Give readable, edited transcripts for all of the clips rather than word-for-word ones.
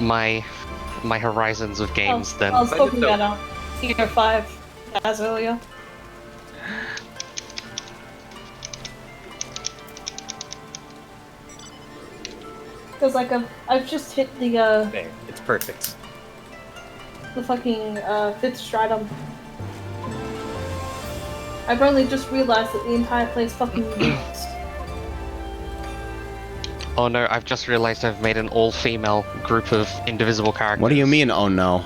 my horizons of games then. I was hoping that Tier 5 as earlier. Because like I've just hit the There, it's perfect. the fucking 5th stratum. I've only just realized that the entire place fucking leaks. Oh no, I've just realized I've made an all-female group of indivisible characters. What do you mean, oh no?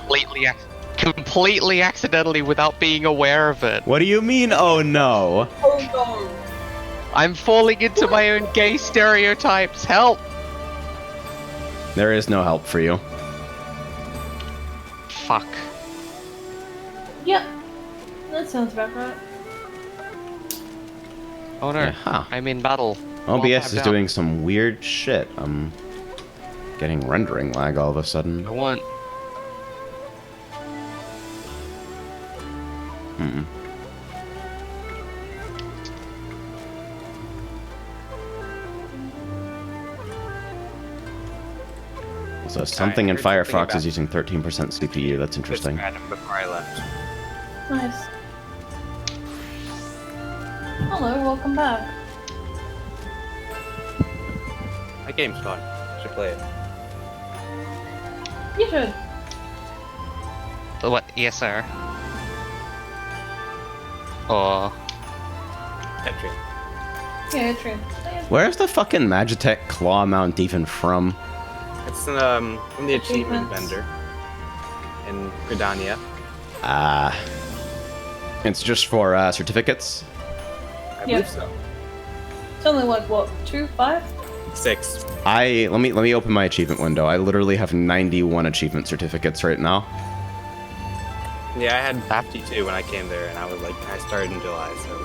Completely accidentally without being aware of it. What do you mean, oh no? Oh no! I'm falling into my own gay stereotypes. Help! There is no help for you. Fuck. Yep. That sounds about right. Oh no, Yeah, huh. I'm in battle. OBS is doing some weird shit. I'm getting rendering lag all of a sudden. I want... So something in Firefox is using 13% CPU. That's interesting. Before I left. Nice. Hello, welcome back. That game's fun. Should play it. You should. What? Yes, sir. Or... Entry. Yeah, true. Where's the fucking Magitech claw mount even from? It's from the achievement Achievements. vendor in Ridorana. It's just for certificates? I believe so. It's only like what, 2, 5? 6. Let me open my achievement window. I literally have 91 achievement certificates right now. Yeah, I had 52 when I came there, and I was like, I started in July, so.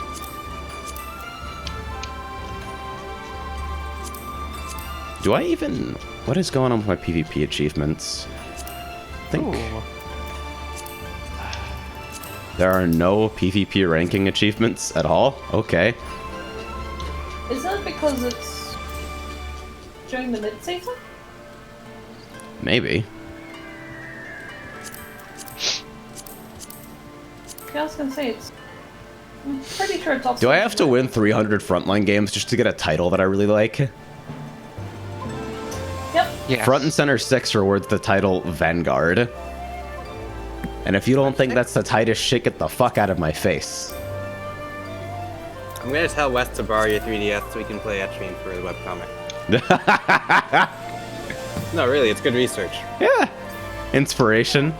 Do I even... What is going on with my PvP achievements? I think... Ooh. There are no PvP ranking achievements at all? Okay. Is that because it's during the mid-season? Maybe. Yeah, I was gonna say it's... I'm pretty sure it's off. Do I have to win 300 frontline games just to get a title that I really like? Yep. Yes. Front and Center 6 rewards the title Vanguard. And if you don't think that's the tightest shit, get the fuck out of my face. I'm gonna tell Wes to borrow your 3DS so we can play Ffxiv for the webcomic. No, really, it's good research. Yeah. Inspiration.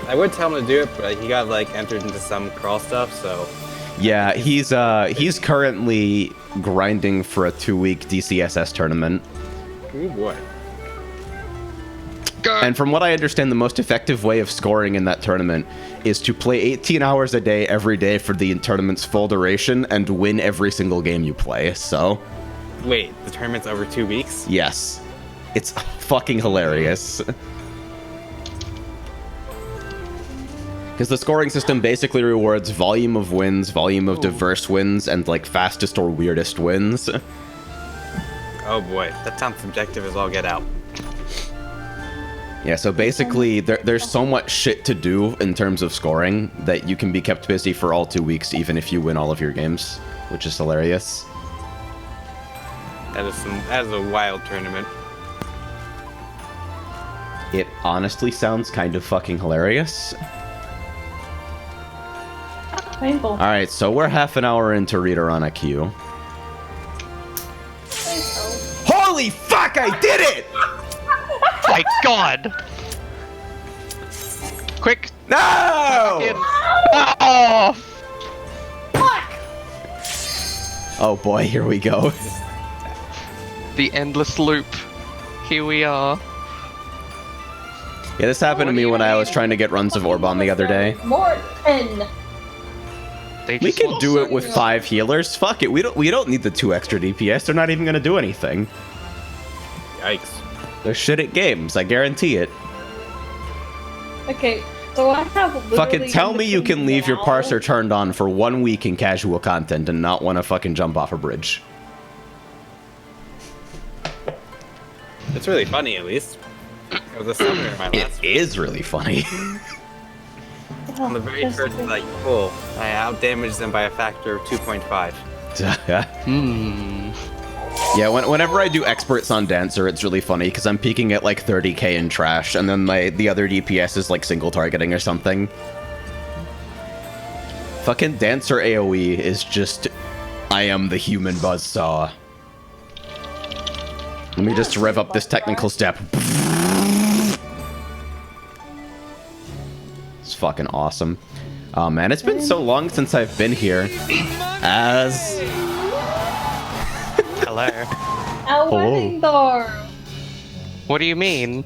I would tell him to do it, but he got like entered into some crawl stuff, so. Yeah, he's currently grinding for a 2-week DCSS tournament. Oh boy. And from what I understand, the most effective way of scoring in that tournament is to play 18 hours a day every day for the tournament's full duration and win every single game you play, so... Wait, the tournament's over 2 weeks? Yes. It's fucking hilarious. Because the scoring system basically rewards volume of wins, volume of diverse wins, and like fastest or weirdest wins. Oh boy, that sounds subjective as all get out. Yeah, so basically, there's so much shit to do in terms of scoring that you can be kept busy for all 2 weeks, even if you win all of your games, which is hilarious. That is a wild tournament. It honestly sounds kind of fucking hilarious. Painful. Alright, so we're half an hour into Ridorana Q. Holy fuck, I did it! My god! Quick! No! In. Oh! Fuck! Oh boy, here we go. The endless loop. Here we are. Yeah, this happened to me when I was trying to get runs of Orbon the other day. More 10. They We just can lost do so it with many- 5 healers. Fuck it, we don't need the 2 extra DPS. They're not even gonna do anything. Yikes. They're shit at games, I guarantee it. Okay, so I have literally... Fucking tell me you between can leave your now- parser turned on for 1 week in casual content and not want to fucking jump off a bridge. It's really funny, at least. I was a summoner in my It last is really funny. On the very first like pull, I outdamaged them by a factor of 2.5. Yeah, whenever I do experts on Dancer, it's really funny because I'm peaking at like 30k in trash, and then the other DPS is like single targeting or something. Fucking Dancer AoE is just, I am the human buzzsaw. Let me just rev up this technical step. It's fucking awesome. Oh man, it's been so long since I've been here. As... Hello. Our wedding door. What do you mean?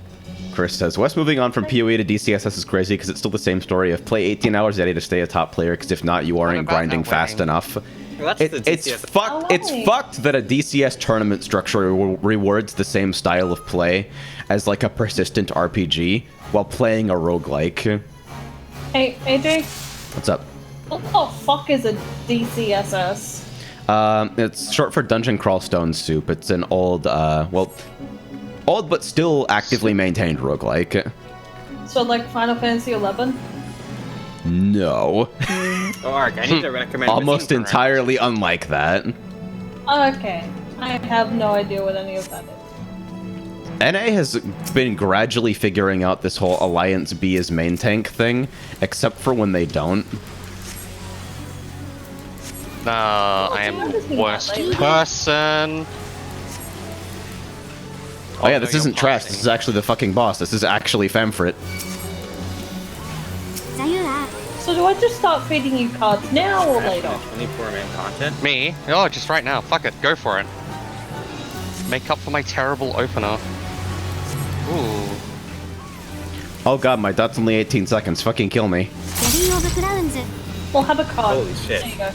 Chris says, West moving on from PoE to DCSS is crazy because it's still the same story of play 18 hours a day to stay a top player because if not, you aren't about grinding that fast winning? enough. Well, that's the It's DCS. fucked. It's fucked that a DCS tournament structure rewards the same style of play as like a persistent RPG while playing a roguelike. Hey, AJ, What's up? what the fuck is a DCSS? It's short for Dungeon Crawl Stone Soup. It's an old, old but still actively maintained roguelike. So like Final Fantasy 11? No. Oh, Ark, I need to recommend. Almost Missing Current. entirely unlike that. Okay, I have no idea what any of that is. NA has been gradually figuring out this whole Alliance B as main tank thing, except for when they don't. No, I am I'm just the gonna worst let you- person. Oh yeah, no, this you're isn't trash. partying. This is actually the fucking boss. This is actually Famfrit. So do I just start feeding you cards now or later? 24-man content. Me? Oh, just right now. Fuck it. Go for it. Make up for my terrible opener. Ooh. Oh god, my dot's only 18 seconds. Fucking kill me. We'll have a card. Holy shit. There you go.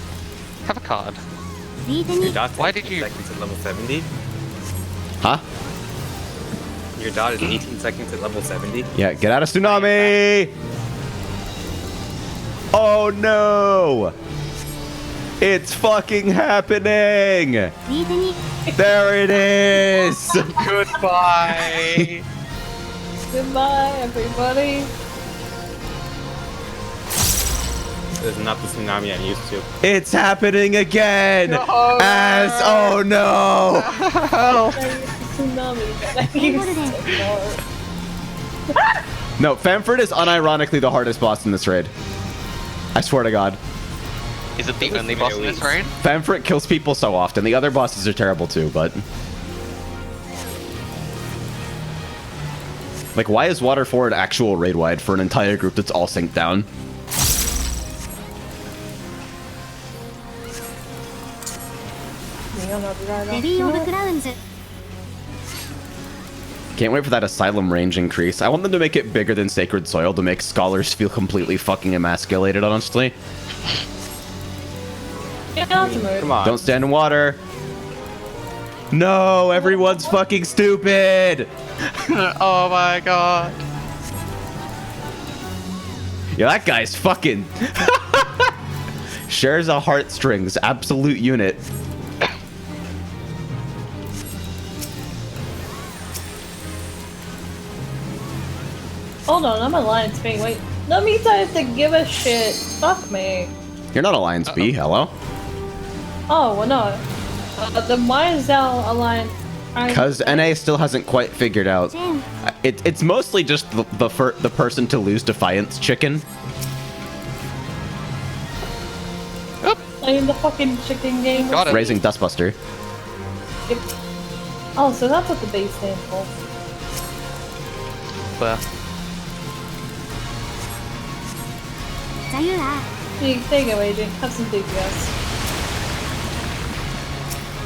Have a card. Your dot's Why 18 did you- seconds at level 70? Huh? Your dot is 18 seconds at level 70? Yeah, get out of Tsunami! Oh no! It's fucking happening! There it is! Goodbye. Goodbye, everybody. This is not the tsunami I'm used to. It's happening again! As oh no! Tsunami that I used to know. No, Famfrit is unironically the hardest boss in this raid. I swear to God. Is it the only boss in this raid? Famfrit kills people so often. The other bosses are terrible too, but... Like, why is Water Forward actual raid-wide for an entire group that's all synced down? Can't wait for that Asylum range increase. I want them to make it bigger than Sacred Soil to make scholars feel completely fucking emasculated, honestly. Yeah, that's a move. Come on. Don't stand in water. No, everyone's fucking stupid. Oh my god. Yeah, that guy's fucking... Shares a heartstrings, absolute unit. Hold on, I'm Alliance B. Wait, that means I have to give a shit. Fuck me. You're not Alliance B, hello? Oh, well, no. Then why is our Alliance? Because NA still hasn't quite figured out. It's mostly just the person to lose Defiance chicken. Playing the fucking chicken game. Got it. Raising Dustbuster. Yep. Oh, so that's what the base stands for. Well, There you go, AJ. Have some DPS.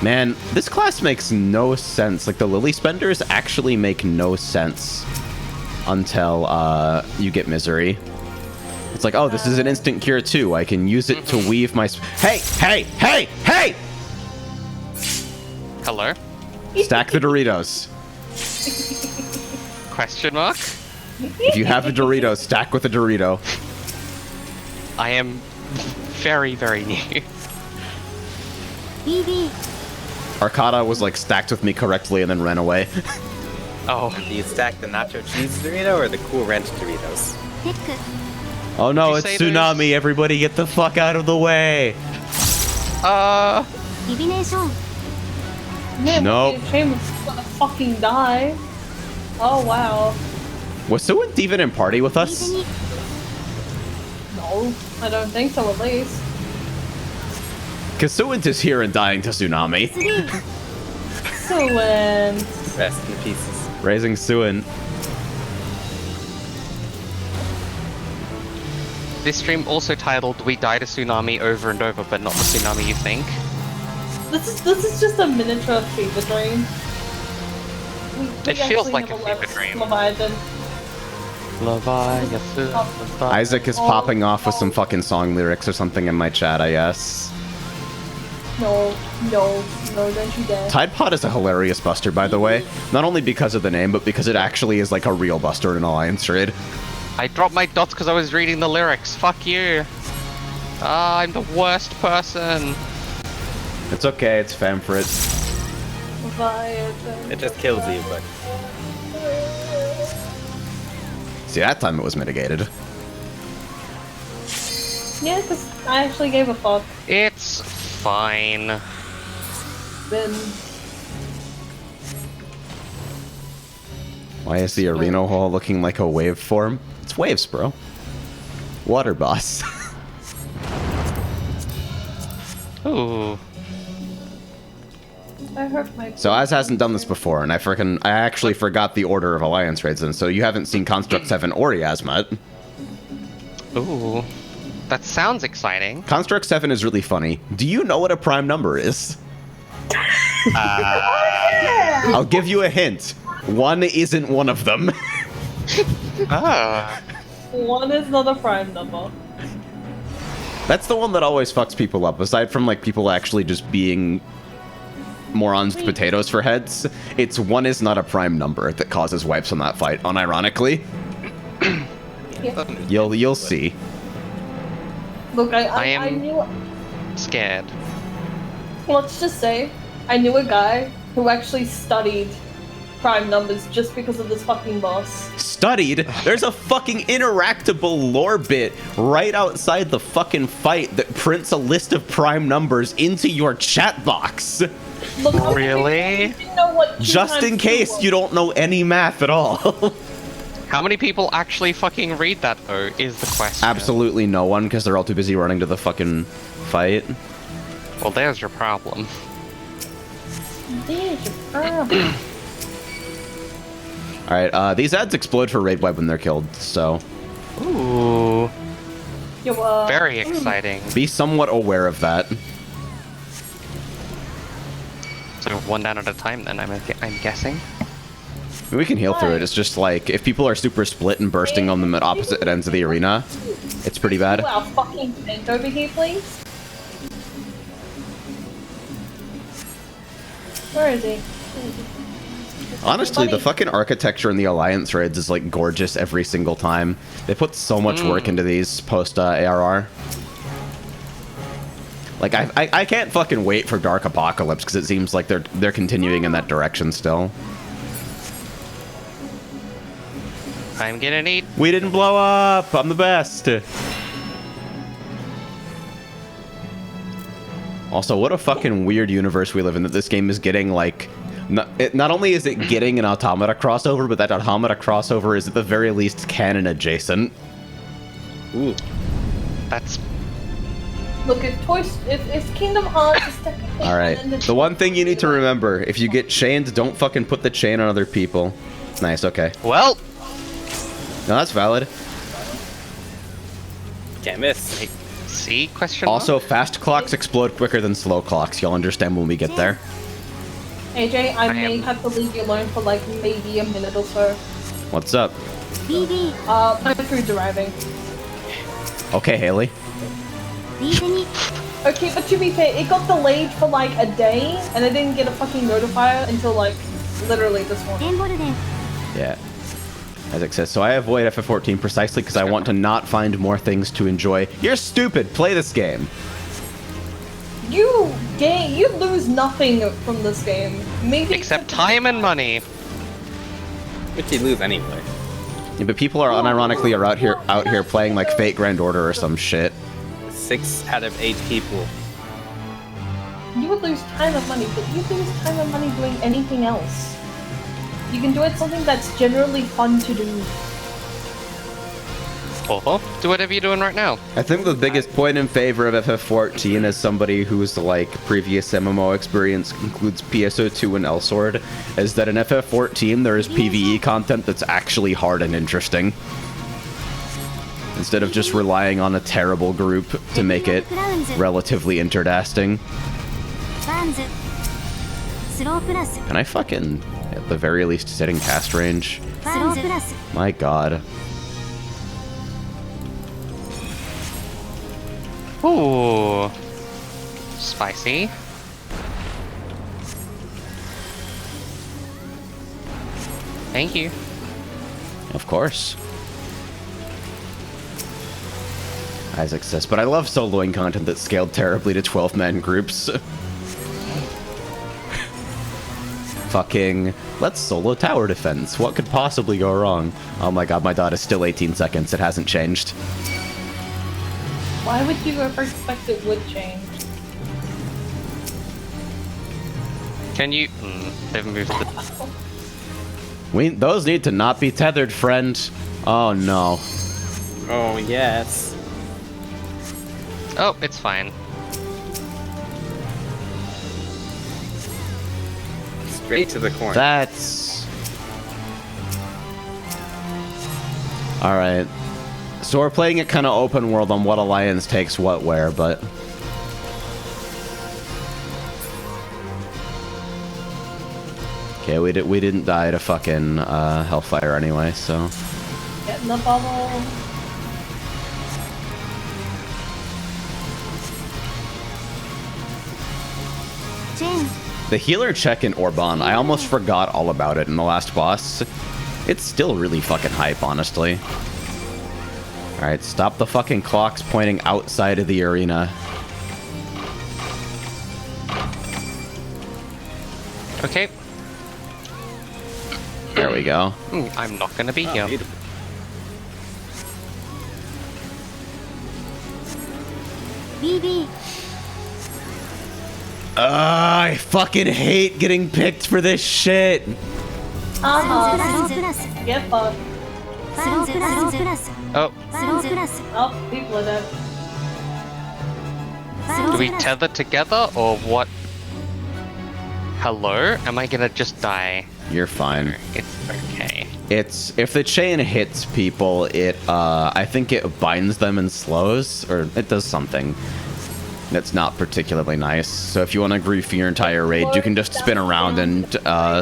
Man, this class makes no sense. Like, the Lily Spenders actually make no sense until you get Misery. It's like, oh, this is an instant cure too. I can use it to weave my... Hey! Hey! Hey! Hey! hello? Stack the Doritos. Question mark? If you have a Dorito, stack with a Dorito. I am very, very new. Arcada was like stacked with me correctly and then ran away. Oh, Do you stack the nacho cheese Dorito or the Cool Ranch Doritos? Oh no, Did it's you say tsunami! Everybody get the fuck out of the way! Man, Nope. Shame was gonna fucking die. Oh wow. Was Suint even in party with us? No, I don't think so at least. Cause Suint is here and dying to tsunami. So when Rest in pieces. Raising Suint. this stream also titled "We Died a Tsunami Over and Over, but not the tsunami you think." this is just a miniature fever dream. It feels actually like have a fever dream. Leviathan. Isaac is popping off with some fucking song lyrics or something in my chat, I guess. No, don't you dare. Tide Pod is a hilarious buster, by the way. Not only because of the name, but because it actually is like a real buster in an Alliance raid. I dropped my dots because I was reading the lyrics. Fuck you. Ah, I'm the worst person. It's okay, it's Famfrit. Leviathan. It just kills you, but See, that time it was mitigated. Yeah, because I actually gave a fuck. It's fine. Then Why is the arena hall looking like a waveform? It's waves, bro. Water boss. Ooh. I hurt my. So Az hasn't done this before, and I actually forgot the order of Alliance raids, and so you haven't seen Construct 7 or Yasmat. Ooh. That sounds exciting. Construct 7 is really funny. Do you know what a prime number is? I'll give you a hint. 1 isn't one of them. Ah. 1 is not a prime number. That's the one that always fucks people up, aside from like people actually just being morons with potatoes for heads. It's 1 is not a prime number that causes wipes on that fight, unironically. Yeah. You'll see. Look, I I am- knew. Scared. Let's just say, I knew a guy who actually studied prime numbers just because of this fucking boss. Studied? There's a fucking interactable lore bit right outside the fucking fight that prints a list of prime numbers into your chat box. Look, how many Really? people didn't know what 2 Just in times 2 case was? you don't know any math at all. How many people actually fucking read that, though, is the question. Absolutely no one, because they're all too busy running to the fucking fight. Well, there's your problem. There's your problem. Alright, these ads explode for raid web when they're killed, so Ooh. Yo, Very exciting. be somewhat aware of that. So 1 down at a time, then, I'm guessing. We can heal through it, it's just like, if people are super split and bursting on them at opposite ends of the arena, it's pretty bad. Pull our fucking tent over here, please. Where is he? Honestly, the fucking architecture in the Alliance raids is like gorgeous every single time. They put so much work into these post ARR. Like I can't fucking wait for Dark Apocalypse because it seems like they're continuing in that direction still. I'm gonna need. We didn't blow up. I'm the best. Also, what a fucking weird universe we live in that this game is getting like. Not only is it getting an Automata crossover, but that Automata crossover is at the very least canon adjacent. ooh, That's. Look, if Kingdom Hearts is technically All right. canon, The one thing you need to remember: if you get chained, don't fucking put the chain on other people. Nice. Okay. Well, No, that's valid. can't miss. like, see? Question mark? Also, fast clocks explode quicker than slow clocks. You'll understand when we get there. AJ, I may am- have to leave you alone for like maybe a minute or so. What's up? My food's arriving. Okay, Haley. Okay, but to be fair, it got delayed for like a day, and I didn't get a fucking notifier until like literally this morning. Yeah. Isaac says, so I avoid FF14 precisely because I want to not find more things to enjoy. You're stupid. Play this game. You lose nothing from this game. Maybe Except time and money. Which you lose anyway. Yeah, but people are unironically out here playing like Fate Grand Order or some shit. 6 out of 8 people. You would lose time and money, but you lose time and money doing anything else. You can do it something that's generally fun to do. Or do whatever you're doing right now. I think the biggest point in favor of FF14 as somebody whose like previous MMO experience includes PSO2 and Elsword is that in FF14 there is PvE content that's actually hard and interesting. Instead of just relying on a terrible group to make it relatively interdasting. Can I fucking, at the very least, sit in cast range? My god. Ooh. Spicy. Thank you. Of course. Isaac says, but I love soloing content that's scaled terribly to 12-man groups. Fucking, let's solo tower defense. What could possibly go wrong? Oh my god, my dot is still 18 seconds. It hasn't changed. Why would you ever expect it would change? Can you... they've moved the... Those need to not be tethered, friend. Oh no. Oh, yes. Oh, it's fine. Straight to the corner. That's... Alright. So we're playing it kind of open world on what alliance takes what where, but... Okay, we didn't die to fucking Hellfire anyway, so... Get in the bubble. The healer check in Orban, I almost forgot all about it in the last boss. It's still really fucking hype, honestly. Alright, stop the fucking clocks pointing outside of the arena. Okay. There we go. I'm not gonna be here. Beautiful. I fucking hate getting picked for this shit. Get fucked. Oh, Oh, people are dead. do we tether together or what? Hello? Am I gonna just die? You're fine. It's okay. It's if the chain hits people, it I think it binds them and slows, or it does something that's not particularly nice. So if you want to grief for your entire raid, you can just spin around and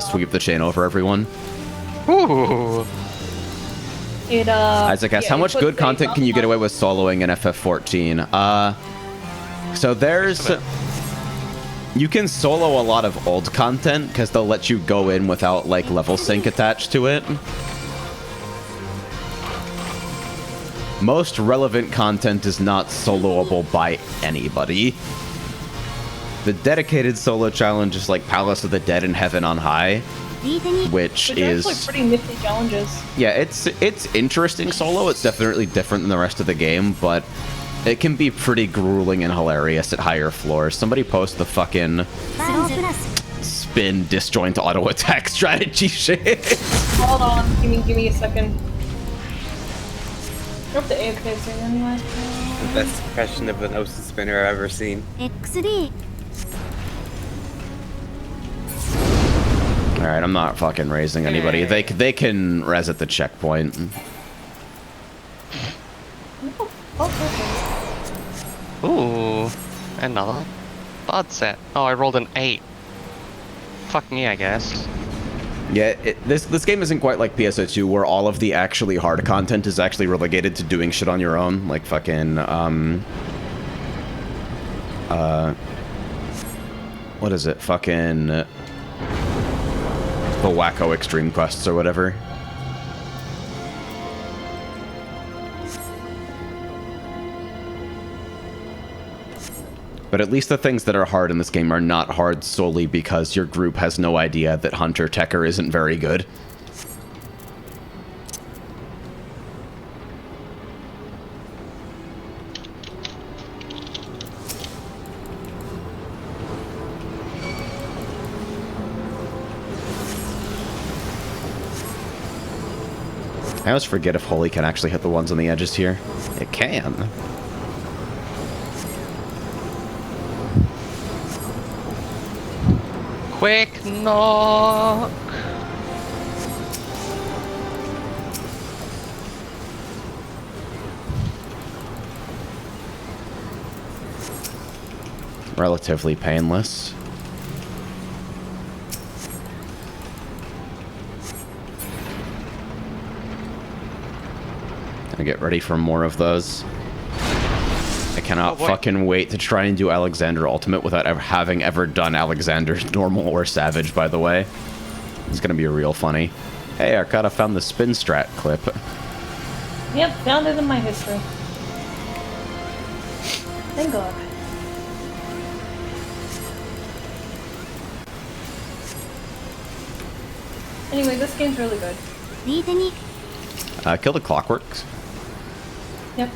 sweep the chain over everyone. Ooh. It Isaac asks, how much good content can you get away with soloing in FF14? So there's... You can solo a lot of old content, because they'll let you go in without, like, level sync attached to it. Most relevant content is not soloable by anybody. The dedicated solo challenge is like Palace of the Dead and Heaven on High, which is actually pretty nifty challenges. Yeah, it's interesting solo. It's definitely different than the rest of the game, but it can be pretty grueling and hilarious at higher floors. Somebody post the fucking spin disjoint auto attack strategy shit. Hold on, give me a second. I hope the AFK thing anyway. The best impression of an Osa spinner I've ever seen. Alright, I'm not fucking raising anybody. They can res at the checkpoint. Ooh. Another bard set. Oh, I rolled an 8. Fuck me, I guess. Yeah, this game isn't quite like PSO2, where all of the actually hard content is actually relegated to doing shit on your own, like fucking, what is it? Fucking, the Wacko Extreme Quests or whatever. But at least the things that are hard in this game are not hard solely because your group has no idea that Hunter Tekker isn't very good. I always forget if Holy can actually hit the ones on the edges here. It can. Quick knock! Relatively painless. Gonna get ready for more of those. I cannot fucking wait to try and do Alexander Ultimate without ever having ever done Alexander's Normal or Savage, by the way. It's gonna be real funny. Hey, Arcada found the spin strat clip. Yep, found it in my history. Thank God. Anyway, this game's really good. Kill the Clockworks. Yep.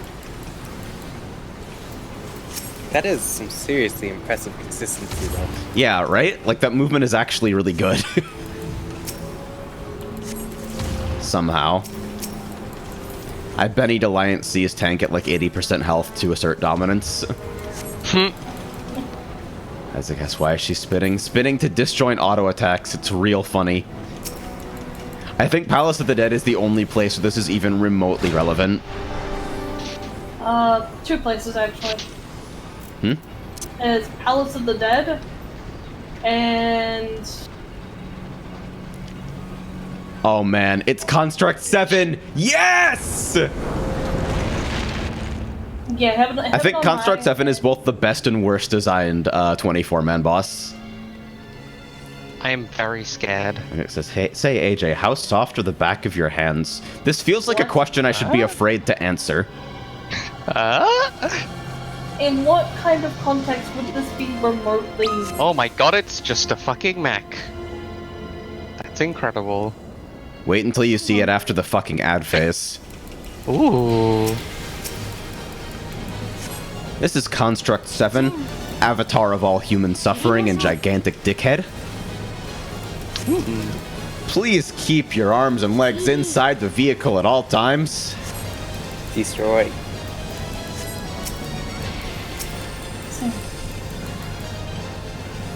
That is some seriously impressive consistency, though. Yeah, right? Like, that movement is actually really good. Somehow. I Benny Alliance sees tank at like 80% health to assert dominance. As I guess why she's spinning. Spinning to disjoint auto attacks. It's real funny. I think Palace of the Dead is the only place where this is even remotely relevant. Two places actually. Hmm? Is Palace of the Dead and Oh man, it's Construct 7! Yes! yeah, I think Construct 7 is both the best and worst designed 24-man boss. I am very scared. It says, hey, say AJ, how soft are the back of your hands? This feels like a What? question I should be afraid to answer. In what kind of context would this be remotely? Oh my god, it's just a fucking mech. That's incredible. Wait until you see it after the fucking ad phase. Ooh. This is Construct 7, avatar of all human suffering and gigantic dickhead. Please keep your arms and legs inside the vehicle at all times. Destroy.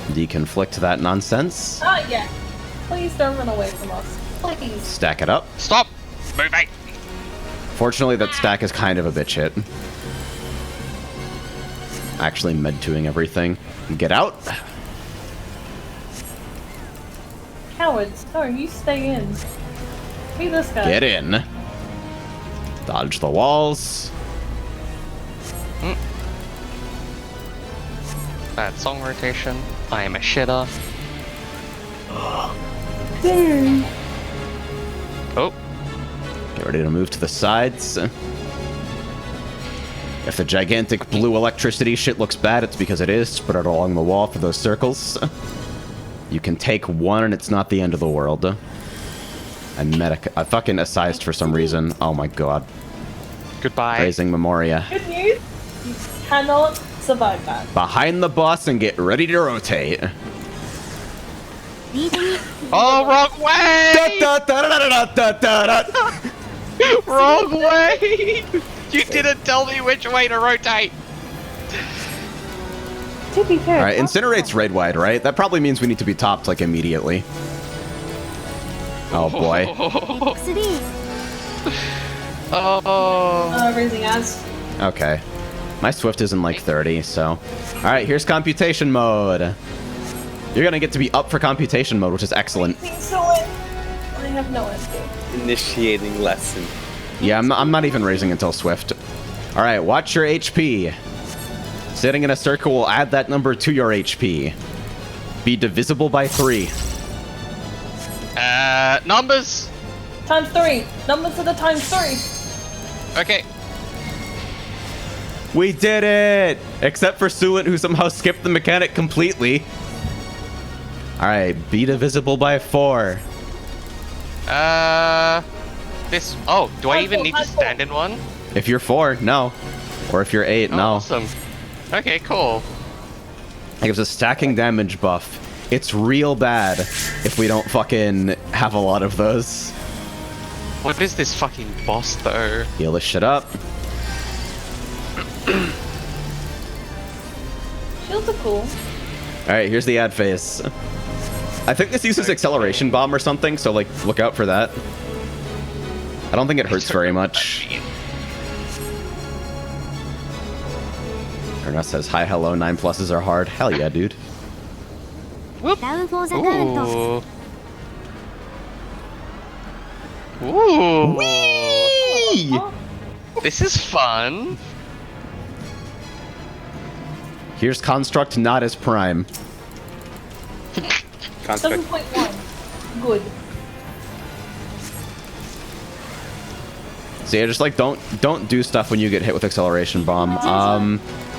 Deconflict that nonsense. Ah, yeah. Please don't run away from us. Please. Stack it up. Stop! Moving! Fortunately, that stack is kind of a bitch hit. Actually med-2ing everything. Get out. Cowards. No, you stay in. Be this guy. Get in. Dodge the walls. Bad song rotation. I am a shitter. Dang. Oh. Get ready to move to the sides. If the gigantic blue electricity shit looks bad, it's because it is. Spread it along the wall for those circles. You can take one and it's not the end of the world. I fucking assized for some reason. Oh my god. Goodbye. Praising Memoria. Good news. You cannot survive that. Behind the boss and get ready to rotate. Oh, wrong way! Wrong way! You didn't tell me which way to rotate. To be fair. Alright, Incinerate's raid wide, right? That probably means we need to be topped, like, immediately. Oh boy. Oh. Raising as. Okay. My Swift is in like 30, so... Alright, here's computation mode. You're gonna get to be up for computation mode, which is excellent. I have no idea. Initiating lesson. Yeah, I'm not even raising until Swift. Alright, watch your HP. Sitting in a circle will add that number to your HP. Be divisible by 3. Numbers! Times 3. Numbers are the times 3. Okay. We did it! Except for Suet, who somehow skipped the mechanic completely. Alright, be divisible by 4. This... Oh, do I even need to stand in one? If you're 4, no. Or if you're 8, Oh, no. awesome. Okay, cool. It gives a stacking damage buff. It's real bad if we don't fucking have a lot of those. What is this fucking boss though? Heal this shit up. Shields are cool. Alright, here's the ad phase. I think this uses acceleration bomb or something, so like, look out for that. I don't think it hurts very much. Erna says, hi, hello, 9 pluses are hard. Hell yeah, dude. Ooh. Ooh. Whee! This is fun. Here's Construct not as Prime. Construct. 7.1. Good. So yeah, just like don't do stuff when you get hit with acceleration bomb.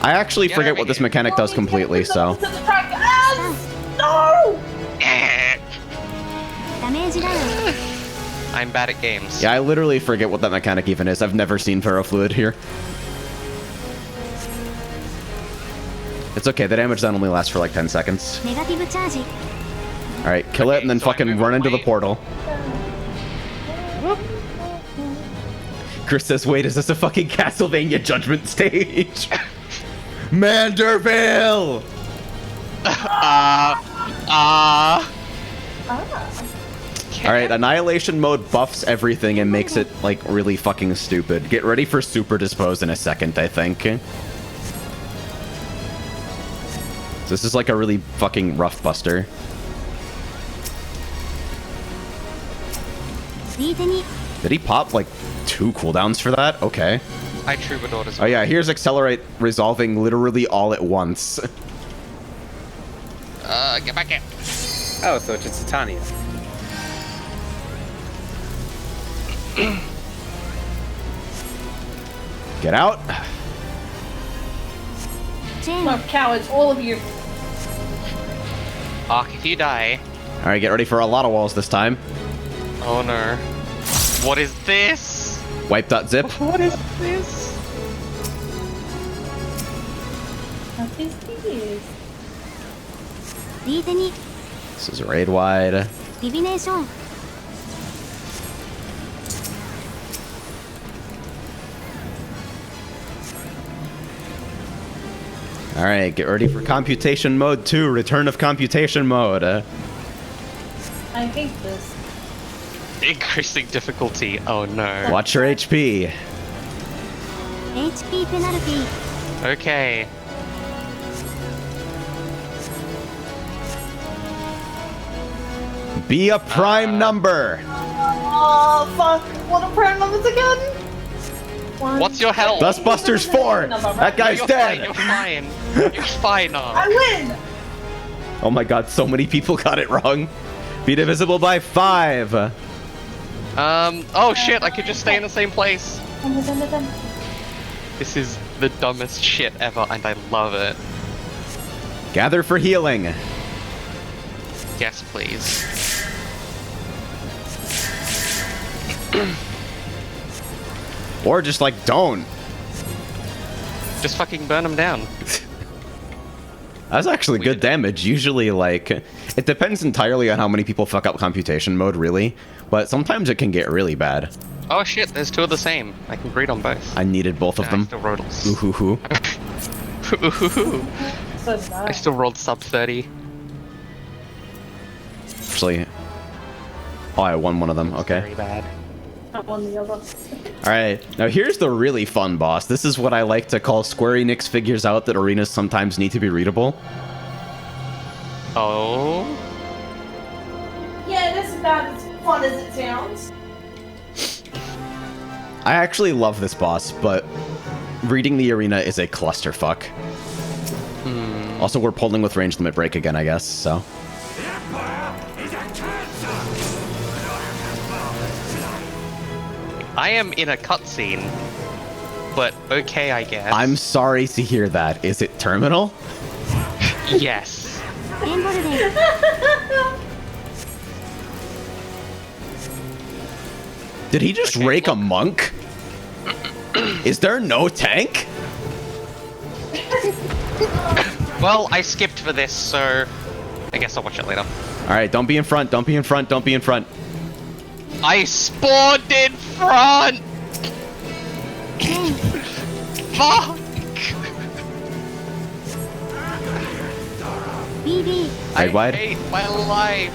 I actually Get forget over what this here. mechanic does completely, so. No! I'm bad at games. Yeah, I literally forget what that mechanic even is. I've never seen ferrofluid here. It's okay, the damage then only lasts for like 10 seconds. Alright, kill it and then so I fucking move run into the away. portal. Chris says, wait, is this a fucking Castlevania Judgment stage? Manderville! Alright, Annihilation mode buffs everything and makes it, like, really fucking stupid. Get ready for Super Dispose in a second, I think. So this is like a really fucking rough buster. Did he pop, like, 2 cooldowns for that? Okay. I Troubadour as Oh well. yeah, here's Accelerate resolving literally all at once. Get back in. Oh, so it's just Titania. Get out. No, cowards, all of you. Ark, if you die. Alright, get ready for a lot of walls this time. Oh no. What is this? Wipe.zip. What is this? What is this? This is raid wide. Alright, get ready for computation mode 2, return of computation mode. I hate this. Increasing difficulty. Oh no. Watch your HP. Okay. Be a prime number. Oh, fuck. What are prime numbers again? What's your health? Dustbusters 4. That guy's You're dead. fine. You're fine. You're fine, Ark. I win! Oh my god, so many people got it wrong. Be divisible by 5. Oh shit, I could just stay in the same place. Done. This is the dumbest shit ever, and I love it. Gather for healing. Yes, please. Or just like don't. Just fucking burn them down. That's actually good damage. Usually, like, it depends entirely on how many people fuck up computation mode, really. But sometimes it can get really bad. Oh shit, there's 2 of the same. I can breed on both. I needed both of I them. still rolled. Ooh hoo hoo. So I bad. still rolled sub 30. Actually, oh, I won one of them. Okay. Very bad. I won the other. Alright, now here's the really fun boss. This is what I like to call Square Enix figures out that arenas sometimes need to be readable. Oh. Yeah, this is not as fun as it sounds. I actually love this boss, but reading the arena is a clusterfuck. Also, we're pulling with range limit break again, I guess, so. I am in a cutscene, but okay, I guess. I'm sorry to hear that. Is it terminal? Yes. Did he just Okay, rake a look. monk? Is there no tank? Well, I skipped for this, so I guess I'll watch it later. Alright, don't be in front, don't be in front, don't be in front. I spawned in front! Fuck! I wide. hate my life.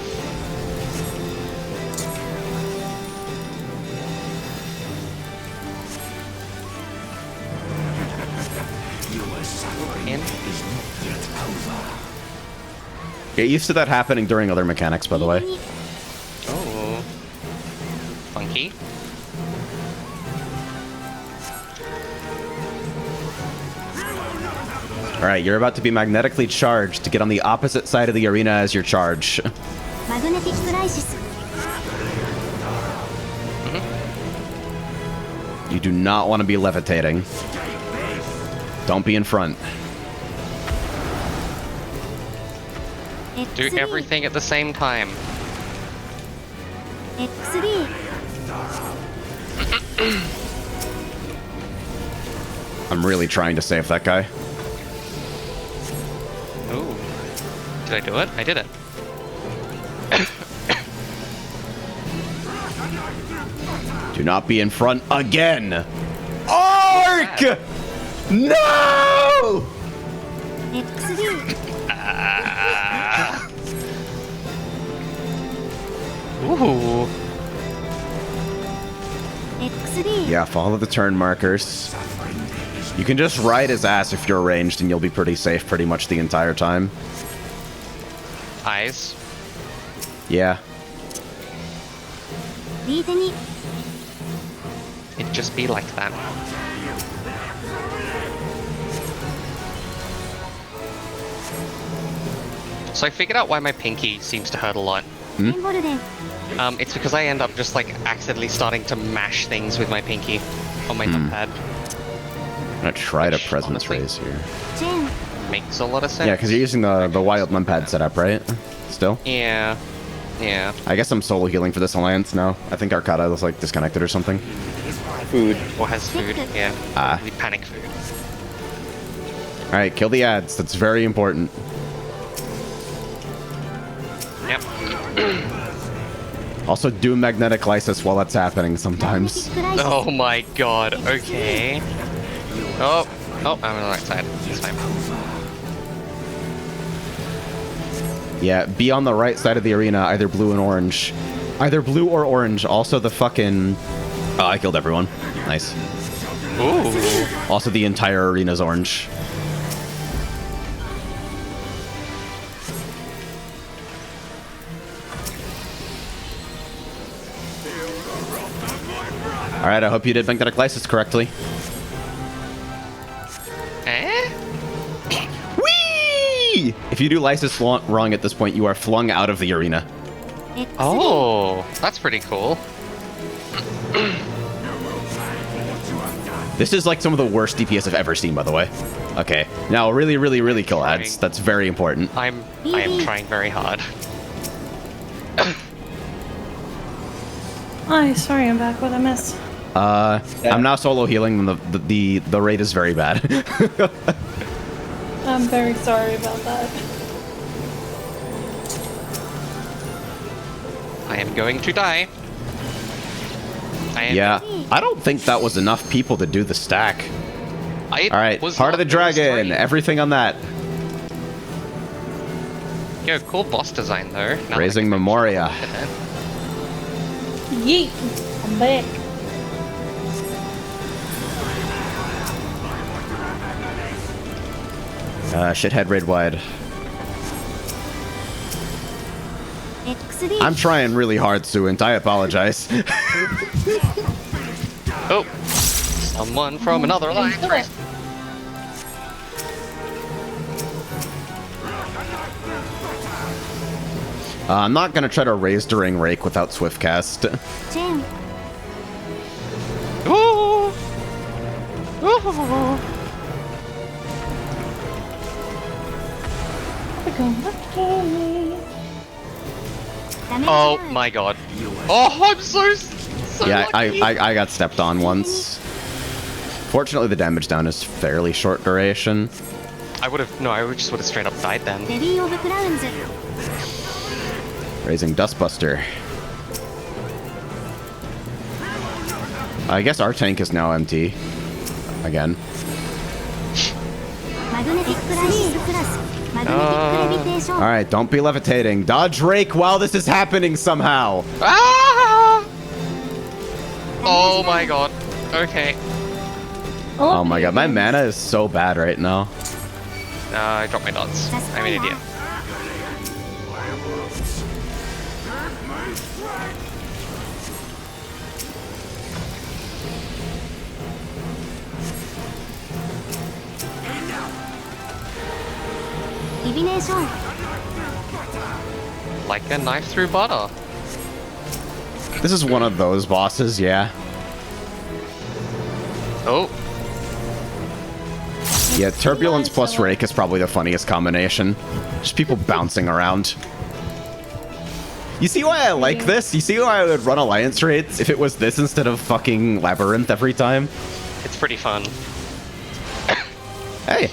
In? Get used to that happening during other mechanics, by the way. Oh. Funky. Alright, you're about to be magnetically charged to get on the opposite side of the arena as your charge. You do not want to be levitating. Don't be in front. Do everything at the same time. I'm really trying to save that guy. Ooh. Did I do it? I did it. Do not be in front again. Arc! No! Ooh. Yeah, follow the turn markers. You can just ride his ass if you're ranged and you'll be pretty safe pretty much the entire time. Eyes. Yeah. It'd just be like that. So I figured out why my pinky seems to hurt a lot. It's because I end up just like accidentally starting to mash things with my pinky on my numpad. I'm gonna try to presence honestly raise here. Makes a lot of sense. Yeah, because you're using the wild numpad setup, right? Still? Yeah. Yeah. I guess I'm solo healing for this alliance now. I think Arcata was like disconnected or something. Food. Or has food. Yeah. Ah. The panic food. Alright, kill the ads. That's very important. Yep. Also do magnetic lysis while that's happening sometimes. Oh my god. Okay. Oh. Oh, I'm on the right side. It's fine. Yeah, be on the right side of the arena, either blue and orange. Either blue or orange. Also the fucking... Oh, I killed everyone. Nice. Ooh. Also the entire arena's orange. Alright, I hope you did magnetic lysis correctly. Eh? Whee! If you do lysis wrong at this point, you are flung out of the arena. Oh, that's pretty cool. This is like some of the worst DPS I've ever seen, by the way. Okay, now really, really, really kill ads. That's very important. I am trying very hard. Hi, sorry, I'm back. What I missed? I'm now solo healing, and the rate is very bad. I'm very sorry about that. I am going to die. Yeah, I don't think that was enough people to do the stack. All right, Heart of the Dragon, everything on that. Yo, cool boss design though. Now Raising Memoria. Yeet! I'm back. Shithead raid wide. I'm trying really hard, Suint. I apologize. Oh, someone from another alliance race. I'm not gonna try to raise during Rake without Swift Cast. Ooh. Ooh. Oh my god. Oh, I'm so Yeah, lucky. I got stepped on once. Fortunately, the damage down is fairly short duration. I would just would have straight up died then. Raising Dustbuster. I guess our tank is now empty. Again. Alright, don't be levitating. Dodge rake while this is happening somehow. Ah! Oh my god. Okay. Oh my god, my mana is so bad right now. I dropped my dots. I'm an idiot. Like a knife through butter. This is one of those bosses, yeah. Oh. Yeah, Turbulence plus Rake is probably the funniest combination. Just people bouncing around. You see why I like this? You see why I would run Alliance raids if it was this instead of fucking Labyrinth every time? It's pretty fun. Hey,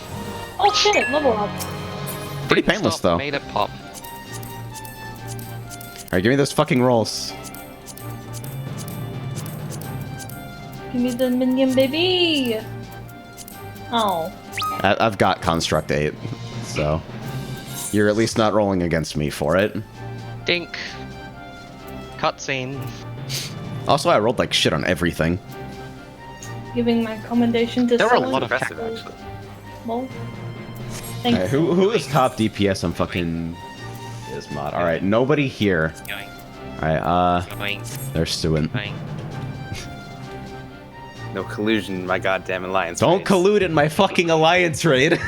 Oh shit, level up. pretty painless though. Made it pop. Alright, give me those fucking rolls. Give me the minion, baby! Oh. I've got Construct 8, so... You're at least not rolling against me for it. Dink. Cutscene. Also, I rolled like shit on everything. Giving my commendation to There were a someone. lot of Impressive, actually. Well, thanks. Alright, who is top DPS on fucking... Is mod. Alright, nobody here. Going. Alright, Going. they're suing. Going. No collusion in my goddamn alliance. Don't race. collude in my fucking alliance raid.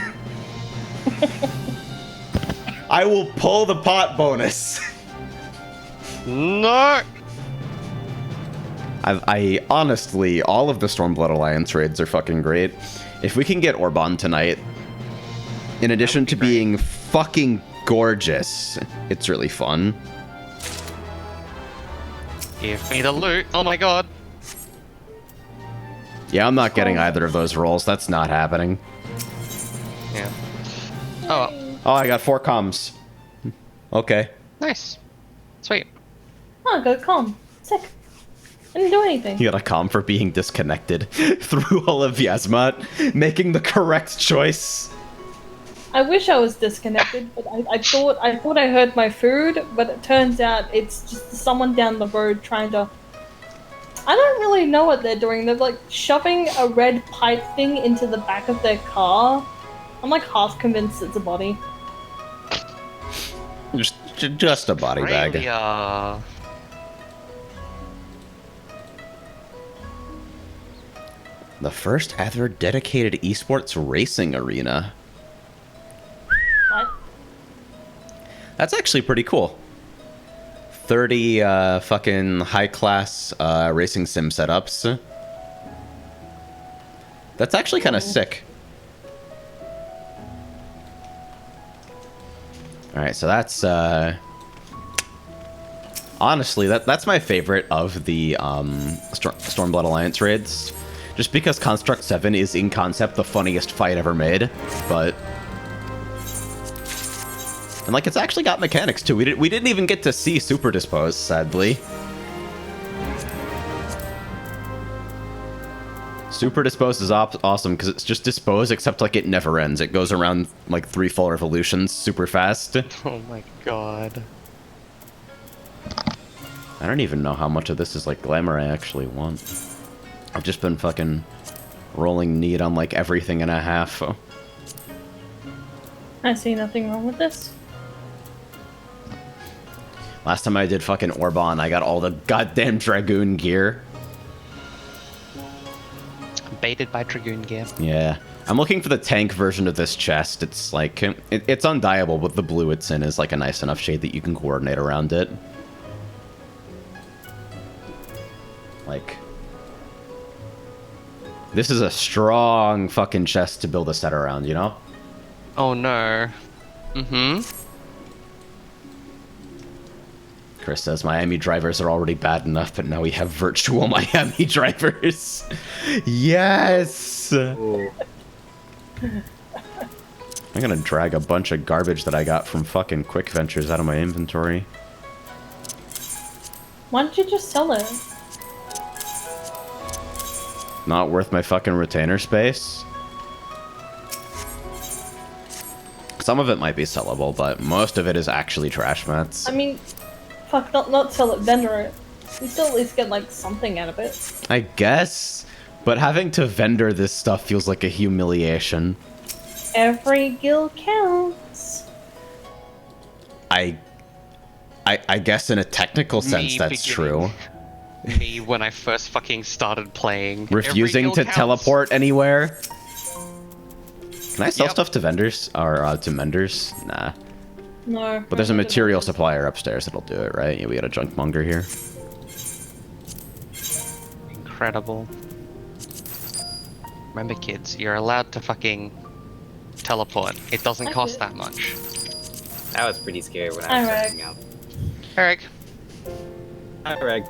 I will pull the pot bonus. No! I honestly, all of the Stormblood Alliance raids are fucking great. If we can get Orban tonight, in addition to being fucking gorgeous, it's really fun. Give me the loot. Oh my god. Yeah, I'm not getting either of those rolls. That's not happening. Yeah. Oh well. Oh, I got 4 comms. Okay. Nice. Sweet. Oh, go calm. Sick. I didn't do anything. You got a comm for being disconnected through all of Yasmat, making the correct choice. I wish I was disconnected, but I thought I heard my food, but it turns out it's just someone down the road trying to... I don't really know what they're doing. They're like shoving a red pipe thing into the back of their car. I'm like half convinced it's a body. Just a body bag. Australia. The first ever dedicated esports racing arena. What? That's actually pretty cool. 30 fucking high-class racing sim setups. That's actually kind of sick. Alright, so that's... honestly, that's my favorite of the Stormblood Alliance raids. Just because Construct 7 is, in concept, the funniest fight ever made. But... And, like, it's actually got mechanics, too. We didn't even get to see Super Dispose, sadly. Super Dispose is awesome, because it's just Dispose, except, like, it never ends. It goes around, like, 3 full revolutions super fast. Oh my god. I don't even know how much of this is, like, glamour I actually want. I've just been fucking rolling need on, like, everything and a half. I see nothing wrong with this. Last time I did fucking Orban, I got all the goddamn Dragoon gear. Baited by Dragoon gear. Yeah. I'm looking for the tank version of this chest. It's like, it's undieable, but the blue it's in is like a nice enough shade that you can coordinate around it. Like, this is a strong fucking chest to build a set around, you know? Oh no. Mm-hmm. Chris says Miami drivers are already bad enough, but now we have virtual Miami drivers. Yes! Ooh. I'm gonna drag a bunch of garbage that I got from fucking Quick Ventures out of my inventory. Why don't you just sell it? not worth my fucking retainer space. Some of it might be sellable, but most of it is actually trash mats. I mean, fuck, not sell it, vendor it. We still at least get, like, something out of it. I guess, but having to vendor this stuff feels like a humiliation. Every guild counts. I guess in a technical sense that's true. Me when I first fucking started playing. Refusing to teleport anywhere? Can I sell stuff to vendors? Or to menders? Nah. No. But there's a material supplier upstairs that'll do it, right? Yeah, we got a junk monger here. Incredible. Remember, kids, you're allowed to fucking teleport. It doesn't cost that much. That was pretty scary when I was starting out. Eric. Hi, Reg.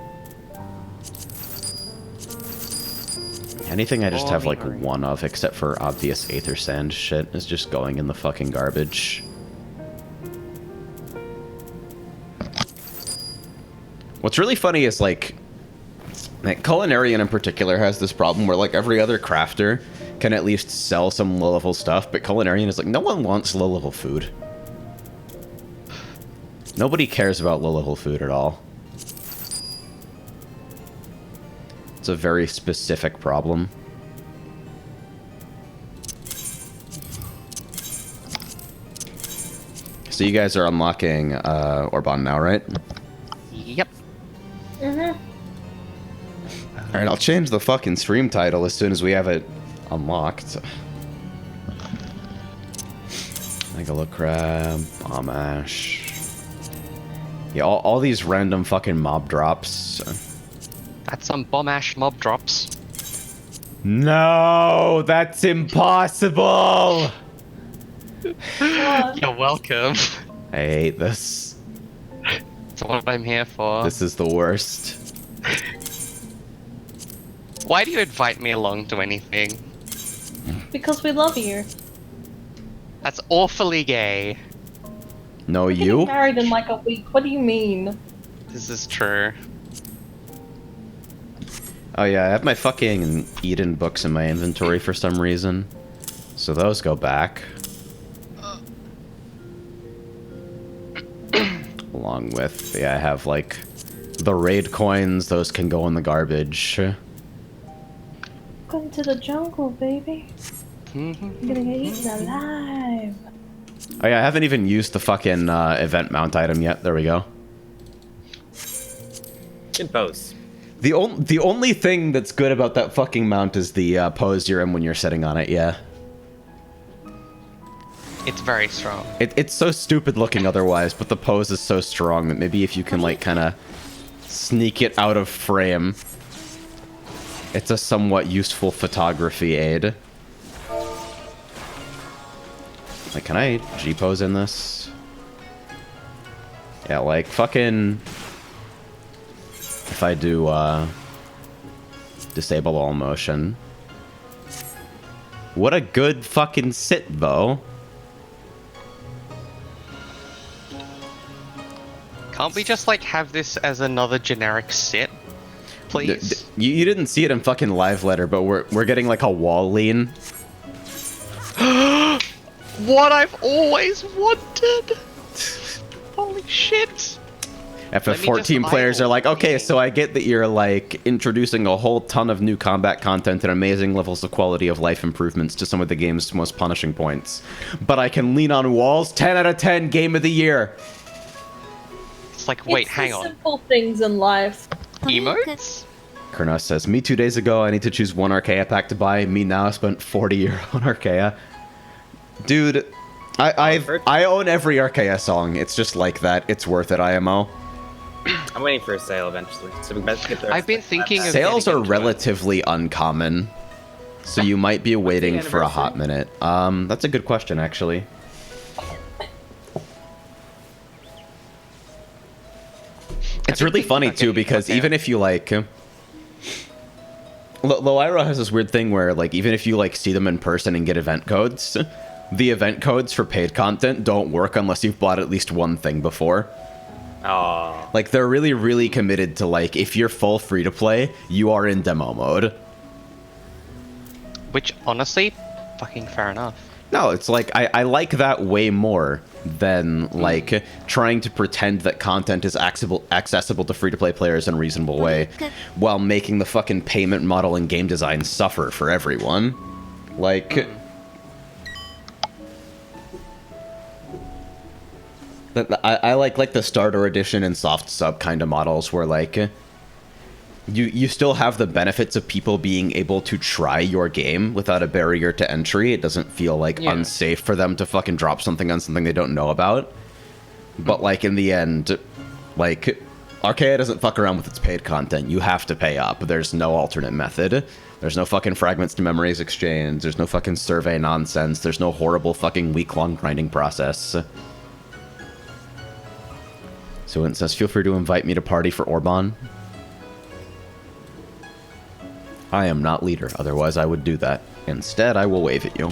Anything I just have like one of, except for obvious Aether Sand shit, is just going in the fucking garbage. What's really funny is like Culinarian in particular has this problem where like every other crafter can at least sell some low-level stuff, but Culinarian is like, no one wants low-level food. Nobody cares about low-level food at all. It's a very specific problem. So you guys are unlocking Orban now, right? Yep. Mm-hmm. Alright, I'll change the fucking stream title as soon as we have it unlocked. Megalo Crab, Bomb Ash. Yeah, all these random fucking mob drops. That's some bomb ash mob drops. No, that's impossible! You're welcome. I hate this. That's what I'm here for. This is the worst. Why do you invite me along to anything? Because we love you. That's awfully gay. No, We're you? getting married in like a week. What do you mean? This is true. Oh yeah, I have my fucking Eden books in my inventory for some reason. So those go back. Along with, yeah, I have like the raid coins, those can go in the garbage. Welcome to the jungle, baby. You're gonna get eaten alive. Oh yeah, I haven't even used the fucking event mount item yet. There we go. Good pose. The only thing that's good about that fucking mount is the pose you're in when you're sitting on it, yeah. It's very strong. It's so stupid looking otherwise, but the pose is so strong that maybe if you can like kind of sneak it out of frame, it's a somewhat useful photography aid. Like, can I G-pose in this? Yeah, like, fucking... If I do, disable all motion. What a good fucking sit, though. Can't we just, like, have this as another generic sit? Please? You didn't see it in fucking live letter, but we're getting, like, a wall lean. What I've always wanted! Holy shit! FF14 players are like, okay, so I get that you're, like, introducing a whole ton of new combat content and amazing levels of quality of life improvements to some of the game's most punishing points. But I can lean on walls? 10 out of 10, game of the year! It's like, wait, hang on. Simple things in life. Emotes? Kurnos says, me 2 days ago, I need to choose one Archaea pack to buy. Me now, I spent 40 euro on Archaea. Dude, I own every Archaea song. It's just like that. It's worth it, IMO. I'm waiting for a sale eventually. So we better get the I've been thinking of Sales are getting into it. relatively uncommon, so you might be waiting for a hot minute. That's a good question, actually. It's really funny, too, because even if you, like... Loira has this weird thing where, like, even if you, like, see them in person and get event codes, the event codes for paid content don't work unless you've bought at least one thing before. Aww. Like, they're really, really committed to, like, if you're full free-to-play, you are in demo mode. Which, honestly, fucking fair enough. No, it's like, I like that way more than, like, trying to pretend that content is accessible to free-to-play players in a reasonable way, while making the fucking payment model and game design suffer for everyone. Like... I like the starter edition and soft sub kind of models where, like... You still have the benefits of people being able to try your game without a barrier to entry. It doesn't feel, like, unsafe for them to fucking drop something on something they don't know about. But, like, in the end, like, Archaea doesn't fuck around with its paid content. You have to pay up. There's no alternate method. There's no fucking fragments to memories exchange. There's no fucking survey nonsense. There's no horrible fucking week-long grinding process. So it says, feel free to invite me to party for Orban. I am not leader, otherwise I would do that. Instead, I will wave at you.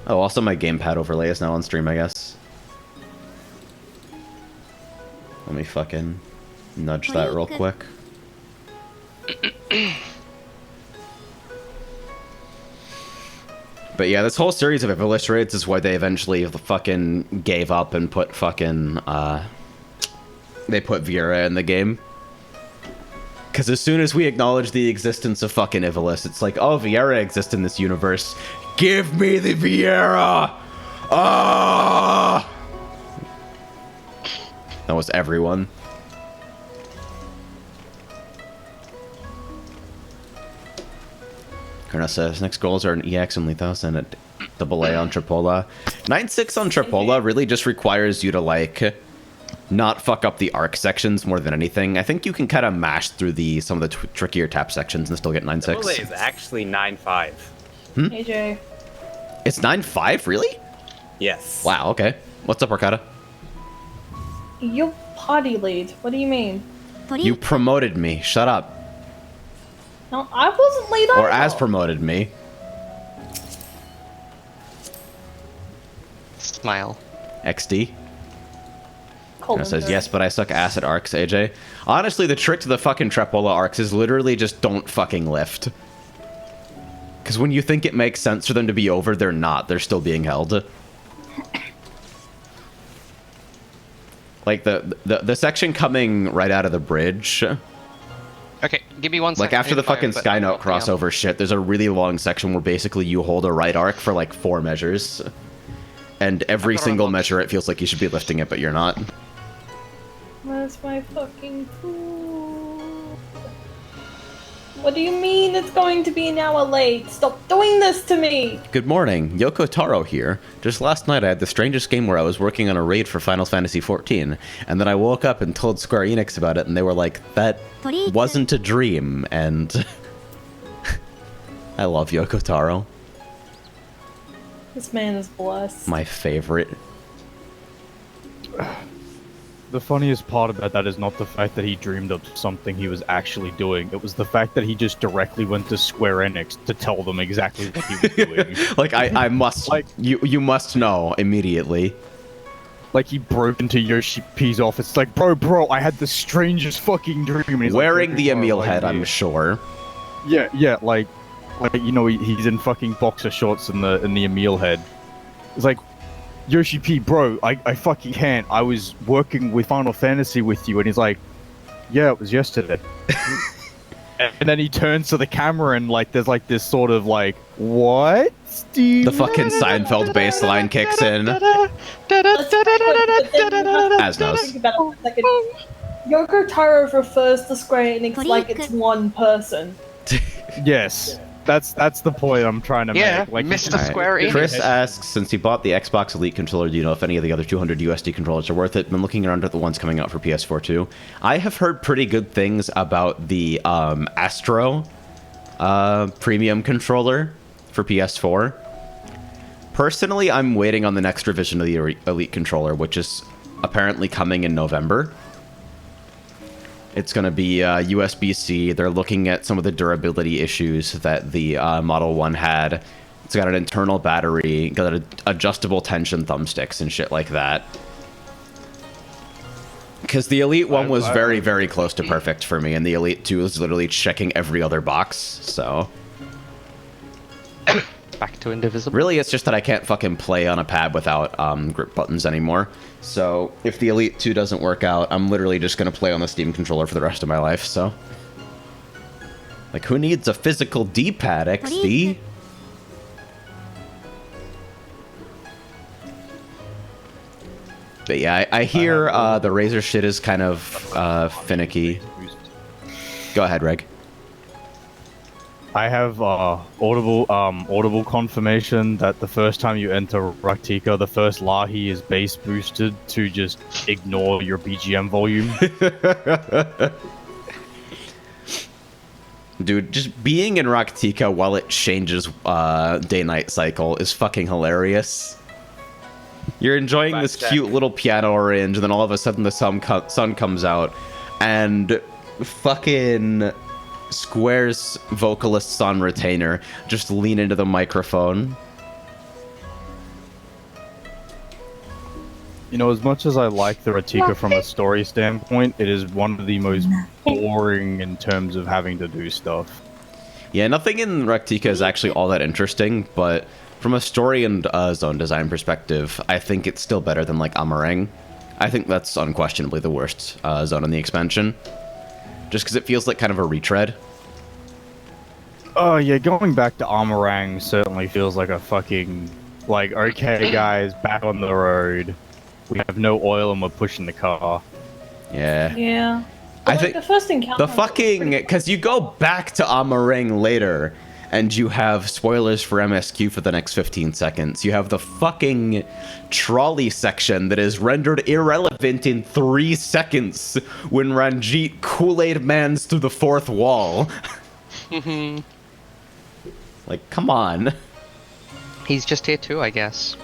Oh, also my gamepad overlay is now on stream, I guess. Let me fucking nudge that real quick. But yeah, this whole series of Ivalice raids is why they eventually fucking gave up and put fucking, they put Vieira in the game. Because as soon as we acknowledge the existence of fucking Ivalice, it's like, oh, Vieira exists in this universe. Give me the Vieira! Ah! That was everyone. Kerna says, next goals are an EX on Lighthouse and a AA on Tripoli. 9-6 on Tripoli really just requires you to, like... not fuck up the arc sections more than anything. I think you can kind of mash through some of the trickier tap sections and still get 9-6. It's actually 9-5. AJ. It's 9-5, really? Yes. Wow, okay. What's up, Arcada? You party lead. What do you mean? You promoted me. Shut up. No, I wasn't lead Or either. as promoted me. Smile. XD. Colin Says, Bird. yes, but I suck ass at arcs, AJ. Honestly, the trick to the fucking Trappola arcs is literally just don't fucking lift. Because when you think it makes sense for them to be over, they're not. They're still being held. Like, the section coming right out of the bridge... Okay, give me 1 second. Like, after the fucking Skynote crossover shit, there's a really long section where basically you hold a right arc for, like, 4 measures. And every single measure, it feels like you should be lifting it, but you're not. Where's my fucking food? What do you mean it's going to be an hour late? Stop doing this to me! Good morning, Yoko Taro here. Just last night I had the strangest game where I was working on a raid for Final Fantasy XIV, and then I woke up and told Square Enix about it, and they were like, that wasn't a dream, and... I love Yoko Taro. This man is blessed. My favorite. The funniest part about that is not the fact that he dreamed of something he was actually doing. It was the fact that he just directly went to Square Enix to tell them exactly what he was doing. Like, I must... like, you must know immediately. Like, he broke into Yoshi P's office. It's like, bro, I had the strangest fucking dream. And he's Wearing like, the Emil like, head, I'm sure. Yeah, like, you know, he's in fucking boxer shorts in the Emil head. It's like, Yoshi P, bro, I fucking can't. I was working with Final Fantasy with you, and he's like, yeah, it was yesterday. And then he turns to the camera and, like, there's, like, this sort of, like, what, Steve? The fucking Seinfeld bass line kicks in. As knows. Yoko Taro refers to Square Enix like it's one person. Yes. That's the point I'm trying to Yeah, make. Like, Mr. Square Enix. Chris asks, since he bought the Xbox Elite controller, do you know if any of the other 200 USD controllers are worth it? Been looking around at the ones coming out for PS4 too. I have heard pretty good things about the Astro premium controller for PS4. Personally, I'm waiting on the next revision of the Elite controller, which is apparently coming in November. It's going to be USB-C. They're looking at some of the durability issues that the Model 1 had. It's got an internal battery, got adjustable tension thumbsticks and shit like that. Because the Elite 1 was very, very close to perfect for me, and the Elite 2 is literally checking every other box, so... Back to indivisible. Really, it's just that I can't fucking play on a pad without grip buttons anymore. So, if the Elite 2 doesn't work out, I'm literally just gonna play on the Steam controller for the rest of my life, so... Like, who needs a physical D-pad, XD? But yeah, I hear the Razor shit is kind of finicky. Go ahead, Reg. I have audible confirmation that the first time you enter Raktika, the first Lahi is base boosted to just ignore your BGM volume. Dude, just being in Raktika while it changes day-night cycle is fucking hilarious. You're enjoying this cute little piano orange, and then all of a sudden the sun comes out, and fucking Square's vocalists on retainer just lean into the microphone. You know, as much as I like the Raktika from a story standpoint, it is one of the most boring in terms of having to do stuff. Yeah, nothing in Raktika is actually all that interesting, but from a story and zone design perspective, I think it's still better than, like, Amarang. I think that's unquestionably the worst zone in the expansion. Just because it feels like kind of a retread. Oh, yeah, going back to Amarang certainly feels like a fucking... Like, okay, guys, back on the road. We have no oil and we're pushing the car. Yeah. Yeah. I Like, think the first encounter. the fucking... Because you go back to Amarang later, and you have spoilers for MSQ for the next 15 seconds. You have the fucking trolley section that is rendered irrelevant in 3 seconds when Ranjit Kool-Aid mans through the 4th wall. Like, come on. He's just here too, I guess.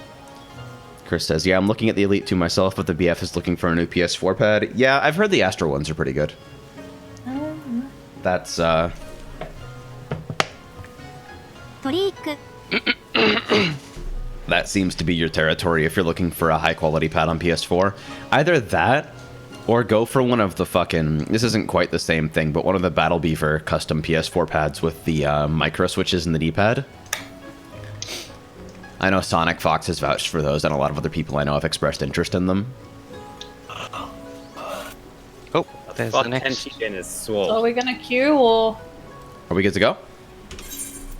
Chris says, yeah, I'm looking at the Elite 2 myself, but the BF is looking for a new PS4 pad. Yeah, I've heard the Astro ones are pretty good. That's, that seems to be your territory if you're looking for a high-quality pad on PS4. Either that, or go for one of the fucking... This isn't quite the same thing, but one of the Battle Beaver custom PS4 pads with the micro switches in the D-pad. I know Sonic Fox has vouched for those, and a lot of other people I know have expressed interest in them. Oh, there's the next. Tenchi is swole. So are we gonna queue or? Are we good to go?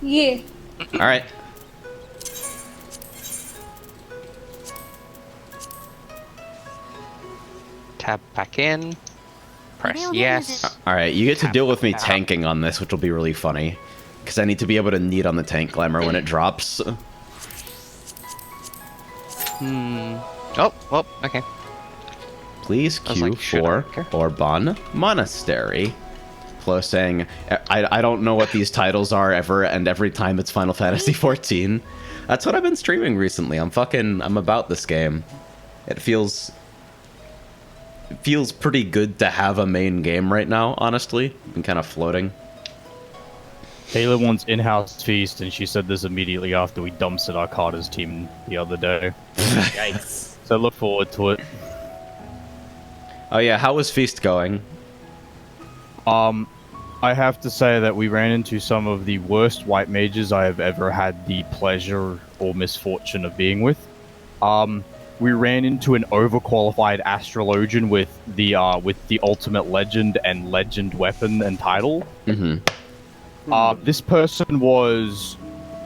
Yeah. All right. Tab back in. Press yes. All right, you get to deal with me tanking on this, which will be really funny. Because I need to be able to knead on the tank glamour when it drops. Oh, well, okay. Please queue for Orban Monastery. Flo saying, I don't know what these titles are ever, and every time it's Final Fantasy XIV. That's what I've been streaming recently. I'm about this game. It feels pretty good to have a main game right now, honestly. I'm kind of floating. Taylor wants in-house feast, and she said this immediately after we dumpstered our Carter's team the other day. Yikes. So look forward to it. Oh yeah, how was Feast going? I have to say that we ran into some of the worst white mages I have ever had the pleasure or misfortune of being with. We ran into an overqualified astrologian with the ultimate legend and legend weapon and title. This person was...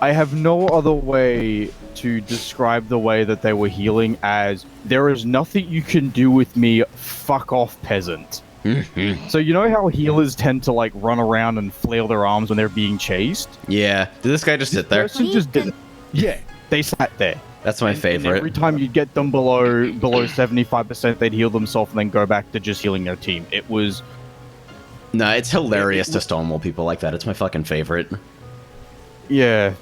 I have no other way to describe the way that they were healing as, there is nothing you can do with me, fuck off, peasant. So you know how healers tend to like run around and flail their arms when they're being chased? Yeah. Did this guy just sit there? Person just didn't. Yeah, they sat there. That's my favorite. And every time you'd get them below 75%, they'd heal themselves and then go back to just healing their team. It was... Nah, it's hilarious to stonewall people like that. It's my fucking favorite. Yeah.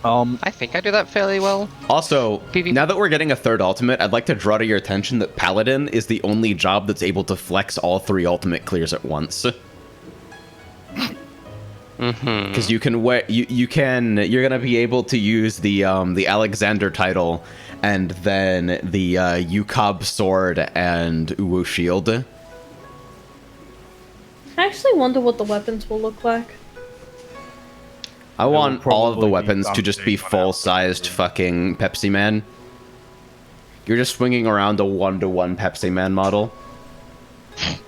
I think I do that fairly well. Also, now that we're getting a third ultimate, I'd like to draw to your attention that Paladin is the only job that's able to flex all 3 ultimate clears at once. Mm-hmm. Because you can you're gonna be able to use the Alexander title and then the Yukab sword and Uwu shield. I actually wonder what the weapons will look like. I want all of the probably weapons be to just be something on full-sized outside. fucking Pepsi Man. You're just swinging around a 1-to-1 Pepsi Man model.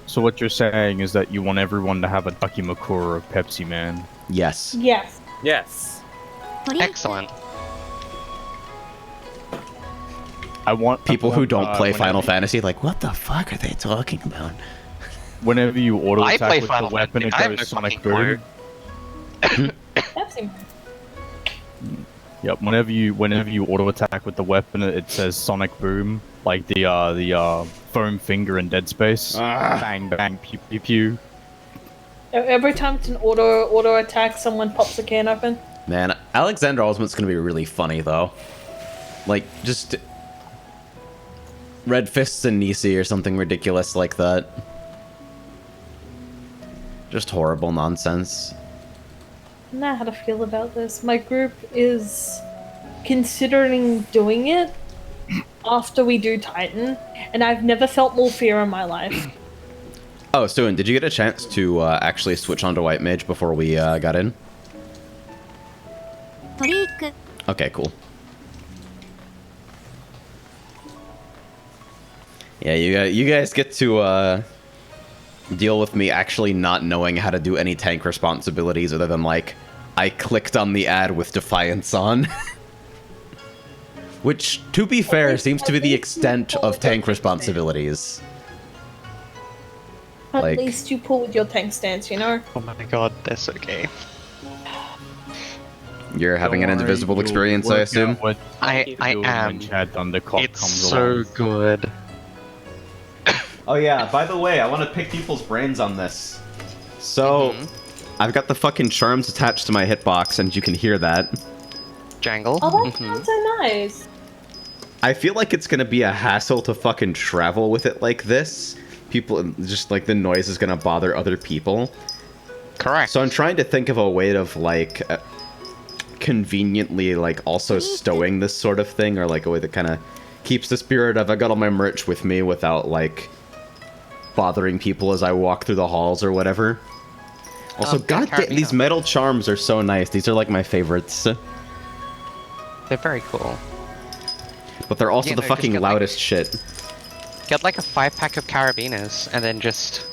So what you're saying is that you want everyone to have a Dakimakura of Pepsi Man. Yes. Yes. Yes. Excellent. I want People who don't play whenever Final you- Fantasy, like, what the fuck are they talking about? Whenever you auto I attack play with Final the weapon, it Fantasy. I have goes no Sonic fucking clue. Boom. Pepsi Man. Yep. Whenever you auto attack with the weapon, it says Sonic Boom, like the foam finger in Dead Space. Bang bang pew pew pew. Every time it's an auto attack, someone pops a can open. Man, Alexander Ultimate's gonna be really funny, though. Like, just... Red Fists and Nisi or something ridiculous like that. Just horrible nonsense. I don't know how to feel about this. My group is considering doing it after we do Titan, and I've never felt more fear in my life. Oh, Stuart, did you get a chance to actually switch onto White Mage before we got in? Okay, cool. Yeah, you guys get to deal with me actually not knowing how to do any tank responsibilities other than, like, I clicked on the ad with Defiance on. Which, to be fair, seems to be the extent of tank responsibilities. At Like- least you pull with your tank stance, you know? Oh my god, they're so gay. You're having an Don't worry, invisible you'll experience, I work assume? out what I to do when am. Chad Thundercock It's comes so along. good. Oh yeah, by the way, I want to pick people's brains on this. So, I've got the fucking charms attached to my hitbox, and you can hear that. Jangle. Oh, that sounds so nice. I feel like it's gonna be a hassle to fucking travel with it like this. People, just like the noise is gonna bother other people. Correct. So I'm trying to think of a way of like conveniently like also stowing this sort of thing, or like a way that kind of keeps the spirit of I got all my merch with me without like bothering people as I walk through the halls or whatever. Also, get a goddamn, these carabiner. metal charms are so nice. These are like my favorites. They're very cool. But they're also Yeah, the no, just fucking get, like- loudest shit. Get like a 5-pack of carabiners and then just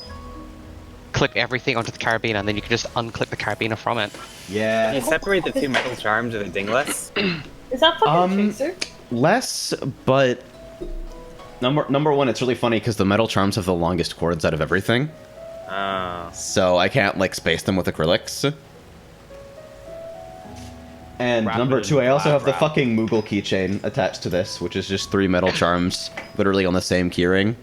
clip everything onto the carabiner, and then you can just unclip the carabiner from it. Yeah. You separate the two metal charms with a dingless. Is that fucking Chaser? Less, but number one, it's really funny because the metal charms have the longest cords out of everything, so I can't like space them with acrylics. And Wrap number it two, in I also have the wrap. fucking Moogle keychain attached to this, which is just 3 metal charms, literally on the same keyring.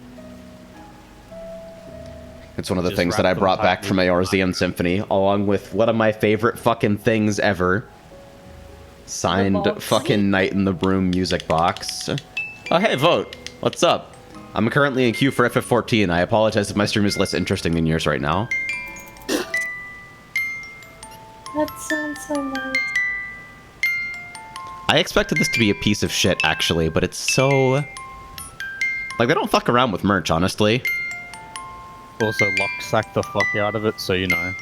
It's one of the Just things that I wrap them brought back tightly. from Eorzean Symphony, along with one of my favorite fucking things ever. Signed box. fucking Night in the Broom music box. Oh, hey, Vote. What's up? I'm currently in queue for FF14. I apologize if my stream is less interesting than yours right now. That sounds so nice. I expected this to be a piece of shit, actually, but it's so... Like, they don't fuck around with merch, honestly. Also, Lock sacked the fuck out of it, so you know.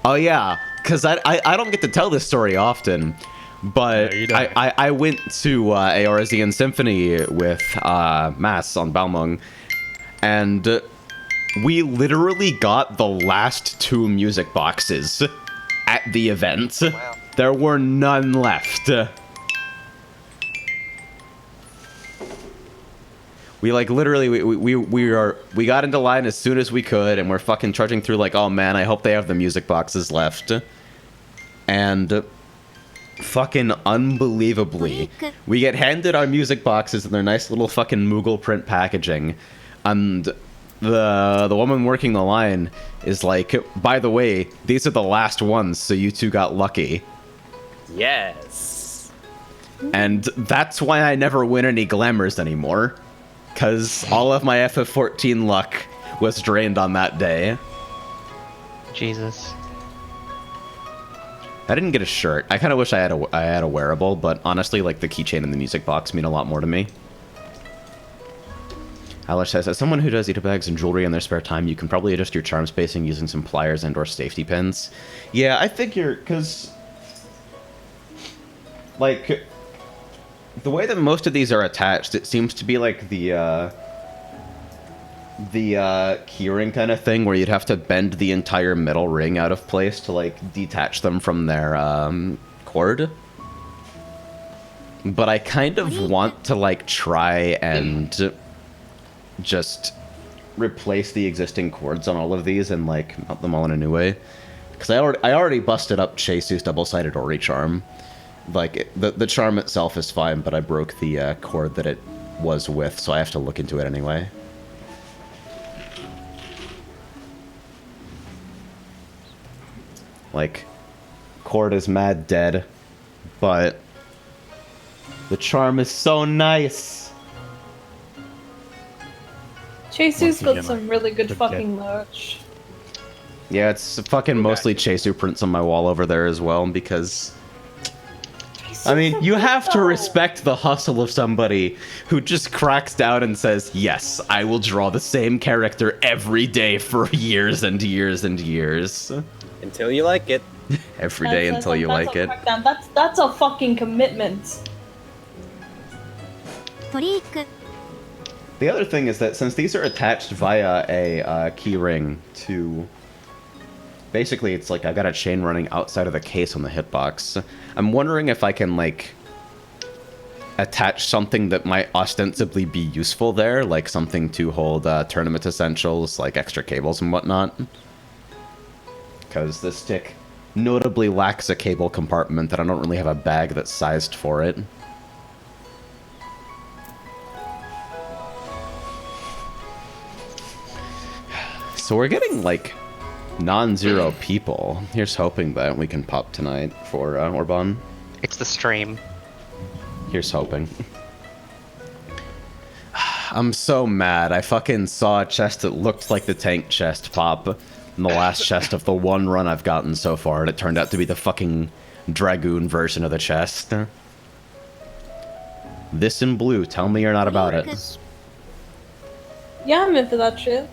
Oh, yeah, because I don't get to tell this story often, but No, you don't. I went to Eorzean Symphony with Mass on Balmung, and we literally got the last 2 music boxes at the event. Wow. There were none left. We like literally we got into line as soon as we could, and we're fucking trudging through like, oh man, I hope they have the music boxes left. And fucking unbelievably, we get handed our music boxes in their nice little fucking Moogle print packaging, and the woman working the line is like, by the way, these are the last ones, so you two got lucky. Yes. And that's why I never win any glamours anymore. Because all of my FF14 luck was drained on that day. Jesus. I didn't get a shirt. I kind of wish I had a wearable, but honestly, like the keychain and the music box mean a lot more to me. Alice says, as someone who does Ita bags and jewelry in their spare time, you can probably adjust your charm spacing using some pliers and/or safety pins. Yeah, I figure, because like the way that most of these are attached, it seems to be like the keyring kind of thing, where you'd have to bend the entire middle ring out of place to like detach them from their cord. But I kind of want to like try and just replace the existing cords on all of these and like mount them all in a new way, because I already busted up Chesu's double-sided Ori charm. Like the charm itself is fine, but I broke the cord that it was with, so I have to look into it anyway. Like, cord is mad dead, but the charm is so nice. Chesu's Once again, got some really good forget. fucking merch. Yeah, it's fucking mostly Chesu prints on my wall over there as well, because I mean, you have to respect the hustle of somebody who just cracks down and says, yes, I will draw the same character every day for years and years and years. Until you like it. Every day until you like it. That's a fucking commitment. The other thing is that since these are attached via a key ring to... Basically, it's like I got a chain running outside of the case on the hitbox. I'm wondering if I can, like, attach something that might ostensibly be useful there, like something to hold tournament essentials, like extra cables and whatnot. Because this stick notably lacks a cable compartment, and I don't really have a bag that's sized for it. So we're getting, like, non-zero people. Here's hoping that we can pop tonight for Orban. It's the stream. Here's hoping. I'm so mad. I fucking saw a chest that looked like the tank chest pop in the last chest of the one run I've gotten so far, and it turned out to be the fucking Dragoon version of the chest. This in blue. Tell me you're not about it. Yeah, I'm in for that shit.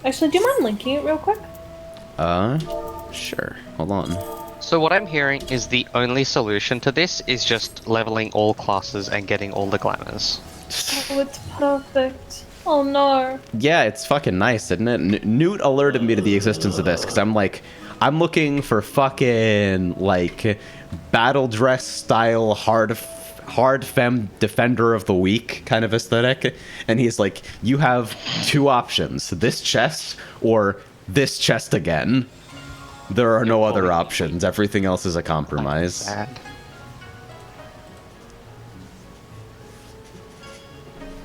Actually, do you mind linking it real quick? Sure. Hold on. So what I'm hearing is the only solution to this is just leveling all classes and getting all the glamours. Oh, it's perfect. Oh no. Yeah, it's fucking nice, isn't it? Newt alerted me to the existence of this, because I'm like, I'm looking for fucking, like, battle dress style hard femme defender of the week kind of aesthetic, and he's like, you have two options, this chest or this chest again. There are no other options. Everything else is a compromise. Bad.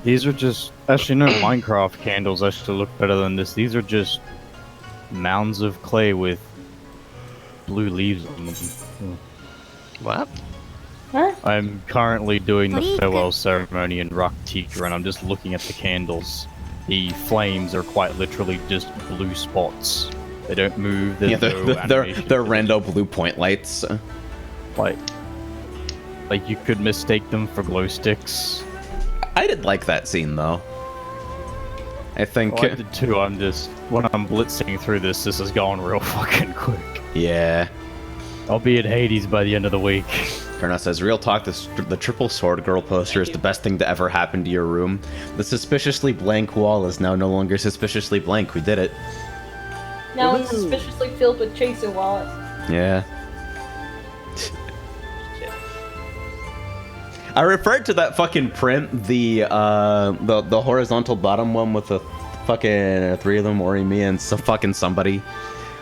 These are just... Actually, no, Minecraft candles actually look better than this. These are just mounds of clay with blue leaves on them. What? Huh? I'm currently doing the farewell ceremony in Raktika, and I'm just looking at the candles. The flames are quite literally just blue spots. They don't move. There's Yeah, they're animation. rando blue point lights. Like you could mistake them for glow sticks. I did like that scene though. I think. Oh, I did too. I'm just when I'm blitzing through this is going real fucking quick. Yeah. I'll be at Hades by the end of the week. Kerna says, real talk, the triple sword girl poster is the best thing to ever happen to your room. The suspiciously blank wall is now no longer suspiciously blank. We did it. Now it's suspiciously filled with chaser wallets. Yeah. I referred to that fucking print, the horizontal bottom one with the fucking three of them, Ori, me, and fucking somebody.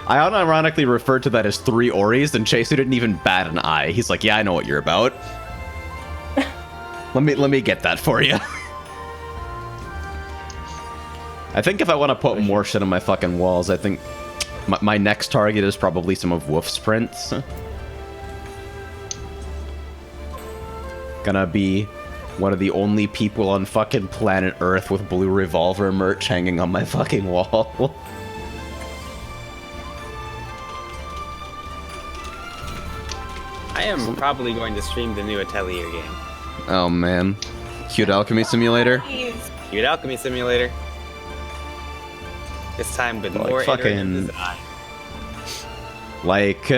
I unironically referred to that as 3 Oris, and Chaser didn't even bat an eye. He's like, yeah, I know what you're about. Let me get that for you. I think if I want to put more shit on my fucking walls, I think my next target is probably some of Wolf's prints. Gonna be one of the only people on fucking planet Earth with blue revolver merch hanging on my fucking wall. I am probably going to stream the new Atelier game. Oh man. Cute Alchemy Simulator? Please. Cute Alchemy Simulator. This time with Like more fucking- iterative design. Like,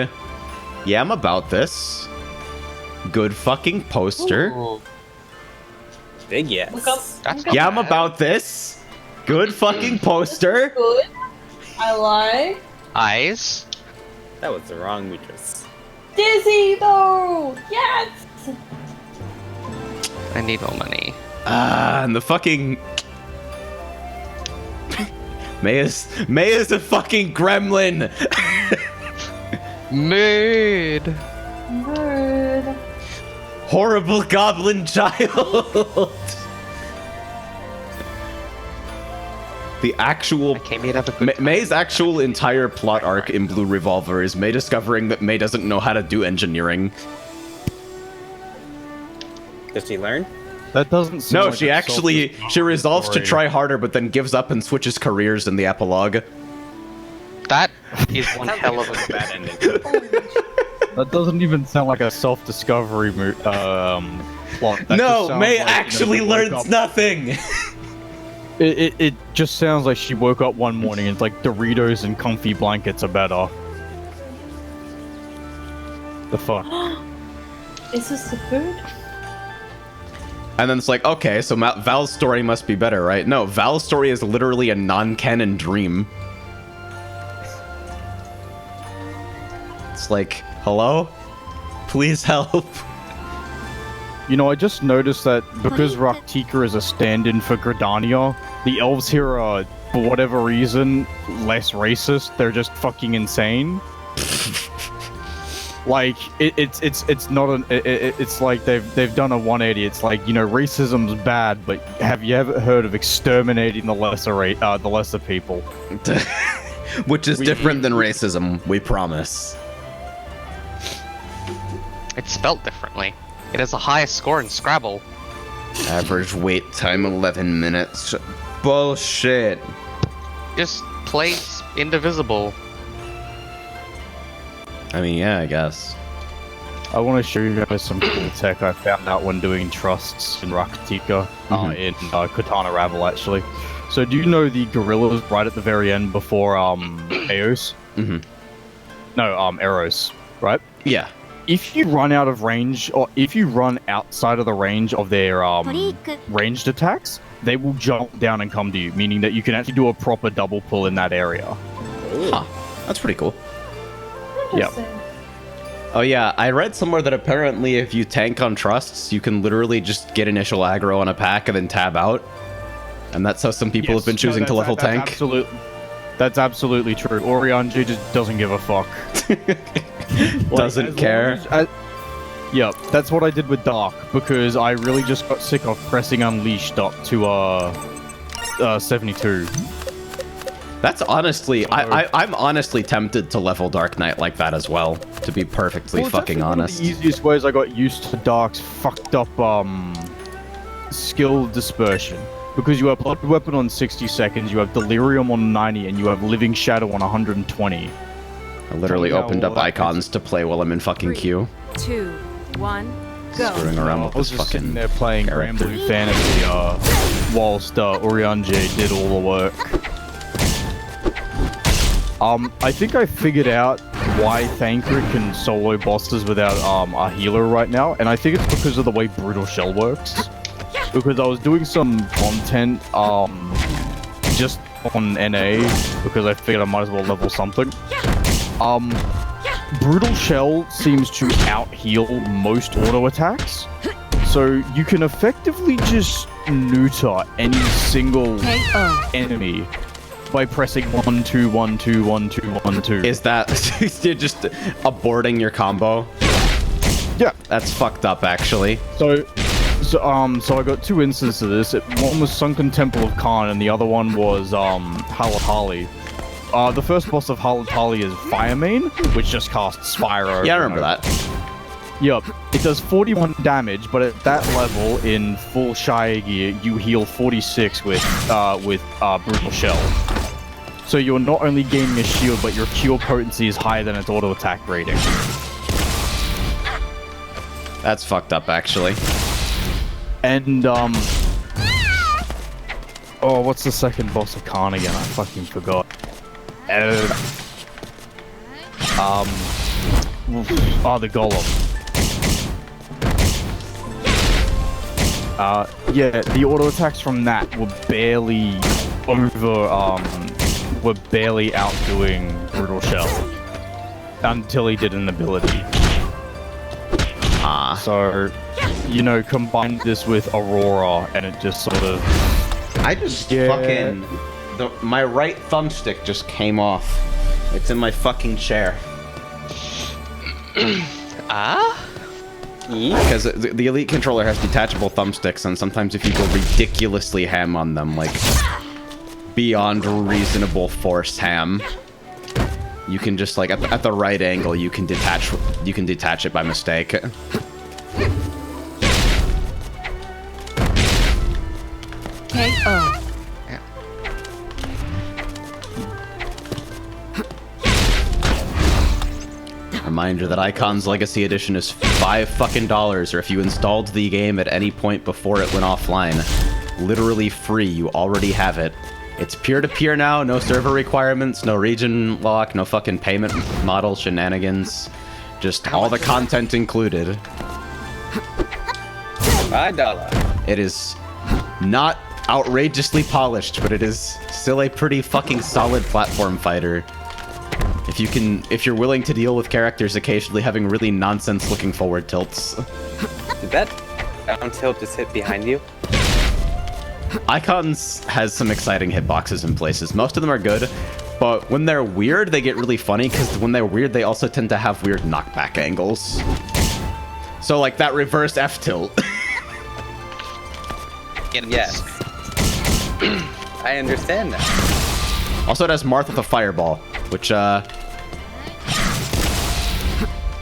yeah, I'm about this. Good fucking poster. Ooh, Big yes. Look up. that's Yeah, not I'm bad. about this. Good fucking poster. Good. I like. Eyes. That was the wrong Mitras. Dizzy though. Yes. I need more money. And the fucking May is a fucking gremlin. Mood. Good. Horrible goblin child. The actual I came here to have a good time. May's actual entire plot arc in Blue Revolver is May discovering that May doesn't know how to do engineering. Did she learn? That doesn't seem No, like she a actually self-destructive she resolves to story. try harder, but then gives up and switches careers in the epilogue. That is one Sounds hell like of a a bad ending. That doesn't even sound like a self-discovery plot. That No, just sounds May like, actually they woke learns up- nothing. It just sounds like she woke up one morning and it's like Doritos and comfy blankets are better. The fuck? Is this the food? And then it's like, okay, so Val's story must be better, right? No, Val's story is literally a non-canon dream. It's like, hello? Please help. You know, I just noticed that because Raktika is a stand-in for Gridania, the elves here are, for whatever reason, less racist. They're just fucking insane. Like it's not an it's like they've done a 180. It's like, you know, racism's bad, but have you ever heard of exterminating the lesser people? Which is different than racism, we promise. It's spelt differently. It has the highest score in Scrabble. Average wait time 11 minutes. Bullshit. Just plays Indivisible. I mean, yeah, I guess. I want to show you guys some cool tech I found out when doing trusts in Raktika, in Katana Ravel, actually. So do you know the gorillas right at the very end before Eos? No, Eros, right? Yeah. If you run out of range, or if you run outside of the range of their ranged attacks, they will jump down and come to you, meaning that you can actually do a proper double pull in that area. Huh. That's pretty cool. Interesting. Oh yeah, I read somewhere that apparently if you tank on trusts, you can literally just get initial aggro on a pack and then tab out. And that's how some people have been choosing to level tank. That's absolutely true. Orianji just doesn't give a fuck. Doesn't as care. long as- Yep, that's what I did with Dark, because I really just got sick of pressing Unleashed up to 72. That's honestly, I'm honestly tempted to level Dark Knight like that as well, to be perfectly Well, it's fucking actually honest. One of the easiest ways I got used to Dark's fucked up skill dispersion. Because you have Blood Weapon on 60 seconds, you have Delirium on 90, and you have Living Shadow on 120. I literally Tell me opened how up that icons to play while I'm in fucking queue. 2, 1, go. Screwing around I with was this just sitting fucking... there playing Grand character. Blue Fantasy whilst Orianji did all the work. I think I figured out why Thancred can solo bosses without a healer right now, and I think it's because of the way Brutal Shell works. Because I was doing some content just on NA, because I figured I might as well level something. Brutal Shell seems to out-heal most auto attacks, so you can effectively just neuter any single enemy by pressing 1, 2, 1, 2, 1, 2, 1, 2. Is that... you're just aborting your combo? Yeah. That's fucked up, actually. So I got two instances of this. One was Sunken Temple of Khan, and the other one was Halatali. The first boss of Halatali is Firemane, which just casts fire over. Yeah, I remember that. Yup. It does 41 damage, but at that level, in full Shire gear, you heal 46 with Brutal Shell. So you're not only gaining a shield, but your cure potency is higher than its auto attack rating. That's fucked up, actually. And, oh, what's the second boss of Khan again? I fucking forgot. Oh, the Golem. Yeah, the auto attacks from that were barely outdoing Brutal Shell. Until he did an ability. So, you know, combine this with Aurora, and it just sort of... I just fucking... my right thumbstick just came off. It's in my fucking chair. Because the Elite controller has detachable thumbsticks, and sometimes if you go ridiculously ham on them, like beyond reasonable force ham, you can just like at the right angle you can detach it by mistake. KO. Reminder that Icon's Legacy Edition is $5 or if you installed the game at any point before it went offline. Literally free, you already have it. It's peer-to-peer now, no server requirements, no region lock, no fucking payment model shenanigans. Just all the content included. $5. It is not outrageously polished, but it is still a pretty fucking solid platform fighter. If you're willing to deal with characters occasionally having really nonsense-looking forward tilts. Did that down tilt just hit behind you? Icons has some exciting hitboxes in places. Most of them are good, but when they're weird, they get really funny, because when they're weird, they also tend to have weird knockback angles. So, like, that reverse F-tilt. Yes. I understand that. Also, it has Marth with a fireball, which,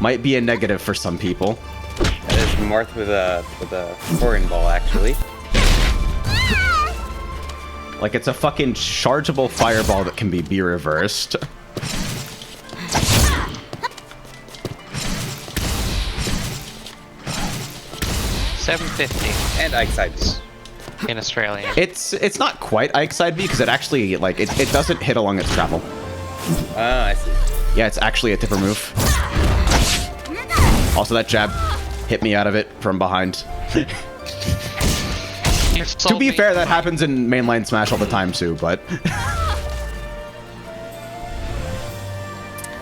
might be a negative for some people. That is Marth with a foreign ball, actually. Like, it's a fucking chargeable fireball that can be reversed. $7.50 And Ike's in Australia. It's not quite Ike's Side B, because it actually, like, it doesn't hit along its travel. Ah, I see. Yeah, it's actually a tipper move. Also, that jab hit me out of it from behind. To be fair, that happens in mainline Smash all the time too, but...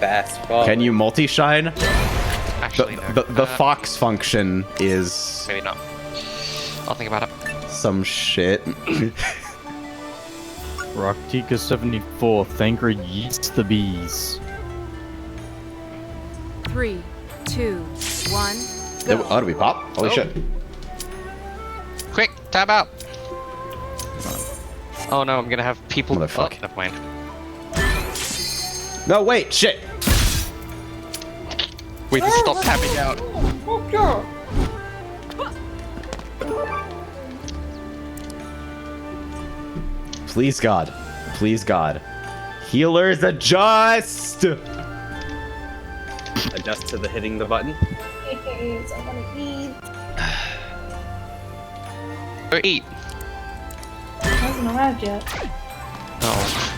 Fast forward. Can you multi-shine? Actually, no. The Fox function is... Maybe not. I'll think about it. some shit. Raktika74, Thankra yeets the bees. 3, 2, 1, go. Oh, do we pop? Holy shit. Quick, tab out. Oh no, I'm gonna have people. Motherfucker. Oh, never mind. No, wait, shit. We just stop tapping out. Please God. Please God. Healers adjust! Adjust to the hitting the button. Yes, I wanna eat. Go eat. It hasn't arrived yet. Oh.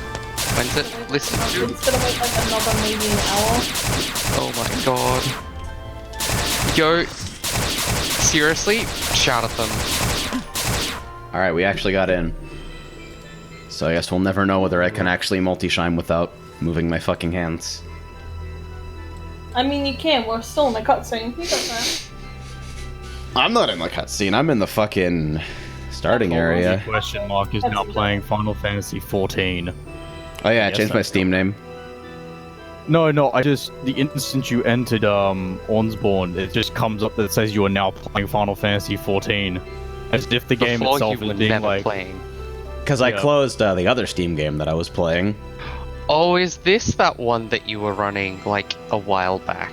When's it? Listen to. It's gonna wait like another maybe an hour. Oh my god. Yo. Seriously? Shout at them. Alright, we actually got in. So I guess we'll never know whether I can actually multi-shine without moving my fucking hands. I mean, you can. We're still in the cutscene. You got that. I'm not in the cutscene. I'm in the fucking starting area. Question mark is now playing Final Fantasy 14. Oh yeah, I changed my Steam name. No, the instant you entered Ornsborn, it just comes up that says you are now playing Final Fantasy 14. As if the game Before itself you were is being never like... playing. Because I closed the other Steam game that I was playing. Oh, is this that one that you were running like a while back?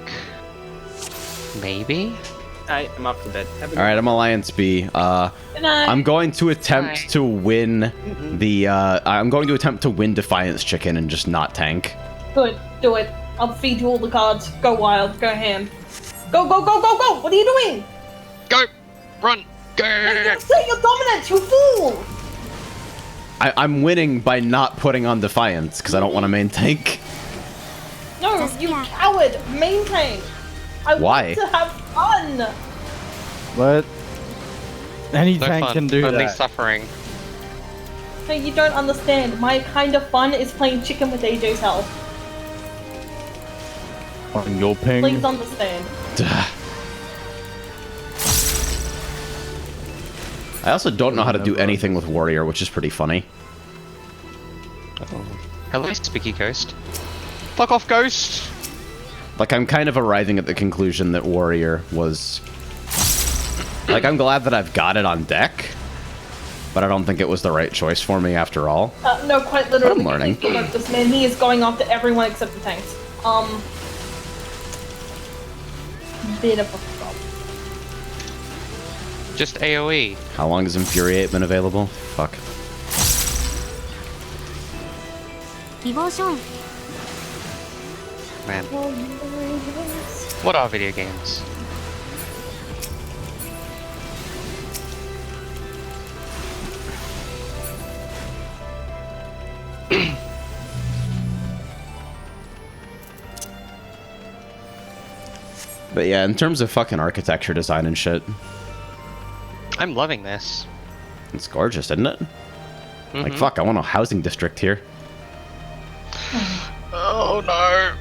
Maybe? I'm off to bed. Alright, I'm Alliance B. Good night. I'm going to attempt to win the, I'm going to attempt to win Defiance Chicken and just not tank. Good. Do it. I'll feed you all the cards. Go wild. Go ham. Go, go, go, go, go! What are you doing? Go! Run! Go! Say your dominance, you fool! I'm winning by not putting on Defiance, because I don't want to main tank. No, you coward! Maintain! Why? Want to have fun! What? Any No tank fun, can do only that. suffering. Hey, you don't understand. My kind of fun is playing chicken with AJ's health. On your ping. Please understand. I also don't know how to do anything with Warrior, which is pretty funny. Hello, Spooky Ghost. Fuck off, Ghost! Like, I'm kind of arriving at the conclusion that Warrior was... Like, I'm glad that I've got it on deck, but I don't think it was the right choice for me after all. No, quite literally. I'm learning. Look, this man, he is going after everyone except the tanks. Bit of a problem. Just AoE. How long has Infuriate been available? Fuck. Man. What are video games? But yeah, in terms of fucking architecture design and shit, I'm loving this. it's gorgeous, isn't it? Like, fuck, I want a housing district here. Oh no!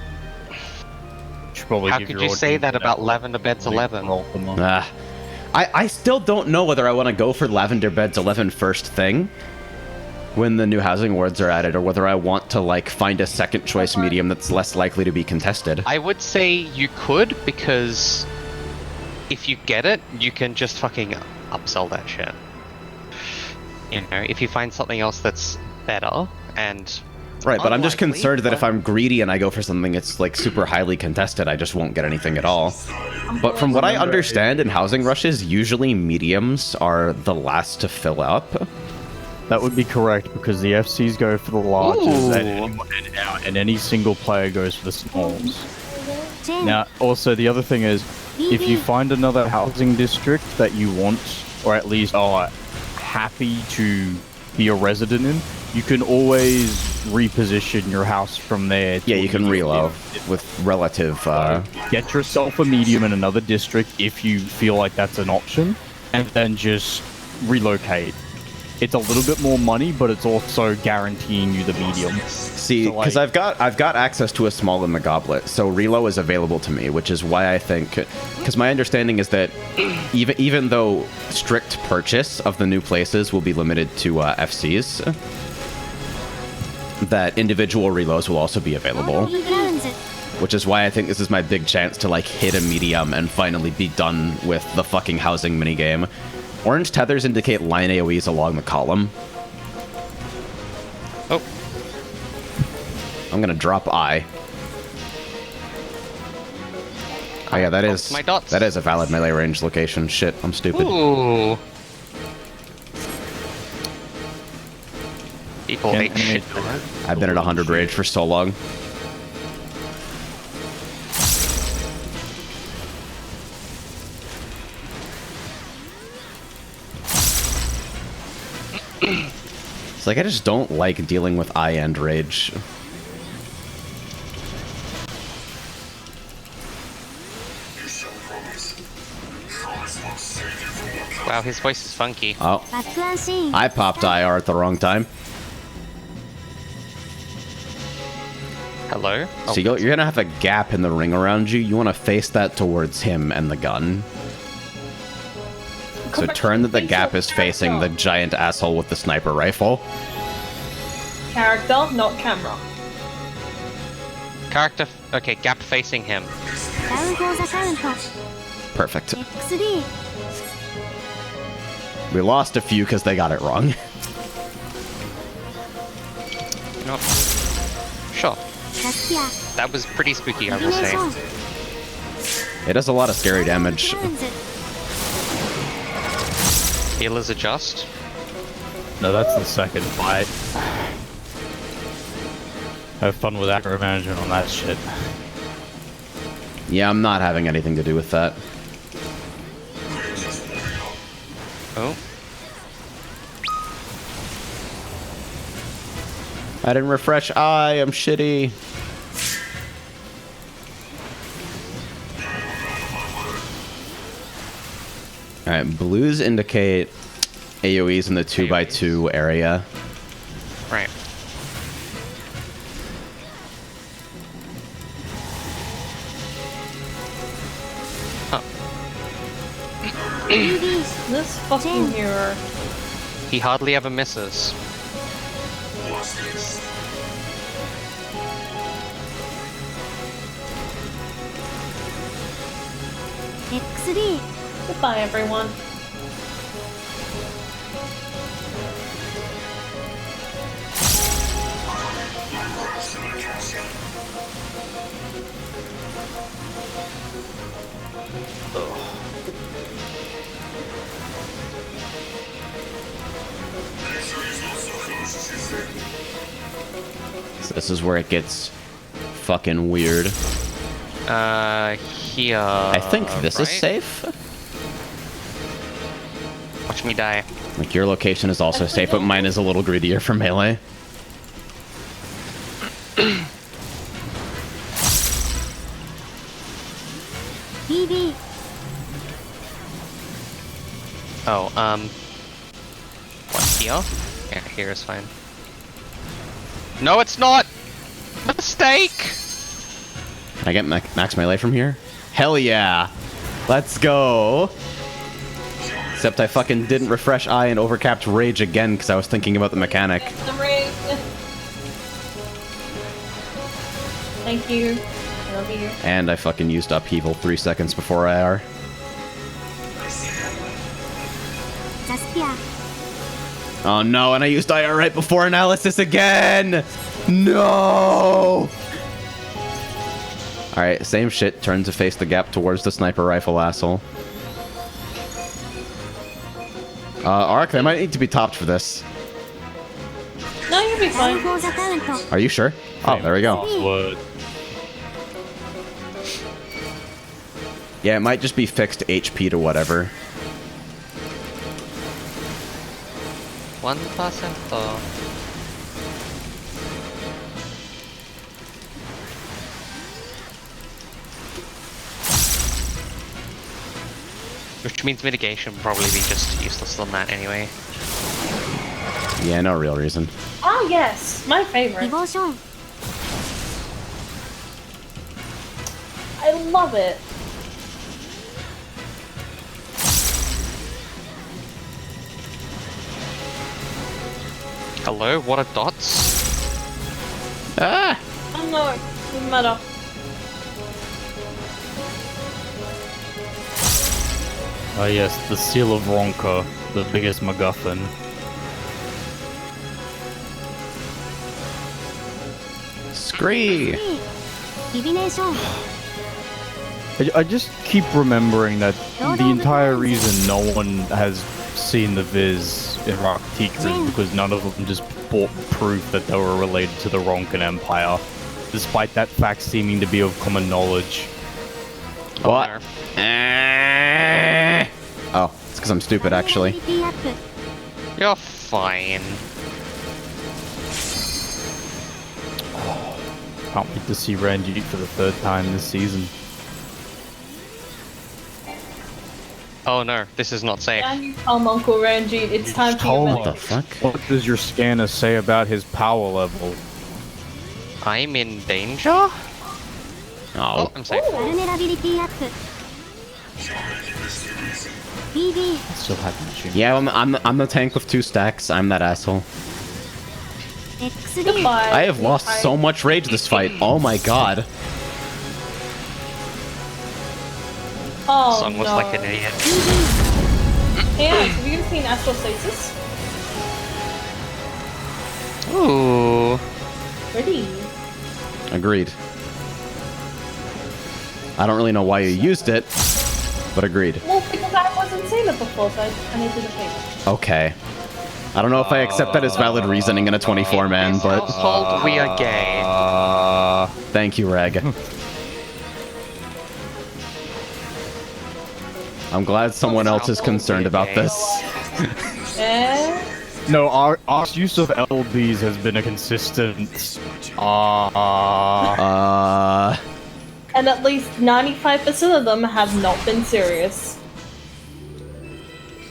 Should probably How give could your you say audience that an about hour. Lavender Beds 11? Roll them on. I still don't know whether I want to go for Lavender Beds 11 first thing when the new housing awards are added, or whether I want to, like, find a second choice medium that's less likely to be contested. I would say you could, because if you get it, you can just fucking upsell that shit. You know, if you find something else that's better and Right, but I'm just unlikely, concerned that if but- I'm greedy and I go for something that's, like, super highly contested, I just won't get anything at all. But from what I understand in housing rushes, usually mediums are the last to fill up. That would be correct, because the FCs go for the larges, and any single player goes for the smalls. Now, also, the other thing is, if you find another housing district that you want, or at least are happy to be a resident in, you can always reposition your house from there. Yeah, you can reload with relative... Get yourself a medium in another district if you feel like that's an option, and then just relocate. It's a little bit more money, but it's also guaranteeing you the medium. See, So, because like- I've got access to a small in the goblet, so relo is available to me, which is why I think, because my understanding is that even though strict purchase of the new places will be limited to FCs, that individual reloads will also be available, which is why I think this is my big chance to, like, hit a medium and finally be done with the fucking housing minigame. Orange tethers indicate line AoEs along the column. Oh. I'm gonna drop I. Oh yeah, that Dropped is my dots. that is a valid melee range location. Shit, I'm stupid. Ooh. People Can't make shit. animate that. I've been at 100 rage for so long. It's like I just don't like dealing with I and rage. Wow, his voice is funky. Oh, I popped IR at the wrong time. Hello? Oh, So you're gonna have a gap in the ring around you. You want to face that towards him and the gun. So turn that the gap is facing the giant asshole with the sniper rifle. Character, not camera. character. Okay, gap facing him. Perfect. We lost a few because they got it wrong. No. Sure. That was pretty spooky, I will say. It does a lot of scary damage. Healers adjust. No, that's the second fight. Have fun with aggro management on that shit. Yeah, I'm not having anything to do with that. Oh. I didn't refresh. I am shitty. Alright, blues indicate AoEs in the 2x2 area. Right. This fucking hero. He hardly ever misses. Ffxiv. Goodbye, everyone. So this is where it gets fucking weird. Here. I think this is right? safe. Watch me die. Like, your location is also safe, but mine is a little greedier for melee. BB. Oh, what, here? Yeah, here is fine. No, it's not! Mistake! Can I get max melee from here? Hell yeah! Let's go! Except I fucking didn't refresh I and overcapped rage again because I was thinking about the mechanic. The ring. Thank you. I love you. And I fucking used upheaval 3 seconds before IR. Jaspia. Oh no, and I used IR right before analysis again! No! Alright, same shit. Turn to face the gap towards the sniper rifle asshole. Ark, they might need to be topped for this. No, you'll be fine. Are you sure? Oh, there we go. Password. Yeah, it might just be fixed HP to whatever. 1%. Which means mitigation will probably be just useless on that anyway. Yeah, no real reason. Oh yes, my favorite. Devotion. I love it. Hello, what are dots? Ah! Oh no, it doesn't matter. Oh yes, the Seal of Ronka, the biggest MacGuffin. Scree! Divination. I just keep remembering that the entire reason no one has seen the Viz in Raktika is because none of them just bought proof that they were related to the Ronkan Empire, despite that fact seeming to be of common knowledge. What? Oh, it's because I'm stupid, actually. You're fine. Can't wait to see Ranjit for the 3rd time this season. Oh no, this is not safe. Now you come, Uncle Ranjit. It's time for told you. What the fuck? What does your scanner say about his power level? I'm in danger? Oh. I'm safe. Vulnerability up. BB. Still haven't tuned. Yeah, I'm the tank with 2 stacks. I'm that asshole. Ffxiv. Goodbye. I have lost so much rage this fight. Oh my god. Oh Song was no. like an idiot. Hey, Alex, have you guys seen Astral Stasis? Ooh. Pretty. Agreed. I don't really know why you used it, but agreed. Well, because I wasn't seeing it before, so I needed to pay it. Okay. I don't know if I accept that as valid reasoning in a 24-man, but... Household, we are gay. Thank you, Reg. I'm glad someone else is concerned about this. Eh? No, our use of LBs has been a consistent. And at least 95% of them have not been serious.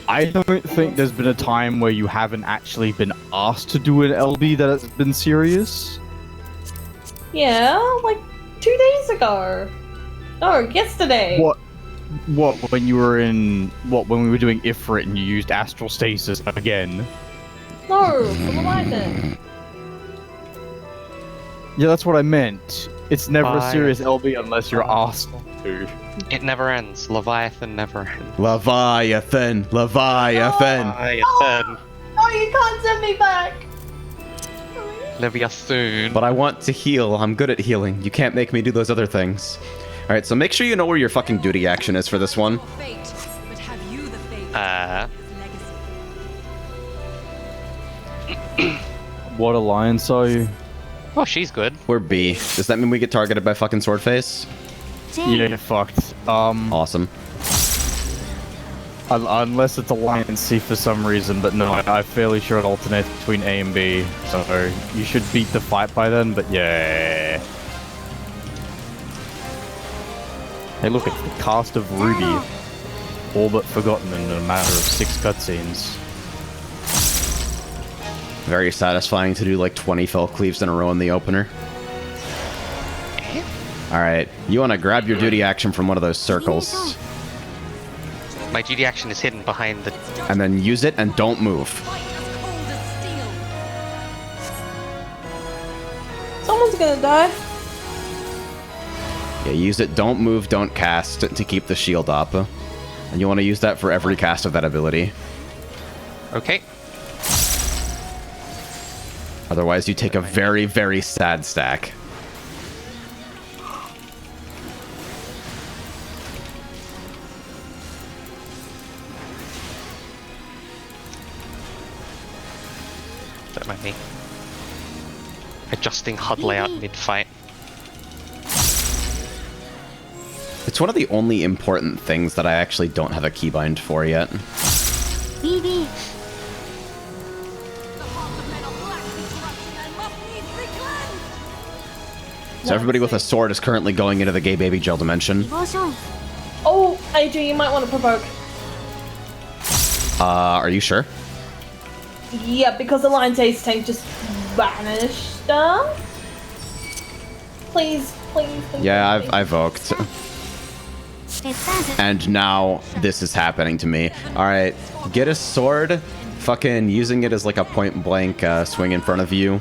I don't think there's been a time where you haven't actually been asked to do an LB that has been serious. Yeah, like 2 days ago. No, yesterday. What? When you were in when we were doing Ifrit and you used astral stasis again? No, for Leviathan. Yeah, that's what I meant. It's never a Bye. serious LB unless you're asked to. It never ends. Leviathan never ends. Leviathan. Leviathan. Oh, you can't send me back. Leviathan. But I want to heal. I'm good at healing. You can't make me do those other things. Alright, so make sure you know where your fucking duty action is for this one. What alliance are you? Oh, she's good. We're B. Does that mean we get targeted by fucking Swordface? Yeah, you're fucked. Awesome. Unless it's Alliance C for some reason, but no, I'm fairly sure it alternates between A and B, so you should beat the fight by then, but yeah. Hey look, it's the cast of Ruby, all but forgotten in a matter of 6 cutscenes. Very satisfying to do like 20 Ffxiv in a row in the opener. Alright, you want to grab your duty action from one of those circles. My duty action is hidden behind the... And then use it and don't move. Someone's gonna die. Yeah, use it, don't move, don't cast to keep the shield up. And you want to use that for every cast of that ability. Okay. Otherwise, you take a very, very sad stack. Don't mind me. Adjusting HUD layout mid-fight. It's one of the only important things that I actually don't have a keybind for yet. BB. So everybody with a sword is currently going into the gay baby jail dimension. Devotion. Oh, AJ, you might want to provoke. Are you sure? Yeah, because the Lion's Ace tank just vanished. Please, please, please. Yeah, please. I evoked. And now this is happening to me. Alright, get a sword. Fucking using it as like a point blank swing in front of you.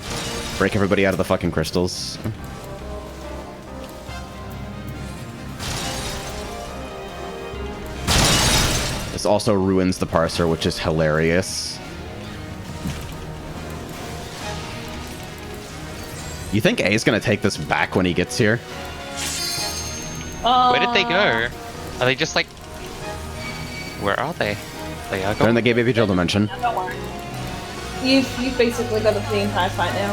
Break everybody out of the fucking crystals. This also ruins the parser, which is hilarious. You think A is gonna take this back when he gets here? Where did they go? Are they just like... Where are they? They are They're in going... the gay baby jail dimension. Don't worry. You've basically got it for the entire fight now.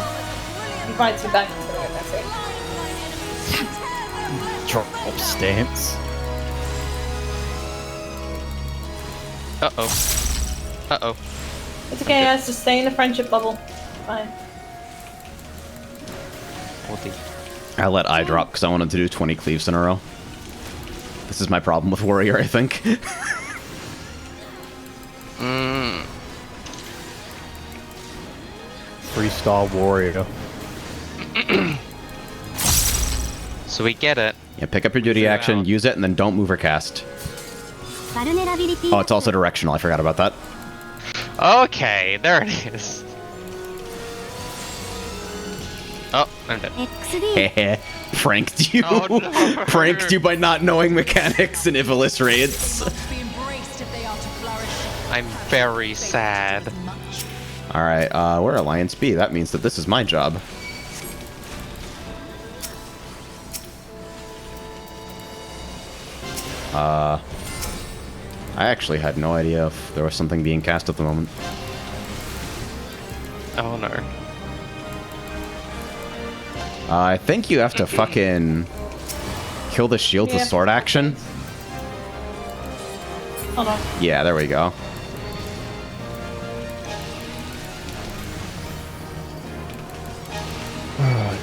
He fights you back, it's gonna get messy. Drop stance. Uh-oh. Uh-oh. It's okay, guys, just stay in the friendship bubble. Fine. I let I drop because I wanted to do 20 cleaves in a row. This is my problem with Warrior, I think. 3-star warrior. So we get it. Yeah, pick up your duty action, use it, and then don't move or cast. Vulnerability. Oh, it's also directional. I forgot about that. Okay, there it is. Oh, I'm dead. XD. Pranked you. Oh, no. Pranked you by not knowing mechanics and Ivalis raids. I'm very sad. Alright, we're Alliance B. That means that this is my job. I actually had no idea if there was something being cast at the moment. Oh no. I think you have to fucking kill the shield with sword action. Hold on. Yeah, there we go.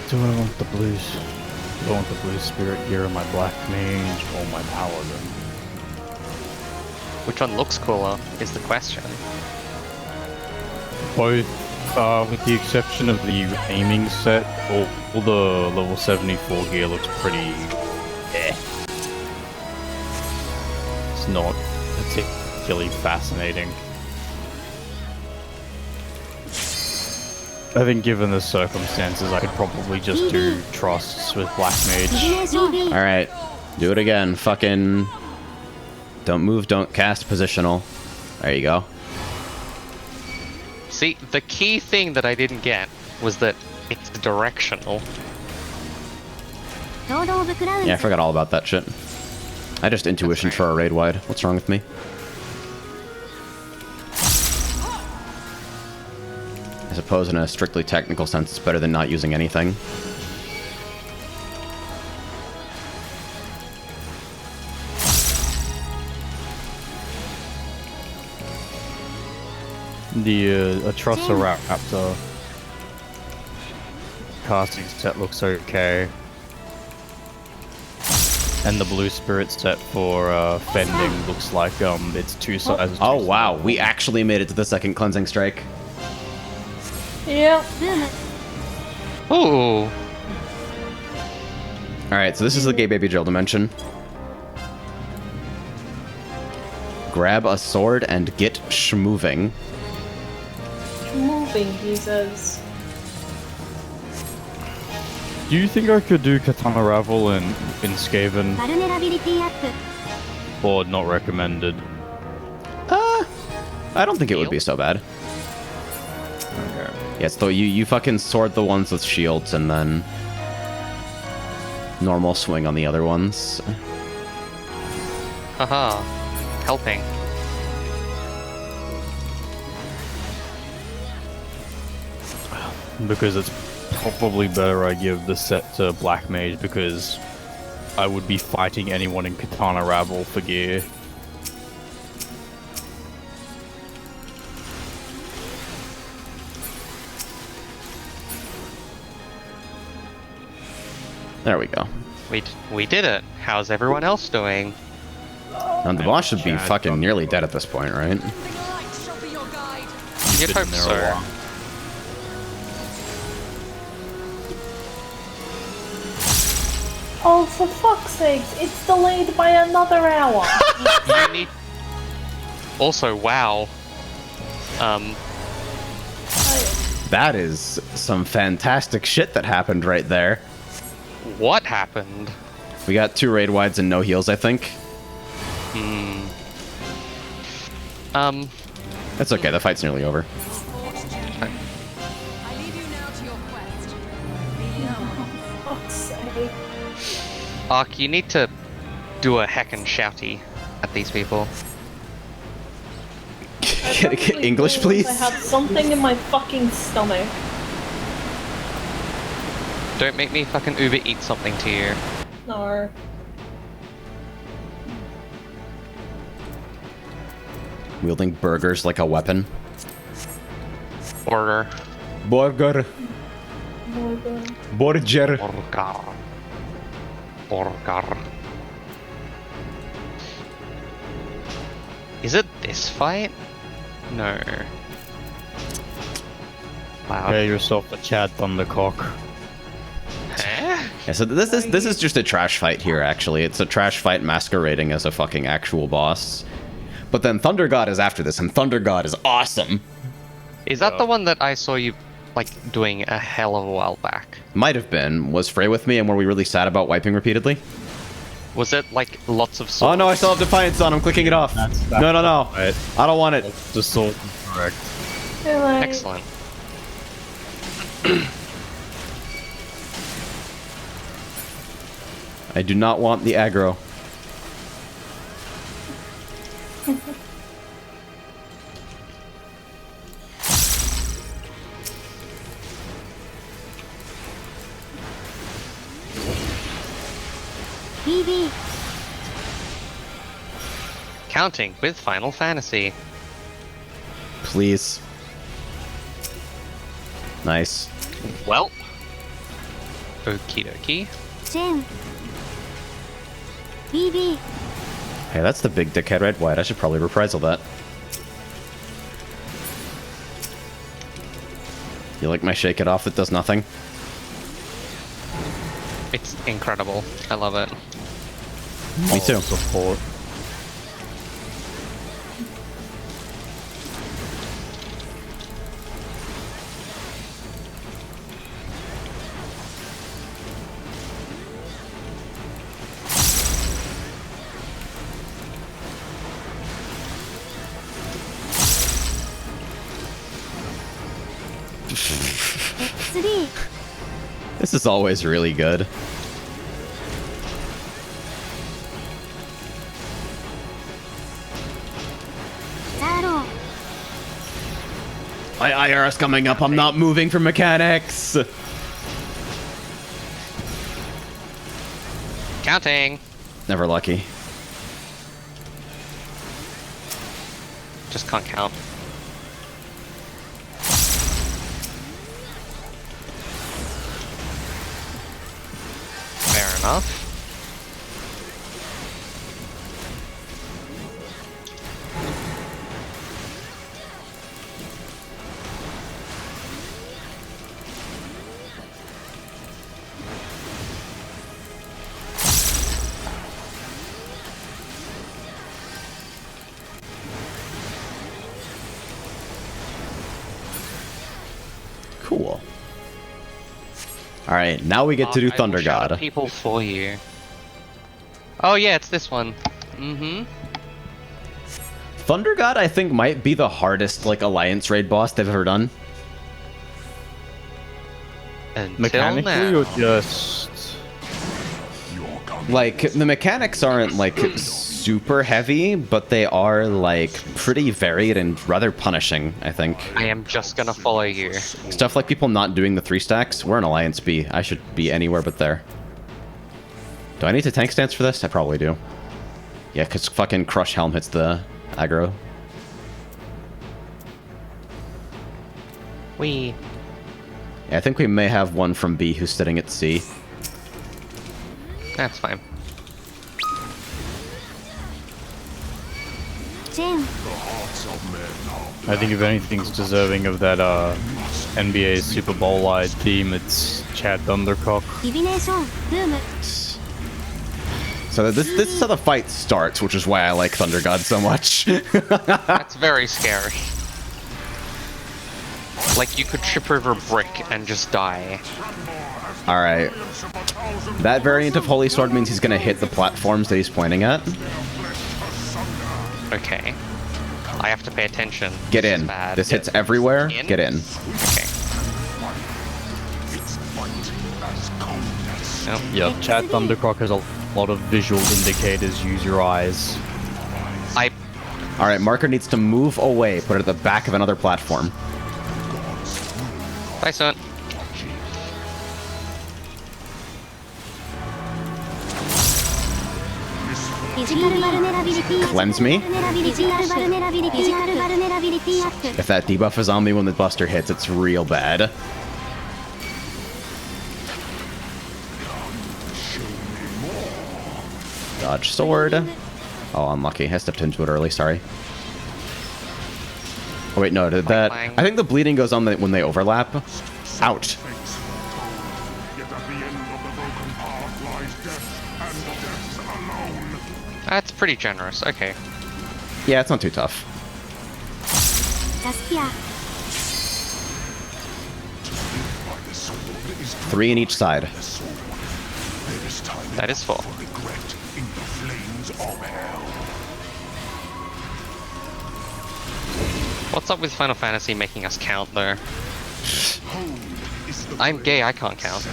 Do I want the blues? Do I want the blue spirit gear on my black mage or my paladin? Which one looks cooler is the question. Both, with the exception of the aiming set, all the level 74 gear looks pretty... It's not particularly fascinating. I think given the circumstances, I could probably just do trusts with Black Mage. Alright, do it again. Fucking... Don't move, don't cast, positional. There you go. See, the key thing that I didn't get was that it's directional. Yeah, I forgot all about that shit. I just intuition for a raid wide. What's wrong with me? I suppose in a strictly technical sense, it's better than not using anything. The Atrossa Raptor casting set looks okay. And the blue spirit set for fending looks like it's two sizes. Oh wow, we actually made it to the second cleansing strike. Yeah. Ooh. Alright, so this is the Gay Baby Jill dimension. Grab a sword and get schmoving. Moving, he says. Do you think I could do Katana Ravel in Skaven? Or not recommended? I don't think it would be so bad. Okay. Yes, though you fucking sword the ones with shields and then normal swing on the other ones. Haha. Helping. Because it's probably better I give the set to Black Mage because I would be fighting anyone in Katana Rabble for gear. There we go. We did it. How's everyone else doing? And the boss should be fucking nearly dead at this point, right? You'd hope so. Oh, for fuck's sake, it's delayed by another hour. You need... Also, wow. That is some fantastic shit that happened right there. What happened? We got 2 raid wides and no heals, I think. That's okay, the fight's nearly over. Fuck's sake. Ark, you need to do a heckin' shouty at these people. English, please? I have something in my fucking stomach. Don't make me fucking Uber eat something to you. No. Wielding burgers like a weapon. Order. Burger. Burger. Burger. Orgar. Orgar. Is it this fight? No. Wow. Get yourself a Chad Thundercock. Huh? Yeah, so this is just a trash fight here, actually. It's a trash fight masquerading as a fucking actual boss. But then Thunder God is after this, and Thunder God is awesome. Is that the one that I saw you, like, doing a hell of a while back? Might have been. Was Frey with me, and were we really sad about wiping repeatedly? Was it, like, lots of Oh swords? no, I still have Defiance on. I'm clicking it off. That's No. right. I don't want it. The sword is correct. Too late. Excellent. I do not want the aggro. BB. Counting with Final Fantasy. Please. Nice. Well, Okie dokie. チェン BB Hey, that's the big dickhead red white. I should probably reprisal that. You like my shake it off that does nothing? It's incredible. I love it. Me too. Support. X3 This is always really good. Zaro My IR's coming up. I'm not moving for mechanics. Counting. Never lucky. Just can't count. Fair enough. Cool. Alright, now we get to do I will Thunder shout God. at people for you. Oh yeah, it's this one. Mm-hmm. Thunder God, I think, might be the hardest, like, Alliance raid boss they've ever done. Until Mechanically now. or just... Like, the mechanics aren't, like, super heavy, but they are, like, pretty varied and rather punishing, I think. I am just gonna follow you. Stuff like people not doing the 3 stacks. We're in Alliance B. I should be anywhere but there. Do I need to tank stance for this? I probably do. Yeah, because fucking Crush Helm hits the aggro. Wee. Yeah, I think we may have one from B who's sitting at C. That's fine. チェン I think if anything's deserving of that NBA Super Bowl-wide theme, it's Chad Thundercock. ディビネーションブーム So this is how the fight starts, which is why I like Thunder God so much. That's very scary. Like you could trip over a brick and just die. Alright. That variant of Holy Sword means he's gonna hit the platforms that he's pointing at. Okay. I have to pay attention. Get This is in. bad. This hits everywhere. In? Get in. Okay. Nope. Yep, Chad Thundercock has a lot of visual indicators. Use your eyes. I Alright, marker needs to move away. Put it at the back of another platform. Bye, son. Cleanse me. If that debuff is on me when the buster hits, it's real bad. Dodge sword. Oh, unlucky. I stepped into it early, sorry. Oh wait, no, did that... I think the bleeding goes on when they overlap. Ouch. That's pretty generous. Okay. Yeah, it's not too tough. サスピア 3 in each side. That is full. What's up with Final Fantasy making us count, though? I'm gay, I can't count.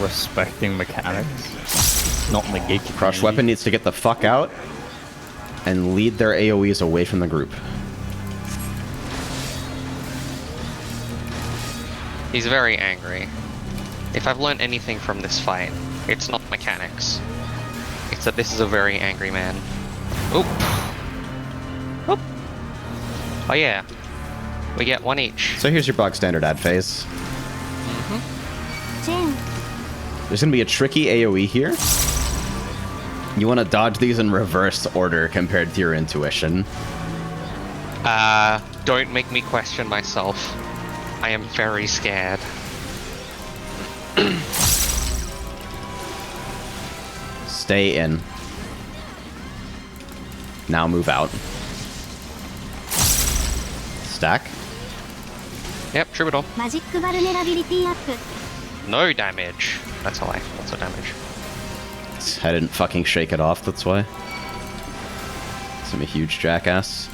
Respecting mechanics. Not negate the Crush community. Weapon needs to get the fuck out and lead their AoEs away from the group. He's very angry. If I've learned anything from this fight, it's not mechanics. It's that this is a very angry man. Oop. Oop. Oh yeah. We get one each. So here's your bog standard ad phase. チェン There's gonna be a tricky AoE here. You want to dodge these in reverse order compared to your intuition. Don't make me question myself. I am very scared. Stay in. Now move out. Stack. Yep, troubadour. マジックバルネラビリティアップ No damage. That's a lie. Lots of damage. I didn't fucking shake it off, that's why. I'm a huge jackass.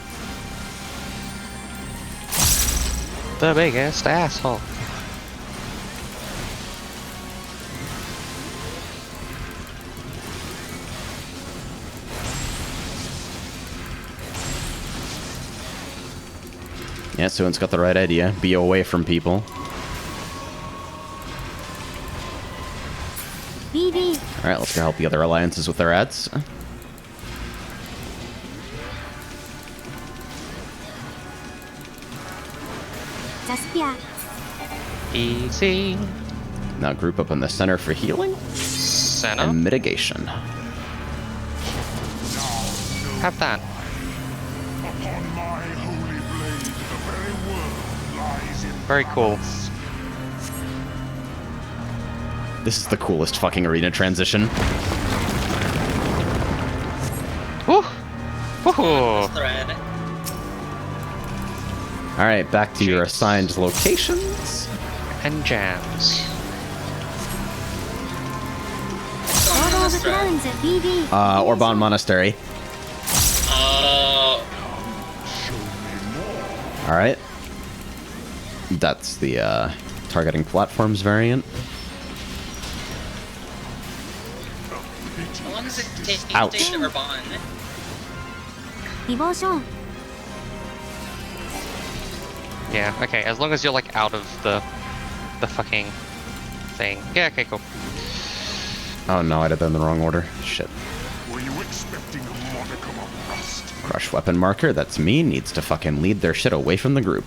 The biggest asshole. Yeah, Suin's got the right idea. Be away from people. BB Alright, let's go help the other alliances with their ads. Jaspia Easy. Now group up in the center for healing Senna. and mitigation. Have that. Very cool. This is the coolest fucking arena transition. Woo! Woohoo! Thread. Alright, back to your assigned locations. And jams. ロード・オブ・クラウンズ BB Orban Monastery. Oh. Alright. That's the targeting platforms variant. How long does it take Ouch. to Urban? ディボーション Yeah, okay, as long as you're like out of the fucking thing. Yeah, okay, cool. Oh no, I did that in the wrong order. Shit. Were you expecting a modicum of rust? Crush weapon marker, that's me, needs to fucking lead their shit away from the group.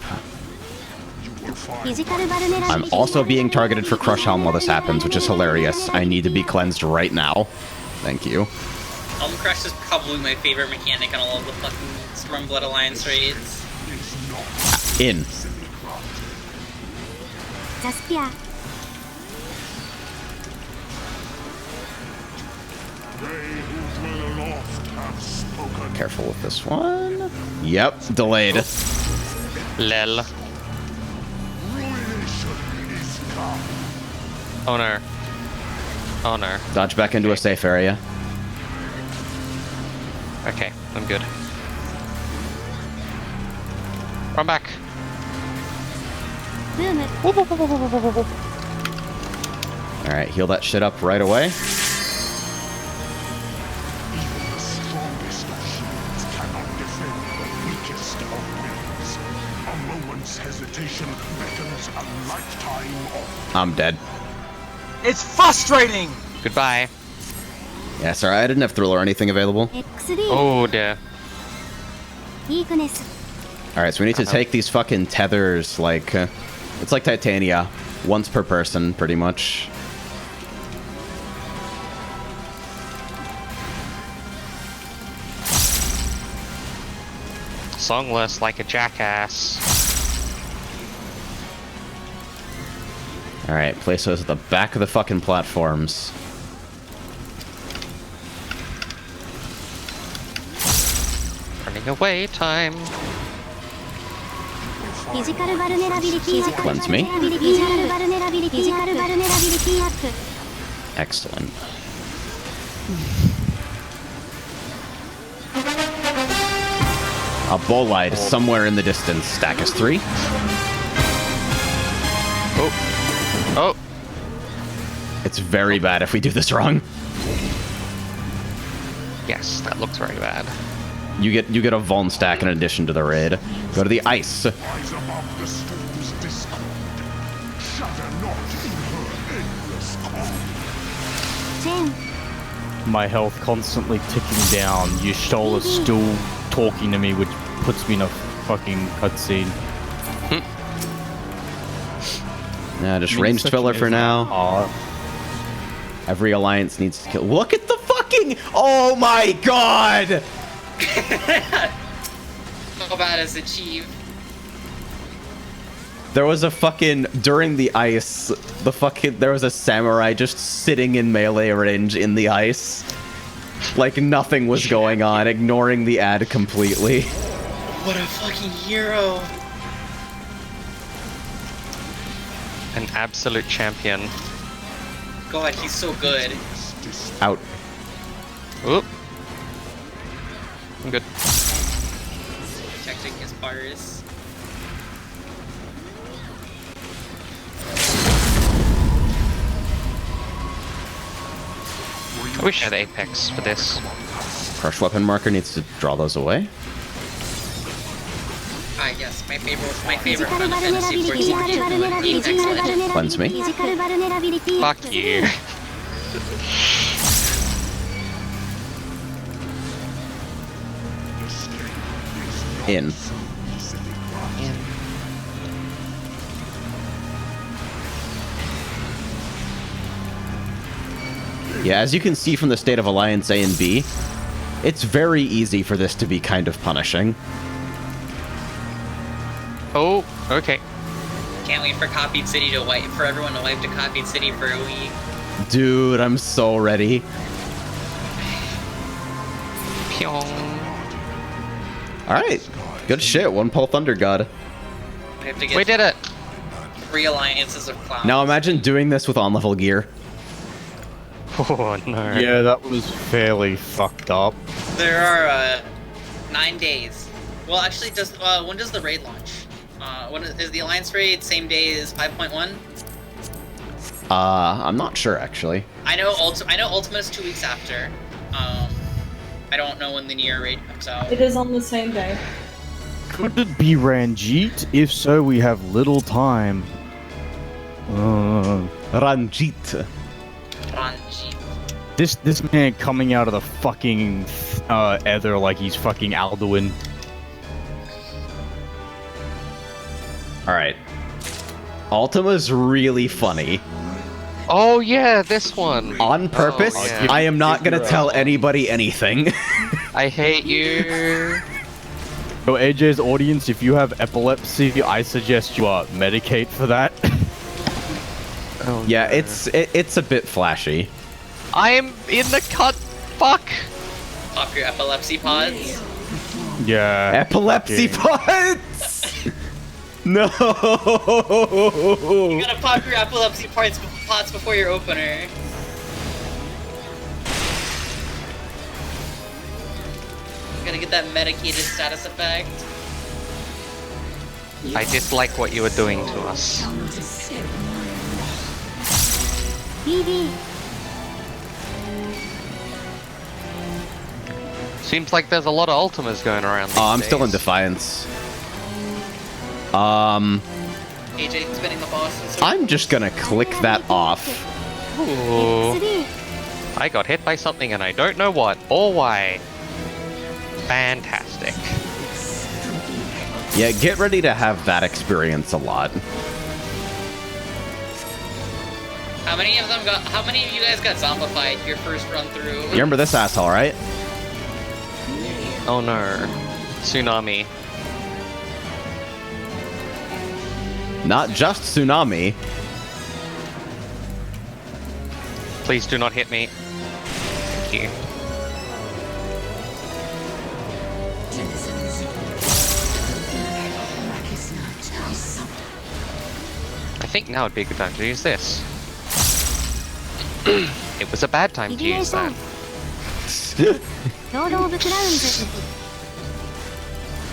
You will フィ find ジカルバルネラビリティ I'm also being targeted for Crush Helm while this happens, which is hilarious. I need to be cleansed right now. Thank you. Helm Crush is probably my favorite mechanic on all of the fucking Stormblood Alliance raids. In. ジャスピア they who dwell aloft have spoken. Careful with this one. Yep, delayed. Lel. Ruination is come. Oh no. Oh no. Dodge back into a safe area. Okay, I'm good. Run back. ブーム Alright, heal that shit up right away. Even the strongest of shields cannot defend the weakest of wills. A moment's hesitation beckons a lifetime of I'm dead. It's frustrating! Goodbye. Yeah, sorry, I didn't have Thrill or anything available. XD Oh dear. ウィークネス Alright, so we need to take these fucking tethers, like... it's like Titania. Once per person, pretty much. Songless like a jackass. Alright, place those at the back of the fucking platforms. Running away time. フィジカルバルネラビリティアップ Cleanse me. フィジカルバルネラビリティアップ Excellent. A bolide somewhere in the distance. Stack is 3. Oh. Oh. It's very bad if we do this wrong. Yes, that looks very bad. You get a Vuln stack in addition to the raid. Go to the ice. rise above the storm's discord. Shudder not in her endless calm. チェーン My health constantly ticking down. Yashtola's still talking to me, which puts me in a fucking cutscene. Yeah, just I mean, ranged such filler an for now. Every alliance needs to kill. Look at the fucking. Oh my god! How bad is Ffxiv? There was a fucking during the ice. There was a samurai just sitting in melee range in the ice, like nothing was going on, ignoring the ad completely. What a fucking hero! An absolute champion. God, he's so good. Out. Oop. I'm good. Protecting his bars. I wish I had Apex for this. Crush weapon marker needs to draw those away. Ah, yes, my favorite Final Fantasy 14 Apex Legend. Cleanse me. Fuck you. In. Yeah, as you can see from the state of Alliance A and B, it's very easy for this to be kind of punishing. Oh, okay. Can't wait for Copied City to wipe, for everyone to wipe to Copied City for a week. Dude, I'm so ready. Pyong. Alright, good shit, one pull Thunder God. We have to get We did it! 3 alliances of clowns. Now imagine doing this with on-level gear. Oh no. Yeah, that was fairly fucked up. There are 9 days. Well, actually, when does the raid launch? When is the Alliance raid same day as 5.1? I'm not sure actually. I know Ultimate is 2 weeks after. I don't know when the Nier raid comes out. It is on the same day. Could it be Ranjit? If so, we have little time. Ranjit. Ranji. This man coming out of the fucking ether like he's fucking Alduin. Alright. Ultima's really funny. Oh yeah, this one. On purpose, Oh, yeah. I am not gonna tell anybody anything. I hate you. So AJ's audience, if you have epilepsy, I suggest you medicate for that. Oh, Yeah, no. it's a bit flashy. I am in the cut. Fuck. Pop your epilepsy pods. Yeah. Epilepsy fucking- pods! No! You gotta pop your epilepsy pods before your opener. You gotta get that medicated status effect. I dislike what you are doing to us. BB. Seems like there's a lot of Ultimas going around these Oh, I'm days. still in Defiance. AJ spinning the boss. I'm just gonna click that off. Ooh. 3. I got hit by something and I don't know what or why. Fantastic. Yeah, get ready to have that experience a lot. How many of you guys got zombified your first run through? You remember this asshole, right? Oh no. Tsunami. Not just Tsunami. Please do not hit me. Thank you. I think now would be a good time to use this. It was a bad time to use that. ロード・オブ・クラウンズ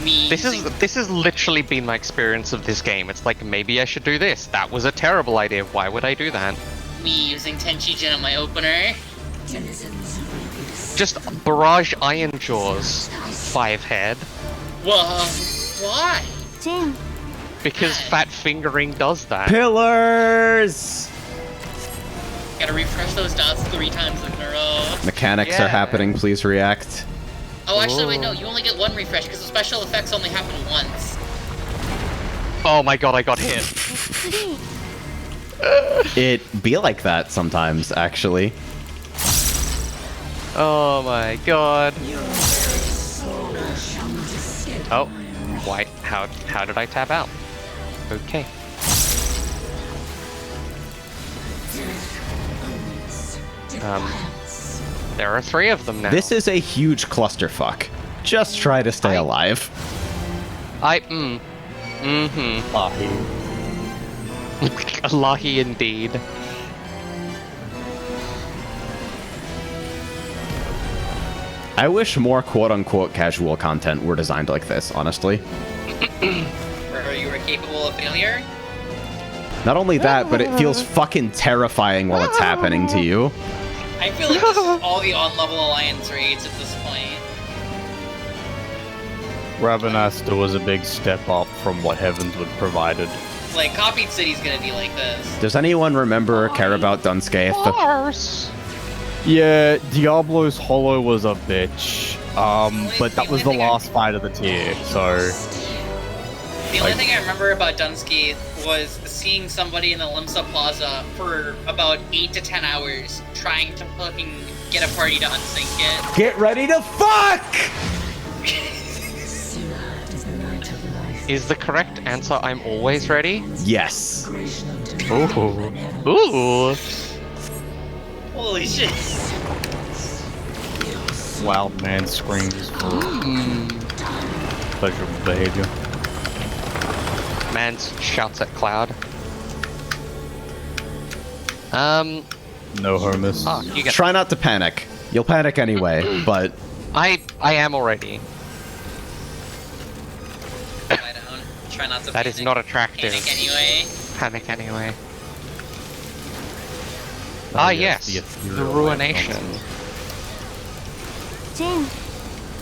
Me This has literally been my experience of this game. It's like, maybe I should do this. That was a terrible idea. Why would I do that? me using Tenchi-Jin on my opener. Just barrage Iron Jaws 5 head. Well, why? チェーン Because fat fingering does that. Pillars! Gotta refresh those dots 3 times in a row. Mechanics Yeah. are happening, please react. Oh, actually, wait, no. You only get 1 refresh because the special effects only happen once. Oh my god, I got hit. 3 It be like that sometimes, actually. Oh my god. Oh, wait, how did I tap out? Okay. There are 3 of them now. This is a huge clusterfuck. Just try to stay alive. Lahi indeed. I wish more quote-unquote casual content were designed like this, honestly. Where you were capable of failure? Not only that, but it feels fucking terrifying while it's happening to you. I feel like this is all the on-level alliance raids at this point. Ravenasta was a big step up from what Heavens would provided. Like, Copied City's gonna be like this. Does anyone remember or care about Dunscaith? Yeah, Diablo's Hollow was a bitch. But that was the last fight of the tier, so... The only thing I remember about Dunscaith was seeing somebody in the Limsa Plaza for about 8 to 10 hours trying to fucking get a party to unsync it. Get ready to fuck! Is the correct answer I'm always ready? Yes. Ooh. Ooh. Holy shit. Wild man screams for pleasurable behavior. Man shouts at Cloud. No Hermes. Oh, you get Try not to panic. You'll panic anyway, but... I am already. Lie down. Try not to That is not attractive. panic anyway. Panic anyway. Oh, yes. The Ruination. Jin,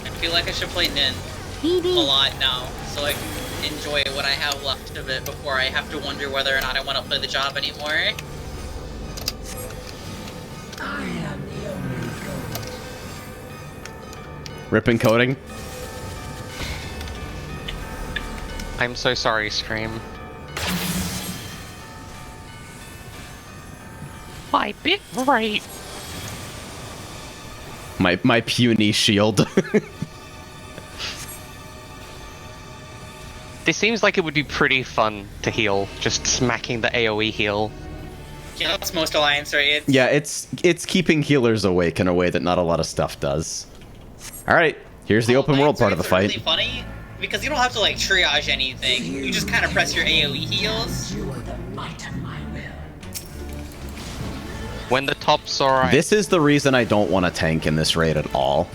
I feel like I should play Nin a BB, lot now, so I can enjoy what I have left of it before I have to wonder whether or not I want to play the job anymore. Ripping coding? I'm so sorry, stream. My bit rate. My puny shield. This seems like it would be pretty fun to heal, just smacking the AoE heal. Yeah, that's most alliance raids. Yeah, it's keeping healers awake in a way that not a lot of stuff does. Alright, here's the open world part of the fight. It's really funny because you don't have to like triage anything. You just kind of press your AoE heals. When the top's alright. This is the reason I don't want to tank in this raid at all.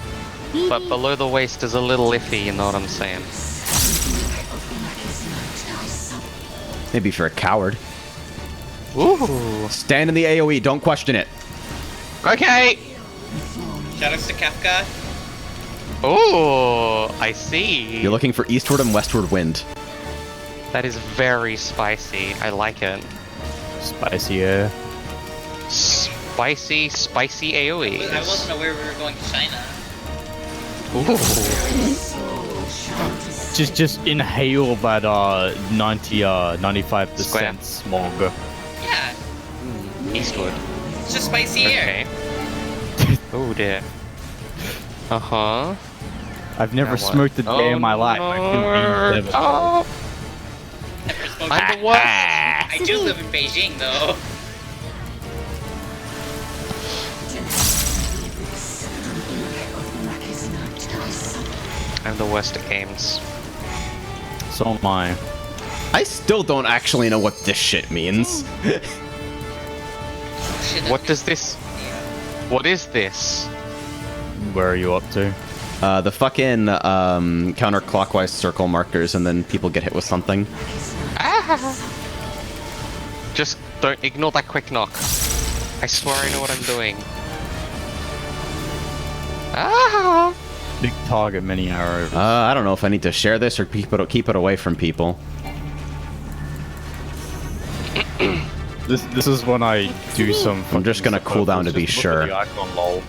But below the waist is a little iffy, you know what I'm saying? Maybe if you're a coward. Ooh. Stand in the AoE, don't question it. Okay! Shoutouts to Kefka. Ooh, I see. You're looking for eastward and westward wind. That is very spicy. I like it. Spicy, yeah. Spicy AoE. I wasn't aware we were going to China. Ooh. Just inhale that 95% Square. smog. Yeah, Eastwood. it's just spicy air. Okay. Oh dear. Uh-huh. I've never Now what? smoked a day in my life. I couldn't be Oh. Never smoked I'm the worst. I do live in Beijing though. I'm the worst at games. So am I. I still don't actually know what this shit means. What does this... What is this? Where are you up to? The fucking counterclockwise circle markers, and then people get hit with something. Just don't ignore that quick knock. I swear I know what I'm doing. Ah! Big target, many arrows. I don't know if I need to share this or keep it away from people. This is when I do some. I'm just gonna cool down to be just look at sure. the icon, lol.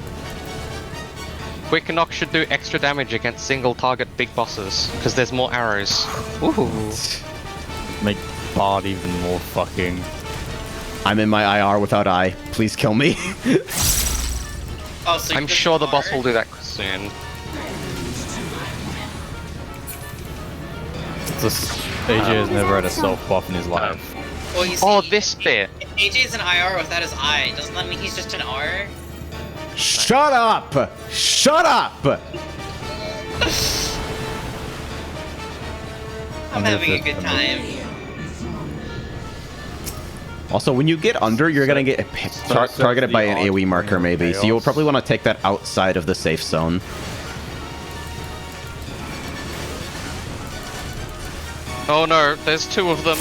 Quick knock should do extra damage against single target big bosses, because there's more arrows. Ooh. Make Bard even more fucking. I'm in my IR without eye. Please kill me. Oh, so I'm you're sure the just boss will hard? do that soon. AJ has never had a self buff in his life. Well, you see, Oh, this bit. if AJ's an IR without his eye, doesn't that mean he's just an R? Shut up! Shut up! I'm having a good time. Also, when you get under, you're gonna get targeted by an AoE marker, maybe. So you'll probably want to take that outside of the safe zone. Oh no, there's two of them.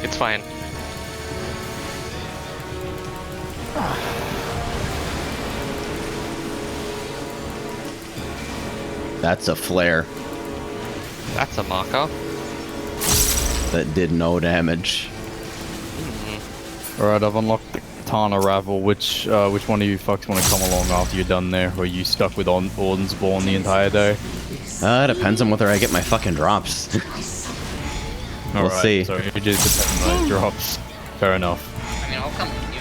It's fine. That's a flare. That's a marker. That did no damage. Alright, I've unlocked the Katana Ravel. Which one of you fucks want to come along after you're done there? Or are you stuck with Ordensborn the entire day? Depends on whether I get my fucking drops. We'll see. So it just depends on those drops. Fair enough. I mean, I'll come with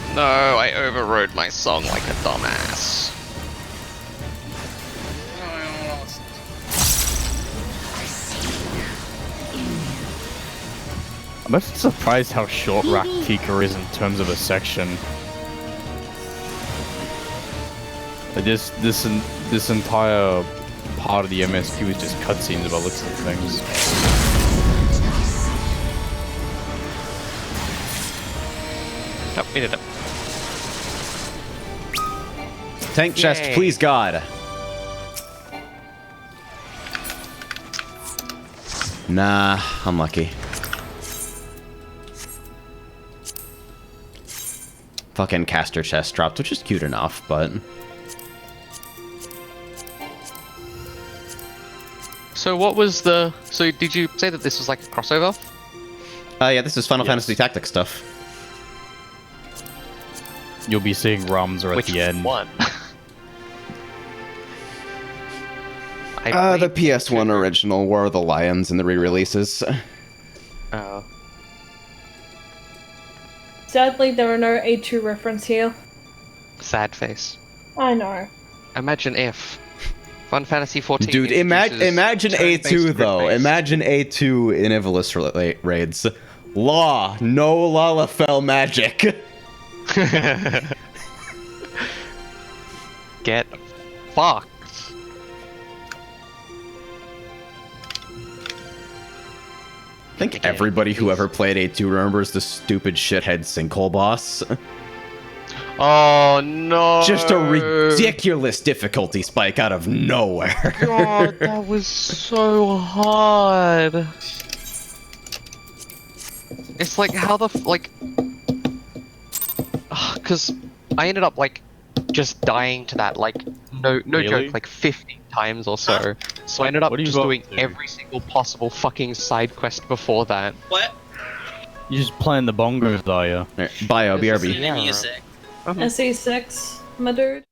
you. No, I overrode my song like a dumbass. I'm actually surprised how short Raktika is in terms of a section. Like this entire part of the MSQ is just cutscenes about looks of things. Yep, we did it. Tank chest, Yay. please God. Nah, unlucky. Fucking caster chest dropped, which is cute enough, but... So what was the... So did you say that this was like a crossover? Yeah, this is Final Fantasy Tactics stuff. You'll be seeing Ramza at Which the end. one? The PS1 original War of the Lions and the re-releases. Oh. Sadly, there are no A2 reference here. Sad face. I know. Imagine if Final Fantasy 14. Dude, imagine turn-based A2 though. grid-based. Imagine A2 in Ivalice raids. Law, no Lalafell magic. Get fucked. I think everybody who ever played A2 remembers the stupid shithead sinkhole boss. Oh no! Just a ridiculous difficulty spike out of nowhere. God, that was so hard. It's like how the because I ended up like just dying to that like no Really? joke like 50 times or so. So I ended up What are you just up doing to? every single possible fucking side quest before that. What? You just playing the bongos, are you? Bio, Listen BRB. to music. SE6, my dude.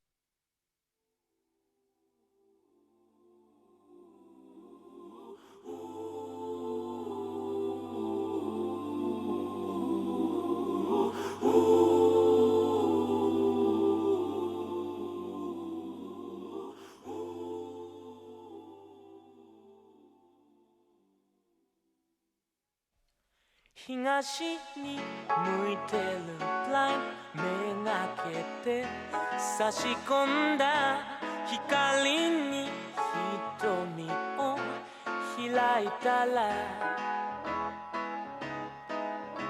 東に向いてるプライムめがけて差し込んだ光に瞳を開いたら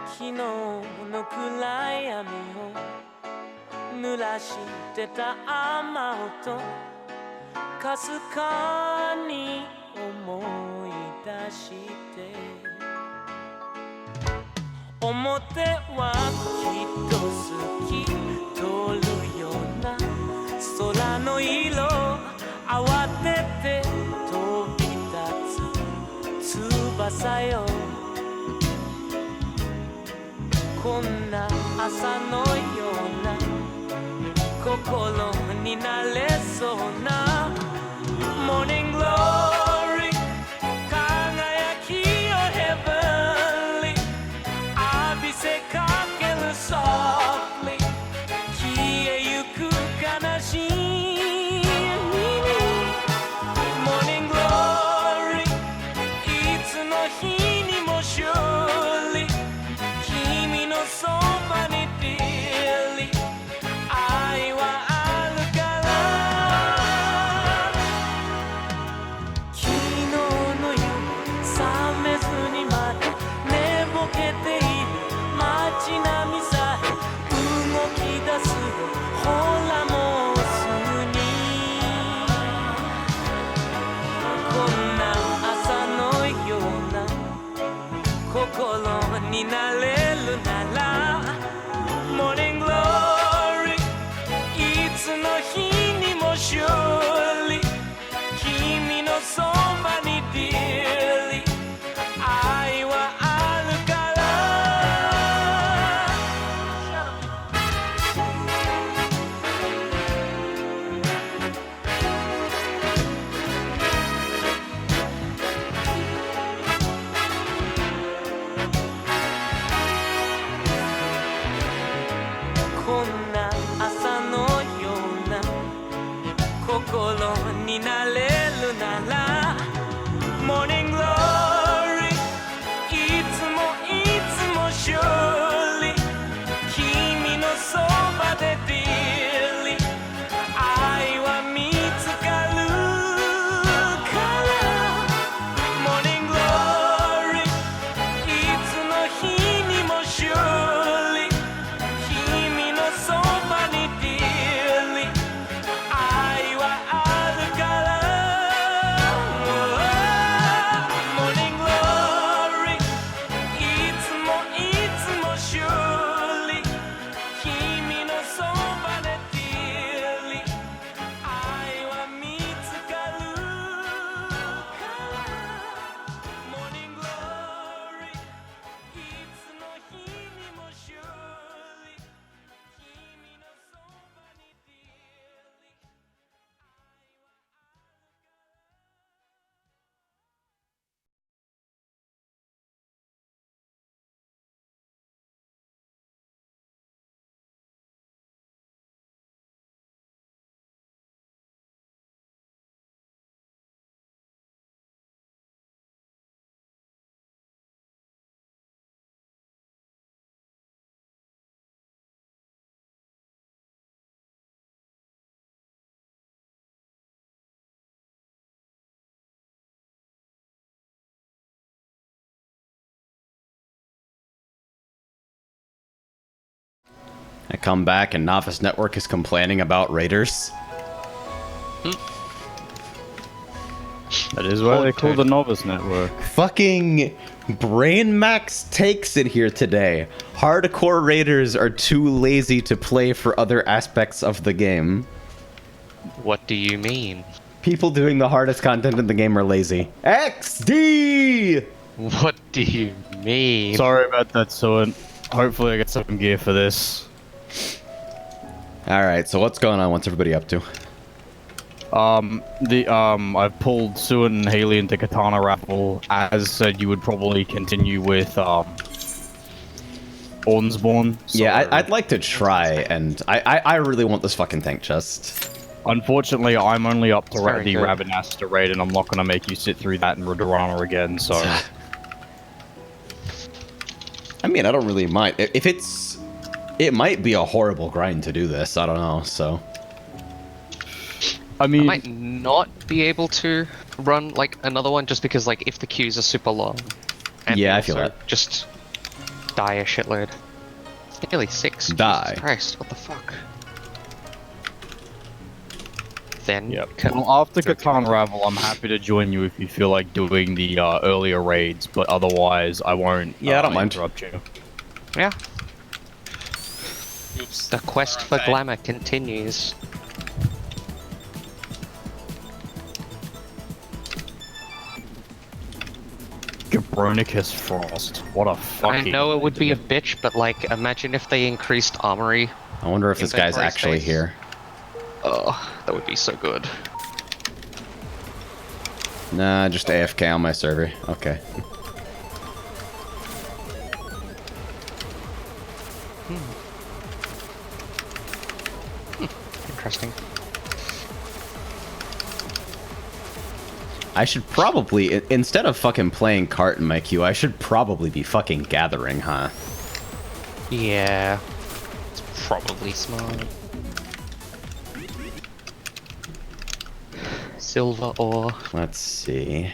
昨日の暗闇を濡らしてた雨音かすかに思い出して表はきっと好き通るような空の色慌てて飛び立つ翼よこんな朝のような心になれそうな Morning Glory 輝きよ Heavenly 浴びせかける softly 日にも surely 君のそばに dearly 愛はあるからこんな朝のような心になれるなら Morning Glory いつもいつも surely 君のそばで dearly 愛は見つかるから Morning Glory いつの日にも surely 君のそばに dearly 愛はあるから Morning Glory いつもいつも surely 君のそばで dearly 愛は見つかるから Morning Glory いつの日にも surely 君のそばに dearly I come back and Novice Network is complaining about raiders. That is why they call the Novice Network. Fucking Brain Max takes it here today. Hardcore raiders are too lazy to play for other aspects of the game. What do you mean? People doing the hardest content in the game are lazy. XD! What do you mean? Sorry about that, Suan. Hopefully I get some gear for this. Alright, so what's going on? What's everybody up to? I've pulled Suan and Haley into Katana Raffle. As said, you would probably continue with, Ornsborn. So Yeah, I'd like to try, and I really want this fucking tank chest. unfortunately, I'm only up to Very the good. Ravenasta raid, and I'm not gonna make you sit through that in Ridorana again, so... I mean, I don't really mind. If it's... It might be a horrible grind to do this, I don't know, so... I I mean... might not be able to run like another one just because like if the queues are super long. And Yeah, I feel also that. Just die a shitload. It's nearly 6. Die. Jesus Christ, what the fuck? Then Yep. Well, after Katana Ravel, I'm happy to join you if you feel like doing the earlier raids, but otherwise, I won't Yeah, I don't mind. interrupt you. Yeah. Oops. The quest for glamour continues. Gabronicus Frost. What a I fucking... know it would be a bitch, but like, imagine if they increased armory. I wonder if this guy's Inventory actually space. here. Oh, that would be so good. Nah, just AFK on my server. Okay. Interesting. I should probably, instead of fucking playing cart in my queue, I should probably be fucking gathering, huh? Yeah. It's probably smart. Silver ore. Let's see.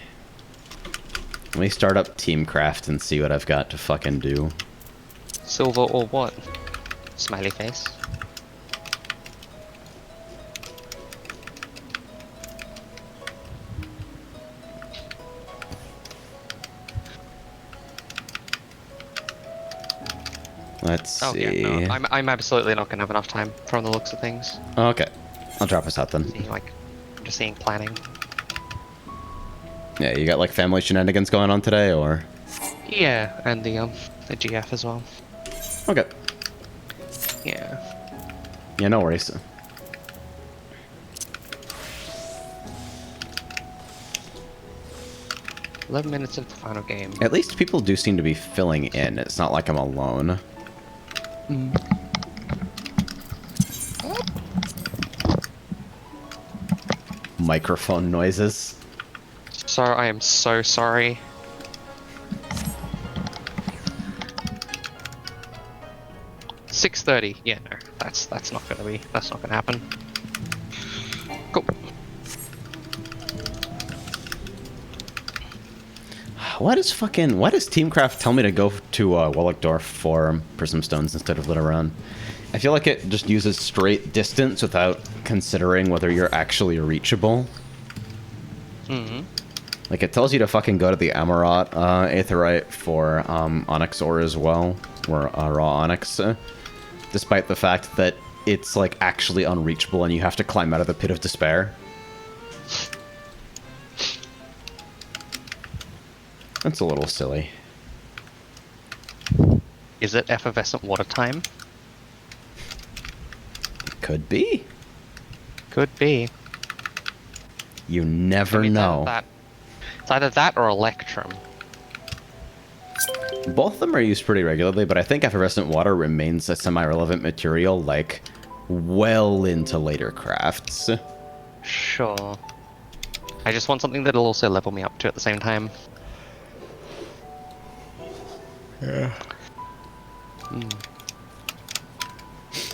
Let me start up Teamcraft and see what I've got to fucking do. Silver or what? Smiley face. Let's Oh see. yeah, no, I'm absolutely not gonna have enough time from the looks of things. Okay. I'll drop us out then. Seeing, like, just seeing planning. Yeah, you got like family shenanigans going on today, or? Yeah, and the GF as well. Okay. Yeah. Yeah, no worries. 11 minutes into the final game. At least people do seem to be filling in. It's not like I'm alone. Microphone noises. So I am so sorry. $6:30. Yeah, no, that's not gonna happen. Cool. Why does Teamcraft tell me to go to Wallachdorf for Prism Stones instead of Ridorana? I feel like it just uses straight distance without considering whether you're actually reachable. Mm-hmm. Like, it tells you to fucking go to the Amarot Aetheryte for Onyx ore as well, or raw Onyx, despite the fact that it's, like, actually unreachable and you have to climb out of the Pit of Despair. That's a little silly. Is it effervescent water time? Could be. Could be. You never know. It's either that or Electrum. Both of them are used pretty regularly, but I think effervescent water remains a semi-relevant material, like, well into later crafts. Sure. I just want something that'll also level me up to at the same time. Yeah.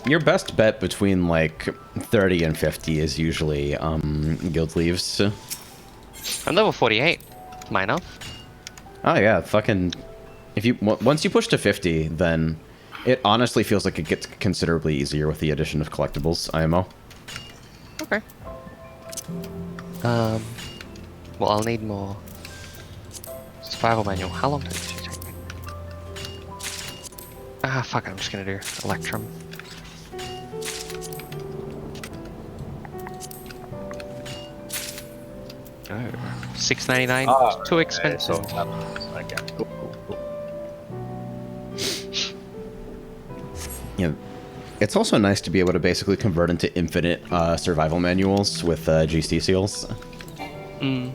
Your best bet between, like, 30 and 50 is usually, guild leaves. I'm level 48. Minor. Oh yeah, fucking... Once you push to 50, then it honestly feels like it gets considerably easier with the addition of collectibles, IMO. Okay. Well, I'll need more. Survival manual. How long does it take? Ah, fuck it, I'm just gonna do Electrum. Oh, $6.99. Too expensive. Okay, cool. Yeah, it's also nice to be able to basically convert into infinite survival manuals with GC seals. Mm.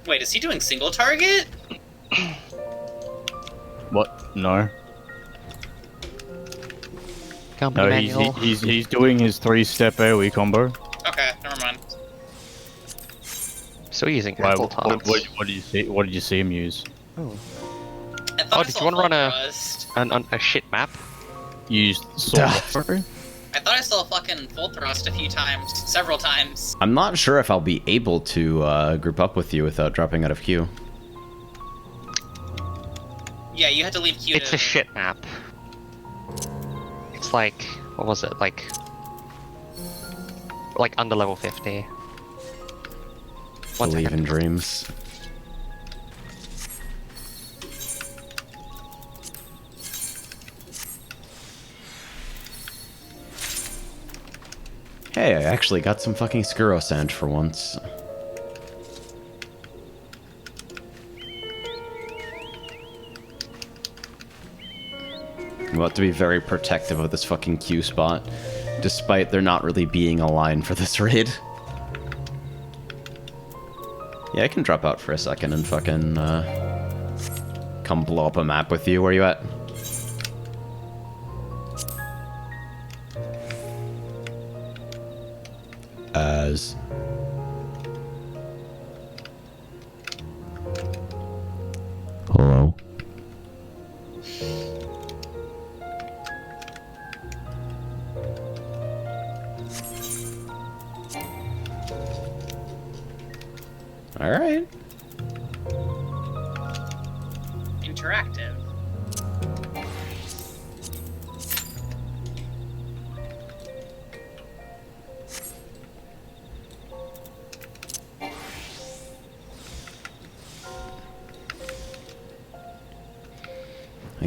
Wait, is he doing single target? What? No. Company No, manual. he's doing his 3-step AoE combo. Okay, never mind. Still using Why, apple what tarts. did you see? What did you see him use? Oh. I thought I Did saw you want to run full thrust. a shit map? Used sword. I thought I saw fucking full thrust a few times, several times. I'm not sure if I'll be able to group up with you without dropping out of queue. Yeah, you had to leave queue. It's a shit map. It's like, what was it? Like under level 50. Believe in dreams. Hey, I actually got some fucking Skuro sand for once. I'm about to be very protective of this fucking Q spot, despite there not really being a line for this raid. Yeah, I can drop out for a second and fucking come blow up a map with you. Where you at? As hello. All right. Interactive.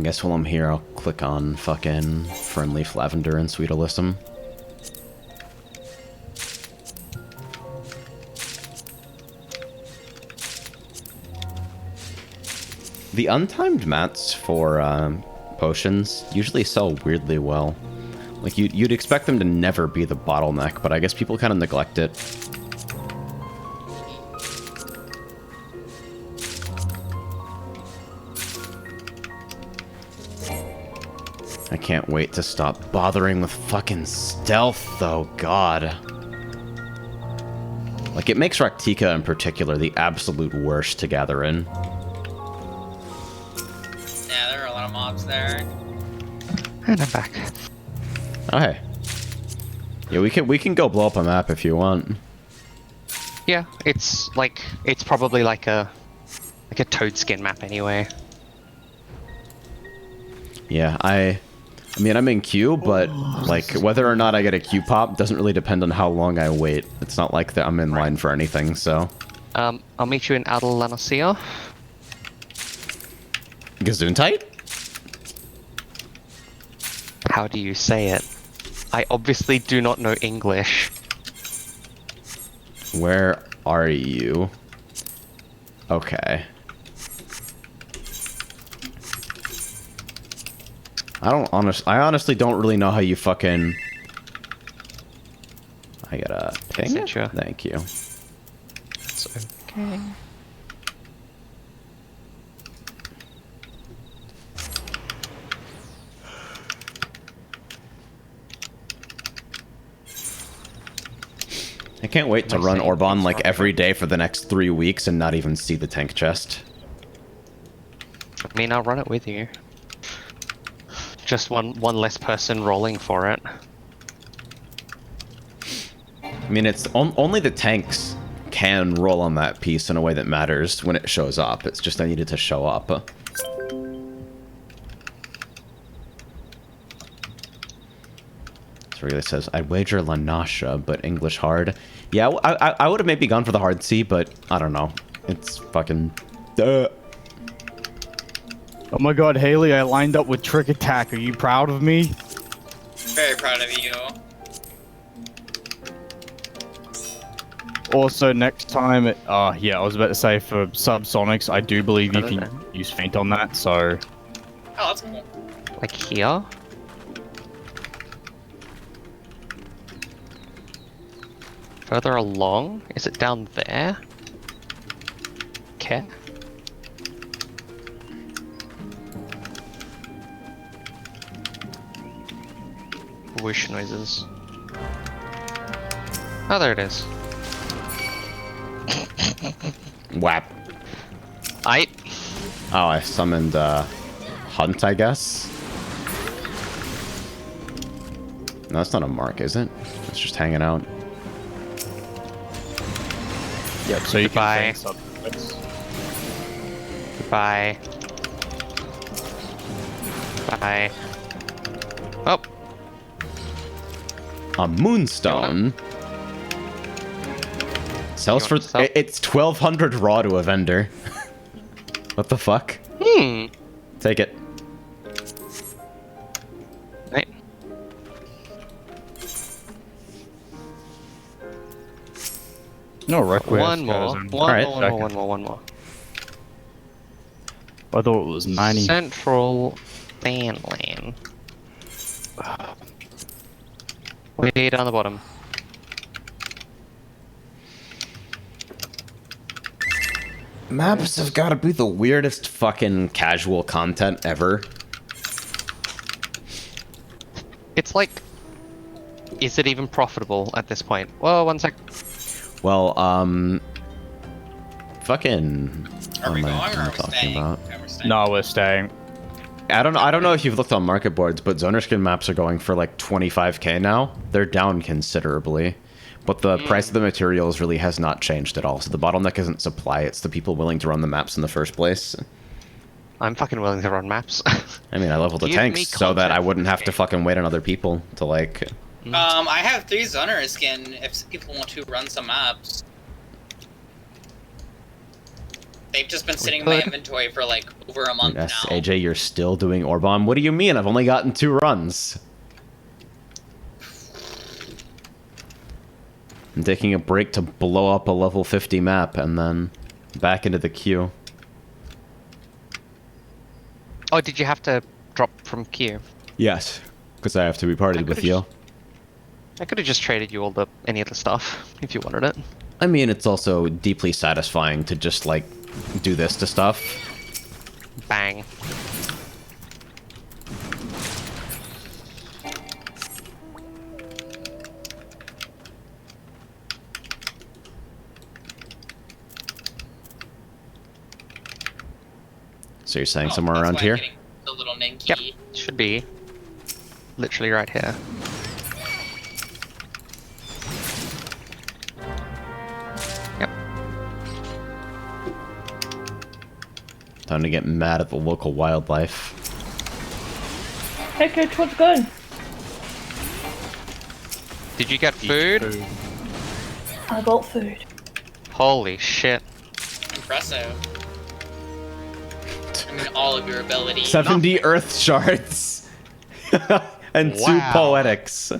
guess while I'm here, I'll click on fucking Friendly Lavender and Sweet Alyssum. The untimed mats for potions usually sell weirdly well. Like, you'd expect them to never be the bottleneck, but I guess people kind of neglect it. I can't wait to stop bothering with fucking stealth, though, god. Like, it makes Raktika in particular the absolute worst to gather in. Yeah, there are a lot of mobs there. And I'm back. Oh, hey. Yeah, we can go blow up a map if you want. Yeah, it's probably like a toad skin map anyway. Yeah, I mean, I'm in queue, but like whether or not I get a queue pop doesn't really depend on how long I wait. It's not like that I'm in line for anything, so. I'll meet you in Adel Lanosia. Gesundheit? How do you say it? I obviously do not know English. Where are you? Okay. I honestly don't really know how you fucking... I gotta ping it? Thank you. It's okay. I can't wait to run Orban like every day for the next 3 weeks and not even see the tank chest. I mean, I'll run it with you. Just one less person rolling for it. I mean, it's only the tanks can roll on that piece in a way that matters when it shows up. It's just I needed to show up. It says, I'd wager Lanasha, but English hard. Yeah, I would have maybe gone for the hard C, but I don't know. It's fucking... Oh my god, Haley, I lined up with Trick Attack. Are you proud of me? Very proud of you. Also, next time, yeah, I was about to say for subsonics, I do believe you can use Feint on that, so... Oh, that's cool. Like here? Further along? Is it down there? Okay. Whoosh noises. Oh, there it is. Whap. Oh, I summoned, Hunt, I guess? No, that's not a mark, is it? It's just hanging out. Yep, so you Goodbye. can subsonics. Goodbye. Bye. Oh. A moonstone. Sells for it's 1,200 raw to a vendor. What the fuck? Take it. Right. No, request. One more. One more. I thought it was 90. Central fan lane. Way down the bottom. Maps have got to be the weirdest fucking casual content ever. It's like, is it even profitable at this point? Whoa, one sec. Well, fucking. Are we going or are we talking staying? about? Okay, we're staying. No, we're staying. I don't know if you've looked on market boards, but zoner skin maps are going for like 25k now. They're down considerably, but the price of the materials really has not changed at all. So the bottleneck isn't supply; it's the people willing to run the maps in the first place. I'm fucking willing to run maps. I mean, I leveled the Give tanks me so that I content. wouldn't have to fucking wait on other people to like. I have 3 Zoner skin if people want to run some maps. They've just been sitting in my inventory for like over a month Yes, now. AJ, you're still doing ore bomb. What do you mean? I've only gotten 2 runs. I'm taking a break to blow up a level 50 map and then back into the queue. Oh, did you have to drop from queue? Yes, because I have to be partied with you. I could have just traded you all any of the stuff if you wanted it. I mean, it's also deeply satisfying to just, like, do this to stuff. Bang. So you're saying somewhere around here? The little Ninky. Yep, should be. Literally right here. Yep. Time to get mad at the local wildlife. Hey, Coach, what's good? Did you get food? I got food. Holy shit. Impressive. I mean, all of your abilities. 70 earth shards! And 2 poetics.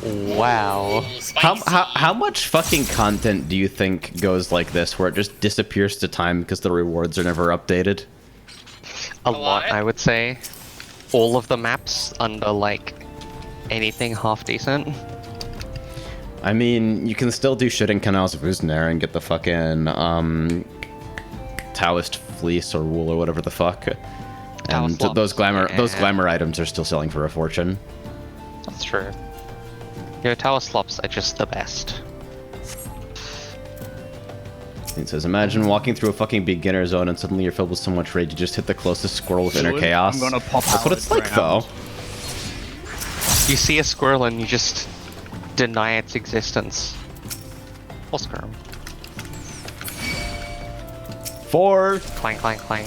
Wow. How much fucking content do you think goes like this, where it just disappears to time because the rewards are never updated? A lot, I would say. All of the maps under, like, anything half decent. I mean, you can still do shit in Canals of Uznair and get the fucking, Taoist fleece or wool or whatever the fuck. And those glamour items are still selling for a fortune. That's true. Your tower slops are just the best. It says, imagine walking through a fucking beginner zone and suddenly you're filled with so much rage you just hit the closest squirrel with inner chaos. I'm gonna pop That's what it's like, though. You see a squirrel and you just deny its existence. Or squirrel. 4! Clang, clang, clang.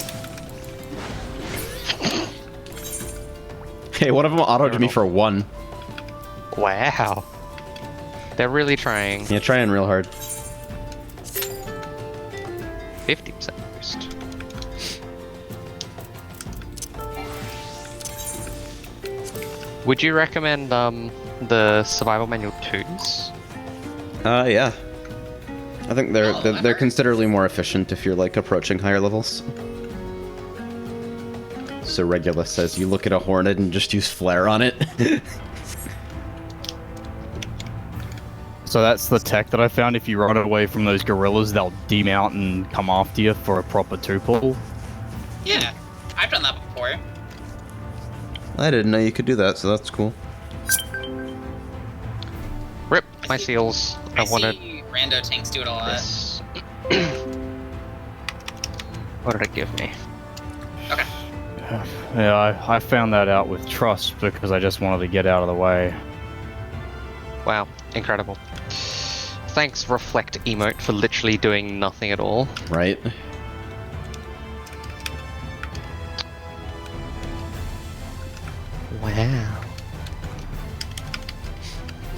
Hey, one of them autoed me for 1. Wow. They're really trying. Yeah, trying real hard. 50% boost. Would you recommend the survival manual 2s? Yeah. I think they're considerably more efficient if you're like approaching higher levels. So Regulus says you look at a hornet and just use flare on it. So that's the tech that I found. If you run away from those gorillas, they'll demount and come after you for a proper 2-pull. Yeah, I've done that before. I didn't know you could do that, so that's cool. Rip, my seals. I wanted. See rando tanks do it a lot. This. What did it give me? Okay. Yeah, I found that out with trust because I just wanted to get out of the way. Wow, incredible. Thanks, Reflect Emote, for literally doing nothing at all. Right. Wow.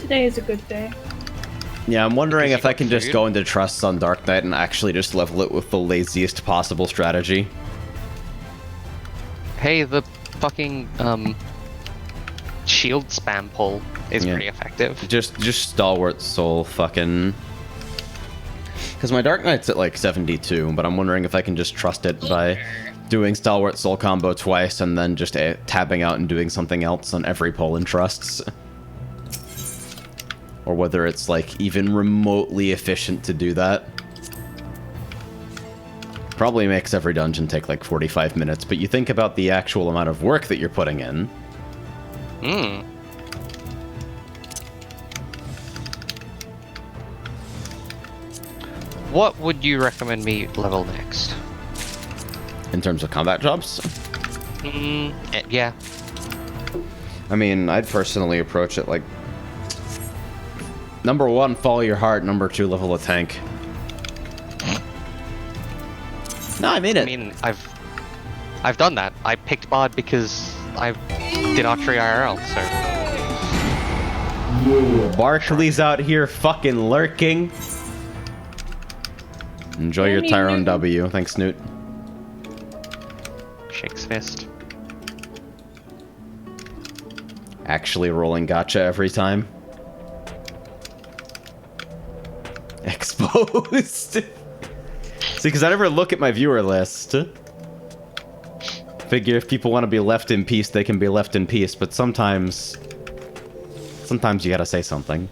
Today is a good day. Yeah, I'm wondering Because if you I got can just food? go into Trusts on Dark Knight and actually just level it with the laziest possible strategy. Hey, the fucking shield spam pull is pretty effective. Just Stalwart Soul fucking... Because my Dark Knight's at like 72, but I'm wondering if I can just trust it by doing Stalwart Soul combo twice and then just tabbing out and doing something else on every pull in Trusts. Or whether it's like even remotely efficient to do that. Probably makes every dungeon take like 45 minutes, but you think about the actual amount of work that you're putting in. Hmm. What would you recommend me level next? In terms of combat jobs? Yeah. I mean, I'd personally approach it like... Number 1, follow your heart. Number 2, level a tank. No, I mean it. I mean, I've done that. I picked Bard because I did archery IRL, so... Barkley's out here fucking lurking. Enjoy your Tyrone W. Thanks, Snoot. Shakes fist. Actually rolling gotcha every time. Exposed. See, because I never look at my viewer list. Figure if people want to be left in peace, they can be left in peace, but sometimes you gotta say something.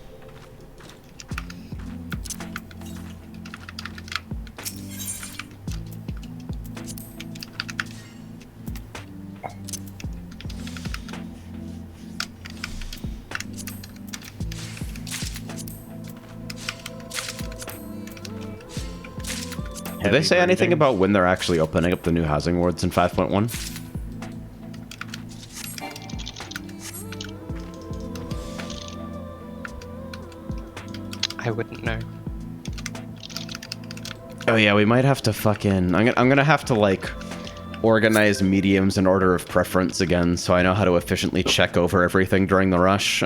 Did they say anything about when they're actually opening up the new housing wards in 5.1? I wouldn't know. Oh yeah, we might have to fucking... I'm gonna have to, like, organize mediums in order of preference again, so I know how to efficiently check over everything during the rush.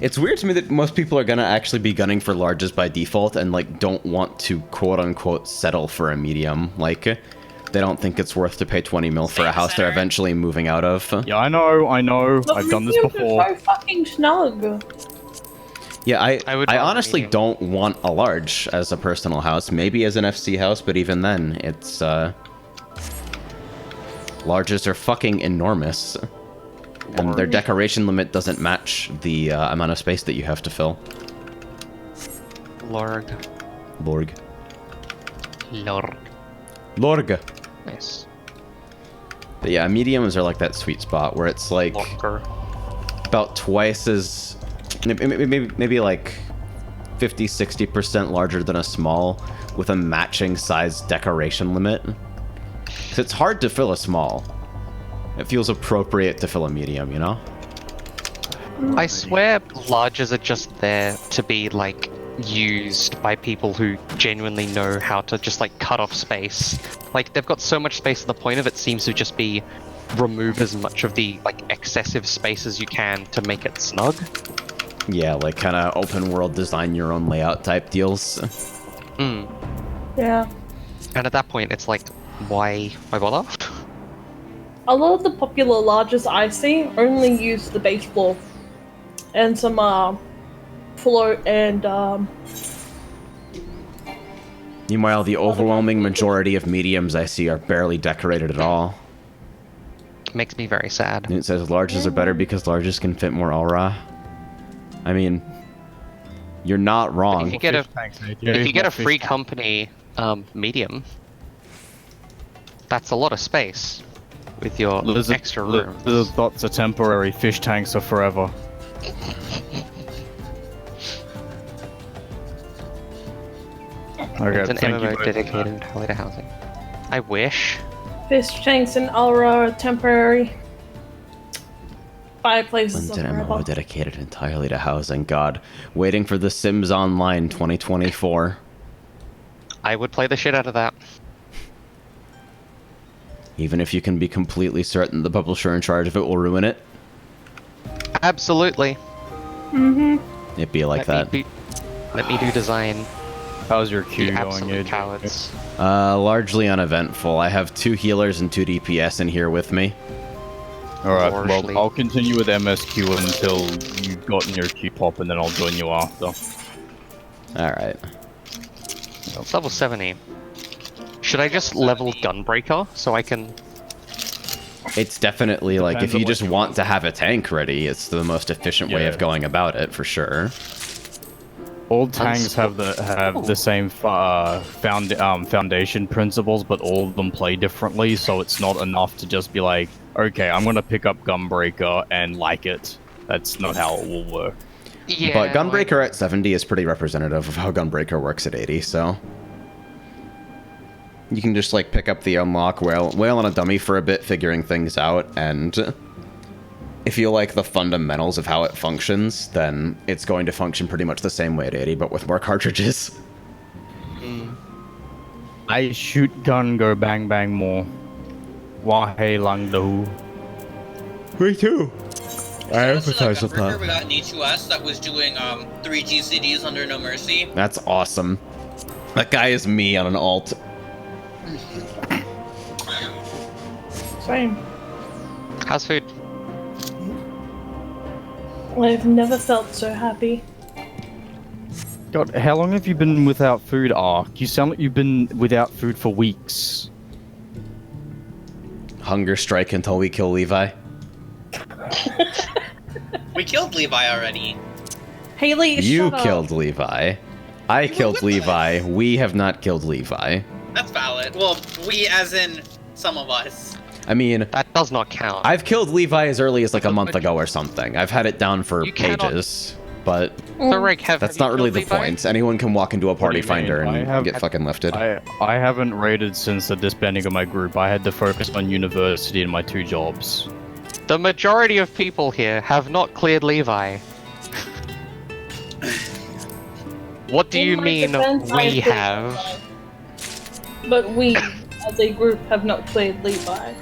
It's weird to me that most people are gonna actually be gunning for larges by default and, like, don't want to quote-unquote settle for a medium. Like, they don't think it's worth to pay 20 mil for a house they're eventually moving out of. Yeah, I know. I've done this before. So fucking snug. Yeah, I want honestly medium. don't want a large as a personal house. Maybe as an FC house, but even then, it's, larges are fucking enormous. And their decoration limit doesn't match the amount of space that you have to fill. Lorg. Lorg. Lorg. Lorg. Nice. But yeah, mediums are like that sweet spot where it's like Lorger. about twice as... Maybe like 50-60% larger than a small with a matching size decoration limit. 'Cause it's hard to fill a small. It feels appropriate to fill a medium, you know? I swear larges are just there to be, like, used by people who genuinely know how to just, like, cut off space. Like, they've got so much space to the point of it seems to just be remove as much of the, like, excessive space as you can to make it snug. Yeah, like kind of open world design your own layout type deals. Mm. Yeah. And at that point, it's like, why bother? A lot of the popular larges I see only use the base floor and some floor and Meanwhile, the overwhelming majority of mediums I see are barely decorated at all. Makes me very sad. And it says larges are better because larges can fit more aura. I mean, you're not wrong. If you get a free company medium, that's a lot of space with your extra room. Lizard dots are temporary, fish tanks are forever. Okay, It's an thank you MMO both. dedicated entirely to housing. I wish. fish tanks and aura are temporary. Fireplaces When's are an MMO forever. dedicated entirely to housing? God, waiting for The Sims Online 2024. I would play the shit out of that. Even if you can be completely certain the publisher in charge of it will ruin it, Absolutely. it'd be like that. Let me do design. How's your The queue going, absolute Ed? cowards. Largely uneventful. I have 2 healers and 2 DPS in here with me. Alright, Largely. well, I'll continue with MSQ until you've gotten your Q pop, and then I'll join you after. Alright. It's level 70. Should I just level Gunbreaker so I can... It's definitely like, Depends if you on what just you want to have a tank ready, it's the most efficient way Yeah. of going about it, for sure. All tanks have the same foundation principles, but all of them play differently, so it's not enough to just be like, okay, I'm gonna pick up Gunbreaker and like it. That's not how it will work. Yeah, But Gunbreaker at 70 is pretty representative of how Gunbreaker works at 80, so... You can just, like, pick up the unlock, whale on a dummy for a bit, figuring things out, and... If you like the fundamentals of how it functions, then it's going to function pretty much the same way at 80, but with more cartridges. I shoot gun, go bang bang more. Wah hey lang do. Me too. I empathize with Converter, that. we got an E2S that was doing 3 GCDs under No Mercy. That's awesome. That guy is me on an alt. Same. How's food? I've never felt so happy. God, how long have you been without food, Ark? You sound like you've been without food for weeks. Hunger strike until we kill Levi. We killed Levi already. Haley, You shut killed up. Levi. I killed Levi. We have not killed Levi. That's valid. Well, we as in some of us. I mean, That does not count. I've killed Levi as early as like a month ago or something. I've had it down for You cannot- pages, but So, Rick, have that's you not really killed the Levi? point. Anyone can walk into a party do you mean? finder I and have- get fucking lifted. I haven't raided since the disbanding of my group. I had to focus on university and my 2 jobs. The majority of people here have not cleared Levi. What do you In my mean defense, I we cleared have? Levi. But we, as a group, have not cleared Levi.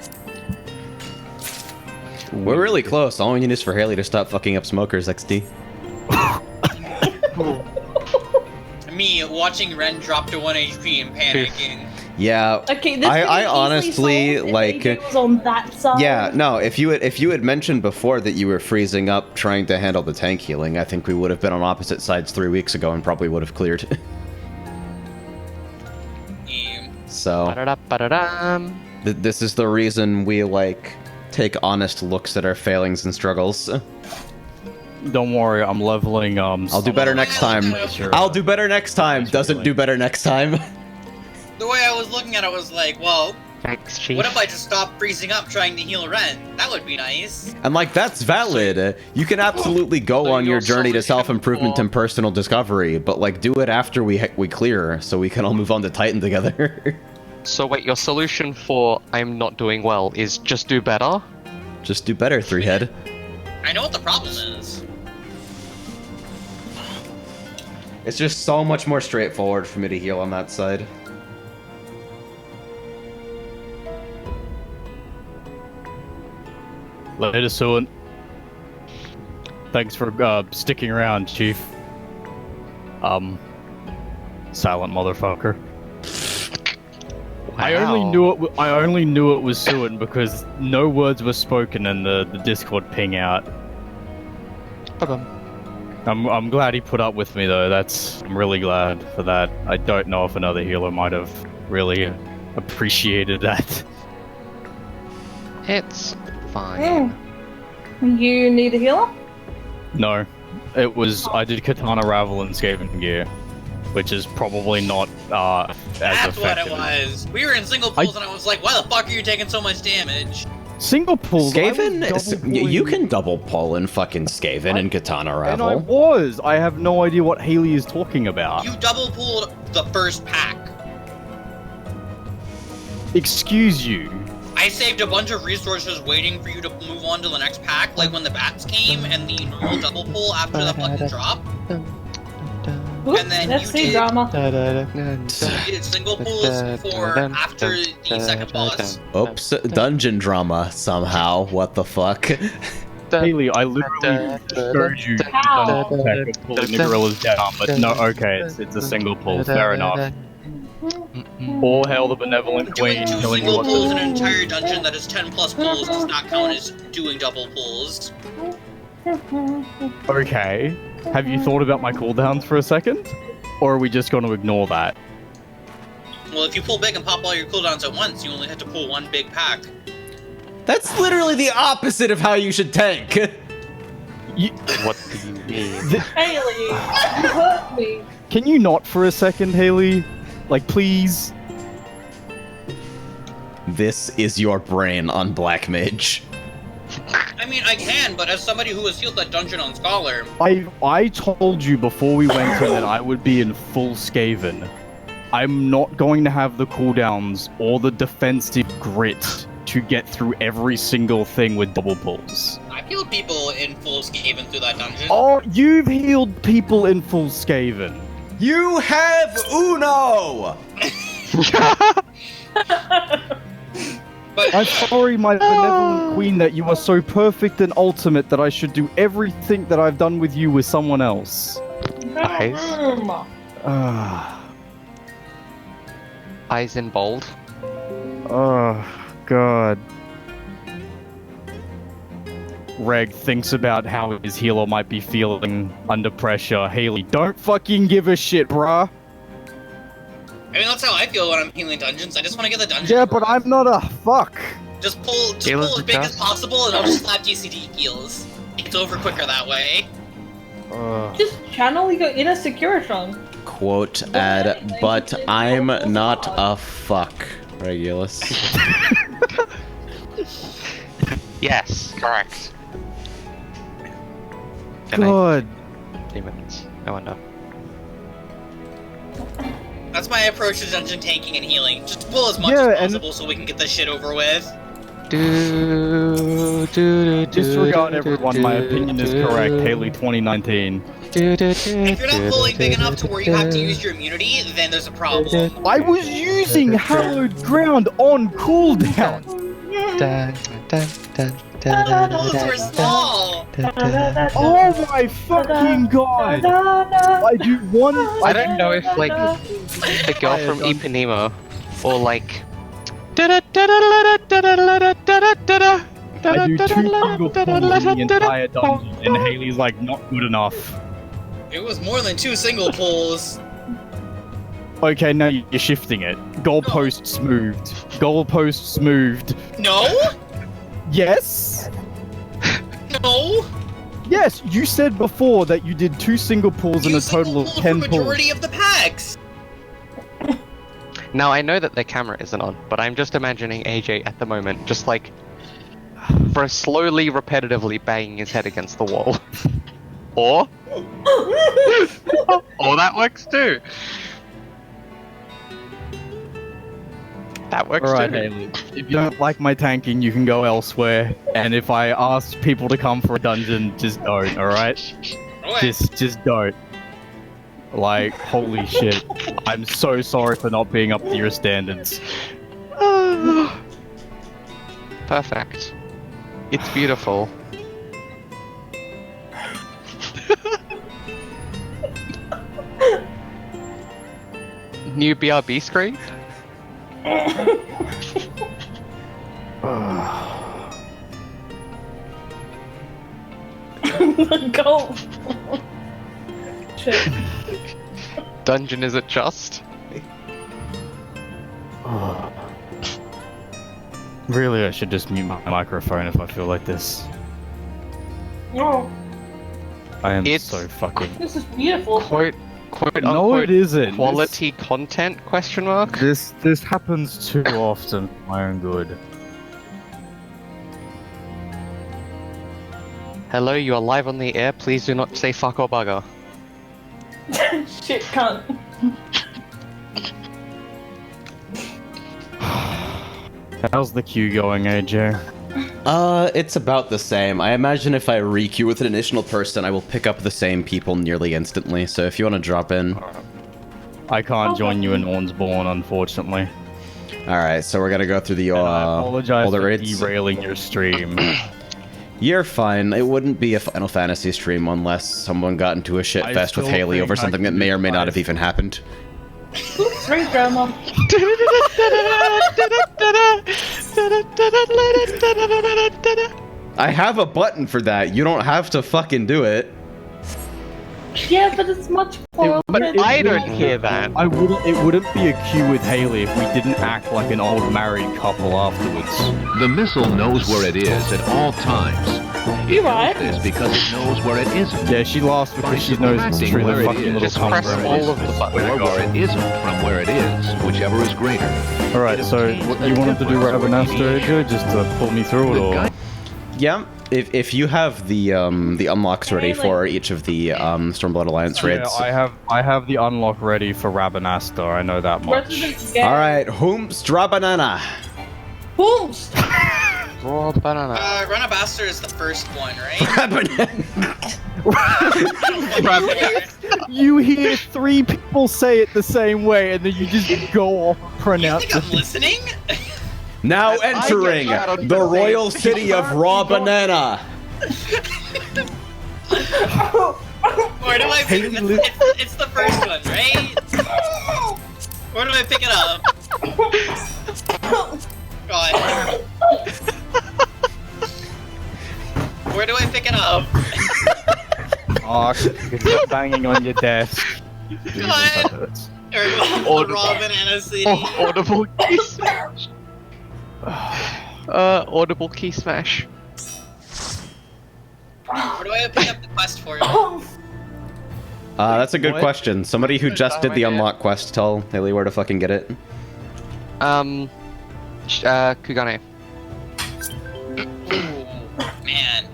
We're really close. All we need is for Haley to stop fucking up smokers, XD. Me watching Ren drop to 1 HP and panicking. Yeah. Okay, this I could be honestly, easily solved if like- AJ was on that side. Yeah, no, if you had mentioned before that you were freezing up trying to handle the tank healing, I think we would have been on opposite sides 3 weeks ago and probably would have cleared. So, Ba-da-da-ba-da-dam. this is the reason we, like, take honest looks at our failings and struggles. Don't worry, I'm leveling. I'll do better next time. I'll do better next time. Doesn't do better next time. The way I was looking at it was like, well, Thanks, Chief. what if I just stopped freezing up trying to heal Ren? That would be nice. And like that's valid. You can absolutely go So on your your journey to solution self-improvement for- and personal discovery, but like do it after we clear, so we can all move on to Titan together. So wait, your solution for I'm not doing well is just do better? Just do better, 3-head. I know what the problem is. It's just so much more straightforward for me to heal on that side. Later, Suan. Thanks for sticking around, Chief. Silent motherfucker. I only knew it was Suan because no words were spoken in the Discord ping out. I'm glad he put up with me though. I'm really glad for that. I don't know if another healer might have really appreciated that. It's fine. You need a healer? No, it was I did Katana Ravel and Skaven gear, which is probably not as That's what effective. it was. We were in single pools and I was like, why the fuck are you taking so much damage? Single pulls. Skaven, you can double pull in fucking Skaven and Katana And I Ravel. was. I have no idea what Haley is talking about. You double pulled the first pack. Excuse you. I saved a bunch of resources waiting for you to move on to the next pack, like when the bats came and the normal double pull after the fucking drop. And then Let's you see did, drama. you did single pulls for after the second boss. Oops, dungeon drama somehow. What the fuck? Haley, I literally showed you How? pulling the gorillas down, but no, okay, it's a single pull, fair enough. All hail the benevolent queen, Doing 2 killing you single what pulls in an entire dungeon that is 10 plus pulls does not count as doing double pulls. Okay, have you thought about my cooldowns for a second? Or are we just going to ignore that? Well, if you pull big and pop all your cooldowns at once, you only have to pull 1 big pack. That's literally the opposite of how you should tank. What do you mean? Haley, you hurt me. Can you not for a second, Haley? Like, please? This is your brain on Black Mage. I mean, I can, but as somebody who has healed that dungeon on Scholar, I told you before we went in that I would be in full Skaven. I'm not going to have the cooldowns or the defensive grit to get through every single thing with double pulls. I've healed people in full Skaven through that dungeon. Oh, you've healed people in full Skaven. You have Uno! But I'm sorry, my benevolent queen, that you are so perfect and ultimate that I should do everything that I've done with you with someone else. Eyes. Eyes in bold. Oh, God. Reg thinks about how his healer might be feeling under pressure. Haley, don't fucking give a shit, bruh. I mean, that's how I feel when I'm healing dungeons. I just want to get the dungeon. Yeah, but I'm not a fuck. Just pull as big as possible, and I'll just slap GCD heals. It's over quicker that way. Just channel your inner Securitron. Quote ad, but I'm not a fuck, Regulus. Yes, correct. God. Demons. No wonder. That's my approach to dungeon tanking and healing. Just pull as much as possible so we can get this shit over with. Disregard everyone, my opinion is correct, Haley 2019. If you're not pulling big enough to where you have to use your immunity, then there's a problem. I was using Hallowed Ground on cooldown! Those were small! Oh my fucking god! I do one. I don't know if, like, the girl from Ipanema or, like. I do 2 single pulls in the entire dungeon, and Haley's like, not good enough. It was more than 2 single pulls. Okay, now you're shifting it. Goalposts moved. Goalposts moved. No? Yes? No? Yes, you said before that you did 2 single pulls and a total of 10 pulls. Majority of the packs. Now, I know that their camera isn't on, but I'm just imagining AJ at the moment, just like, for slowly, repetitively banging his head against the wall. Or that works too. That works Alright, too. Haley. If you don't like my tanking, you can go elsewhere. And if I ask people to come for a dungeon, just don't, alright? Just don't. Like, holy shit. I'm so sorry for not being up to your standards. Perfect. It's beautiful. New BRB screen? Go. Shit. Dungeon is it just? Really, I should just mute my microphone if I feel like this. No. I am so fucking... This is beautiful. Quote No, unquote it isn't. quality content question mark? This happens too often for my own good. Hello, you are live on the air. Please do not say fuck or bugger. Shit, cunt. How's the queue going, AJ? It's about the same. I imagine if I re-queue with an additional person, I will pick up the same people nearly instantly, so if you want to drop in. I can't join you in Ornsborn, unfortunately. Alright, so we're gonna go through the I apologize older for rates. derailing your stream. You're fine. It wouldn't be a Final Fantasy stream unless someone got into a shit fest with still Haley think over I something can that may do or may not fine. have even happened. Stream drama. I have a button for that. You don't have to fucking do it. Yeah, but it's much more. But I don't hear that. It wouldn't be a queue with Haley if we didn't act like an old married couple afterwards. The missile knows where it is at all times. You're right. It is because it knows where it isn't. Yeah, she lost because she knows it's Subtracting true. where The it fucking is. little Just press cunt. all of the buttons. Or where it isn't from where it is, whichever is greater. Alright, so you wanted to do Rabanastra, AJ, just to pull me through it, or? Yeah, if you have the unlocks ready for each of the Stormblood Alliance raids. Yeah, I have the unlock ready for Rabanastra, I know that much. Alright, Hoomst Drabanana. Hoomst! Raw banana. Runabaster is the first one, right? You hear 3 people say it the same way, and then you just go off and You pronounce think I'm listening? Now entering the royal city of Raw Banana. Where do I pick it? It's the first one, right? Where do I pick it up? God. Where do I pick it up? Oh, you're banging on your desk. God. The Raw Banana City. Audible key smash. Audible key smash. Where do I pick up the quest for it? That's a good question. Somebody who just did the unlock quest, tell Haley where to fucking get it. Kugane. Ooh, man.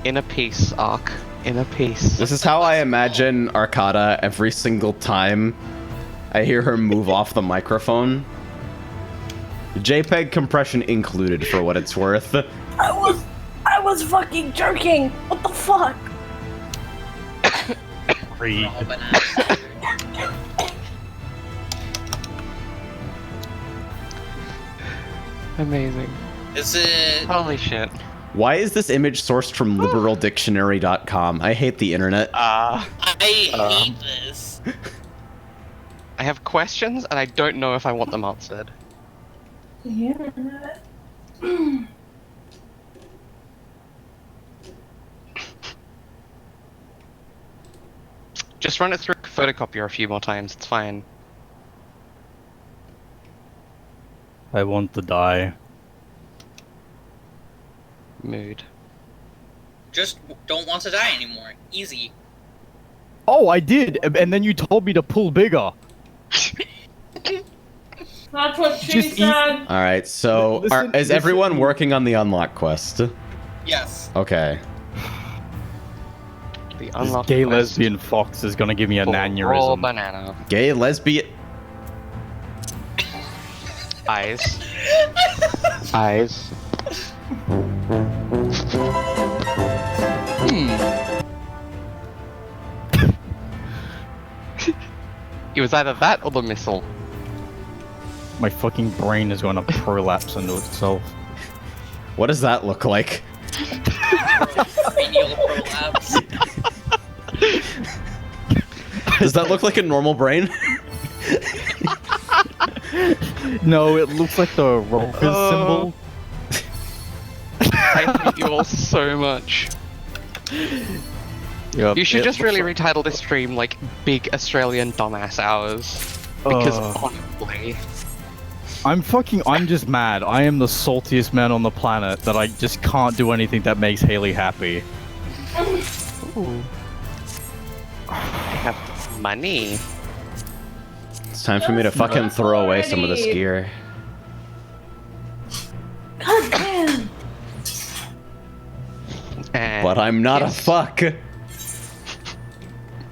Inner peace, Ark. Inner peace. This is how I imagine Arcada every single time I hear her move off the microphone. JPEG compression included, for what it's worth. I was fucking jerking. What the fuck? Read. Amazing. Is it? Holy shit. Why is this image sourced from liberaldictionary.com? I hate the internet. I hate this. I have questions, and I don't know if I want them answered. The internet. Just run it through a photocopier a few more times, it's fine. I want to die. Mood. Just don't want to die anymore. Easy. Oh, I did, and then you told me to pull bigger. That's what she Just said. Alright, so is everyone working on the unlock quest? Yes. Okay. The This unlock gay quest lesbian fox is gonna give me a for Raw aneurysm. banana. Gay lesbian. Eyes. Eyes. It was either that or the missile. My fucking brain is gonna prolapse into itself. What does that look like? Cranial prolapse. Does that look like a normal brain? No, it looks like the Rockers symbol. I hate you all so much. Yep, You should it just really looks retitle this stream like Big Australian Dumbass Hours. Because honestly... I'm just mad. I am the saltiest man on the planet that I just can't do anything that makes Haley happy. Ooh. I have money. It's time for me to fucking throw away some of this gear. God damn. But I'm not a fuck.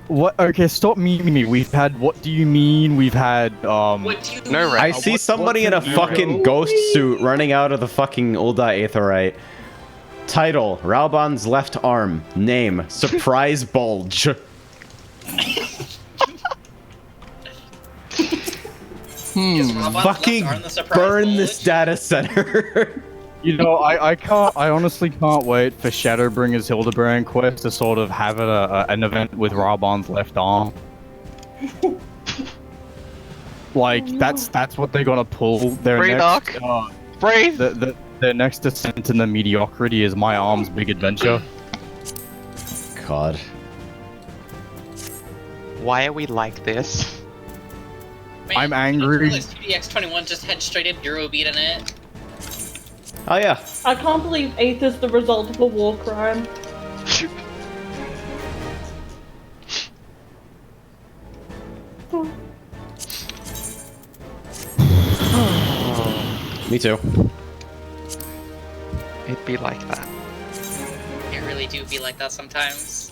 What? Okay, stop memeing me. We've had. What do you mean? We've had. No, right. I see somebody in a fucking ghost suit running out of the fucking Ulda Aetherite. Title: Raubon's left arm. Name: Surprise Bulge. Fucking burn this data center. You know, I can't. I honestly can't wait for Shadowbringers Hildebrand quest to sort of have an event with Raubon's left arm. Like that's what they're gonna pull. Their Breathe, next, Breathe. Their next descent in the mediocrity is My Arm's Big Adventure. God. Why are we like this? Man, I'm angry. 2DX21 just had straight up Eurobeat in it. Oh yeah. I can't believe 8th is the result of a war crime. Me too. It'd be like that. It really do be like that sometimes.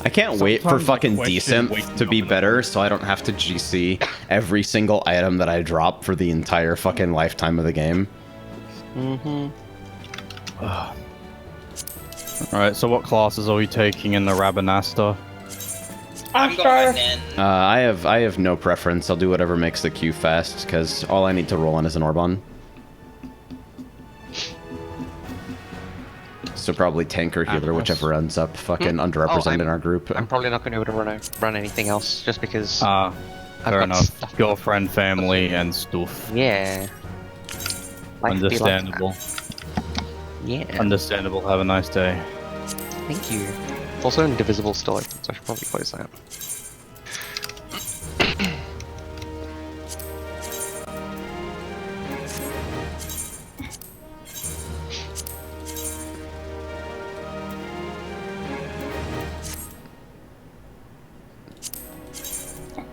I can't wait for Sometimes I fucking question Decent to be better so I don't have to GC every single item that I drop for the entire fucking lifetime of the game. Mm-hmm. Alright, so what classes are we taking in the Rabanasta? I'm going in. I have no preference. I'll do whatever makes the queue fast, because all I need to roll on is an Orbon. So probably tank or healer, whichever ends up fucking underrepresented in our group. I'm probably not going to be able to run anything else, just because... fair enough. Girlfriend, family, and stuff. Yeah. Understandable. Yeah. Understandable. Have a nice day. Thank you. It's also indivisible still open, so I should probably close that.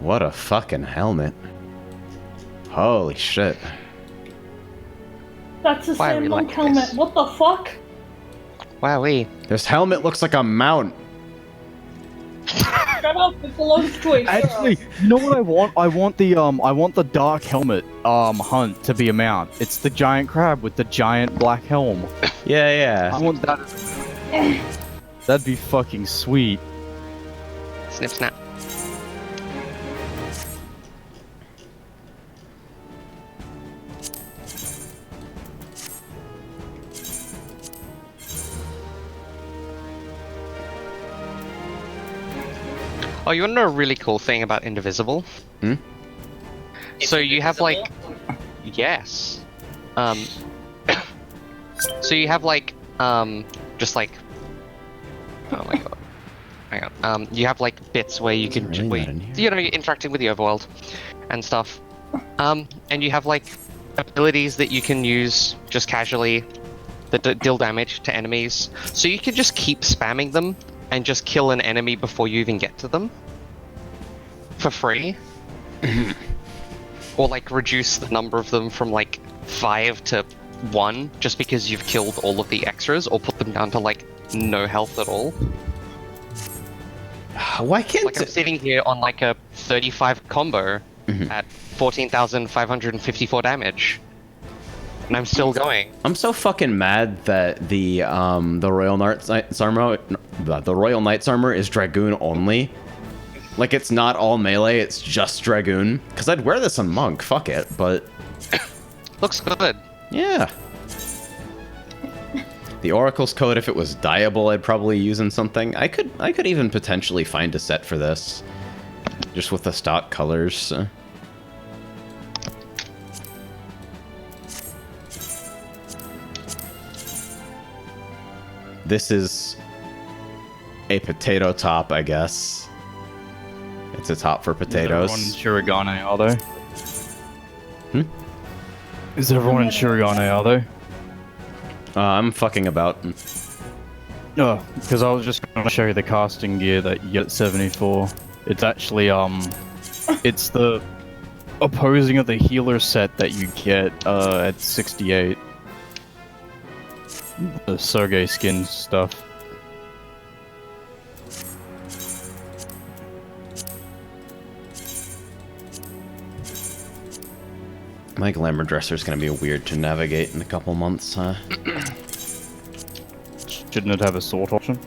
What a fucking helmet. Holy shit. That's the same monk helmet. What the fuck? Wowee. This helmet looks like a mount. Shut up, it belongs to a hero. Actually, you know what I want? I want the dark helmet hunt to be a mount. It's the giant crab with the giant black helm. Yeah. I want that. That'd be fucking sweet. Snip snap. Oh, you want to know a really cool thing about Indivisible? Hmm? So you have like... Yes. So you have like, just like... Oh my god. Hang on. You have like bits where you can... you know, you're interacting with the overworld and stuff. And you have like abilities that you can use just casually that deal damage to enemies. So you can just keep spamming them and just kill an enemy before you even get to them for free. Or like reduce the number of them from like 5 to 1 just because you've killed all of the extras, or put them down to like no health at all. Why can't I'm sitting here on like a 35 combo at 14,554 damage. And I'm still going. I'm so fucking mad that the Royal Knight's Armor is Dragoon only. Like, it's not all melee, it's just Dragoon. Because I'd wear this on Monk, fuck it, but... Looks good. Yeah. The Oracle's Code, if it was dyeable, I'd probably use in something. I could even potentially find a set for this. Just with the stock colors. This is a potato top, I guess. It's a top for potatoes. Is everyone in Shirogane, are they? Is everyone in Shirogane, are they? I'm fucking about. No, because I was just going to show you the casting gear that you get at 74. It's actually, it's the opposing of the healer set that you get at 68. The Sergei skin stuff. My glamour dresser is going to be weird to navigate in a couple months, huh? Shouldn't it have a sword option?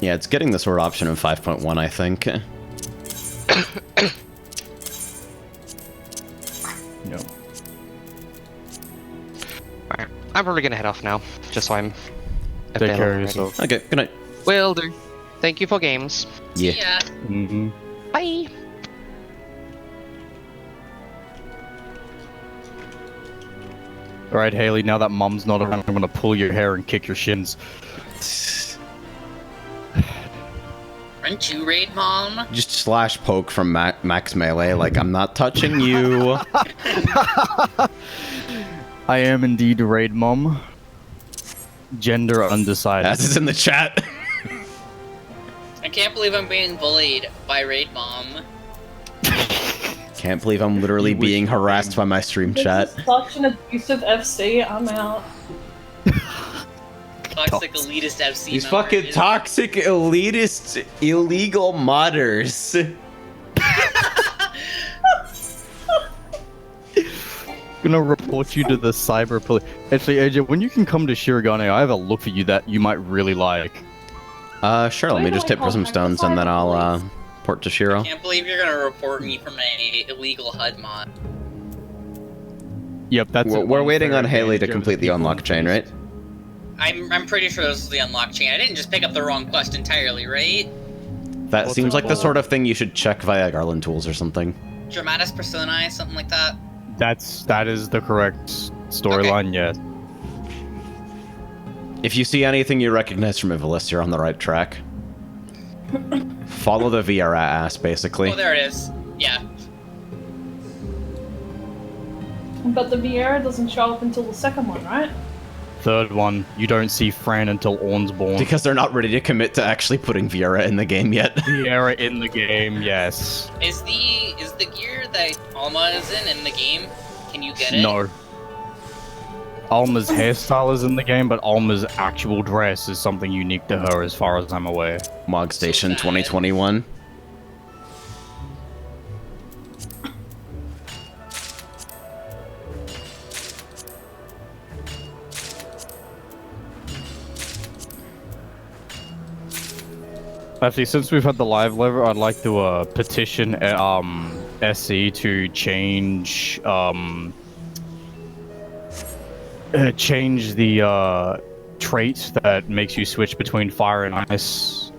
Yeah, it's getting the sword option in 5.1, I think. No. Alright, I'm probably gonna head off now, just so I'm Take care of yourself. Okay, good night. Will do. Thank you for games. Yeah. Mm-hmm. Bye. Alright, Haley, now that Mum's not around, I'm gonna pull your hair and kick your shins. Aren't you raid mom? Just slash poke from max melee, like, I'm not touching you. I am indeed raid mom. Gender undecided. As is in the chat. I can't believe I'm being bullied by raid mom. Can't believe I'm literally being harassed by my stream chat. This is such an abusive FC, I'm out. Toxic elitist FC. These fucking toxic elitist illegal modders. Gonna report you to the cyber police. Actually, AJ, when you can come to Shirogane, I have a look for you that you might really like. Sure, let me just hit Prism Stones and then I'll, port to Shiro. I can't believe you're gonna report me from a illegal HUD mod. Yep, that's We're waiting on Haley to complete the unlock chain, right? I'm pretty sure this is the unlock chain. I didn't just pick up the wrong quest entirely, right? That seems like the sort of thing you should check via Garland Tools or something. Dramatis Personae, something like that. That is the correct storyline, yes. If you see anything you recognize from Ivalis, you're on the right track. Follow the Viera ass, basically. Oh, there it is. Yeah. But the Viera doesn't show up until the second one, right? Third one, you don't see Fran until Ornn's born. Because they're not ready to commit to actually putting Viera in the game yet. Viera in the game, yes. Is the gear that Alma is in the game? Can you get it? No. Alma's hairstyle is in the game, but Alma's actual dress is something unique to her as far as I'm aware. Mog Station 2021. Actually, since we've had the live lever, I'd like to petition SC to change change the trait that makes you switch between fire and ice.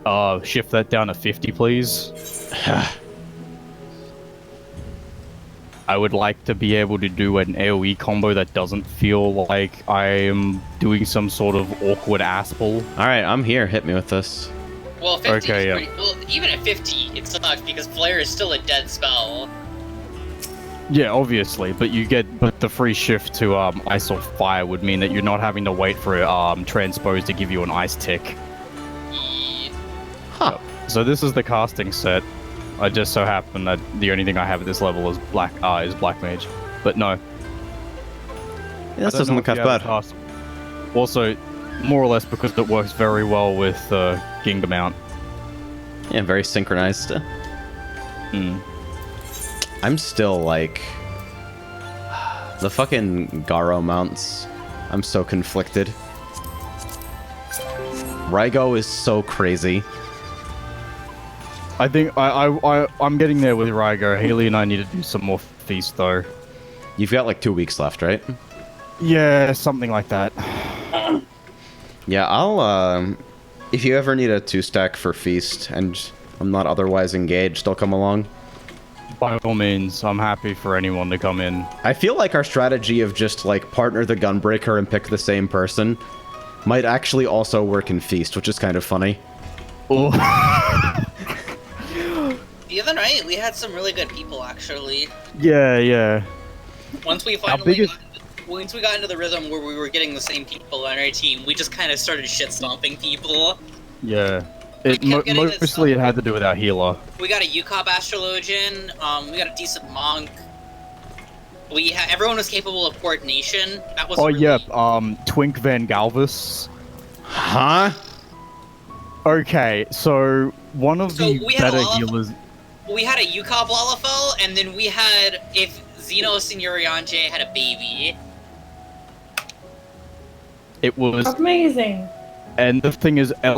Shift that down to 50, please. I would like to be able to do an AoE combo that doesn't feel like I am doing some sort of awkward ass pull. Alright, I'm here. Hit me with this. Well, 50 is pretty... Well, even at 50, it sucks because Flare is still a dead spell. Yeah, obviously, but the free shift to ice or fire would mean that you're not having to wait for transpose to give you an ice tick. Huh. So this is the casting set. I just so happen that the only thing I have at this level is Black Mage, but no. Yeah, this doesn't look half bad. Also, more or less because it works very well with Ginga mount. Yeah, very synchronized. I'm still like... The fucking Garo mounts. I'm so conflicted. Raigo is so crazy. I think I'm getting there with Raigo. Haley and I need to do some more feast though. You've got like 2 weeks left, right? Yeah, something like that. Yeah, I'll, if you ever need a 2-stack for Feast, and I'm not otherwise engaged, I'll come along. By all means, I'm happy for anyone to come in. I feel like our strategy of just, like, partner the Gunbreaker and pick the same person might actually also work in Feast, which is kind of funny. Oh. The other night, we had some really good people, actually. Yeah. Once we finally... Once we got into the rhythm where we were getting the same people on our team, we just kind of started shit-stomping people. Yeah. Mostly it had to do with our healer. We got a UCOB Astrologian, we got a decent monk. Everyone was capable of coordination. That was Twink Van Galvis. Huh? Okay, so one of the better healers... We had a UCOB Lalafell, and then we had... If Xenos and Urianger had a baby... It was amazing. And the thing is, the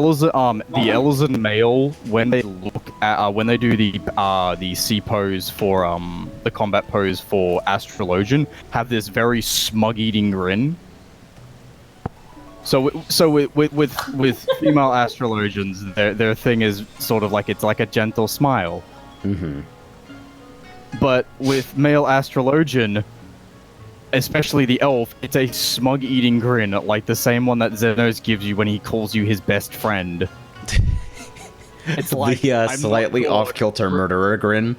Elizan male, when they look at when they do the C pose for the combat pose for Astrologian, have this very smug-eating grin. So with female Astrologians, their thing is sort of like it's like a gentle smile. Mm-hmm. But with male Astrologian, especially the elf, it's a smug-eating grin, like the same one that Xenos gives you when he calls you his best friend. It's like the slightly off-kilter murderer grin.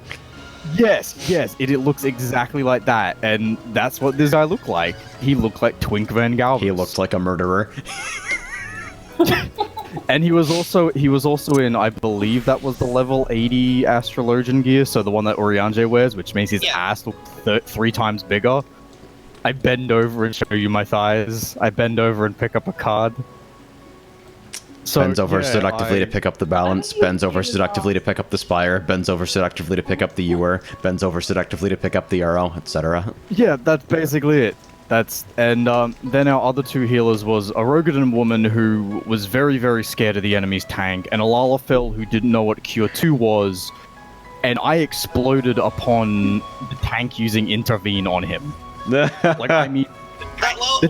Yes, it looks exactly like that, and that's what this guy looked like. He looked like Twink Van Galvis. He looked like a murderer. And he was also in, I believe that was the level 80 Astrologian gear, so the one that Urianger wears, which makes his ass look 3 times bigger. I bend over and show you my thighs. I bend over and pick up a card. So, bends over seductively to pick up the balance, bends over seductively to pick up the spire, bends over seductively to pick up the ewer, bends over seductively to pick up the arrow, etc. Yeah, that's basically it. Then our other two healers was a Rogadin woman who was very, very scared of the enemy's tank, and a Lalafell who didn't know what Cure 2 was, and I exploded upon the tank using Intervene on him. Like, I mean, the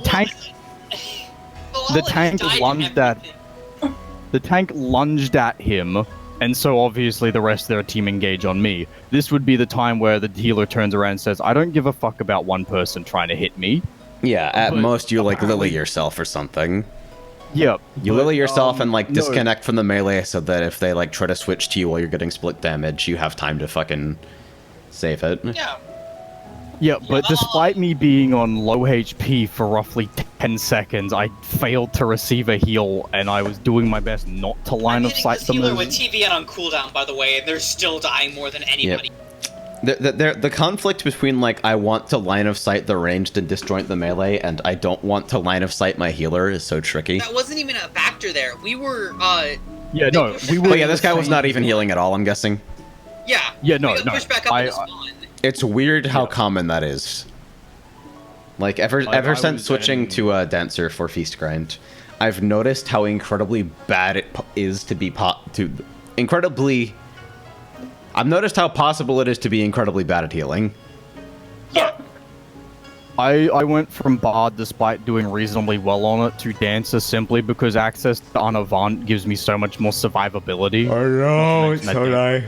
tank lunged at him, and so obviously the rest of their team engage on me. This would be the time where the healer turns around and says, I don't give a fuck about one person trying to hit me. Yeah, at most you, like, lily yourself or something. Yep. You lily yourself and, like, disconnect from the melee so that if they, like, try to switch to you while you're getting split damage, you have time to fucking save it. Yeah. Yeah, but despite me being on low HP for roughly 10 seconds, I failed to receive a heal, and I was doing my best not to line of sight them. Healer with TVN on cooldown, by the way, and they're still dying more than anybody. Yep. The conflict between, like, I want to line of sight the ranged and disjoint the melee, and I don't want to line of sight my healer is so tricky. That wasn't even a factor there. We were, Yeah, no, we were... But yeah, this guy was not even healing at all, I'm guessing. Yeah. Yeah, no, we got pushed back up into spawn. It's weird how common that is. Like, ever since switching to Dancer for Feast Grind, I've noticed how incredibly bad it is to be I've noticed how possible it is to be incredibly bad at healing. Yeah. I went from Bard, despite doing reasonably well on it, to Dancer simply because access to Unavant gives me so much more survivability. I know, it's so nice.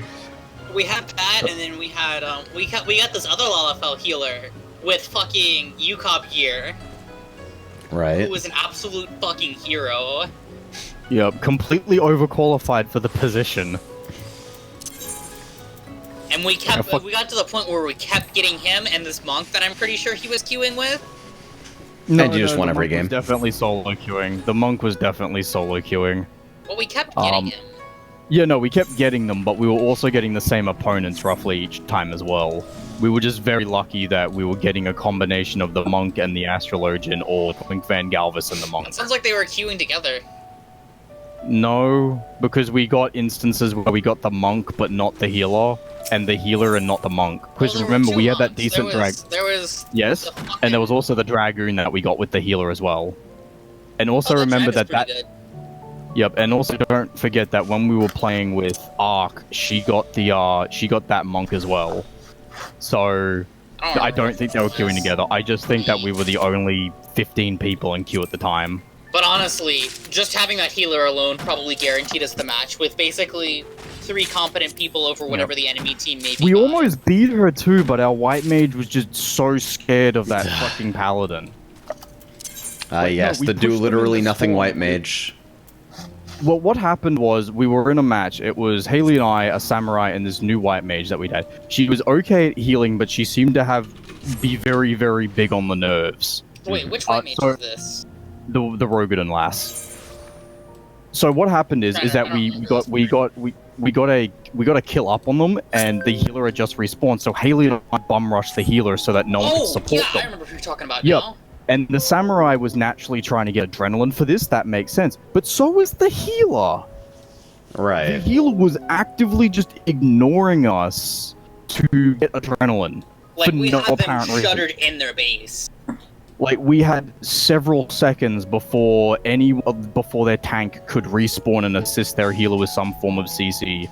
We had that, and then we had we got this other Lalafell healer with fucking UCOP gear. Right. Who was an absolute fucking hero. Yep, completely overqualified for the position. And we got to the point where we kept getting him and this monk that I'm pretty sure he was queuing with. No, and you just won every game. Definitely solo queuing. The monk was definitely solo queuing. Well, we kept getting him. Yeah, no, we kept getting them, but we were also getting the same opponents roughly each time as well. We were just very lucky that we were getting a combination of the monk and the astrologian, or Van Galvis and the monk. It sounds like they were queuing together. No, because we got instances where we got the monk but not the healer, and the healer and not the monk. Because remember, we had that decent drag. Yes, and there was also the dragoon that we got with the healer as well. And also remember that good. Yep, and also don't forget that when we were playing with Ark, she got that monk as well. So I don't think they were queuing together. I just think that we were the only 15 people in queue at the time. But honestly, just having that healer alone probably guaranteed us the match with basically 3 competent people over whatever the enemy team may be. We almost beat her too, but our white mage was just so scared of that fucking paladin. Yes, the do literally nothing white mage. Well, what happened was, we were in a match. It was Haley and I, a samurai, and this new white mage that we'd had. She was okay at healing, but she seemed to be very, very big on the nerves. Wait, which white mage is this? The Rogadin lass. So what happened is that we got a kill up on them, and the healer had just respawned. So Haley and I bum rushed the healer so that no one could support them. I remember who you're talking about now. And the samurai was naturally trying to get adrenaline for this. That makes sense. But so was the healer. Right. The healer was actively just ignoring us to get adrenaline. Like, for we no had apparent them reason. shuttered in their base. Like, we had several seconds before their tank could respawn and assist their healer with some form of CC.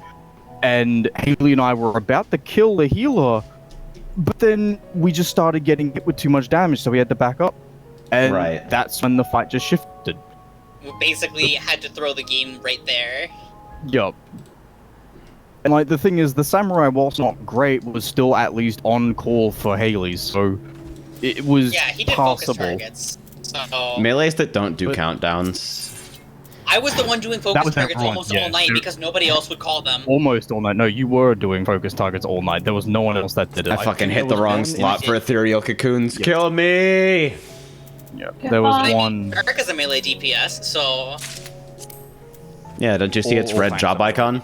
And Haley and I were about to kill the healer, but then we just started getting hit with too much damage, so we had to back up. And that's when the fight just shifted. We basically had to throw the game right there. Yup. And, like, the thing is, the samurai, whilst not great, was still at least on call for Haley, so it was he did possible. focus targets. So Melees that don't do countdowns. I was the one doing focus targets almost all night because nobody else would call them. Almost all night. No, you were doing focus targets all night. There was no one else that did it. I fucking hit the wrong slot for ethereal cocoons. Kill me! Yeah, there was one. Erica's a melee DPS, so. Yeah, don't you see its red job icon?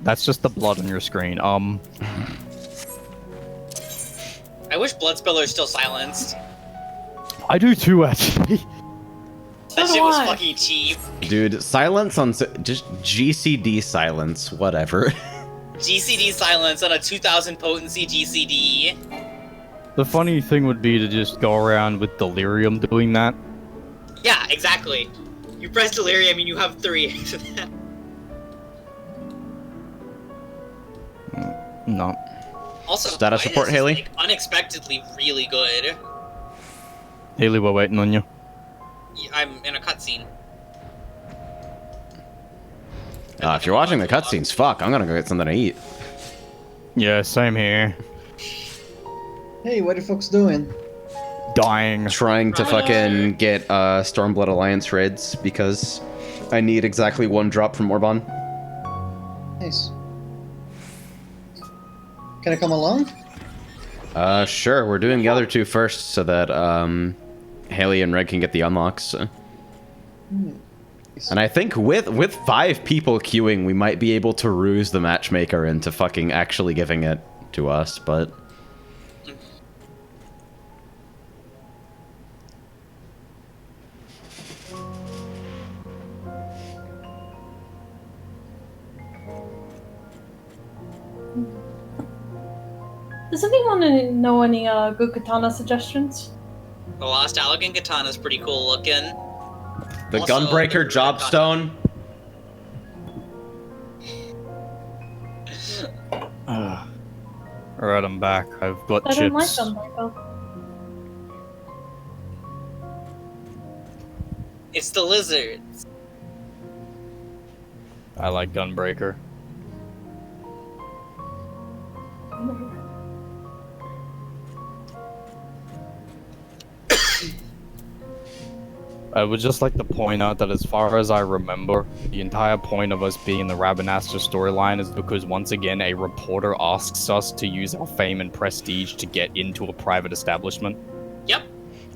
That's just the blood on your screen. I wish Bloodspiller is still silenced. I do too, actually. That shit was fucking cheap. Dude, silence on just GCD silence, whatever. GCD silence on a 2000 potency GCD. The funny thing would be to just go around with delirium doing that. Yeah, exactly. You press delirium and you have 3. No. Also, Status Midas report, is, Haley? like, unexpectedly really good. Haley, we're waiting on you. I'm in a cutscene. If you're watching the cutscenes, fuck, I'm gonna go get something to eat. Yeah, same here. Hey, what are folks doing? Dying. Trying to fucking get Stormblood Alliance raids because I need exactly 1 drop from Orban. Nice. Can I come along? Sure, we're doing the other 2 first so that Haley and Red can get the unlocks. And I think with 5 people queuing, we might be able to ruse the matchmaker into fucking actually giving it to us, but... Does anyone know any good katana suggestions? The Lost Allegan Katana is pretty cool looking. The Also, Gunbreaker Jobstone? Alright, I'm back. I've got I don't like chips. gunbreaker. It's the lizard. I like Gunbreaker. I would just like to point out that as far as I remember, the entire point of us being in the Rabanastre storyline is because once again a reporter asks us to use our fame and prestige to get into a private establishment. Yep.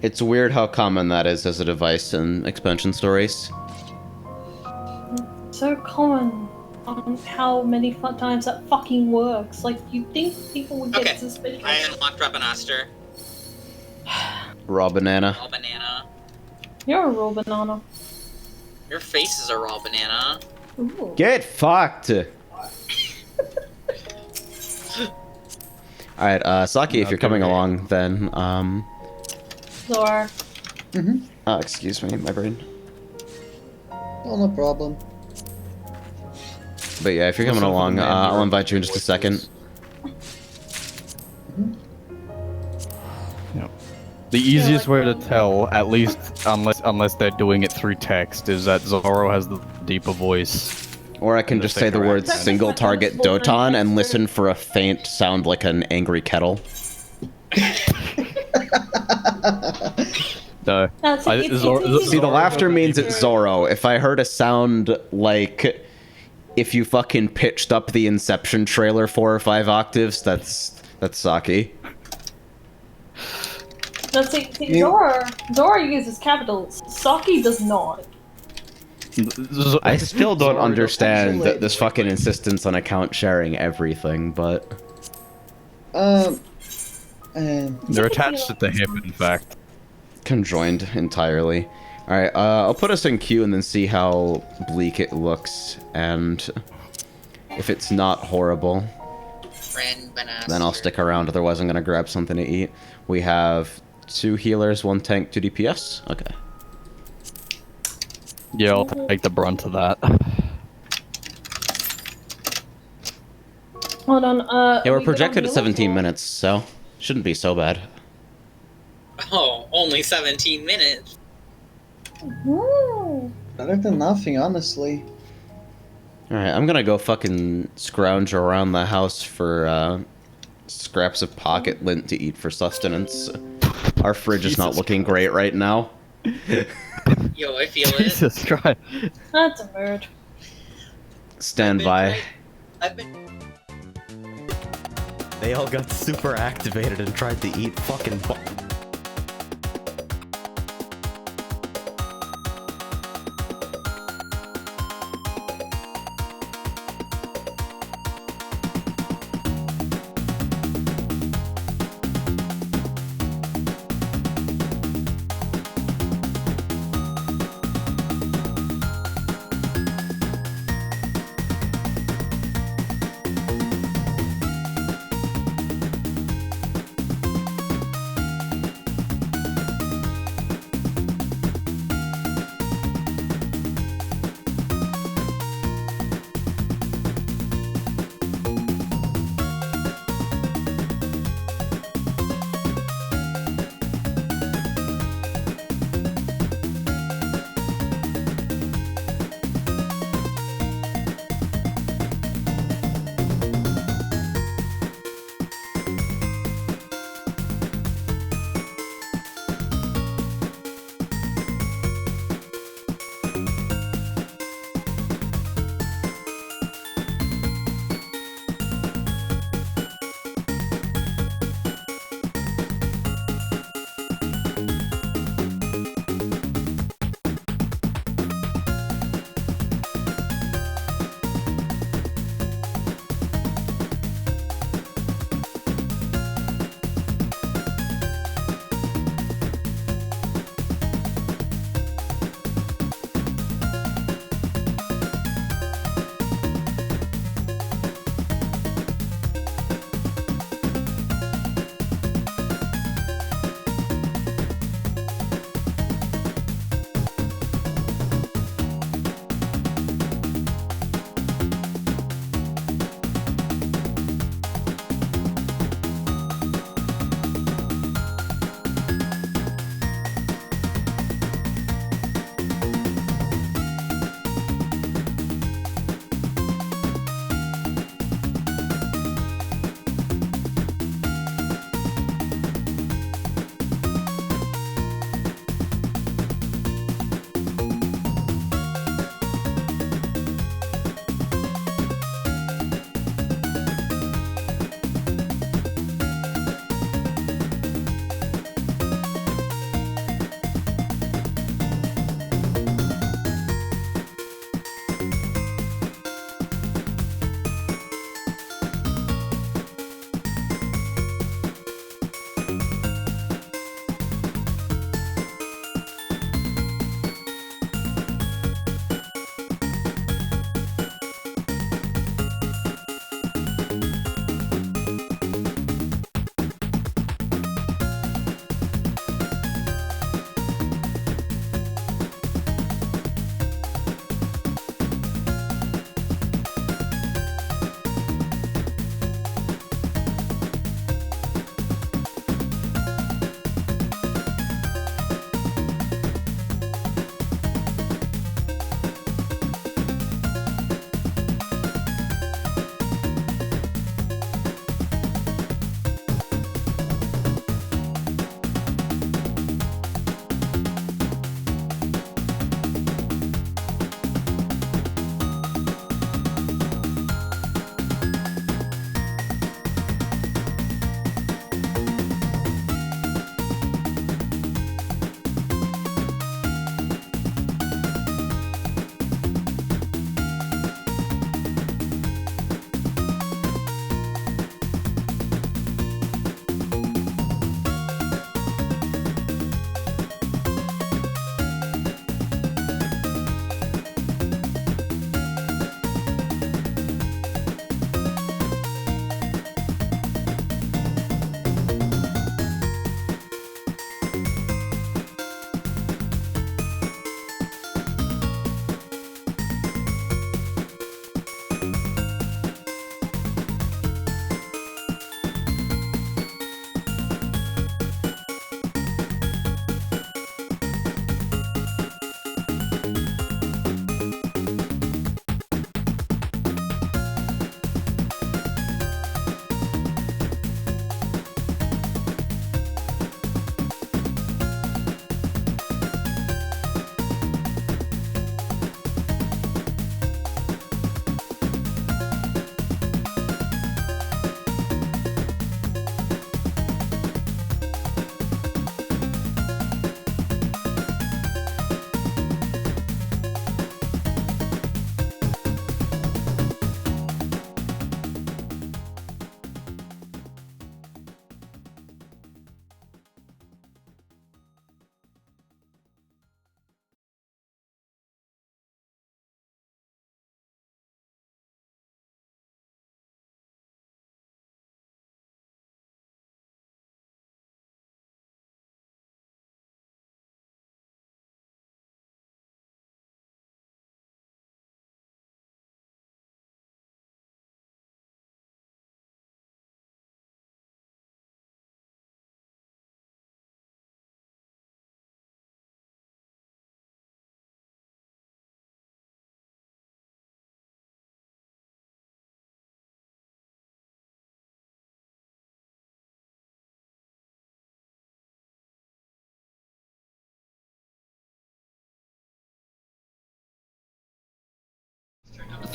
It's weird how common that is as a device in expansion stories. So common on how many times that fucking works. Like, you'd think people would get suspicious. I unlocked Rabanastre. Raw banana. Raw banana. You're a raw banana. Your face is a raw banana. Ooh. Get fucked! Alright, Saki, if you're coming along, then, Zor. excuse me, my brain. Oh, no problem. But yeah, if you're coming along, I'll invite you in just a second. The easiest way to tell, at least unless they're doing it through text, is that Zoro has the deeper voice. Or I can just say the words single target Doton and listen for a faint sound like an angry kettle. No. See, the laughter means it's Zoro. If I heard a sound like if you fucking pitched up the Inception trailer 4 or 5 octaves, that's Saki. No, see, Zora uses capitals. Saki does not. I still don't understand this fucking insistence on account sharing everything, but... They're attached at the hip, in fact. Conjoined entirely. Alright, I'll put us in queue and then see how bleak it looks, and if it's not horrible, then I'll stick around, otherwise I'm gonna grab something to eat. We have 2 healers, 1 tank, 2 DPS? Okay. Yeah, I'll take the brunt of that. Hold on, Yeah, we're projected at 17 minutes, so shouldn't be so bad. Oh, only 17 minutes. Better than nothing, honestly. Alright, I'm gonna go fucking scrounge around the house for scraps of pocket lint to eat for sustenance. Our fridge is not looking great right now. Yo, I feel it. Jesus Christ. That's a bird. Stand by. I've been... They all got super activated and tried to eat fucking...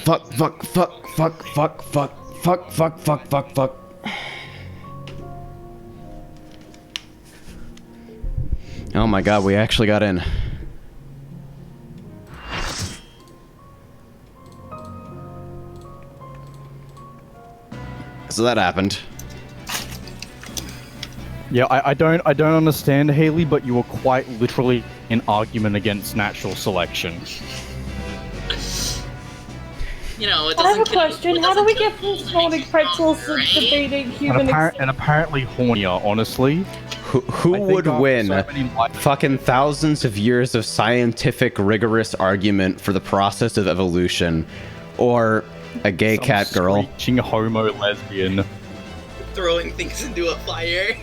Fuck, fuck, fuck, fuck, fuck, fuck, fuck, fuck, fuck, fuck, fuck. Oh my god, we actually got in. So that happened. Yeah, I don't understand, Haley, but you were quite literally an argument against natural selection. You know, it I have doesn't a question. How do we get from snorting pretzels to beating human And apparently hornier, honestly. Who would win? Fucking thousands of years of scientific, rigorous argument for the process of evolution, or a gay cat girl? Screeching homo lesbian. Throwing things into a fire.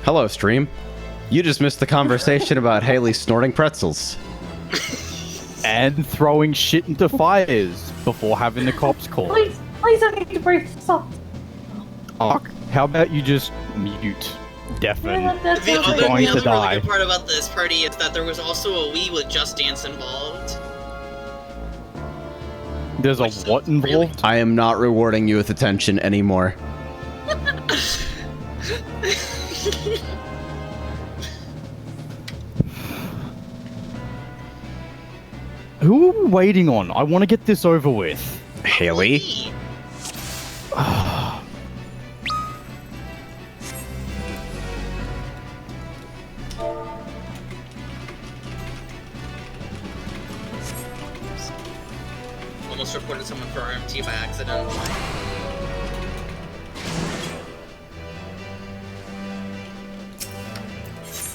Hello, stream. You just missed the conversation about Haley snorting pretzels. And throwing shit into fires before having the cops called. Please, I need to breathe. Stop. Fuck. How about you just mute? Deafen. That's The You're other going to really die. good part about this party is that there was also a Wii with Just Dance involved. There's a what involved? I am not rewarding you with attention anymore. Who are we waiting on? I want to get this over with. Haley? Almost reported someone for RMT by accident.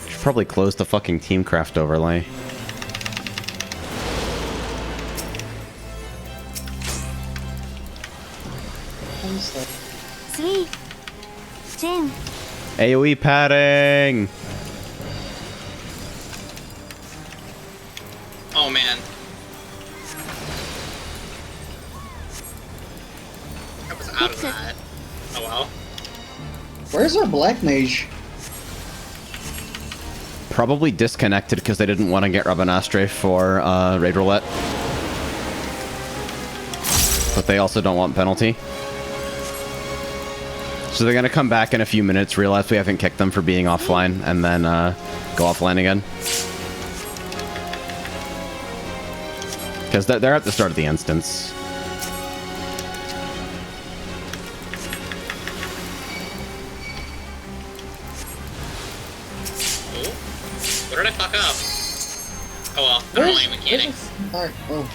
Should probably close the fucking Teamcraft overlay. Sweet. Jim. AoE padding! Oh man. I was out of that. Oh well. Where's our black mage? Probably disconnected because they didn't want to get Rabanastre for Raid Roulette. But they also don't want penalty. So they're going to come back in a few minutes, realize we haven't kicked them for being offline, and then go offline again. Because they're at the start of the instance. What did I fuck up? Oh well, I don't know any mechanics. Alright, oh.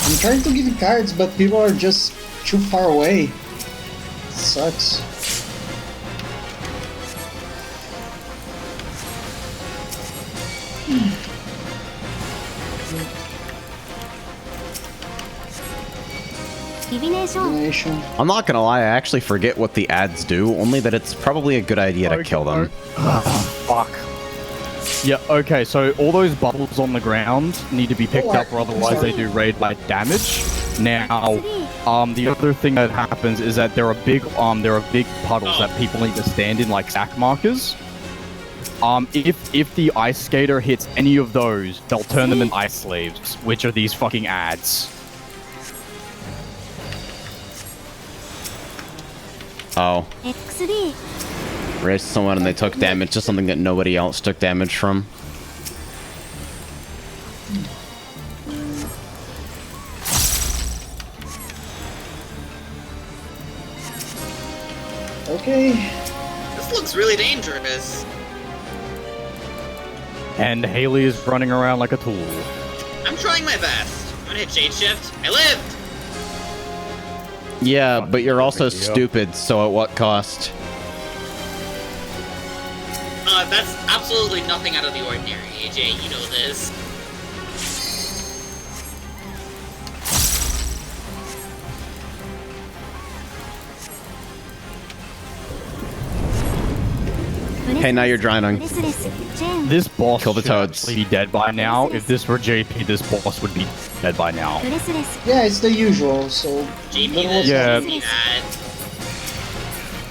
I'm trying to give you cards, but people are just too far away. Sucks. Divination. I'm not gonna lie, I actually forget what the ads do, only that it's probably a good idea to kill them. Fuck. Yeah, okay, so all those bubbles on the ground need to be picked up or otherwise they do raid-like damage. Now, the other thing that happens is that there are big puddles that people need to stand in, like sack markers. If the ice skater hits any of those, they'll turn them into ice slaves, which are these fucking ads. Oh. Ffxiv. Raised someone and they took damage to something that nobody else took damage from. Okay. This looks really dangerous. And Haley is running around like a tool. I'm trying my best. I'm gonna hit Shade Shift. I lived! Yeah, but you're also stupid, so at what cost? That's absolutely nothing out of the ordinary, AJ, you know this. Hey, now you're drowning. This boss Kill the should toads. actually be dead by now. If this were JP, this boss would be dead by now. Yeah, it's the usual, so... Yeah.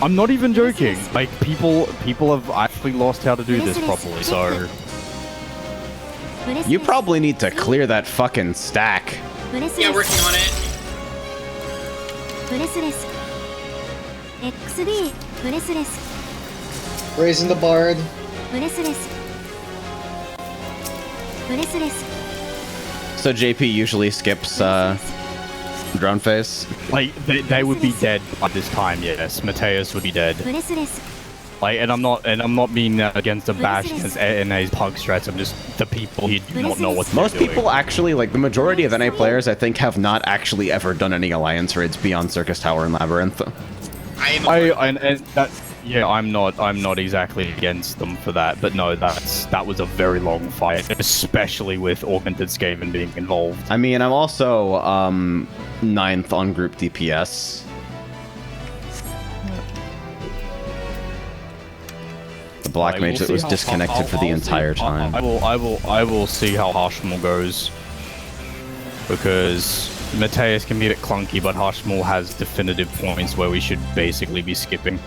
I'm not even joking. Like, people have actually lost how to do this properly, so... You probably need to clear that fucking stack. Yeah, working on it. Raising the bard. So JP usually skips drone phase. Like they would be dead by this time. Yes, Mateus would be dead. Like, and I'm not being against a bash against NA's pug strats. I'm just the people who do not know what they're Most doing. people actually, like the majority of NA players, I think, have not actually ever done any alliance raids beyond Circus Tower and Labyrinth. I'm not exactly against them for that, but no, that was a very long fight, especially with augmented Skaven being involved. I mean, I'm also 9th on group DPS. The black mage that was disconnected for the entire time. I will see how Harshmal goes, because Mateus can be a bit clunky, but Harshmal has definitive points where we should basically be skipping.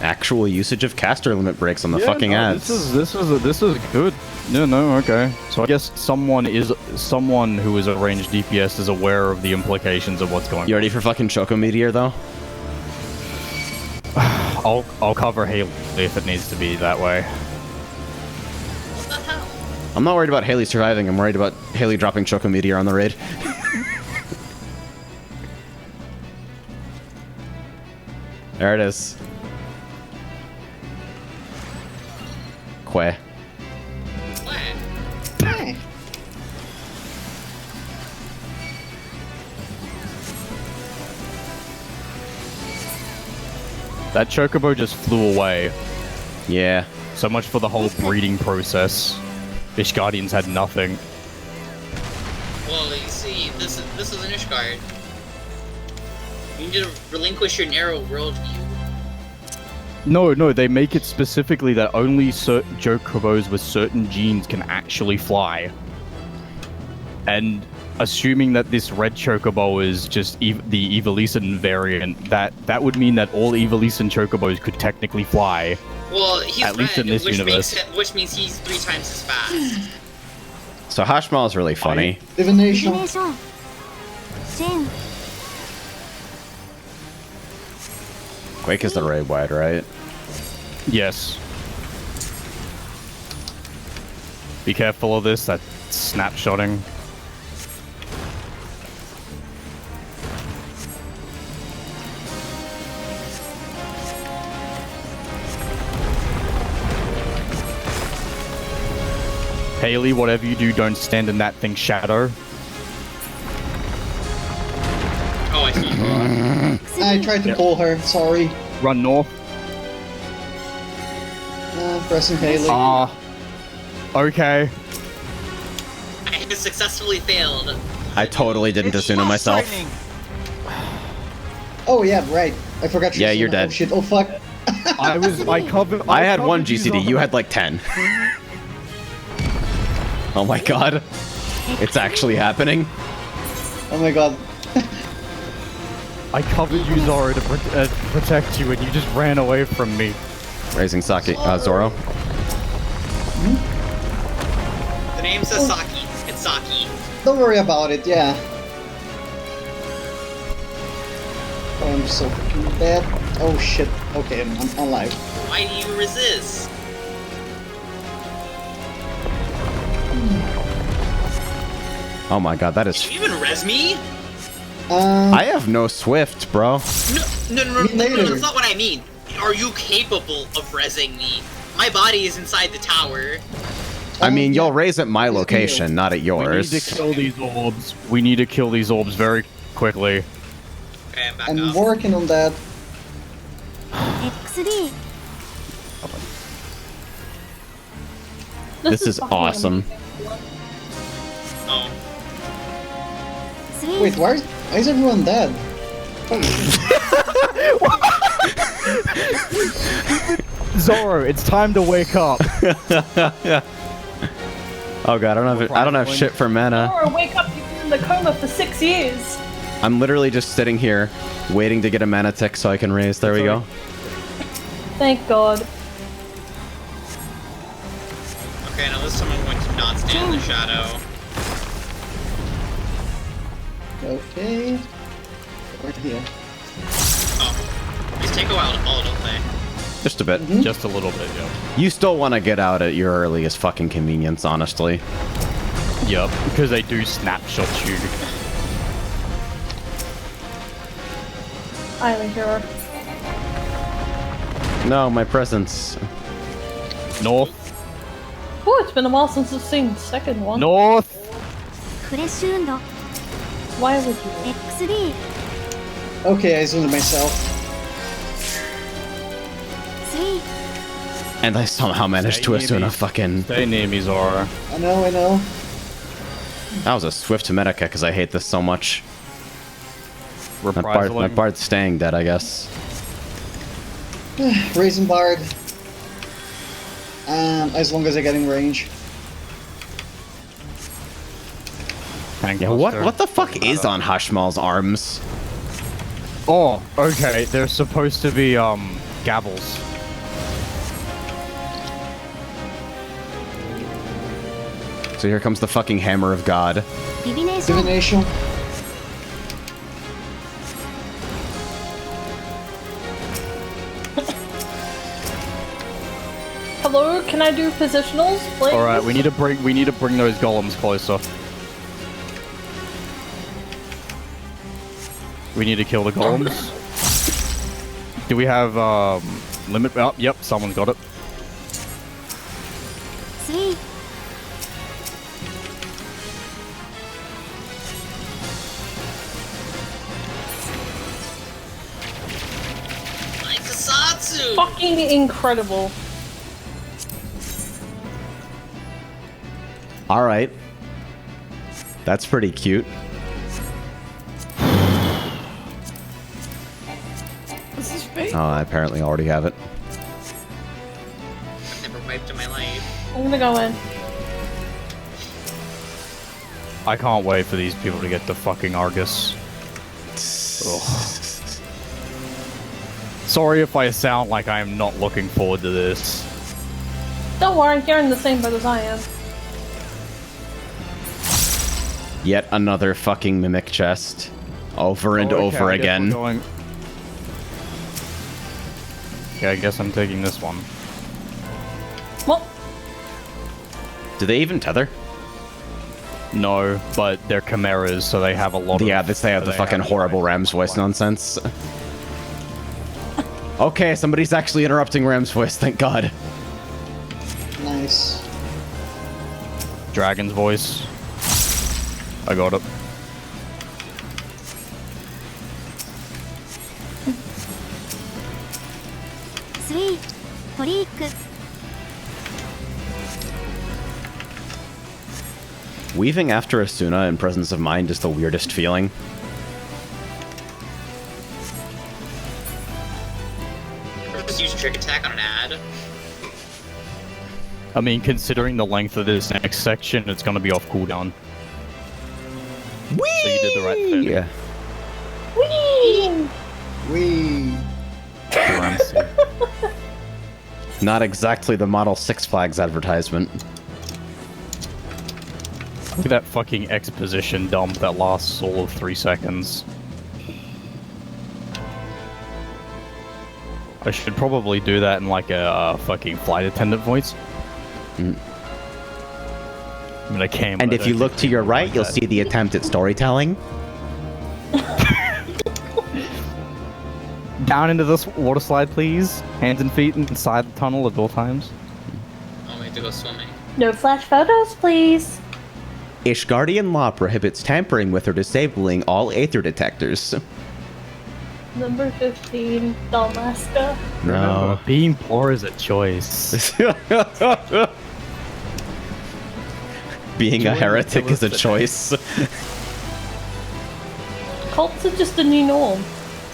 Actual usage of caster limit breaks on the fucking ads. This is good. No, okay. So I guess someone who is a ranged DPS is aware of the implications of what's going on. You ready for fucking Choco Meteor though? I'll cover Haley if it needs to be that way. I'm not worried about Haley surviving. I'm worried about Haley dropping Choco Meteor on the raid. There it is. Quay. That chocobo just flew away. Yeah. So much for the whole breeding process. Ishgardians had nothing. Well, you see, this is an Ishgard. You need to relinquish your narrow worldview. No, they make it specifically that only certain chocobos with certain genes can actually fly. And assuming that this red chocobo is just the Evolution variant, that would mean that all Evolution chocobos could technically fly. Well, he's at least in this universe. Which means he's 3 times as fast. So Hashmal is really funny. Divination. Quake is the raid wide, right? Yes. Be careful of this, that snapshotting. Haley, whatever you do, don't stand in that thing's shadow. Oh, I see. I tried to pull her, sorry. Run north. Pressing Haley. Okay. I have successfully failed. I totally didn't Asuna myself. Oh yeah, right. I forgot. Yeah, you're dead. Oh shit! Oh fuck. I had 1 GCD. You had like 10. Oh my god. It's actually happening. Oh my god. I covered you, Zoro, to protect you, and you just ran away from me. Raising Saki, Zoro. The name says Saki. It's Saki. Don't worry about it. Yeah. Oh, I'm so freaking bad. Oh shit. Okay, I'm alive. Why do you resist? Oh my god, that is... Did you even res me? I have no Swift, bro. No, that's not what I mean. Are you capable of resing me? My body is inside the tower. I mean, you'll raise at my location, not at yours. We need to kill these orbs. We need to kill these orbs very quickly. Okay, I'm back I'm up. working on that. This is awesome. Oh. Wait, why is everyone dead? Zoro, it's time to wake up. Oh god, I don't have shit for mana. Or wake up, you've been in the coma for 6 years. I'm literally just sitting here, waiting to get a mana tick so I can raise. There we go. Thank God. Okay, now this time I'm going to not stand in the shadow. Okay. Right here. Oh. These take a while to fall, don't they? Just a bit. Just a little bit, yeah. You still want to get out at your earliest fucking convenience, honestly. Yep, because they do snapshot you. Island hero. No, my presence. North. Oh, it's been a while since I've seen the second one. North! フレッシュ運動 Why would you? X3 Okay, I zoomed myself. 3 And I somehow managed to assume a fucking... Stay near me, Zora. I know. That was a swift medica because I hate this so much. My Reprisaling. bard's staying dead, I guess. Raisin Bard. As long as I get in range. Yeah, what the fuck is on Hushmal's arms? Oh, okay. They're supposed to be, gavels. So here comes the fucking Hammer of God. Divination. Hello, can I do positionals, please? All right, we need to bring those golems closer. We need to kill the golems. Do we have limit? Oh, yep, someone's got it. 3 Like Kasatsu! Fucking incredible. Alright. That's pretty cute. This is fake. Oh, I apparently already have it. I've never wiped in my life. I'm gonna go in. I can't wait for these people to get the fucking Argus. Ugh. Sorry if I sound like I am not looking forward to this. Don't worry, you're in the same boat as I am. Yet another fucking mimic chest. Over and Oh, okay, over I guess again. we're going- Okay, I guess I'm taking this one. What? Do they even tether? No, but they're chimeras, so they have a lot of... Yeah, they have the fucking horrible Ram's voice nonsense. Okay, somebody's actually interrupting Ram's voice, thank God. Nice. Dragon's voice. I got it. Three. トリック Weaving after Asuna in presence of mind is the weirdest feeling. Just use trick attack on an ad. I mean, considering the length of this next section, it's gonna be off cooldown. Whee! So you did the right thing. Yeah. Whee! Wee. Not exactly the Model 6 Flags advertisement. Look at that fucking exposition dump that lasts all of 3 seconds. I should probably do that in like a fucking flight attendant voice. Mm. I mean, I can. And but I if you don't look think to your people right, like you'll that. see the attempt at storytelling. Down into this water slide, please. Hands and feet inside the tunnel at all times. Oh, we have to go swimming. No flash photos, please. Ishgardian law prohibits tampering with or disabling all aether detectors. Number 15, Dalmasca. No. Being poor is a choice. Being a Join the heretic is a Philistines. choice. Cults are just a new norm.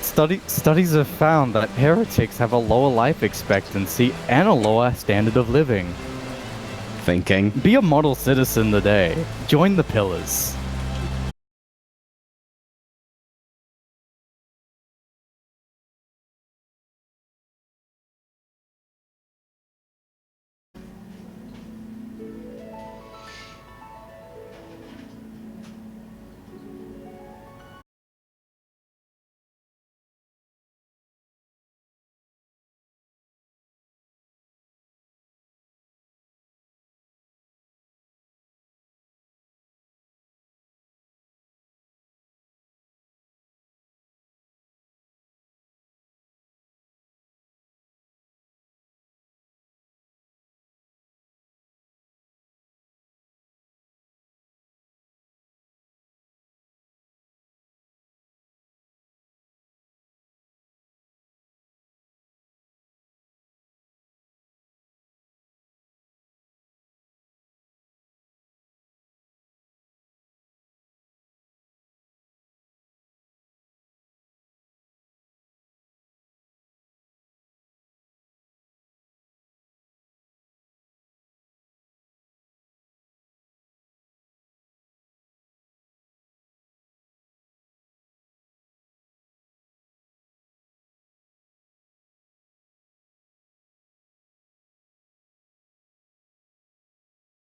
Studies have found that heretics have a lower life expectancy and a lower standard of living. Thinking. Be a model citizen today. Join the pillars.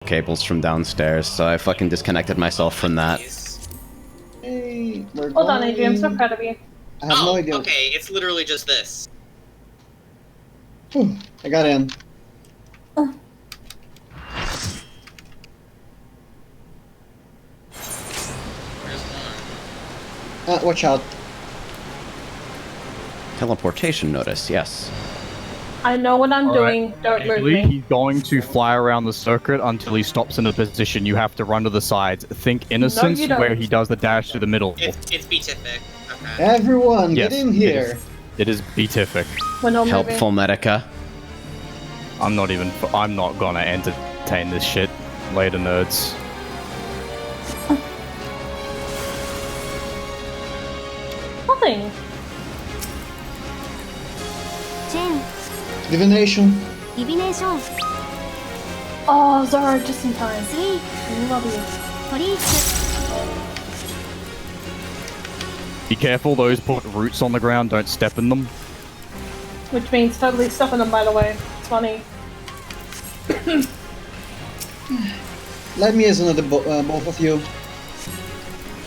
cables from downstairs, so I fucking disconnected myself from that. Hey, we're Hold on, going- Adrian, I'm so proud of you. I have no idea. Okay, it's literally just this. Whew, I got in. Where's one? Watch out. Teleportation notice, yes. I know what I'm doing. Don't move Haley, me. he's going to fly around the circuit until he stops in a position. You have to run to the sides. Think Innocence, you don't. where he does the dash to the middle. It's beatific. Okay. Everyone, Yes, get in here. It is beatific. We're not moving. Helpful Medica. I'm not gonna entertain this shit. Later, nerds. Nothing. Chen, Divination. Divination, Oh, Zara, just in time. Sweet, I love you. Freak, Be careful, those put roots on the ground, don't step in them. Which means totally stopping them, by the way. It's funny. Let me as another both of you.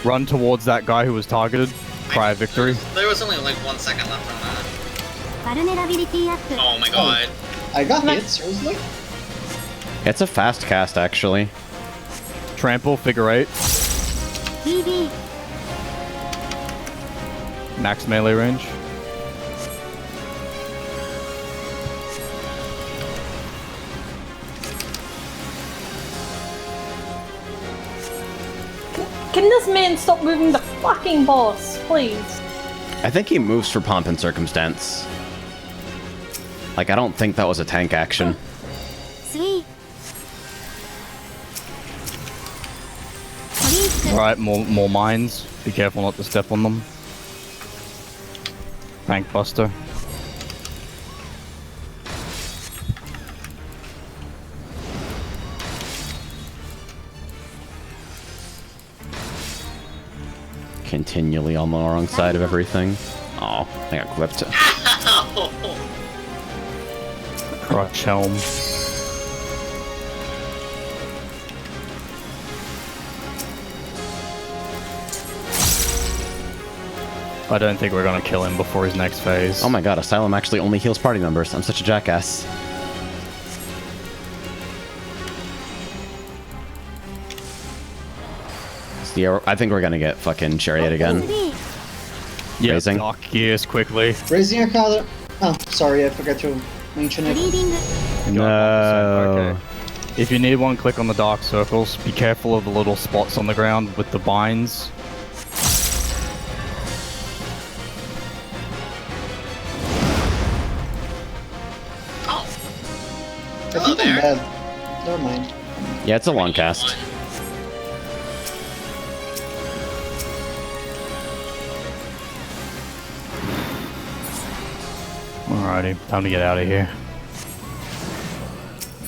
Run towards that guy who was targeted. Cry of victory. There was only like 1 second left on that. vulnerability up. Oh my god. I got hit, seriously? It's a fast cast, actually. Trample, figure 8. BB, Max melee range. Can this man stop moving the fucking boss, please? I think he moves for pomp and circumstance. Like, I don't think that was a tank action. Sweet, Freak, Alright, more mines. Be careful not to step on them. Tank buster. Continually on the wrong side of everything. Oh, I got clipped. Crush helm. I don't think we're gonna kill him before his next phase. Oh my god, Asylum actually only heals party members. I'm such a jackass. I think we're gonna get fucking Chariot again. Sweet, Yeah, Raising. dark gears quickly. Raising a color. Oh, sorry, I forgot to mention it. Bleeding, No. Okay. If you need one, click on the dark circles. Be careful of the little spots on the ground with the binds. Oh. I think I'm bad. Never mind. Yeah, it's a long cast. Alrighty, time to get out of here.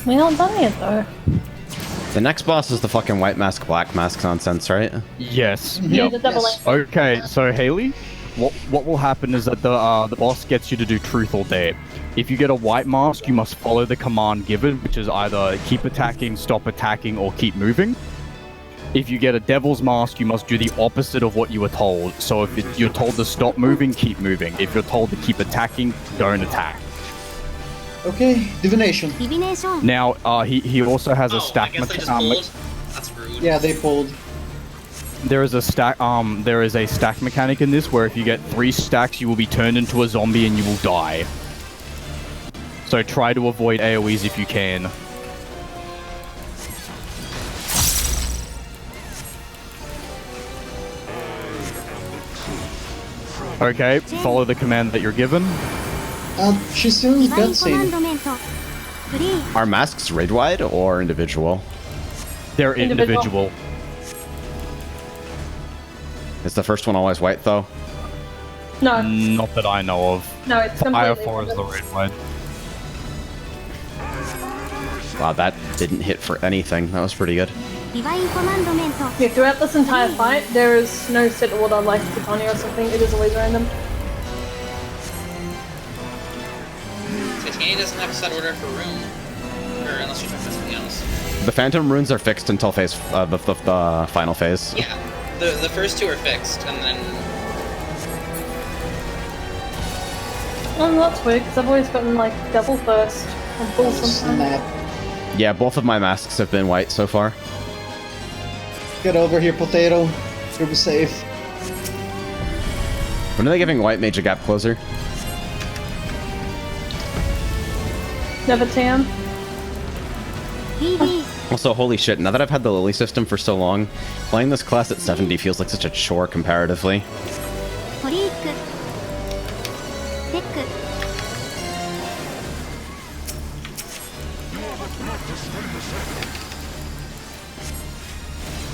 We're not done yet, though. The next boss is the fucking white mask, black mask nonsense, right? Yes. Yeah, Yep. the double Yes. Okay, so Haley, what will happen is that the boss gets you to do truth or dare. If you get a white mask, you must follow the command given, which is either keep attacking, stop attacking, or keep moving. If you get a devil's mask, you must do the opposite of what you were told. So if you're told to stop moving, keep moving. If you're told to keep attacking, don't attack. Okay, divination. Divination, Now, he also has a Oh, I stack guess they just mechanic. pulled. That's rude. Yeah, they pulled. There is a stack mechanic in this where if you get 3 stacks, you will be turned into a zombie and you will die. So try to avoid AoEs if you can. Okay, follow the command that you're given. She seems Divine cutscene. Commandment, Free, Are masks raid-wide or individual? They're Individual. individual. Is the first one always white, though? No, Not that I know of. no, it's Fire completely 4 is the red one. Wow, that didn't hit for anything. That was pretty good. Divine Commandment, Yeah, throughout this entire fight, there is no set order like Titania or something. It is always random. Titania doesn't have a set order for room. Or unless unless you're talking about something else. The Phantom runes are fixed until phase the final phase. Yeah, the first two are fixed, and then Oh, that's weird, because I've always gotten, like, double first and full sometimes. Yeah, both of my masks have been white so far. Get over here, potato. You'll be safe. When are they giving White Mage a gap closer? Never tan. Also, holy shit, now that I've had the Lily system for so long, playing this class at 70 feels like such a chore comparatively.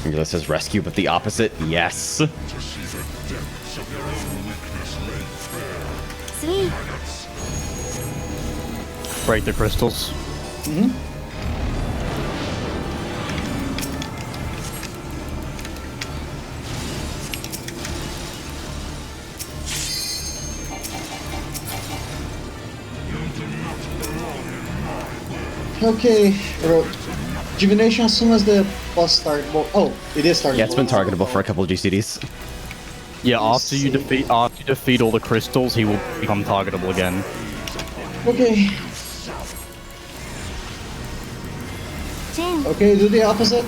This says rescue, but the opposite? Yes. Break the crystals. Mm-hmm. Okay, Rejuvenation as soon as the boss start. Well, oh, it is starting. Yeah, it's been targetable for a couple of GCDs. Yeah, after you defeat all the crystals, he will become targetable again. Okay. Okay, do the opposite.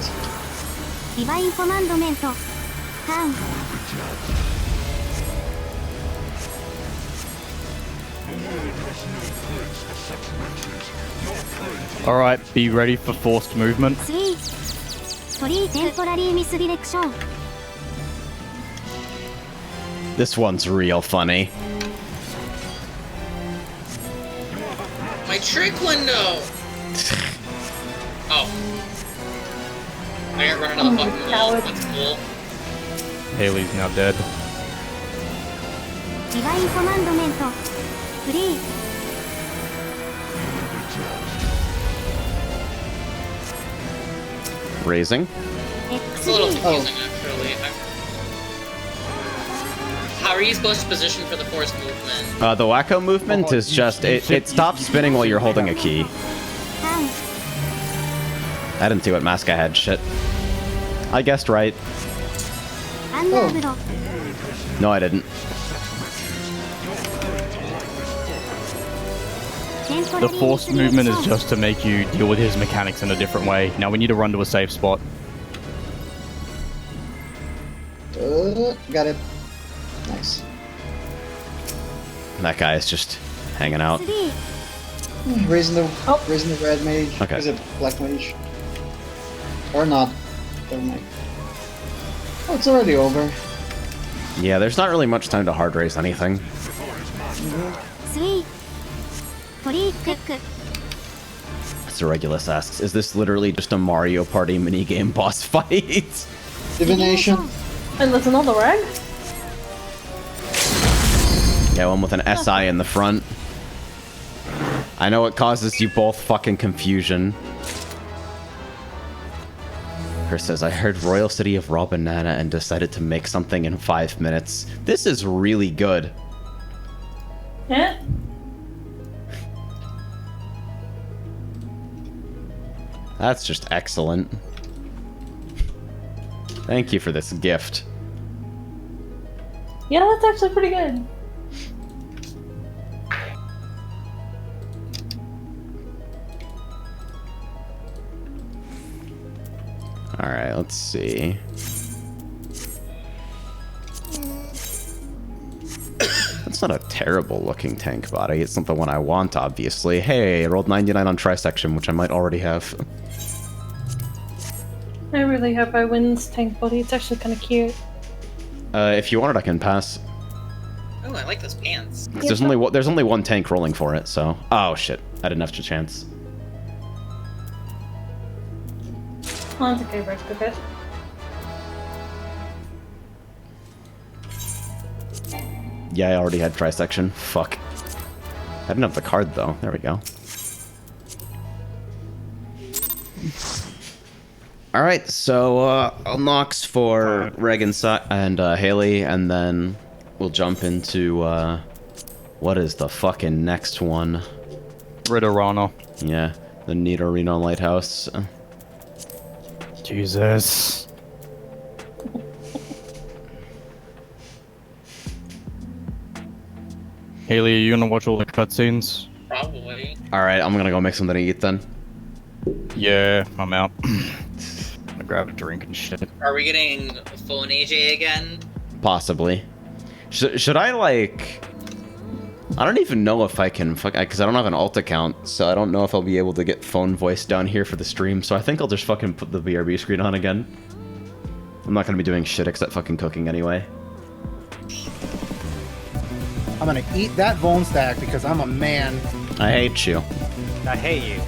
Divine Commandment. Turn. Alright, be ready for forced movement. 3. 3 temporary misdirection. This one's real funny. my trick window. Oh, I got run another fucking wall. That's cool. Haley's now dead. Divine Commandment. 3. Raising. It's a little confusing, actually. How are you supposed to position for the forced movement? The wacko movement is just, it stops spinning while you're holding a key. I didn't see what mask I had, shit. I guessed right. Oh. No, I didn't. The forced movement is just to make you deal with his mechanics in a different way. Now we need to run to a safe spot. Got it. Nice. That guy is just hanging out. Raising the red mage. Okay. Is it black mage? Or not? Never mind. Oh, it's already over. Yeah, there's not really much time to hard raise anything. So Regulus asks, is this literally just a Mario Party minigame boss fight? Divination. And there's another rag? Yeah, one with an SI in the front. I know it causes you both fucking confusion. Chris says, I heard Royal City of Raw Banana and decided to make something in 5 minutes. This is really good. Yeah? That's just excellent. Thank you for this gift. Yeah, that's actually pretty good. Alright, let's see. That's not a terrible looking tank body. It's not the one I want, obviously. Hey, I rolled 99 on trisection, which I might already have. I really hope I win this tank body. It's actually kind of cute. If you want it, I can pass. Oh, I like those pants. There's only one tank rolling for it, so... Oh, shit. I didn't have a chance. Oh, it's okay, break the bit. Yeah, I already had trisection. Fuck. I didn't have the card, though. There we go. Alright, so, Nox for Reg and Haley, and then we'll jump into, what is the fucking next one? Ridorana. Yeah. The Ridorana Lighthouse. Jesus. Haley, are you gonna watch all the cutscenes? Probably. Alright, I'm gonna go make something to eat then. Yeah, I'm out. I'm gonna grab a drink and shit. Are we getting phone AJ again? Possibly. Should I, like... I don't even know if I can... Because I don't have an alt account, so I don't know if I'll be able to get phone voice down here for the stream, so I think I'll just fucking put the BRB screen on again. I'm not gonna be doing shit except fucking cooking anyway. I'm gonna eat that bone stack because I'm a man. I hate you. I hate you.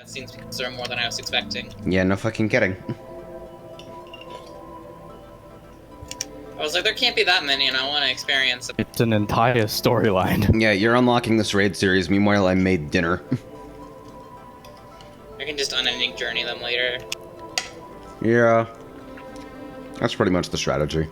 cutscenes because there are more than I was expecting. Yeah, no fucking kidding. I was like, there can't be that many, and I want to experience it. It's an entire storyline. Yeah, you're unlocking this raid series. Meanwhile, I made dinner. I can just unending journey them later. Yeah. That's pretty much the strategy.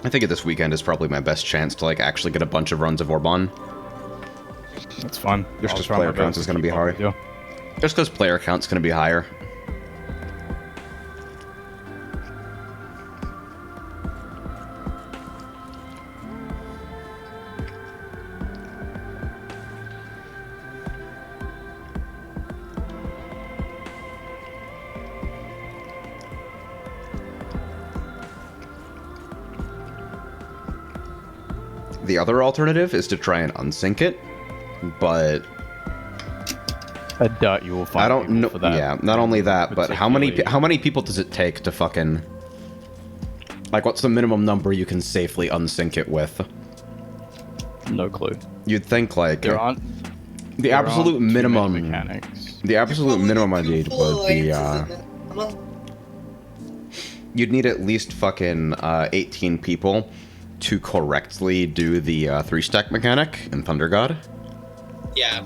I think this weekend is probably my best chance to like actually get a bunch of runs of Orban. That's fun. Just because player counts is going to be higher. Just because player count's going to be higher. The other alternative is to try and unsync it, but I doubt you will find. I don't know. For that. Yeah, not only that, but how many people does it take to fucking like? What's the minimum number you can safely unsync it with? No clue. You'd think like There aren't the absolute minimum mechanics. The absolute minimum I need would be you'd need at least fucking 18 people to correctly do the 3-stack mechanic in Thunder God. Yeah.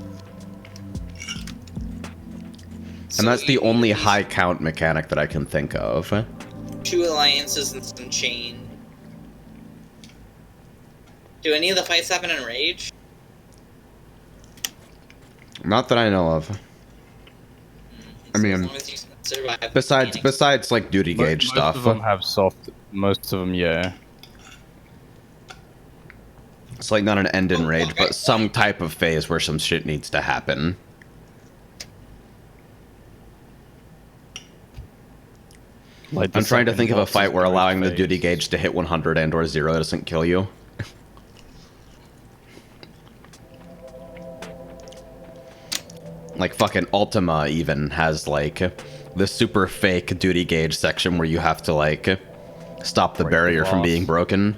And that's the only high count mechanic that I can think of. 2 alliances and some chain. Do any of the fights happen in Rage? Not that I know of. I mean, besides like duty gauge stuff. Most of them have soft. Most of them, yeah. It's like not an end in Rage, but some type of phase where some shit needs to happen. Like I'm trying to think of a fight where allowing the duty gauge to hit 100 and or 0 doesn't kill you. Like fucking Ultima even has like the super fake duty gauge section where you have to like stop the barrier from being broken.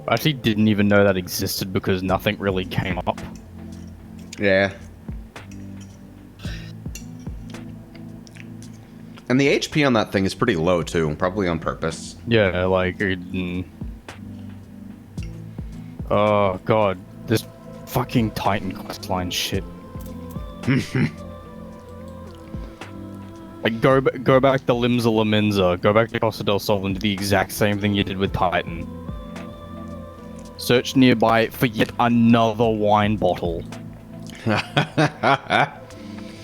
I actually didn't even know that existed because nothing really came up. Yeah. And the HP on that thing is pretty low too, probably on purpose. Yeah, like oh god, this fucking Titan questline shit. Like go back to Limsa Laminza, go back to Costa del Sol and do the exact same thing you did with Titan. Search nearby for yet another wine bottle.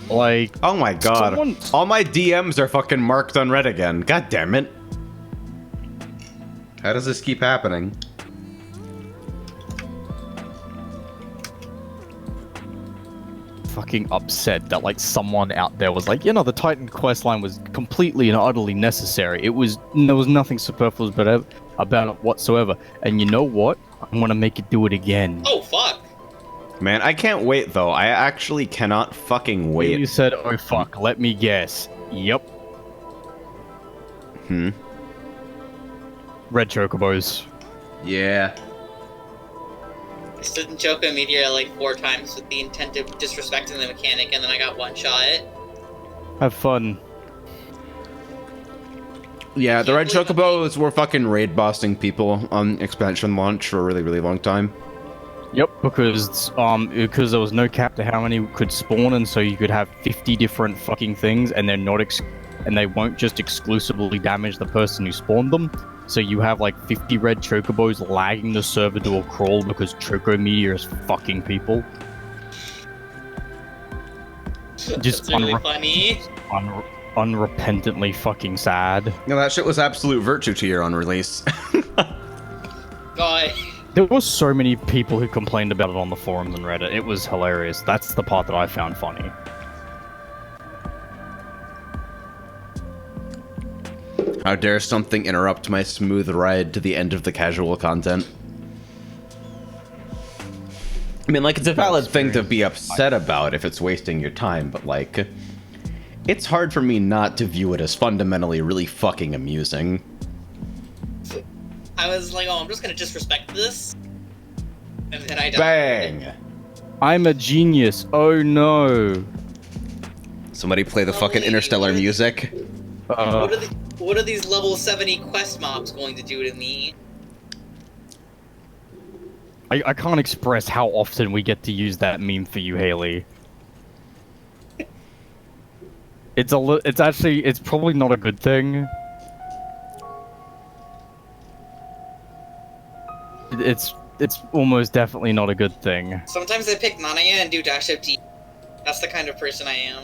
Like, oh my god, all my DMs are fucking marked unread again. God damn it. How does this keep happening? Fucking upset that like someone out there was like, you know, the Titan questline was completely and utterly necessary. There was nothing superfluous about it whatsoever. And you know what? I'm gonna make it do it again. Oh fuck. Man, I can't wait though. I actually cannot fucking wait. You said, oh fuck, let me guess. Yep. Red chocobos. Yeah. I stood in Choco Meteor like 4 times with the intent of disrespecting the mechanic, and then I got one shot. Have fun. Yeah, the Red Chocobos were fucking raid bossing people on expansion launch for a really, really long time. Yep, because there was no cap to how many could spawn, and so you could have 50 different fucking things, and they're not and they won't just exclusively damage the person who spawned them. So you have like 50 red chocobos lagging the server to a crawl because Choco Meteor is fucking people. Just really funny. Unrepentantly fucking sad. No, that shit was absolute virtue to year on release. God. There were so many people who complained about it on the forums and Reddit. It was hilarious. That's the part that I found funny. How dare something interrupt my smooth ride to the end of the casual content? I mean, like, it's a valid thing to be upset about if it's wasting your time, but, like, it's hard for me not to view it as fundamentally really fucking amusing. I was like, oh, I'm just gonna disrespect this. And then I died. Bang! I'm a genius. Oh no. Somebody play the fucking Interstellar music. What are these level 70 quest mobs going to do to me? I can't express how often we get to use that meme for you, Haley. It's probably not a good thing. It's almost definitely not a good thing. Sometimes I pick Nanaya and do dash up D. That's the kind of person I am.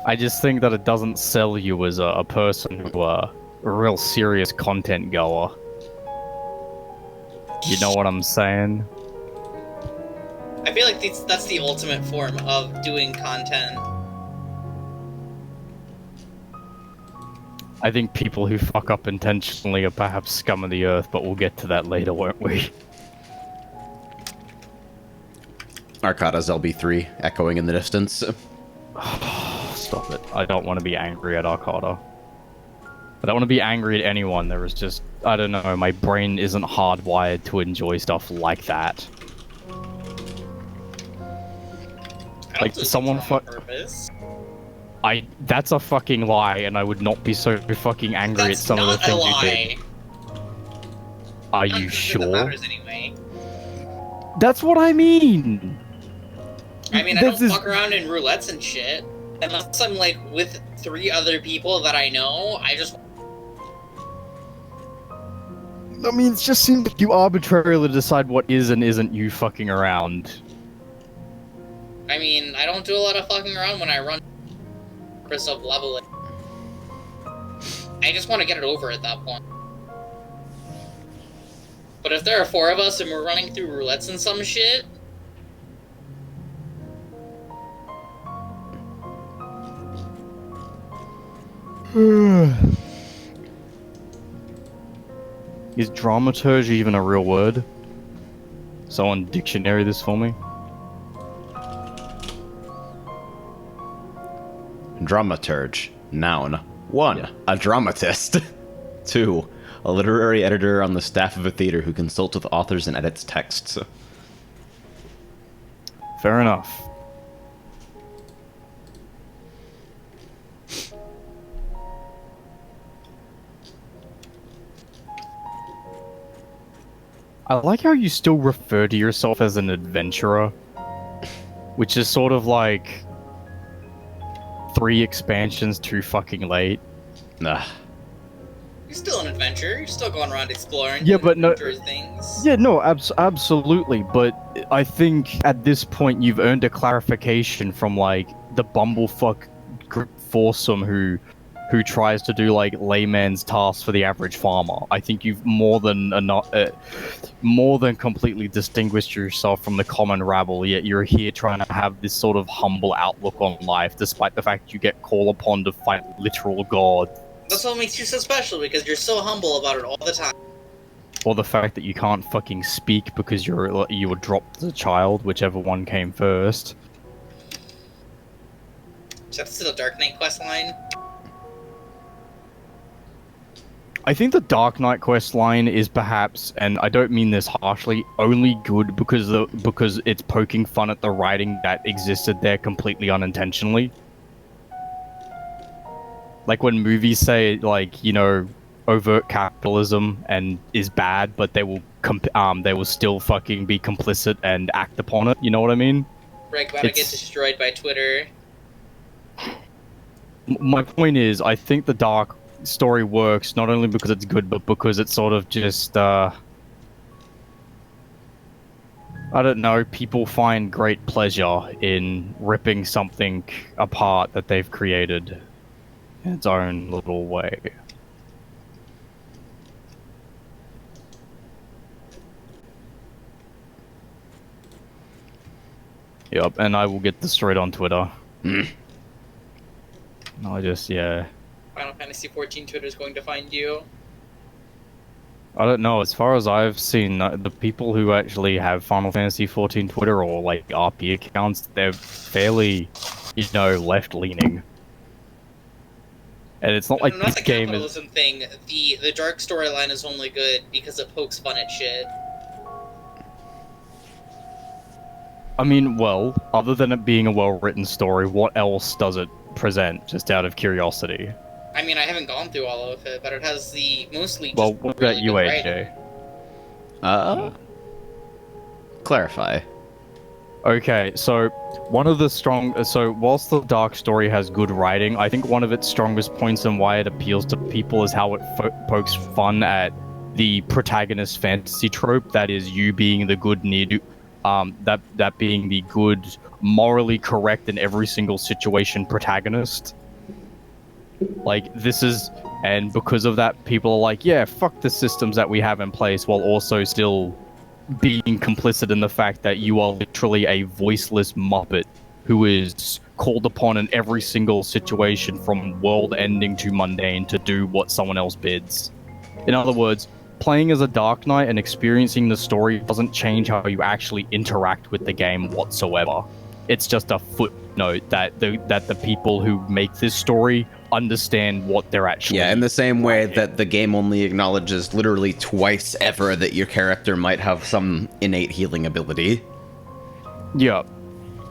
I just think that it doesn't sell you as a person who a real serious content goer. You know what I'm saying? I feel like that's the ultimate form of doing content. I think people who fuck up intentionally are perhaps scum of the earth, but we'll get to that later, won't we? Arcada's LB3 echoing in the distance. Stop it. I don't want to be angry at Arcada. I don't want to be angry at anyone. There is just, I don't know, my brain isn't hardwired to enjoy stuff like that. Like, someone that's a fucking lie, and I would not be so fucking angry at some of the things you did. Are you sure? That matters anyway. That's what I mean! I mean, I don't fuck around in roulettes and shit. Unless I'm, like, with 3 other people that I know, I just... I mean, it just seems like you arbitrarily decide what is and isn't you fucking around. I mean, I don't do a lot of fucking around when I run purpose of leveling. I just want to get it over at that point. But if there are 4 of us and we're running through roulettes and some shit... Is dramaturge even a real word? Someone dictionary this for me. Dramaturge. Noun. 1. A dramatist. 2. A literary editor on the staff of a theater who consults with authors and edits texts. Fair enough. I like how you still refer to yourself as an adventurer, which is sort of like 3 expansions too fucking late. Nah. You're still an adventurer. You're still going around exploring. Yeah, but no. Things. Yeah, no, absolutely. But I think at this point you've earned a clarification from like the bumblefuck group foursome who tries to do like layman's tasks for the average farmer. I think you've more than completely distinguished yourself from the common rabble, yet you're here trying to have this sort of humble outlook on life, despite the fact you get called upon to fight literal gods. That's what makes you so special, because you're so humble about it all the time. Or the fact that you can't fucking speak because you were dropped as a child, whichever one came first. Is that still a Dark Knight questline? I think the Dark Knight quest line is perhaps, and I don't mean this harshly, only good because it's poking fun at the writing that existed there completely unintentionally. Like when movies say, like, you know, overt capitalism and is bad, but they will still fucking be complicit and act upon it. You know what I mean? Right, about to get destroyed by Twitter. My point is, I think the Dark story works not only because it's good, but because it's sort of just I don't know, people find great pleasure in ripping something apart that they've created in its own little way. Yep, and I will get destroyed on Twitter. I just, yeah. Final Fantasy XIV Twitter is going to find you. I don't know. As far as I've seen, the people who actually have Final Fantasy XIV Twitter or like RP accounts, they're fairly, left-leaning. And it's not like Not this the game capitalism thing. The dark storyline is only good because it pokes fun at shit. I mean, well, other than it being a well-written story, what else does it present, just out of curiosity? I mean, I haven't gone through all of it, but it has the mostly just Well, what about really you, good AJ? Clarify. Okay, so whilst the Dark story has good writing, I think one of its strongest points and why it appeals to people is how it pokes fun at the protagonist fantasy trope, that is you being the good that being the good, morally correct in every single situation protagonist. Like, and because of that, people are like, yeah, fuck the systems that we have in place, while also still being complicit in the fact that you are literally a voiceless muppet who is called upon in every single situation, from world-ending to mundane, to do what someone else bids. In other words, playing as a Dark Knight and experiencing the story doesn't change how you actually interact with the game whatsoever. It's just a footnote that the people who make this story understand what they're actually... Yeah, in the same way that the game only acknowledges literally twice ever that your character might have some innate healing ability. Yeah.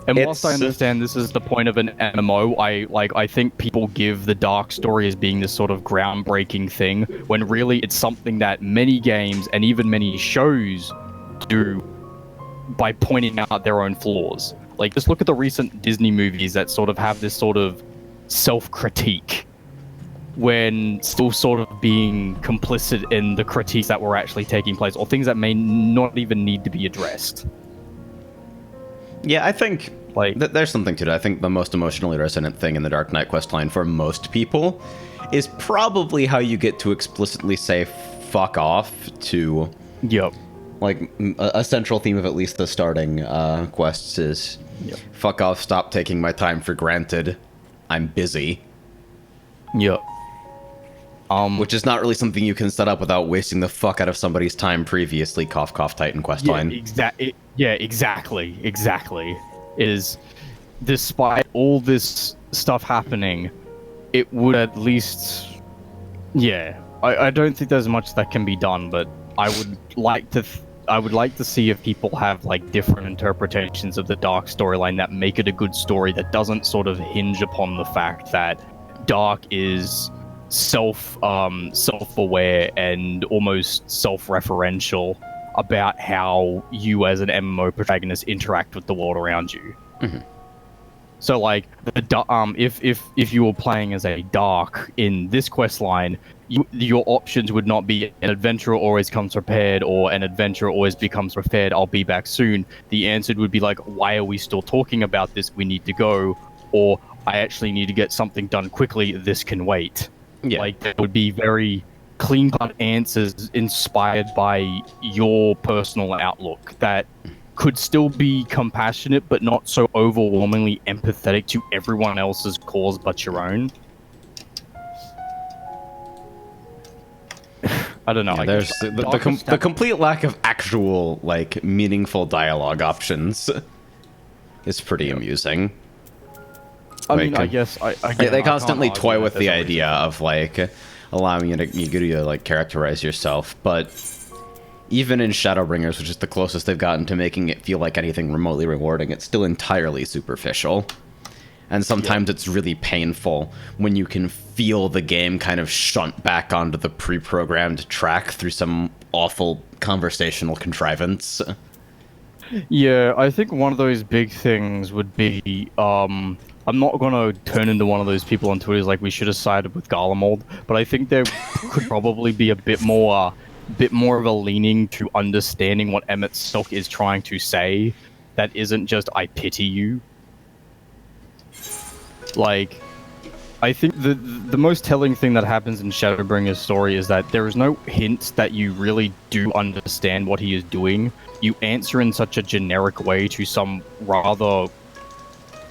And whilst I understand this is the point of an MMO, I think people give the Dark story as being this sort of groundbreaking thing, when really it's something that many games and even many shows do by pointing out their own flaws. Like, just look at the recent Disney movies that sort of have this sort of self-critique, when still sort of being complicit in the critiques that were actually taking place, or things that may not even need to be addressed. Yeah, I think there's something to it. I think the most emotionally resonant thing in the Dark Knight questline for most people is probably how you get to explicitly say fuck off to... Yep. Like, a central theme of at least the starting quests is... Yep. Fuck off, stop taking my time for granted. I'm busy. Yep. Which is not really something you can set up without wasting the fuck out of somebody's time previously. Cough, cough, Titan questline. Yeah, exactly. Is, despite all this stuff happening, it would at least... Yeah, I don't think there's much that can be done, but I would like to see if people have like different interpretations of the Dark storyline that make it a good story that doesn't sort of hinge upon the fact that Dark is self-aware and almost self-referential about how you as an MMO protagonist interact with the world around you. Mm-hmm. So like, if you were playing as a Dark in this quest line, your options would not be an adventurer always comes prepared or an adventurer always becomes prepared, I'll be back soon. The answer would be like, why are we still talking about this? We need to go. Or I actually need to get something done quickly. This can wait. Yeah. Like, there would be very clean-cut answers inspired by your personal outlook that could still be compassionate, but not so overwhelmingly empathetic to everyone else's cause but your own. I don't know. Yeah, there's the complete lack of actual, like, meaningful dialogue options is pretty amusing. I mean, I guess they constantly toy with the idea of like allowing you to like characterize yourself, but even in Shadowbringers, which is the closest they've gotten to making it feel like anything remotely rewarding, it's still entirely superficial. And sometimes it's really painful when you can feel the game kind of shunt back onto the pre-programmed track through some awful conversational contrivance. Yeah, I think one of those big things would be, I'm not gonna turn into one of those people on Twitter who's like, we should have sided with Garlemald, but I think there could probably be a bit more of a leaning to understanding what Emmett Stock is trying to say that isn't just, I pity you. Like, I think the most telling thing that happens in Shadowbringer's story is that there is no hint that you really do understand what he is doing. You answer in such a generic way to some rather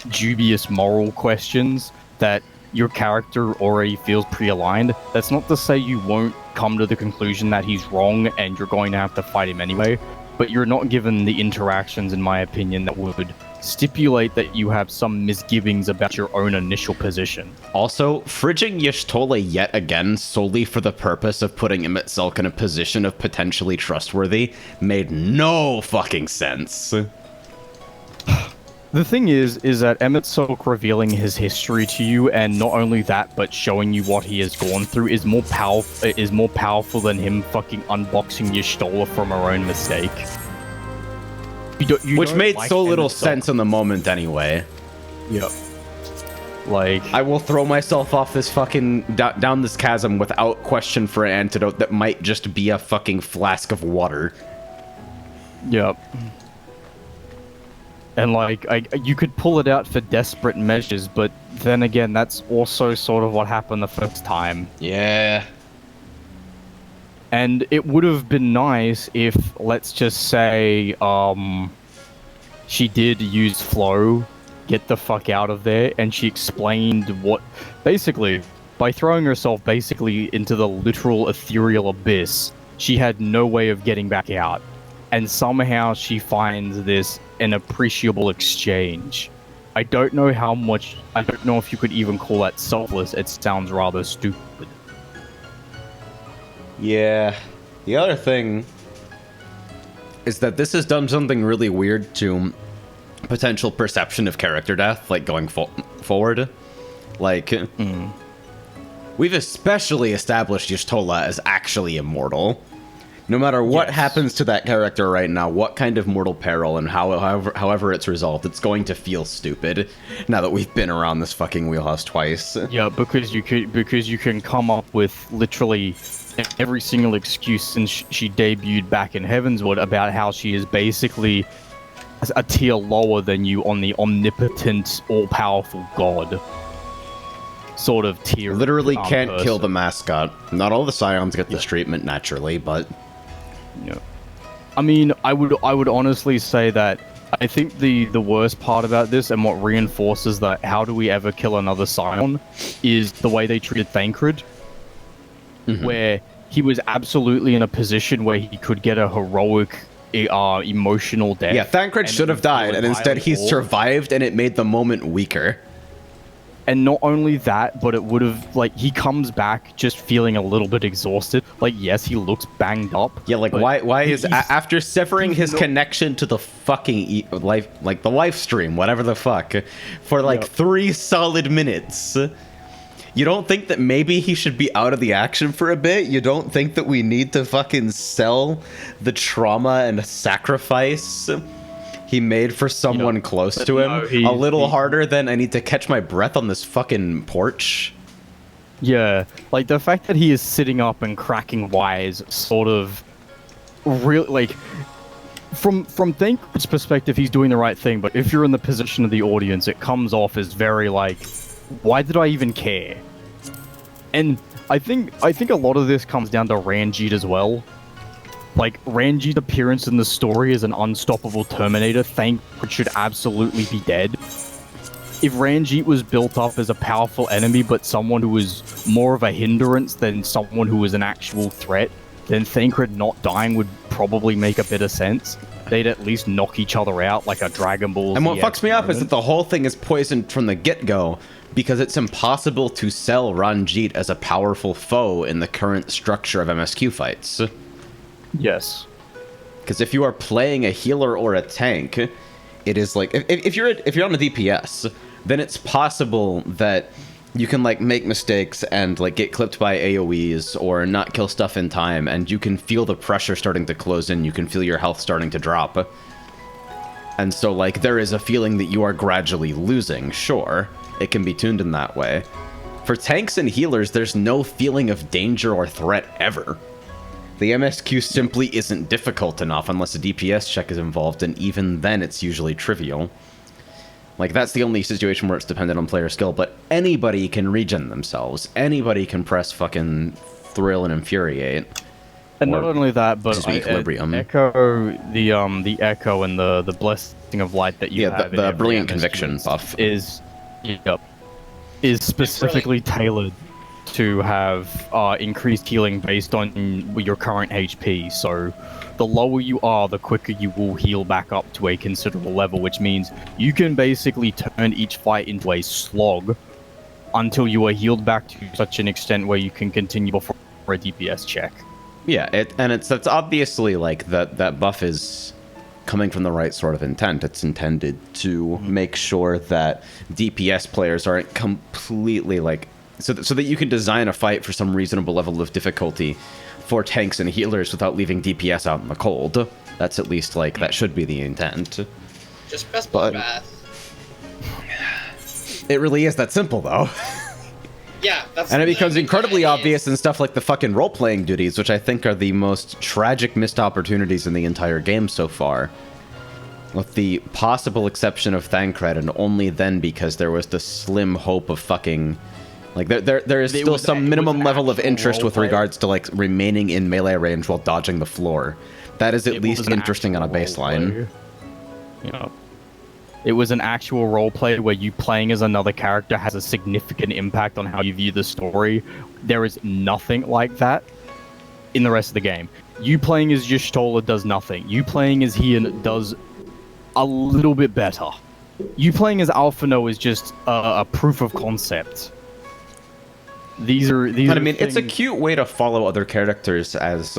dubious moral questions that your character already feels pre-aligned. That's not to say you won't come to the conclusion that he's wrong and you're going to have to fight him anyway, but you're not given the interactions, in my opinion, that would stipulate that you have some misgivings about your own initial position. Also, fridging Y'shtola yet again solely for the purpose of putting Emet-Selch in a position of potentially trustworthy made no fucking sense. The thing is that Emet-Selch revealing his history to you, and not only that, but showing you what he has gone through, is more powerful than him fucking unboxing Y'shtola from her own mistake. Which made so little sense in the moment anyway. Yep. Like, I will throw myself off this fucking down this chasm without question for an antidote that might just be a fucking flask of water. Yep. And like, you could pull it out for desperate measures, but then again, that's also sort of what happened the first time. Yeah. And it would have been nice if, let's just say, she did use flow, get the fuck out of there, and she explained what, basically, by throwing herself basically into the literal ethereal abyss, she had no way of getting back out. And somehow she finds this an appreciable exchange. I don't know if you could even call that selfless. It sounds rather stupid. Yeah. The other thing is that this has done something really weird to potential perception of character death, like going forward. Like, we've especially established Y'shtola as actually immortal. No matter what happens to that character right now, what kind of mortal peril and however it's resolved, it's going to feel stupid now that we've been around this fucking wheelhouse twice. Yeah, because you can come up with literally every single excuse since she debuted back in Heavensward about how she is basically a tier lower than you on the omnipotent, all-powerful god sort of tier. Literally can't kill the mascot. Not all the scions get this treatment naturally, but... Yeah. I mean, I would honestly say that I think the worst part about this and what reinforces that how do we ever kill another scion is the way they treated Thancred. Where he was absolutely in a position where he could get a heroic emotional death. Yeah, Thancred should have died, and instead he survived, and it made the moment weaker. And not only that, but it would have, like, he comes back just feeling a little bit exhausted. Like, yes, he looks banged up. Yeah, like, why is, after severing his connection to the fucking life, like, the live stream, whatever the fuck, for, like, 3 solid minutes, you don't think that maybe he should be out of the action for a bit? You don't think that we need to fucking sell the trauma and sacrifice he made for someone close to him a little harder than I need to catch my breath on this fucking porch? Yeah, like the fact that he is sitting up and cracking wires sort of really, like, from Thancred's perspective, he's doing the right thing, but if you're in the position of the audience, it comes off as very like, why did I even care? And I think a lot of this comes down to Ranjit as well. Like, Ranjit's appearance in the story as an unstoppable Terminator, Thancred should absolutely be dead. If Ranjit was built up as a powerful enemy, but someone who was more of a hindrance than someone who was an actual threat, then Thancred not dying would probably make a bit of sense. They'd at least knock each other out like a Dragon Ball. And what fucks me up is that the whole thing is poisoned from the get-go, because it's impossible to sell Ranjit as a powerful foe in the current structure of MSQ fights. Yes. Because if you are playing a healer or a tank, it is like, if you're on a DPS, then it's possible that you can like make mistakes and like get clipped by AoEs or not kill stuff in time, and you can feel the pressure starting to close in, you can feel your health starting to drop. And so like there is a feeling that you are gradually losing, sure. It can be tuned in that way. For tanks and healers, there's no feeling of danger or threat ever. The MSQ simply isn't difficult enough unless a DPS check is involved, and even then it's usually trivial. Like, that's the only situation where it's dependent on player skill, but anybody can regen themselves. Anybody can press fucking Thrill and Infuriate. And not only that, but Equilibrium. Echo, the Echo and the Blessing of Light that you have the Brilliant Conviction buff is specifically tailored to have increased healing based on your current HP. So the lower you are, the quicker you will heal back up to a considerable level, which means you can basically turn each fight into a slog until you are healed back to such an extent where you can continue before a DPS check. Yeah, that's obviously like that buff is coming from the right sort of intent. It's intended to make sure that DPS players aren't completely like so that you can design a fight for some reasonable level of difficulty for tanks and healers without leaving DPS out in the cold. That's at least like that should be the intent. Just press bloodbath. It really is that simple though. Yeah, that's. And it becomes incredibly obvious in stuff like the fucking role-playing duties, which I think are the most tragic missed opportunities in the entire game so far. With the possible exception of Thancred, and only then because there was the slim hope of fucking... Like, there is still some minimum level of interest with regards to, like, remaining in melee range while dodging the floor. That is at least interesting on a baseline. Yeah. It was an actual roleplay where you playing as another character has a significant impact on how you view the story. There is nothing like that in the rest of the game. You playing as Y'shtola does nothing. You playing as Hien does a little bit better. You playing as Alphino is just a proof of concept. These are But I mean, it's a cute way to follow other characters as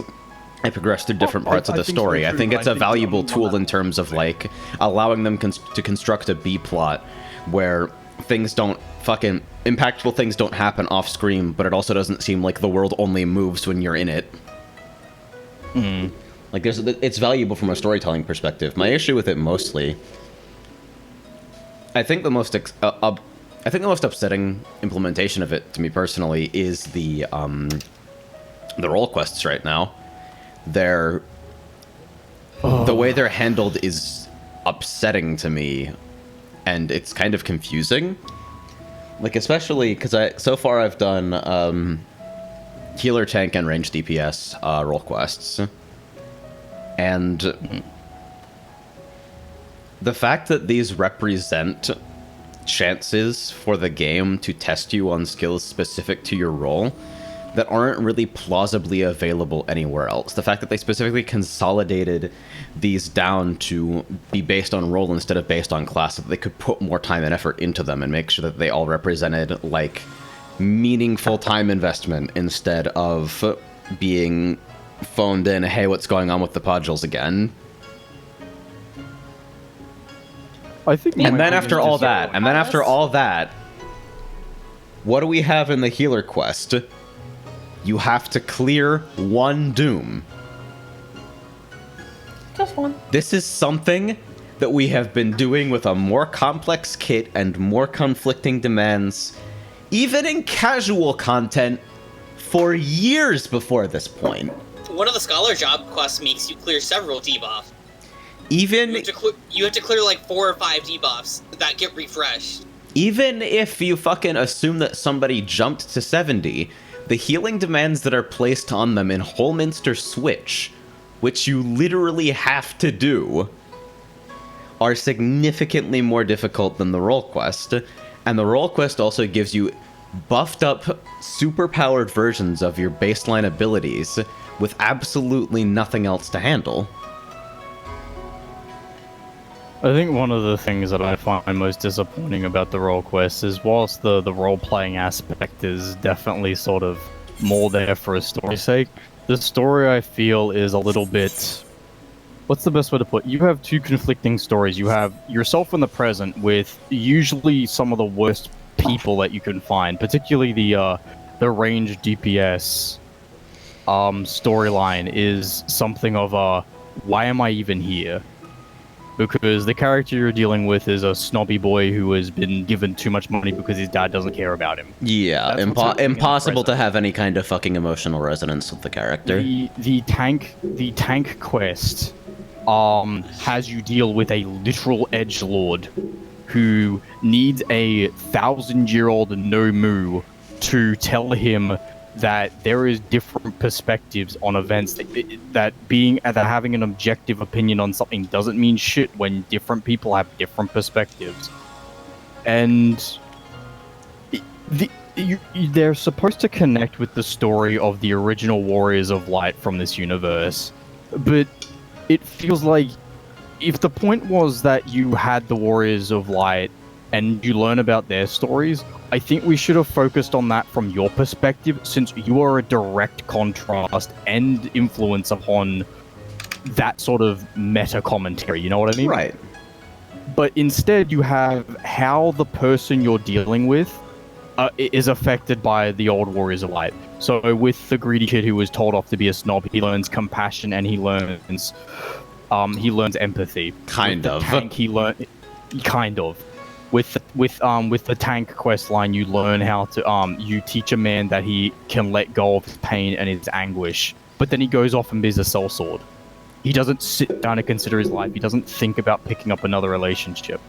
I progress through different parts of the story. So I think it's a valuable tool in terms of, like, allowing them to construct a B-plot where things don't fucking... impactful things don't happen off-screen, but it also doesn't seem like the world only moves when you're in it. Like, it's valuable from a storytelling perspective. My issue with it mostly... I think the most upsetting implementation of it, to me personally, is the role quests right now. The way they're handled is upsetting to me, and it's kind of confusing. Like, especially because so far I've done healer, tank, and range DPS role quests, and the fact that these represent chances for the game to test you on skills specific to your role that aren't really plausibly available anywhere else. The fact that they specifically consolidated these down to be based on role instead of based on class, so that they could put more time and effort into them and make sure that they all represented, like, meaningful time investment instead of being phoned in, hey, what's going on with the pudules again? I think and then after all that, what do we have in the healer quest? You have to clear one doom. Just one. This is something that we have been doing with a more complex kit and more conflicting demands, even in casual content, for years before this point. One of the scholar job quests makes you clear several debuffs. Even you have to clear like 4 or 5 debuffs that get refreshed. Even if you fucking assume that somebody jumped to 70, the healing demands that are placed on them in Wholeminster Switch, which you literally have to do, are significantly more difficult than the role quest. And the role quest also gives you buffed up, superpowered versions of your baseline abilities with absolutely nothing else to handle. I think one of the things that I find most disappointing about the role quest is, whilst the role-playing aspect is definitely sort of more there for a story's sake, the story, I feel, is a little bit... What's the best way to put it? You have two conflicting stories. You have yourself in the present with usually some of the worst people that you can find, particularly the range DPS storyline is something of a, why am I even here? Because the character you're dealing with is a snobby boy who has been given too much money because his dad doesn't care about him. Yeah, impossible to have any kind of fucking emotional resonance with the character. The tank quest has you deal with a literal edgelord who needs a 1,000-year-old no-moo to tell him that there is different perspectives on events, that having an objective opinion on something doesn't mean shit when different people have different perspectives. And they're supposed to connect with the story of the original Warriors of Light from this universe, but it feels like if the point was that you had the Warriors of Light and you learn about their stories, I think we should have focused on that from your perspective, since you are a direct contrast and influence upon that sort of meta commentary, you know what I mean? Right. But instead you have how the person you're dealing with is affected by the old Warriors of Light. So with the greedy kid who was told off to be a snob, he learns compassion and he learns empathy. Kind of. Tank, With the tank quest line, you learn how to you teach a man that he can let go of his pain and his anguish. But then he goes off and buys a sellsword. He doesn't sit down and consider his life. He doesn't think about picking up another relationship.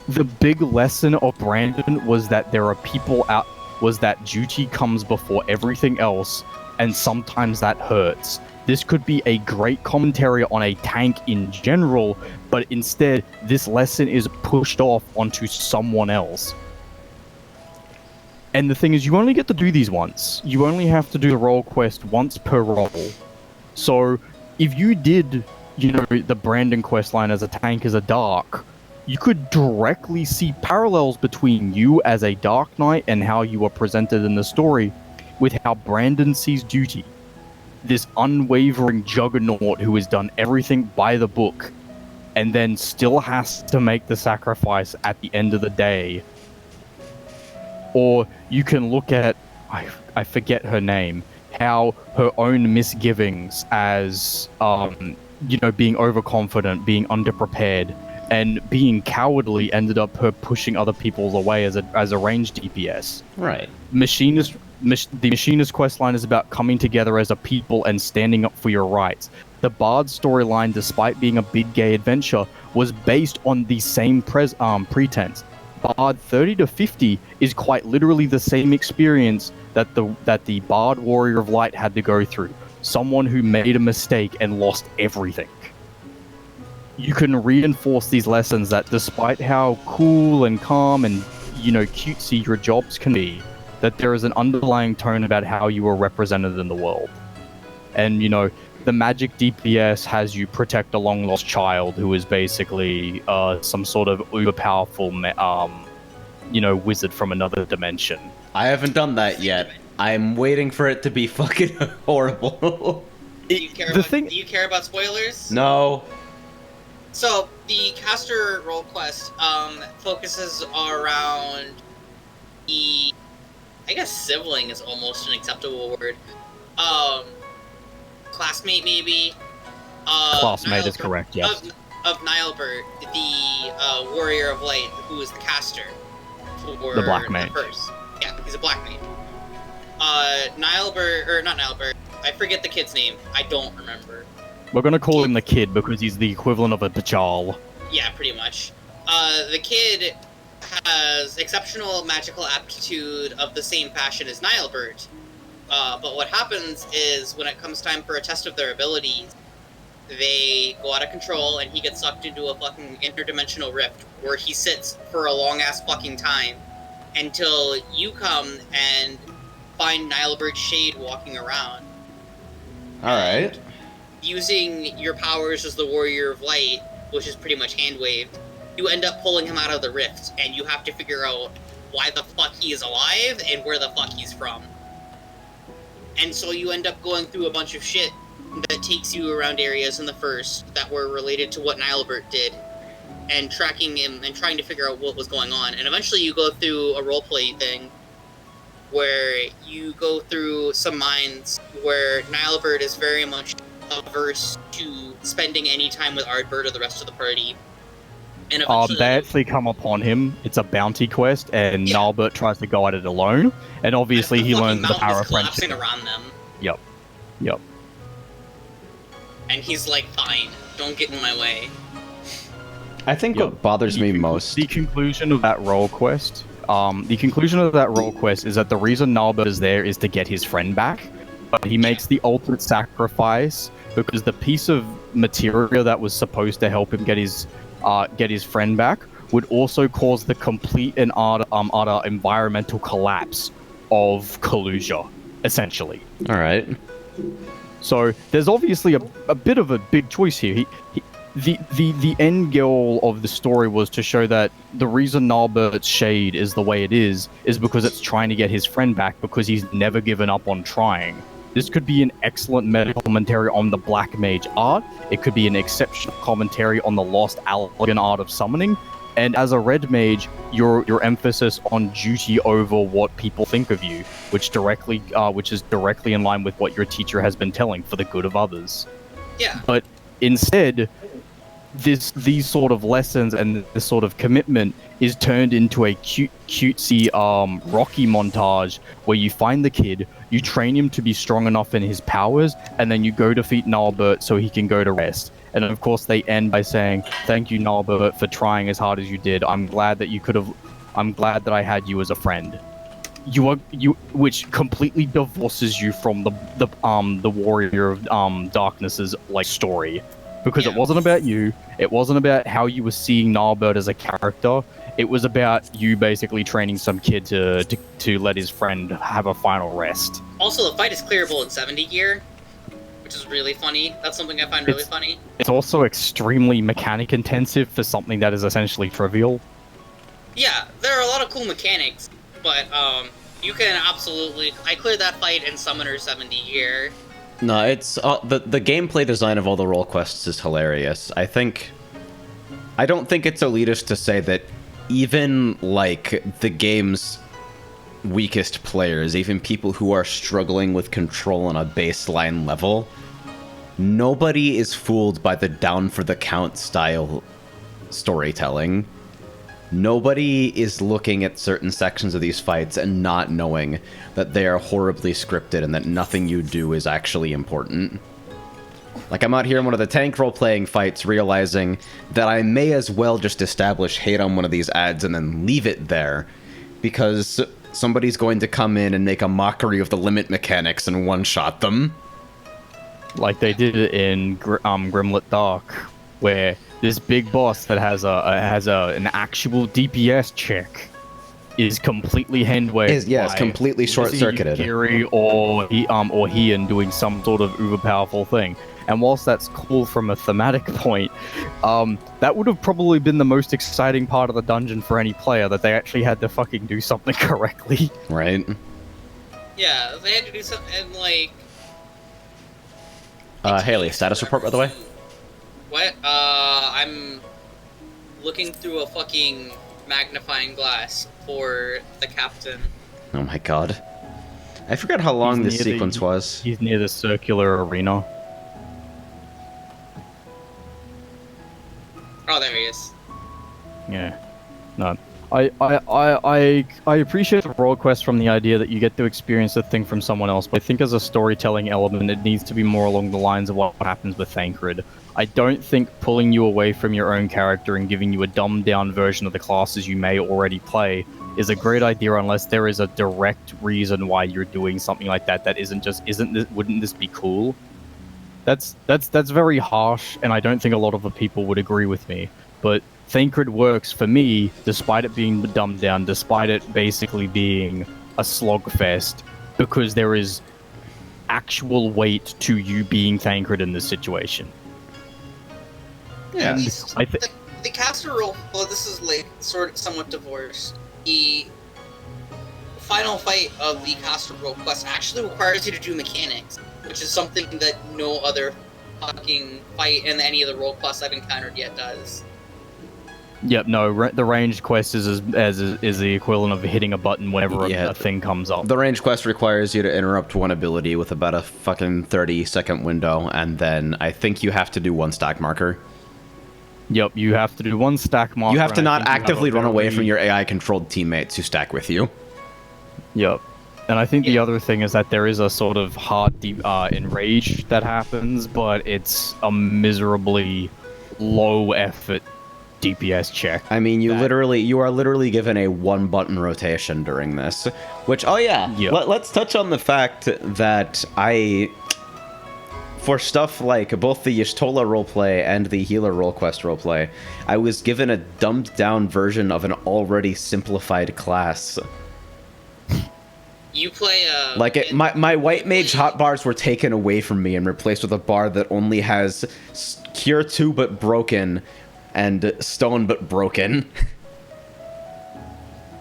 The big lesson of Brandon was that there are people out, was that duty comes before everything else, and sometimes that hurts. This could be a great commentary on a tank in general, but instead, this lesson is pushed off onto someone else. And the thing is, you only get to do these once. You only have to do the role quest once per role. So, if you did, the Brandon quest line as a tank as a dark, you could directly see parallels between you as a Dark Knight and how you are presented in the story with how Brandon sees duty. This unwavering juggernaut who has done everything by the book and then still has to make the sacrifice at the end of the day. Or you can look at, I forget her name, how her own misgivings as, being overconfident, being underprepared, and being cowardly ended up her pushing other people away as a ranged DPS. Right. The Machinist questline is about coming together as a people and standing up for your rights. The Bard storyline, despite being a big gay adventure, was based on the same pretense. Bard 30 to 50 is quite literally the same experience that the Bard Warrior of Light had to go through. Someone who made a mistake and lost everything. You can reinforce these lessons that despite how cool and calm and, cutesy your jobs can be, that there is an underlying tone about how you are represented in the world. And, the magic DPS has you protect a long-lost child who is basically some sort of uber-powerful, wizard from another dimension. I haven't done that yet. I'm waiting for it to be fucking horrible. Do you care about spoilers? No. So, the caster role quest focuses around the... I guess sibling is almost an acceptable word. Classmate, maybe? Classmate is correct, yes. Of Nilebert, the Warrior of Light, who is the caster for the Black Mage. Yeah, he's a Black Mage. Nilebert, or not Nilebert, I forget the kid's name. I don't remember. We're gonna call him the Kid because he's the equivalent of a Pachal. Yeah, pretty much. The Kid has exceptional magical aptitude of the same fashion as Nilebert. But what happens is, when it comes time for a test of their abilities, they go out of control and he gets sucked into a fucking interdimensional rift where he sits for a long-ass fucking time until you come and find Nilebert's shade walking around. Alright. Using your powers as the Warrior of Light, which is pretty much hand-waved, you end up pulling him out of the rift, and you have to figure out why the fuck he is alive and where the fuck he's from. And so you end up going through a bunch of shit that takes you around areas in the first that were related to what Nilebert did, and tracking him and trying to figure out what was going on. And eventually you go through a roleplay thing where you go through some mines where Nilebert is very much averse to spending any time with Ardbert or the rest of the party. And eventually, they actually come upon him. It's a bounty quest, and Nilebert tries to go at it alone. And obviously, he learns the power of friendship. Around them. Yep. And he's like, "Fine, don't get in my way." I think what bothers me most... The conclusion of that role quest... is that the reason Nilebert is there is to get his friend back. But he makes the ultimate sacrifice because the piece of material that was supposed to help him get his friend back would also cause the complete and utter environmental collapse of Kalusia, essentially. All right. So there's obviously a bit of a big choice here. The end goal of the story was to show that the reason Nalbert's shade is the way it is because it's trying to get his friend back because he's never given up on trying. This could be an excellent meta commentary on the Black Mage art. It could be an exceptional commentary on the lost elegant art of summoning. And as a red mage, your emphasis on duty over what people think of you, which is directly in line with what your teacher has been telling for the good of others. Yeah. But instead, these sort of lessons and this sort of commitment is turned into a cutesy Rocky montage where you find the kid, you train him to be strong enough in his powers, and then you go defeat Nalbert so he can go to rest. And of course they end by saying, "Thank you, Nalbert, for trying as hard as you did. I'm glad that I had you as a friend." Which completely divorces you from the Warrior of Darkness's story. Because it wasn't about you, it wasn't about how you were seeing Nalbert as a character, it was about you basically training some kid to let his friend have a final rest. Also, the fight is clearable in 70 gear, which is really funny. That's something I find really funny. It's also extremely mechanic intensive for something that is essentially trivial. Yeah, there are a lot of cool mechanics, but you can absolutely... I cleared that fight in Summoner 70 gear. No, it's the gameplay design of all the role quests is hilarious. I don't think it's elitist to say that even the game's weakest players, even people who are struggling with control on a baseline level, nobody is fooled by the down for the count style storytelling. Nobody is looking at certain sections of these fights and not knowing that they are horribly scripted and that nothing you do is actually important. I'm out here in one of the tank role-playing fights realizing that I may as well just establish hate on one of these ads and then leave it there, because somebody's going to come in and make a mockery of the limit mechanics and one-shot them. Like they did it in Grimlet Dark, where this big boss that has an actual DPS check is completely hand-waved. It's completely short-circuited. Kiri or Heian doing some sort of uber-powerful thing. And whilst that's cool from a thematic point, that would have probably been the most exciting part of the dungeon for any player, that they actually had to fucking do something correctly. Right. Yeah, they had to do something, and Haley, status report, by the way? What? I'm looking through a fucking magnifying glass for the captain. Oh my god. I forgot how long this sequence was. He's near the circular arena. Oh, there he is. Yeah. No. I appreciate the role quest from the idea that you get to experience the thing from someone else, but I think as a storytelling element, it needs to be more along the lines of what happens with Thancred. I don't think pulling you away from your own character and giving you a dumbed-down version of the classes you may already play is a great idea unless there is a direct reason why you're doing something like that wouldn't this be cool? That's very harsh, and I don't think a lot of the people would agree with me, but Thancred works for me, despite it being dumbed down, despite it basically being a slogfest, because there is actual weight to you being Thancred in this situation. Yeah, the caster role. Well, this is somewhat divorced. The final fight of the caster role quest actually requires you to do mechanics, which is something that no other fucking fight in any of the role quests I've encountered yet does. Yep, no, the ranged quest is the equivalent of hitting a button whenever a thing comes up. The ranged quest requires you to interrupt one ability with about a fucking 30-second window, and then I think you have to do one stack marker. Yep, you have to do one stack marker. You have to not actively run away from your AI-controlled teammates who stack with you. Yep. And I think the other thing is that there is a sort of hard enrage that happens, but it's a miserably low-effort DPS check. I mean, you are literally given a one-button rotation during this, which, let's touch on the fact that for stuff like both the Y'shtola roleplay and the healer role quest roleplay, I was given a dumbed down version of an already simplified class. You play Like my white mage hotbars were taken away from me and replaced with a bar that only has Cure 2 but broken and Stone but broken.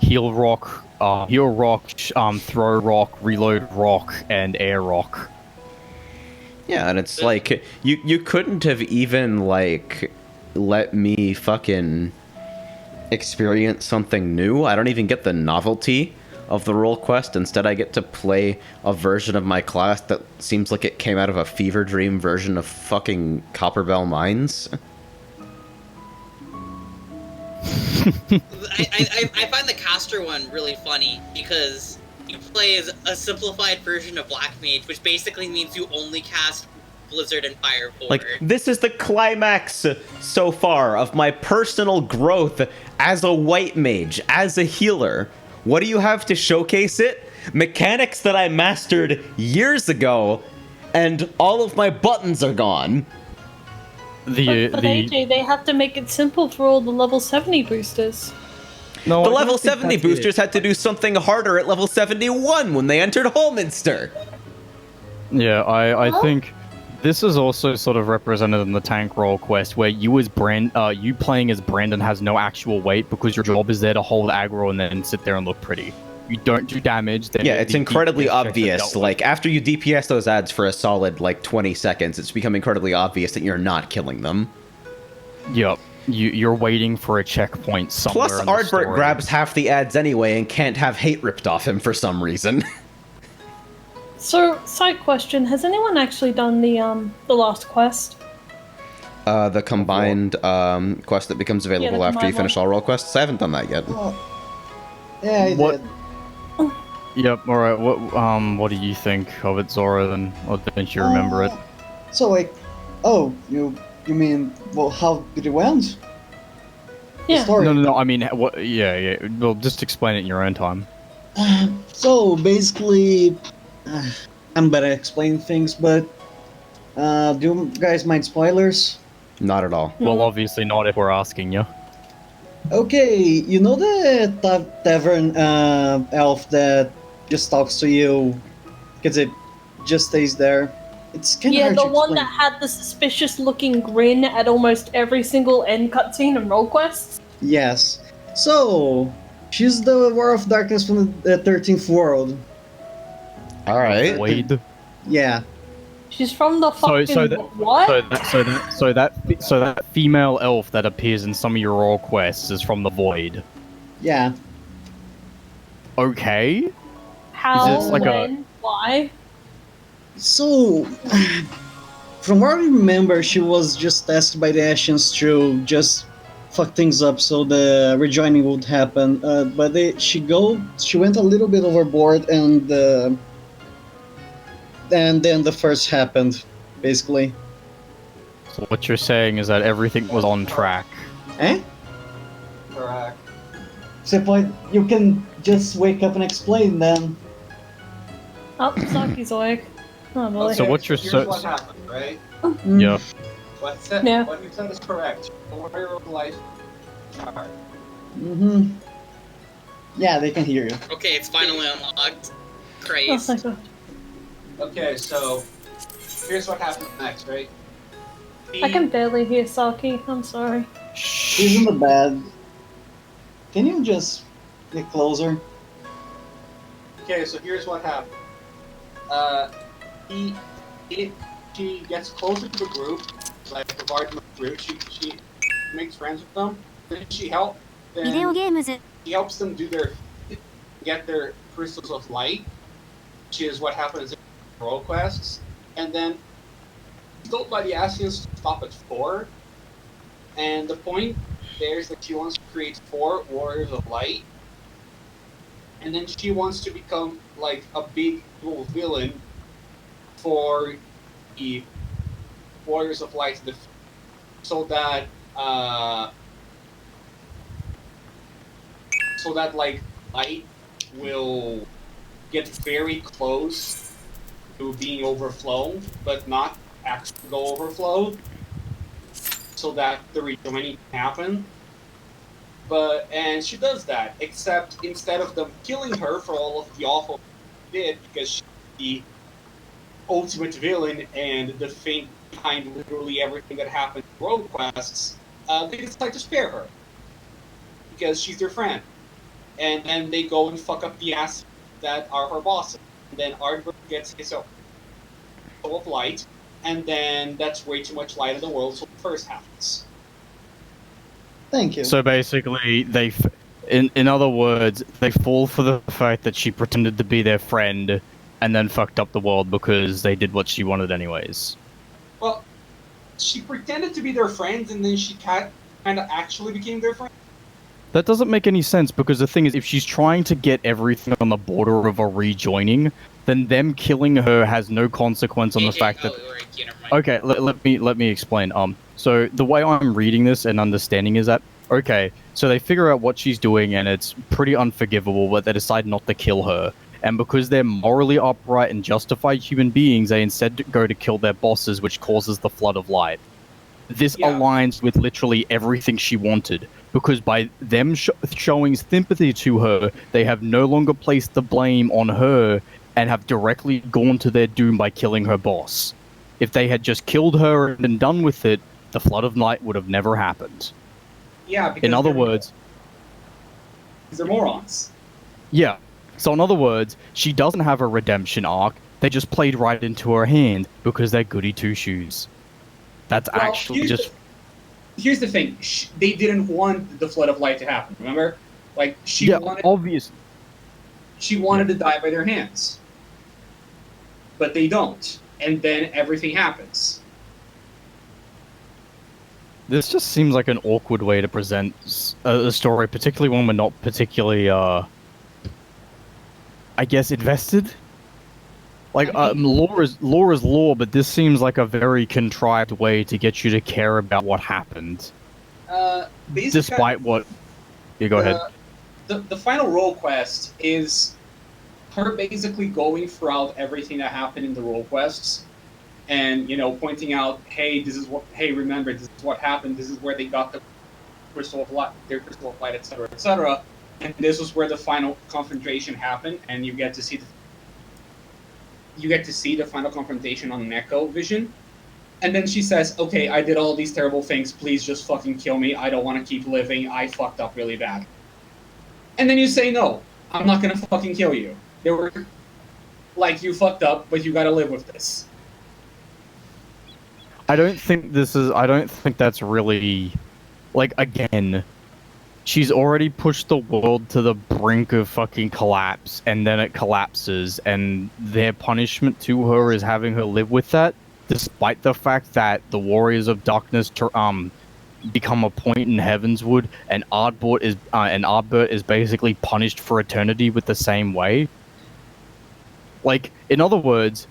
Heal rock, throw rock, reload rock, and air rock. Yeah, and it's like you couldn't have even like let me fucking experience something new. I don't even get the novelty of the role quest. Instead, I get to play a version of my class that seems like it came out of a fever dream version of fucking Copperbell Mines. I find the caster one really funny because you play as a simplified version of Black Mage, which basically means you only cast Blizzard and Fire Forward. Like, this is the climax so far of my personal growth as a white mage, as a healer. What do you have to showcase it? Mechanics that I mastered years ago, and all of my buttons are gone. But AJ, they have to make it simple for all the level 70 boosters. The level 70 boosters had to do something harder at level 71 when they entered Holminster. Yeah, I think this is also sort of represented in the tank role quest, where you playing as Brandon has no actual weight because your job is there to hold aggro and then sit there and look pretty. You don't do damage. Yeah, it's incredibly obvious. Like, after you DPS those ads for a solid, like, 20 seconds, it's become incredibly obvious that you're not killing them. Yep. You're waiting for a checkpoint somewhere. Plus, Ardbert grabs half the ads anyway and can't have hate ripped off him for some reason. So, side question: has anyone actually done the last quest? The combined quest that becomes available after you finish all role quests? I haven't done that yet. Yeah, I did. Yep. All right. What do you think of it, Zora? Then, or didn't you remember it? So like, you mean, well, how did it end? Yeah. No. I mean, what? Yeah. Well, just explain it in your own time. So basically, I'm better at explaining things, but do you guys mind spoilers? Not at all. Well, obviously not if we're asking you. Okay, you know the tavern elf that just talks to you because it just stays there? It's kind of hard the to one explain. that had the suspicious-looking grin at almost every single end cutscene and role quests? Yes. So, she's the War of Darkness from the 13th world. Alright. Wade. Yeah. She's from the fucking what? So that female elf that appears in some of your role quests is from the Void. Yeah. Okay. How? Is this like when? Why? So, from what I remember, she was just asked by the Ascians to just fuck things up so the rejoining would happen. But she went a little bit overboard, and then the first happened, basically. So what you're saying is that everything was on track. Eh? Correct. Except you can just wake up and explain then. Oh, Saki's awake. Oh, boy. So what's your Here's what happened, right? Yeah. What you said is correct. Warrior of Life chart. Mm-hmm. Yeah, they can hear you. Okay, it's finally unlocked. Oh, Craze. thank God. Okay, so here's what happens next, right? I can barely hear Saki. I'm sorry. She's in the bed. Can you just get closer? Okay, so here's what happened. She gets closer to the group, like the Bartman group. She makes friends with them. Then she helps them get their crystals of light, which is what happens in role quests. And then she's told by the Ascians to stop at 4. And the point there is that she wants to create 4 Warriors of Light. And then she wants to become like a big dual villain for the Warriors of Light, so that like Light will get very close to being overflown, but not actually go overflow, so that the rejoining can happen. And she does that, except instead of them killing her for all of the awful she did, because she's the ultimate villain and the thing behind literally everything that happened in World Quests, they decide to spare her. Because she's their friend. And then they go and fuck up the ass that are her bosses. And then Ardbert gets his soul of light, and then that's way too much light in the world, so the first happens. Thank you. So basically, in other words, they fall for the fact that she pretended to be their friend and then fucked up the world because they did what she wanted anyways. Well, she pretended to be their friends, and then she kind of actually became their friend. That doesn't make any sense, because the thing is, if she's trying to get everything on the border of a rejoining, then them killing her has no consequence on the fact that... Okay, let me explain. So the way I'm reading this and understanding is that, okay, so they figure out what she's doing and it's pretty unforgivable, but they decide not to kill her. And because they're morally upright and justified human beings, they instead go to kill their bosses, which causes the flood of light. This aligns with literally everything she wanted, because by them showing sympathy to her, they have no longer placed the blame on her and have directly gone to their doom by killing her boss. If they had just killed her and been done with it, the flood of light would have never happened. Yeah, because in other words... they're morons. Yeah. So in other words, she doesn't have a redemption arc, they just played right into her hand because they're goody two-shoes. That's actually just... Here's the thing. They didn't want the flood of light to happen, remember? Like, she wanted... obviously. She wanted to die by their hands. But they don't. And then everything happens. This just seems like an awkward way to present a story, particularly when we're not particularly, I guess, invested? Like, lore is lore, but this seems like a very contrived way to get you to care about what happened. Despite what... You go ahead. The final role quest is her basically going throughout everything that happened in the role quests, and pointing out, hey, remember, this is what happened. This is where they got the crystal of light, their crystal of light, etc., etc. And this was where the final confrontation happened, and you get to see the final confrontation on Neko Vision. And then she says, okay, I did all these terrible things. Please just fucking kill me. I don't want to keep living. I fucked up really bad. And then you say, no, I'm not gonna fucking kill you. They were like, you fucked up, but you gotta live with this. I don't think that's really... Like, again, she's already pushed the world to the brink of fucking collapse, and then it collapses, and their punishment to her is having her live with that, despite the fact that the Warriors of Darkness become a point in Heavenswood, and Ardbert is basically punished for eternity with the same way. Like, in other words,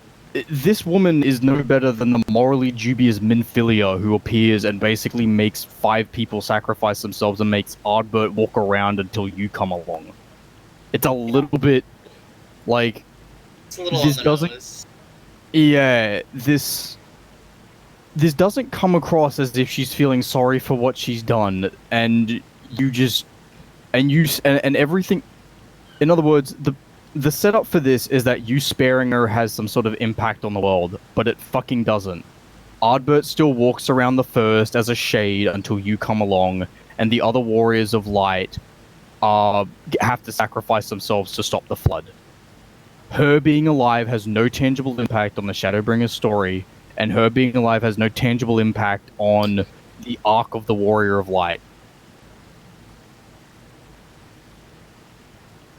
this woman is no better than the morally dubious Minfilia who appears and basically makes 5 people sacrifice themselves and makes Ardbert walk around until you come along. It's a little bit like... It's a little on the nose. Yeah, this doesn't come across as if she's feeling sorry for what she's done, and you just... And everything... In other words, the setup for this is that you sparing her has some sort of impact on the world, but it fucking doesn't. Ardbert still walks around the First as a shade until you come along, and the other Warriors of Light have to sacrifice themselves to stop the flood. Her being alive has no tangible impact on the Shadowbringers story, and her being alive has no tangible impact on the arc of the Warrior of Light.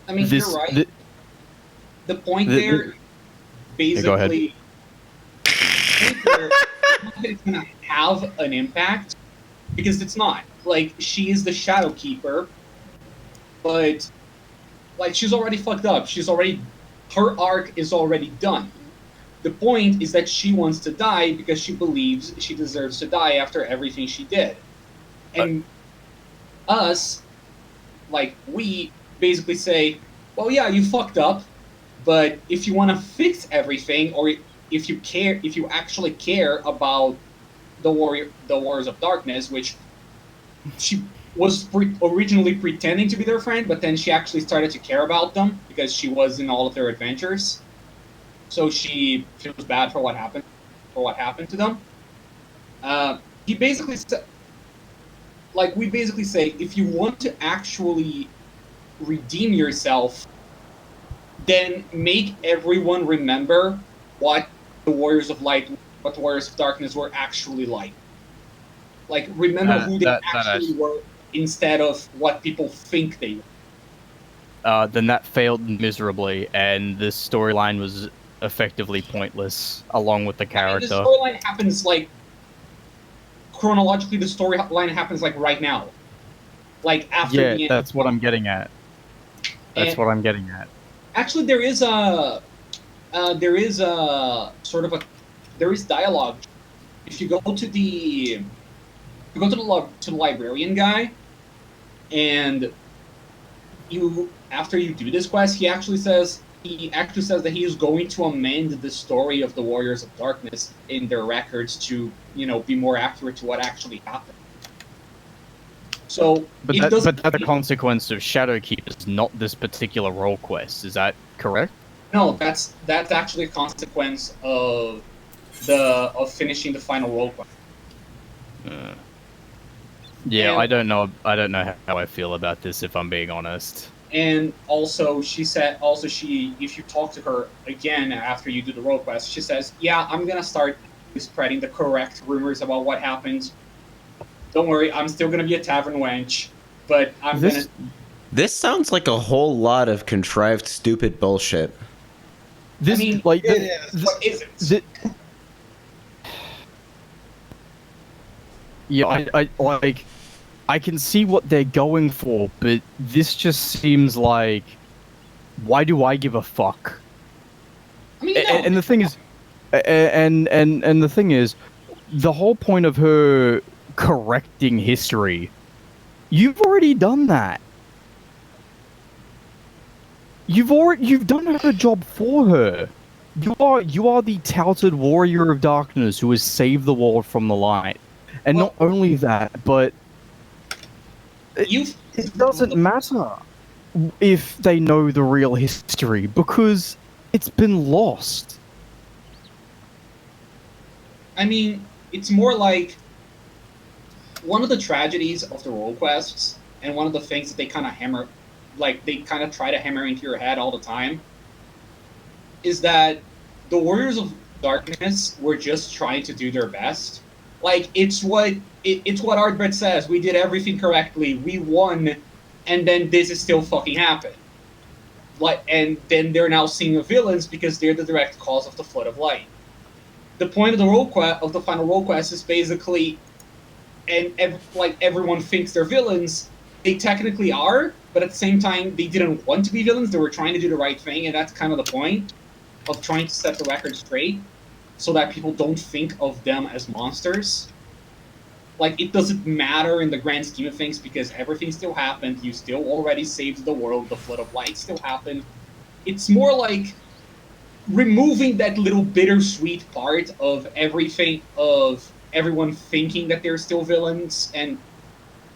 I mean, you're right. The point there, basically, it's going to have an impact, because it's not. Like, she is the Shadow Keeper, but, like, she's already fucked up. Her arc is already done. The point is that she wants to die because she believes she deserves to die after everything she did. And us, like, we basically say, well, yeah, you fucked up, but if you want to fix everything, or if you actually care about the Warriors of Darkness, which she was originally pretending to be their friend, but then she actually started to care about them because she was in all of their adventures. So she feels bad for what happened to them. He basically said, like, we basically say, if you want to actually redeem yourself, then make everyone remember what the Warriors of Darkness were actually like. Like, remember who they actually were instead of what people think they were. Then that failed miserably, and the storyline was effectively pointless, along with the character. I mean, the storyline happens, like, chronologically, the storyline happens, like, right now. Like, after the end. Yeah, that's what I'm getting at. Actually, there is dialogue. If you go to the librarian guy, and after you do this quest, he actually says that he is going to amend the story of the Warriors of Darkness in their records to, be more accurate to what actually happened. So, but that's a consequence of Shadowkeep, not this particular role quest. Is that correct? No, that's actually a consequence of finishing the final role quest. Yeah, and I don't know how I feel about this, if I'm being honest. And also, if you talk to her again after you do the role quest, she says, "Yeah, I'm gonna start spreading the correct rumors about what happened. Don't worry, I'm still gonna be a tavern wench, but This sounds like a whole lot of contrived, stupid bullshit. This, I mean, like, what isn't? Yeah, I can see what they're going for, but this just seems like, why do I give a fuck? I mean, and the thing is, and the thing is, the whole point of her correcting history, you've already done that. You've done her job for her. You are the touted warrior of darkness who has saved the world from the light. And not only that, but it doesn't matter if they know the real history, because it's been lost. I mean, it's more like one of the tragedies of the role quests, and one of the things that they kind of try to hammer into your head all the time, is that the Warriors of Darkness were just trying to do their best. Like, it's what Artbred says. We did everything correctly. We won, and then this is still fucking happened. And then they're now seeing the villains because they're the direct cause of the Flood of Light. The point of the final role quest is basically, everyone thinks they're villains. They technically are, but at the same time, they didn't want to be villains. They were trying to do the right thing, and that's kind of the point of trying to set the record straight, so that people don't think of them as monsters. Like, it doesn't matter in the grand scheme of things because everything still happened. You still already saved the world. The Flood of Light still happened. It's more like removing that little bittersweet part of everything, of everyone thinking that they're still villains, and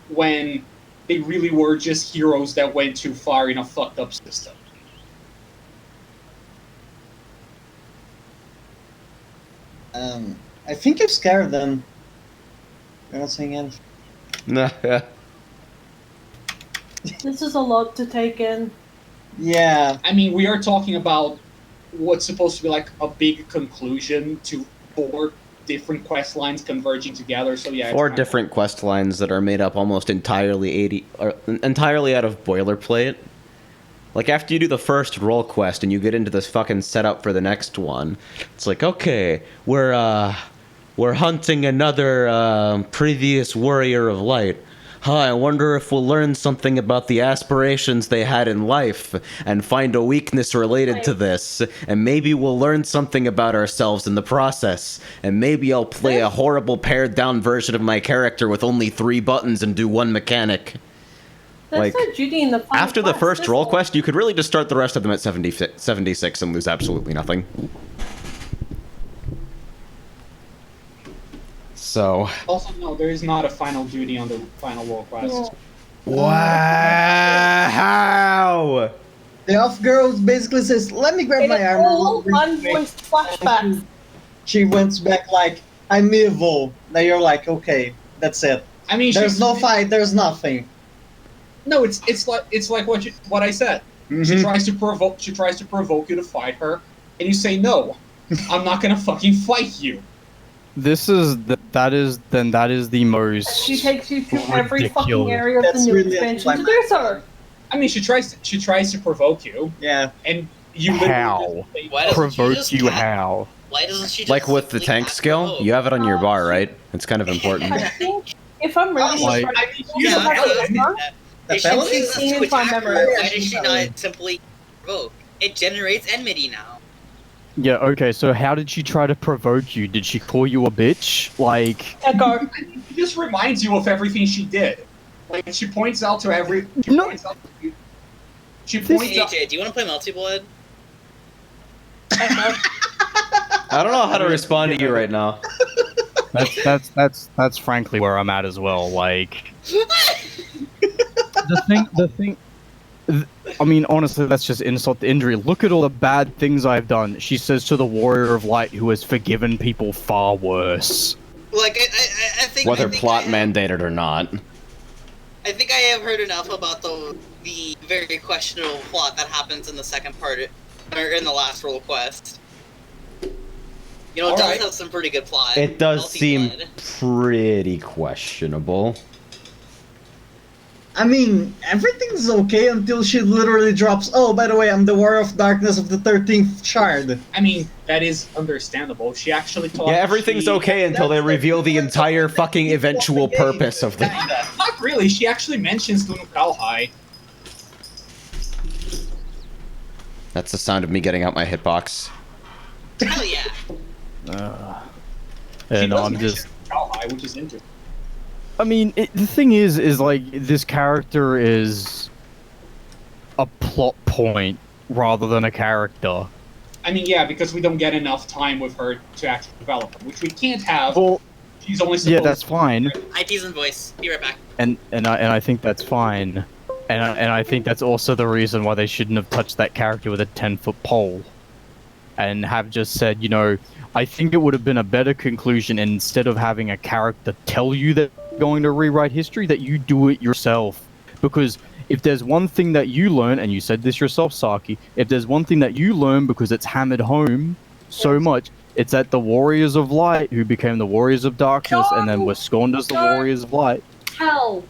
when they really were just heroes that went too far in a fucked up system. I think you scared them. You're not saying anything. Nah, yeah. This is a lot to take in. Yeah. I mean, we are talking about what's supposed to be like a big conclusion to 4 different quest lines converging together. So yeah, 4 different quest lines that are made up almost entirely out of boilerplate. Like, after you do the first role quest and you get into this fucking setup for the next one, it's like, okay, we're hunting another previous warrior of light. I wonder if we'll learn something about the aspirations they had in life and find a weakness related to this. And maybe we'll learn something about ourselves in the process. And maybe I'll play a horrible pared down version of my character with only 3 buttons and do 1 mechanic. That's not Judy in the final after the quest, first is role it? quest, you could really just start the rest of them at 76 and lose absolutely nothing. So. Also, no, there is not a final duty on the final world quest. Wow! The elf girl basically says, "Let me grab my armor." All unvoiced flashbacks. She went back like, "I'm evil." Now you're like, okay, that's it. I mean, there's no fight. There's nothing. No, it's like what I said. She tries to provoke you to fight her, and you say no. I'm not gonna fucking fight you. That is the most. She takes you to every fucking ridiculous. area of the new expansion to do so. I mean, she tries to provoke you. Yeah. And you How? Provoke you how? Why doesn't she just Like with the tank skill, you have it on your bar, right? It's kind of important. I think, if I'm reading Like- this right, If she chooses to attack her, why does she not simply provoke? It generates enmity now. Yeah, okay, so how did she try to provoke you? Did she call you a bitch? Like... Echo. It just reminds you of everything she did. Like, she points out to every... She No. points out... She points out... AJ, do you want to play Multi-Blood? I don't know how to respond to you right now. That's frankly where I'm at as well. Like... The thing... I mean, honestly, that's just insult to injury. Look at all the bad things I've done, she says to the Warrior of Light who has forgiven people far worse. Like, I think... Whether plot mandated or not. I think I have heard enough about the very questionable plot that happens in the second part, or in the last role quest. You know, it does have some pretty good plot. It does seem Multi-blood. pretty questionable. I mean, everything's okay until she literally drops, "Oh, by the way, I'm the Warrior of Darkness of the 13th Shard." I mean, that is understandable. She actually talked... Yeah, everything's okay until they reveal the entire fucking eventual purpose of the... Not really. She actually mentions Lunukalhai. That's the sound of me getting out my hitbox. Hell yeah. Yeah, no, I'm just... Lunukalhai, which is interesting. I mean, the thing is like, this character is a plot point rather than a character. I mean, yeah, because we don't get enough time with her to actually develop her, which we can't have. Well, she's only supposed yeah, that's fine, IPs and voice. Be right back. and I think that's fine, and I think that's also the reason why they shouldn't have touched that character with a 10-foot pole, and have just said, you know, I think it would have been a better conclusion instead of having a character tell you that you're going to rewrite history, that you do it yourself. Because if there's one thing that you learn, and you said this yourself, Saki, if there's one thing that you learn because it's hammered home so much, it's that the Warriors of Light, who became the Warriors of Darkness and then were scorned as the Warriors of Light. Hell.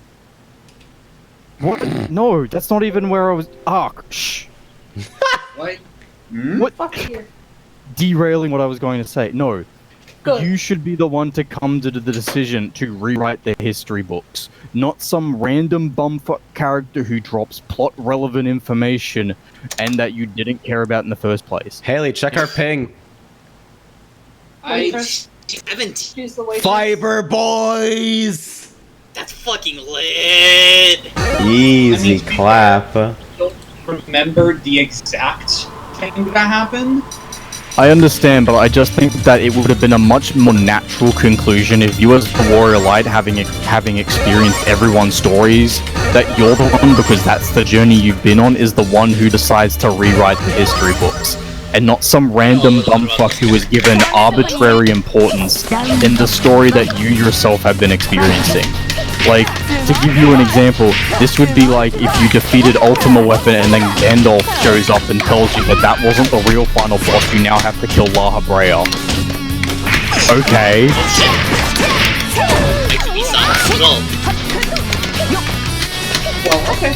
What? No, that's not even where I was. Ah, shh. What? What? Fuck you. Derailing what I was going to say. No. Good. You should be the one to come to the decision to rewrite the history books, not some random bumfuck character who drops plot-relevant information and that you didn't care about in the first place. Haley, check our ping. I... 17. Choose the way. Fiber boys! That's fucking lit. Easy clap. don't remember the exact thing that happened. I understand, but I just think that it would have been a much more natural conclusion if you as the Warrior Light, having experienced everyone's stories, that you're the one, because that's the journey you've been on, is the one who decides to rewrite the history books, and not some random bumfuck who is given arbitrary importance in the story that you yourself have been experiencing. Like, to give you an example, this would be like if you defeated Ultima Weapon and then Gandalf shows up and tells you that that wasn't the real final boss, you now have to kill Laha Brea. Okay. Well, okay.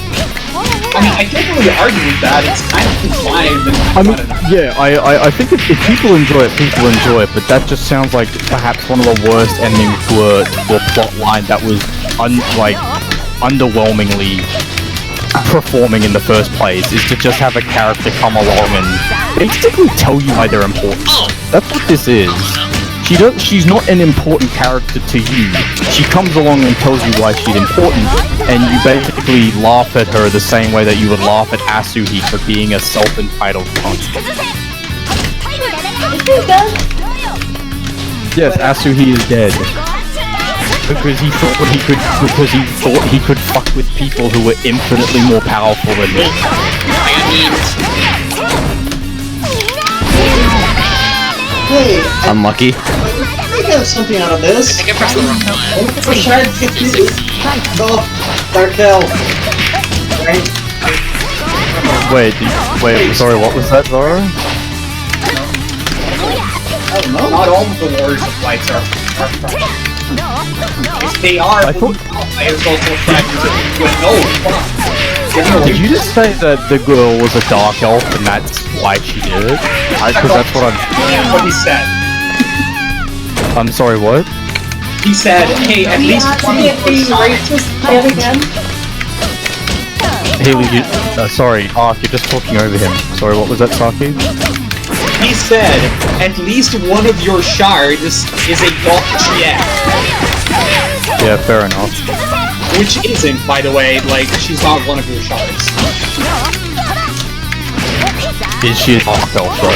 I mean, I can't really argue with that. It's kind of fine. I mean, yeah, I think if people enjoy it, people enjoy it, but that just sounds like perhaps one of the worst endings to a plot line that was, underwhelmingly performing in the first place, is to just have a character come along and basically tell you why they're important. That's what this is. She's not an important character to you. She comes along and tells you why she's important, and you basically laugh at her the same way that you would laugh at Asuhi for being a self-entitled cunt. Yes, Asuhi is dead. Because he thought he could fuck with people who were infinitely more powerful than me. Hey, Unlucky. I got something out of this. I can press the wrong one. For Shard 50. Go, Darkdale. Right? Wait, sorry, what was that, Zara? I don't know. Not all of the Warriors of Lights are if they are, I was also Did you just say that the girl was a dark elf and that's why she did it? Because that's what what he said. I'm sorry, what? He said, hey, at least one of Haley, sorry, Ark, you're just talking over him. Sorry, what was that, Saki? He said, at least one of your shards is a goth GX. Yeah, fair enough. Which isn't, by the way, like, she's not one of your shards. Is she a dark elf, though?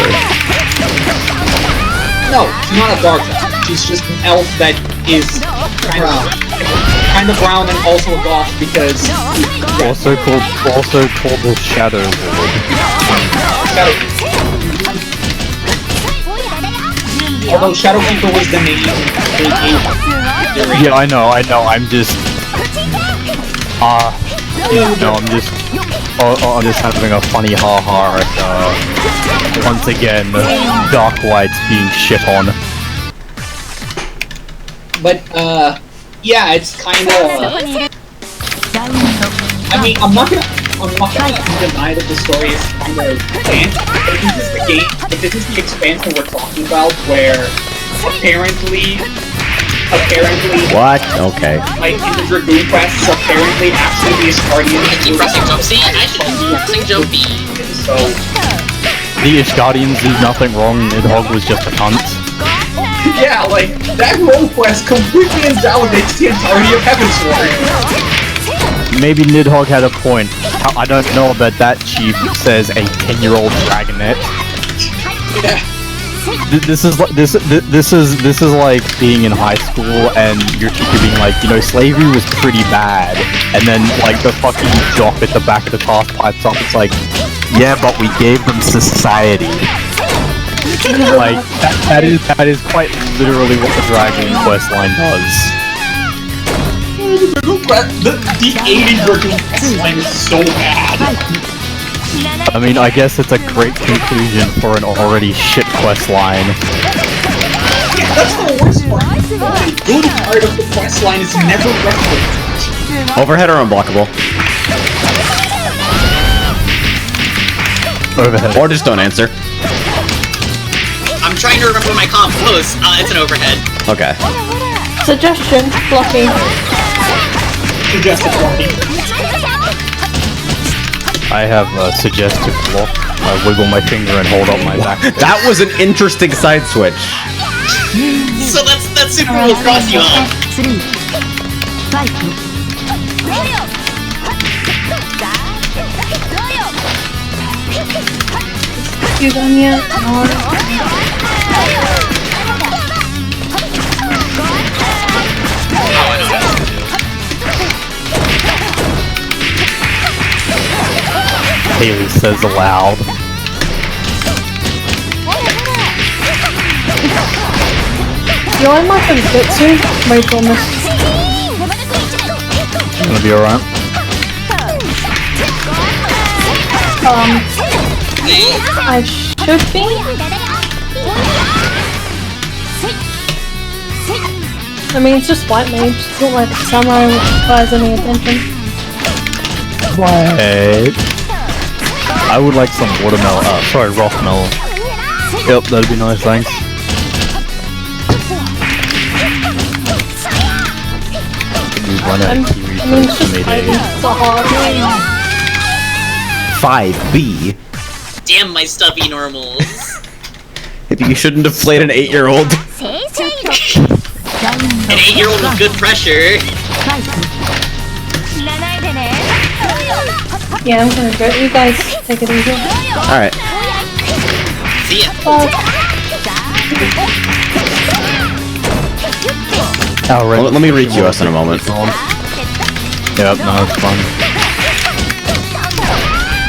No, she's not a dark elf. She's just an elf that is kind of brown and also a goth because... Also called the Shadow Lord. Although Shadowkeeper was the name they gave her. Yeah, I know, I'm just... I'm just having a funny ha-ha at, once again, Dark White's being shit on. But, yeah, it's kinda... I mean, I'm not gonna deny that the story is kind of advanced, but this is the expansion we're talking about, where apparently... What? Okay. Like, in the Dragoon quests, apparently actually the Asgardians... I keep pressing jump C, I should be pressing jump B. So... The Asgardians did nothing wrong, Nidhogg was just a cunt. Yeah, like, that role quest completely invalidates the entirety of Heavensward. Maybe Nidhogg had a point. I don't know, but that chief says a 10-year-old dragonet. Yeah. This is like being in high school and your teacher being like, you know, slavery was pretty bad, and then like the fucking jock at the back of the class pipes up. It's like, yeah, but we gave them society. Like that is quite literally what the Dragon quest line does. The 80 Dragoon quest line is so bad. I mean, I guess it's a great conclusion for an already shit quest line. Yeah, that's the worst part. The only good part of the quest line is never referenced. Overhead or unblockable? Overhead. Or just don't answer. I'm trying to remember my comp post. It's an overhead. Okay. Suggestion, blocking. Suggested blocking. I have a suggestive block. I wiggle my finger and hold up my back. That was an interesting side switch. So that's Super Will Cross you on. You done yet? Haley says aloud. Yo, I might have fit soon. Wait on this. Gonna be alright. I should be. I mean, it's just white mage. It's not like samurai which requires any attention. Wait. I would like some watermelon. Sorry, rock melon. Yep, that'd be nice, thanks. Run out of kiwi it's just it's a hard 5B. Damn my stubby normals. You shouldn't have played an 8-year-old. An 8-year-old with good pressure. Yeah, I'm gonna go. You guys take it easy. Alright. See ya. Oh, right. Well, let me re-QS in a moment. Yep, no, it's fun.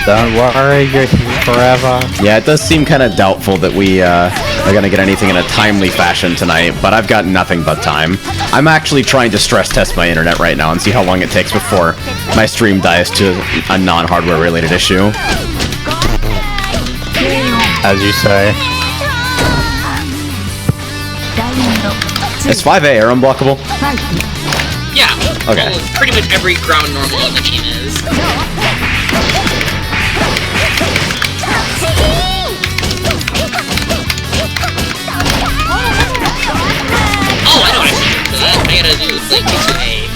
Don't worry, you're here forever. Yeah, it does seem kind of doubtful that we are gonna get anything in a timely fashion tonight, but I've got nothing but time. I'm actually trying to stress test my internet right now and see how long it takes before my stream dies to a non-hardware related issue. As you say. Is 5A air unblockable? Yeah. Okay. Well, pretty much every ground normal on the team is. Oh, I know what I should do for that. I gotta do like 2A.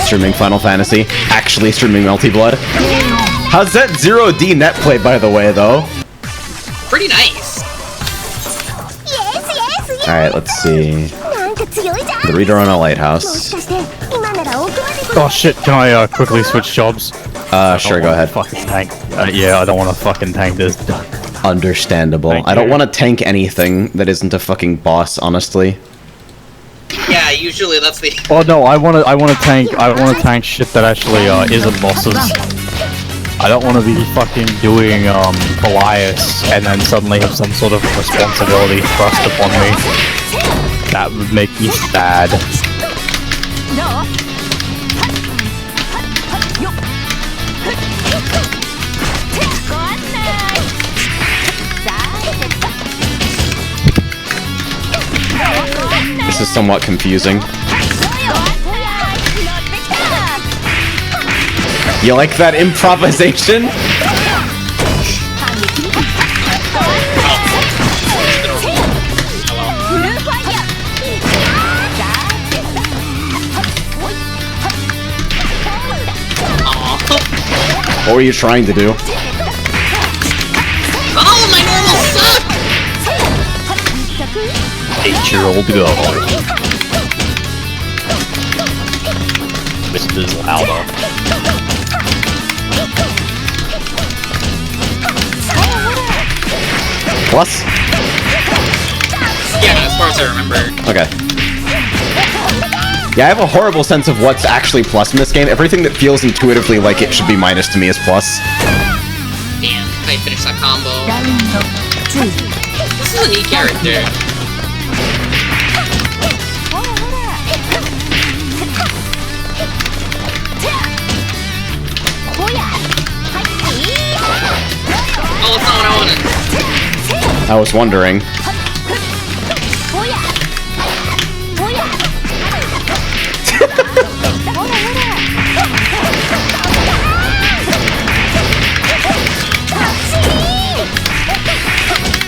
Streaming Final Fantasy. Actually streaming Melty Blood. How's that 0D net play, by the way, though? Pretty nice. Alright, let's see. The Ridorana Lighthouse. Oh shit, can I quickly switch jobs? Sure, go ahead. Fucking tank. Yeah, I don't want to fucking tank this. Understandable. I don't want to tank anything that isn't a fucking boss, honestly. Yeah, usually that's the. Oh no, I want to tank shit that actually isn't bosses. I don't want to be fucking doing Elias and then suddenly have some sort of responsibility thrust upon me. That would make me sad. This is somewhat confusing. You like that improvisation? What were you trying to do? Oh, my normal suck! 8-year-old girl. Mrs. Alba. Plus? Yeah, as far as I remember. Okay. Yeah, I have a horrible sense of what's actually plus in this game. Everything that feels intuitively like it should be minus to me is plus. Damn, I finished that combo. This is a neat character. Oh, that's not what I wanted. I was wondering.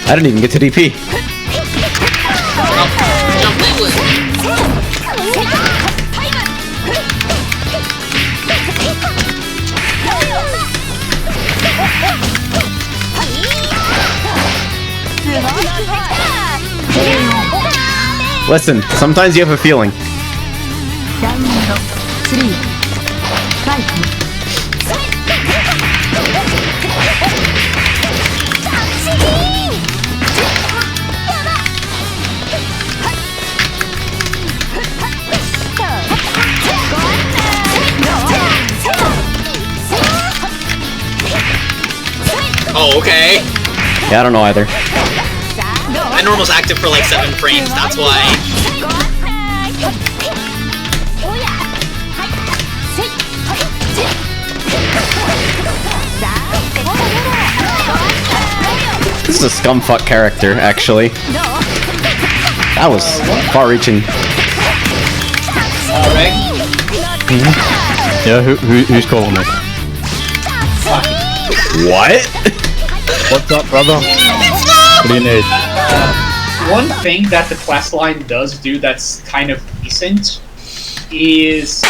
I didn't even get to DP. Listen, sometimes you have a feeling. Oh, okay. Yeah, I don't know either. My normal's active for like 7 frames, that's why. This is a scumfuck character, actually. That was far-reaching. Yeah, who's calling me? What? What's up, brother? What do you need? One thing that the quest line does do that's kind of decent is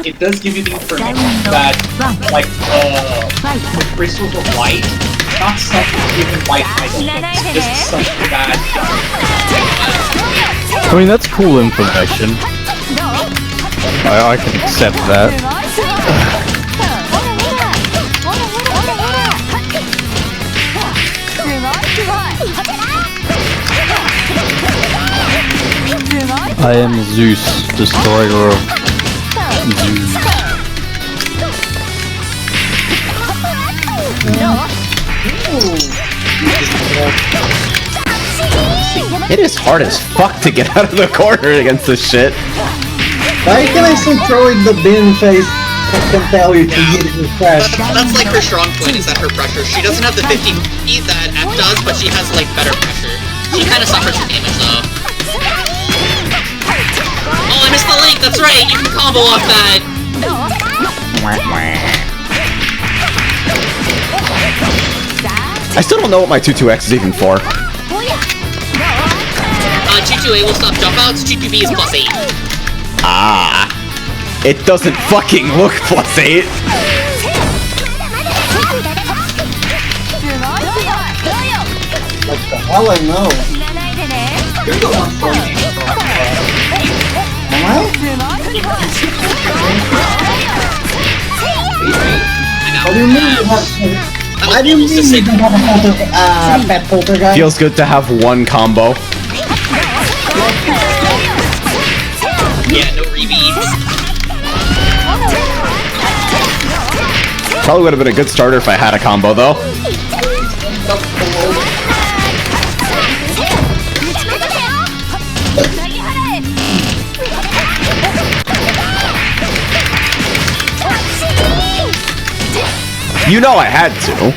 it does give you the information that, like, crystals of light, not something given by items, just something that I mean, that's cool information. I can accept that. I am Zeus, destroyer of Zeus. It is hard as fuck to get out of the corner against this shit. Why can I still throw in the bin face? I can tell you to hit it crash. That's like her strong point, is that her pressure. She doesn't have the 50 feet that F does, but she has like better pressure. She kind of suffers from damage though. Oh, I missed the link, that's right, you can combo off that! I still don't know what my 2-2-X is even for. 2-2-A will stop jump outs, 2-2-B is +8. Ah. It doesn't fucking look +8. What the hell I know? You're the one for me. Am I? What do you mean you have... Why do you mean you don't have a pet poltergeist? Feels good to have one combo. Yeah, no rebeats. Probably would have been a good starter if I had a combo though. You know I had to.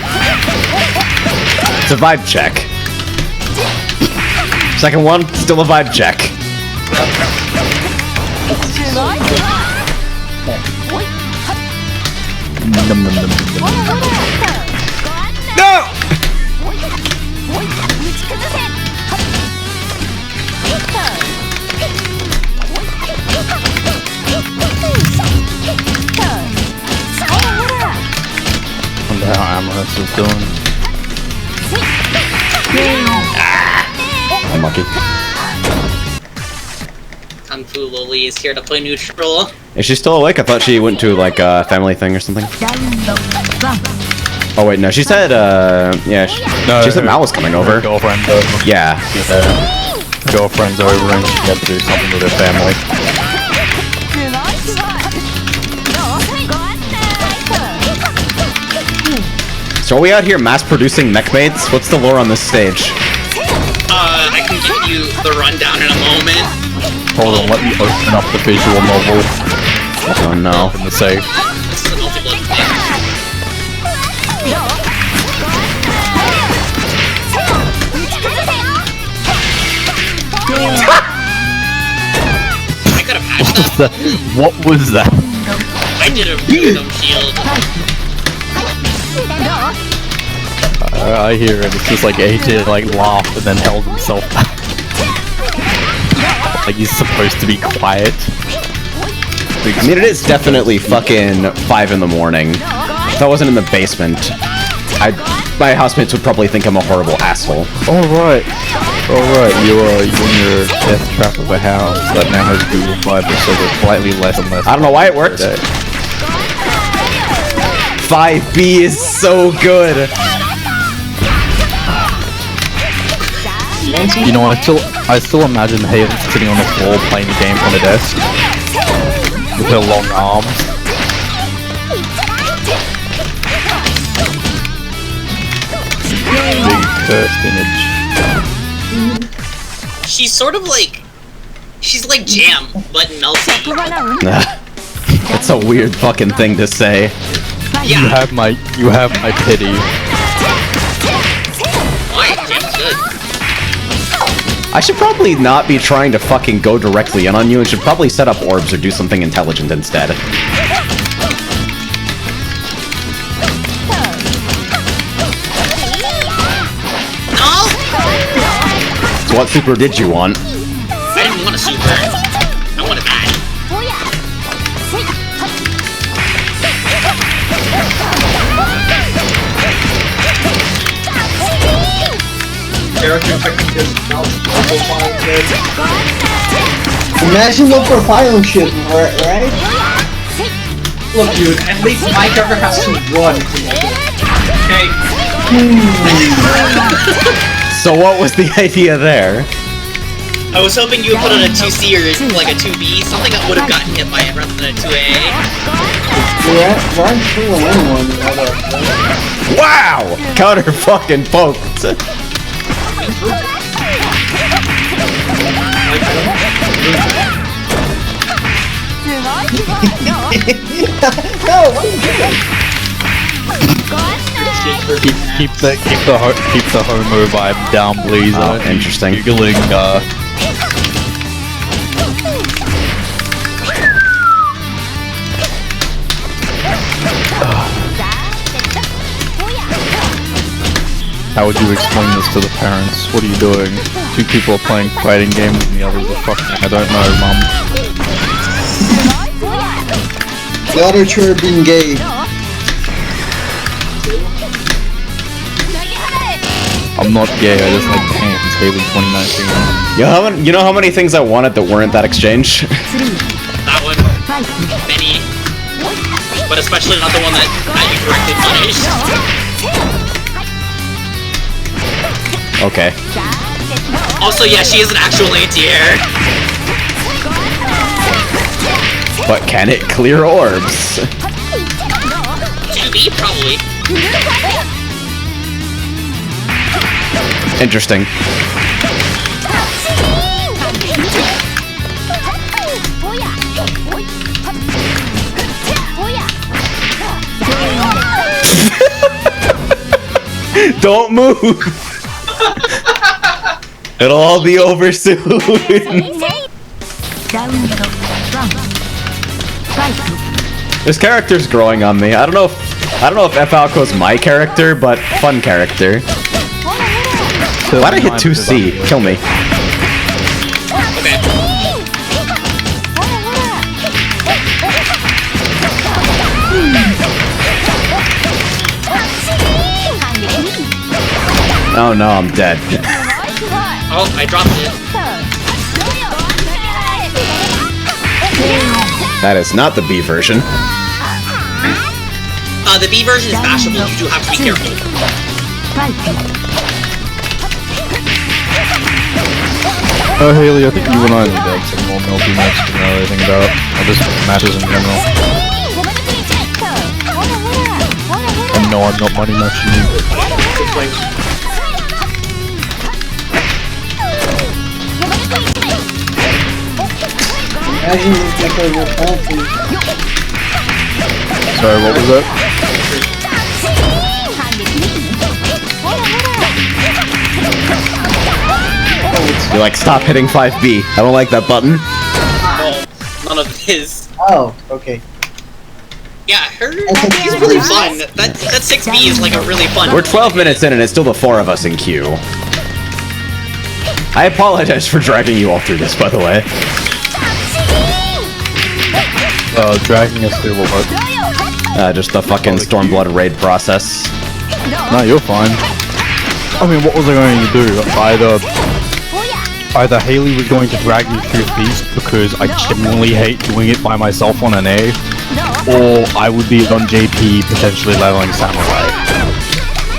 It's a vibe check. Second one, still a vibe check. No! I wonder how Amorous is doing. Unlucky. Kung Fu Loli is here to play neutral. Is she still awake? I thought she went to like a family thing or something. Oh wait, no, she said, yeah, she said Mal was coming over. Girlfriend, yeah. Girlfriend's over and she had to do something with her family. So are we out here mass-producing mech mates? What's the lore on this stage? I can give you the rundown in a moment. Hold on, let me open up the visual novel. Oh no. Open the safe. This is a multi-blood thing. I could have patched that. What was that? I did a random shield. I hear it. It's just like AJ like laughed and then held himself back. Like he's supposed to be quiet. I mean, it is definitely fucking 5 in the morning. If I wasn't in the basement, my housemates would probably think I'm a horrible asshole. Alright. Alright, you're in your death trap of a house that now has Google Fiber, so there's slightly less and less. I don't know why it worked. 5B is so good. You know, I still imagine Haven sitting on the floor playing the game from a desk with her long arms. Big cursed image. She's sort of like... She's like jam, but melty. That's a weird fucking thing to say. Yeah. You have my pity. Why? Jam's good. I should probably not be trying to fucking go directly in on you and should probably set up orbs or do something intelligent instead. No! So what super did you want? I didn't want a super. I wanted that. character picking his mouth profile shit. Imagine low profile shit, right? Look, dude, at least my character has to run. Okay. So what was the idea there? I was hoping you would put on a 2C or like a 2B, something that would have gotten hit by it rather than a 2A. Yeah, run through anyone. Wow! Counter fucking poked. No, what are you doing? Keep the homo vibe down, please. Oh, interesting. Googling How would you explain this to the parents? What are you doing? Two people are playing fighting games and the others are fucking. I don't know, mum. The other two are being gay. I'm not gay, I just like pants. Haley 2019. You know how many things I wanted that weren't that exchange? That one. Many. But especially not the one that you correctly punished. Okay. Also, yeah, she is an actual anti-air. But can it clear orbs? 2B, probably. Interesting. Don't move! It'll all be over soon. This character's growing on me. I don't know if Falco's my character, but fun character. Why'd I hit 2C? Kill me. Okay. Oh no, I'm dead. Oh, I dropped it. That is not the B version. The B version is bashable, you do have to be careful. Oh, Haley, I think you and I need to have some more multi match to know anything about. Or just matches in general. And no, I'm not money matching you. Imagine you take over country. Sorry, what was that? You're like, stop hitting 5B. I don't like that button. Well, none of his. Oh, okay. Yeah, her. He's really fun. That 6B is like a really fun. We're 12 minutes in and it's still the 4 of us in queue. I apologize for dragging you all through this, by the way. Dragging us through what? Just the fucking Stormblood raid process. No, you're fine. I mean, what was I going to do? Either Haley was going to drag me through Feast because I genuinely hate doing it by myself on an A, or I would be on JP potentially leveling Samurai.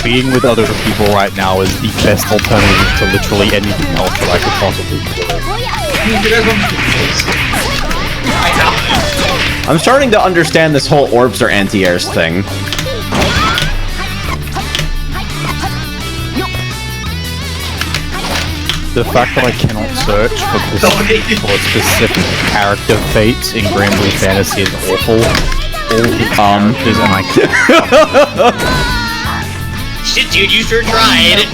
Being with other people right now is the best alternative to literally anything else that I could possibly do. I'm starting to understand this whole orbs or anti-airs thing. The fact that I cannot search for specific character fates in Grand Blue Fantasy is awful. All his characters and I can't. Shit, dude, you sure tried.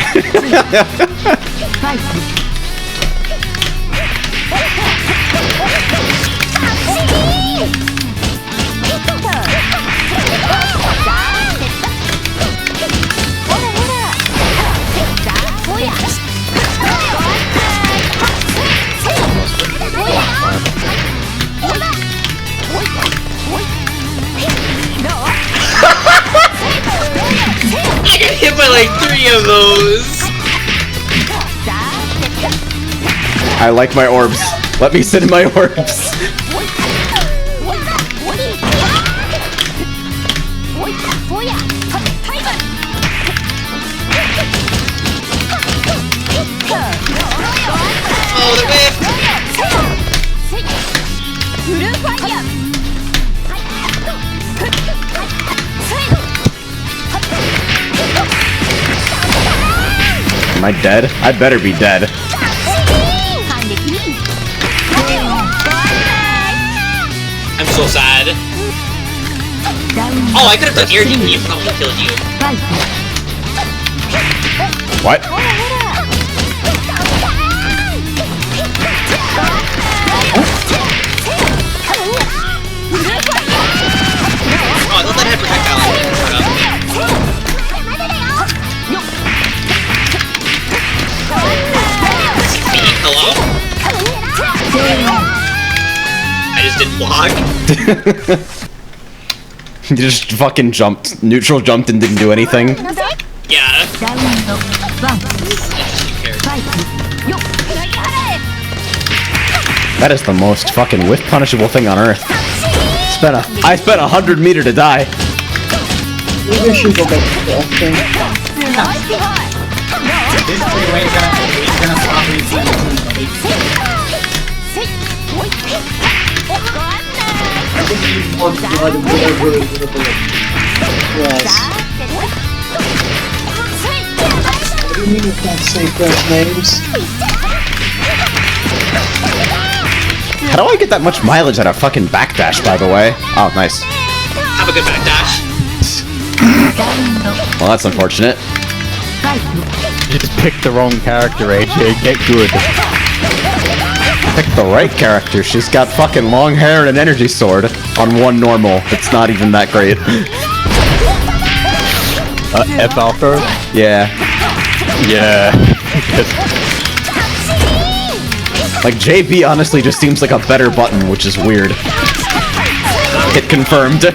I got hit by like 3 of those. I like my orbs. Let me sit in my orbs. Oh, the whip! Am I dead? I better be dead. I'm so sad. Oh, I could have done air DP if someone killed you. What? Oh, I thought that had projectile on it. Hello? I just didn't block. You just fucking jumped. Neutral jumped and didn't do anything. Yeah. That is the most fucking whiff punishable thing on earth. I spent 100 meter to die. Maybe I should go back to the thing. This way we're gonna stop I think you want to go ahead and really. Yes. What do you mean you can't say French names? How do I get that much mileage out of fucking backdash, by the way? Oh, nice. Have a good backdash. Well, that's unfortunate. You just picked the wrong character, AJ. Get good. Pick the right character. She's got fucking long hair and an energy sword on one normal. It's not even that great. F Alpha? Yeah. Yeah. Like, JB honestly just seems like a better button, which is weird. Hit confirmed.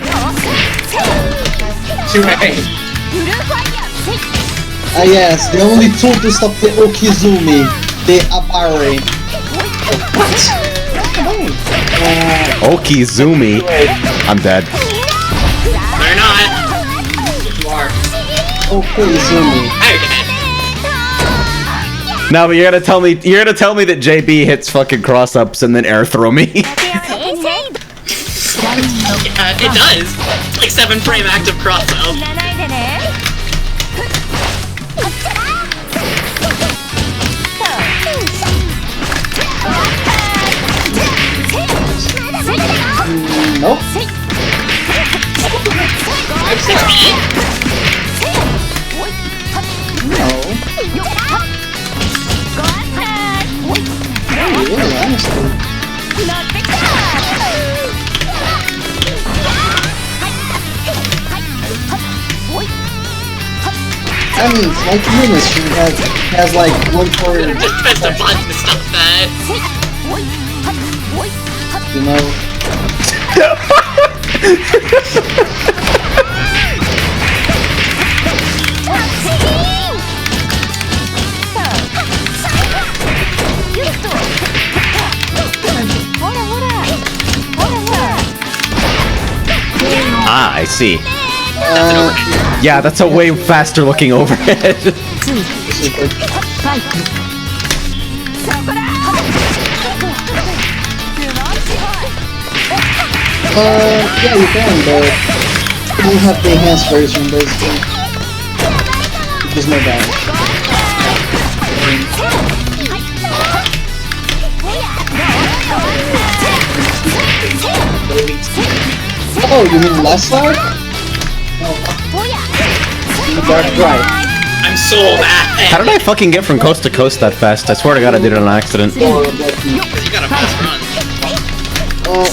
Yes, the only tool to stop the Okizumi, the Abari. What? Okizumi. I'm dead. No, you're not. You are. Okizumi. No, but you're gonna tell me that JB hits fucking cross ups and then air throw me. Yeah, it does. It's like 7-frame active cross up. Nope. I'm 60. No. Really, honestly. I mean, like Eunice, she has like one for Just press the button to stop that. you know. Ah, I see. Yeah, that's a way faster looking overhead. Yeah, you can, but you don't have the enhanced version, basically. There's no damage. Oh, you mean less large? Dark Drive. I'm so mad. How did I fucking get from coast to coast that fast? I swear to God I did it on accident. Because you got a fast run.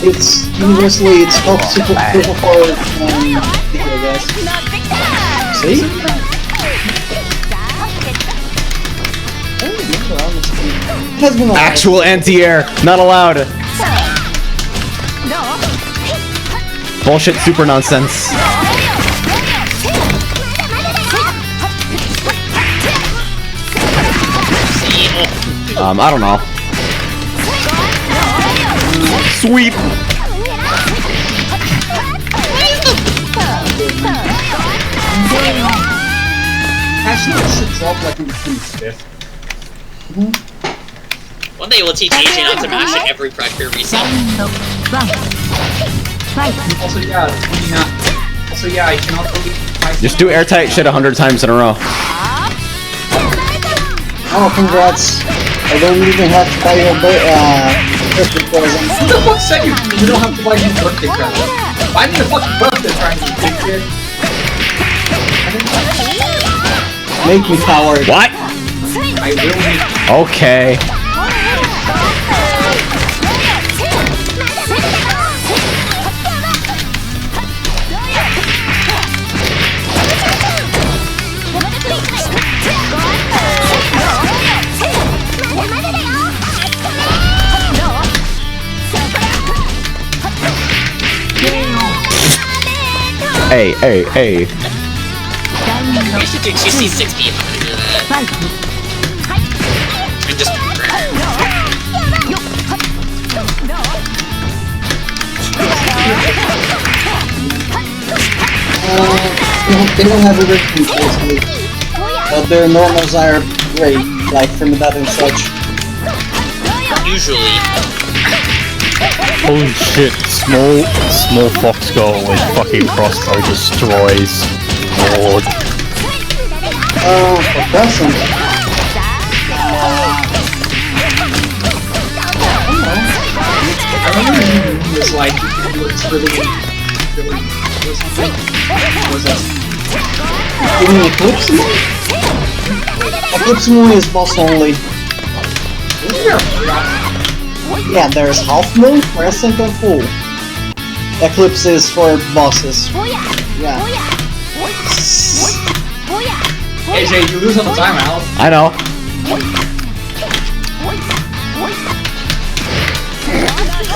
It's universally, it's called super forward, I guess. See? Has been Actual anti-air, not allowed. Bullshit super nonsense. I don't know. sweet. Actually, it should drop like in between 5th. One day we'll teach AJ not to mash at every pressure reset. Also, yeah, I cannot believe. Just do airtight shit 100 times in a row. Oh, congrats. I don't even have to buy your birthday present. Who the fuck said you don't have to buy your birthday present? Buy me a fucking birthday present, you big kid. Make me coward. What? I will make. Okay. Hey. You should do 2C6B if I'm gonna do that. And just They don't have everything basically. But their normals are great, like from that and such. usually. Holy shit, small fox girl with fucking crossbow destroys Lord. Progression. I remember he was like, it was really was that? You mean Eclipse Moon? Eclipse Moon is boss only. Yeah, there's Half Moon, Crescent, and Full. Eclipse is for bosses. Yeah. AJ, you lose on the timeout. I know.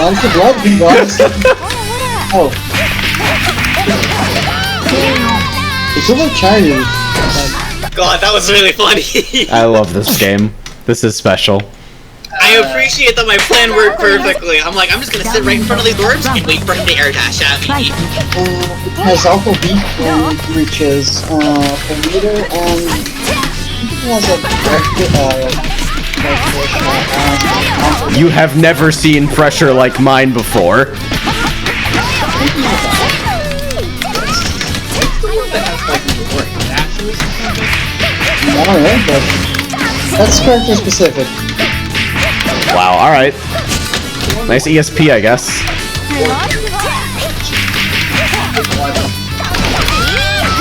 On to blood, big dogs. Oh. It's over Chinese. God, that was really funny. I love this game. This is special. I appreciate that my plan worked perfectly. I'm like, I'm just gonna sit right in front of these orbs and wait for him to air dash at me. It has alpha beat and reaches per meter and it was a You have never seen pressure like mine before. Alright, but that's character specific. Wow, alright. Nice ESP, I guess.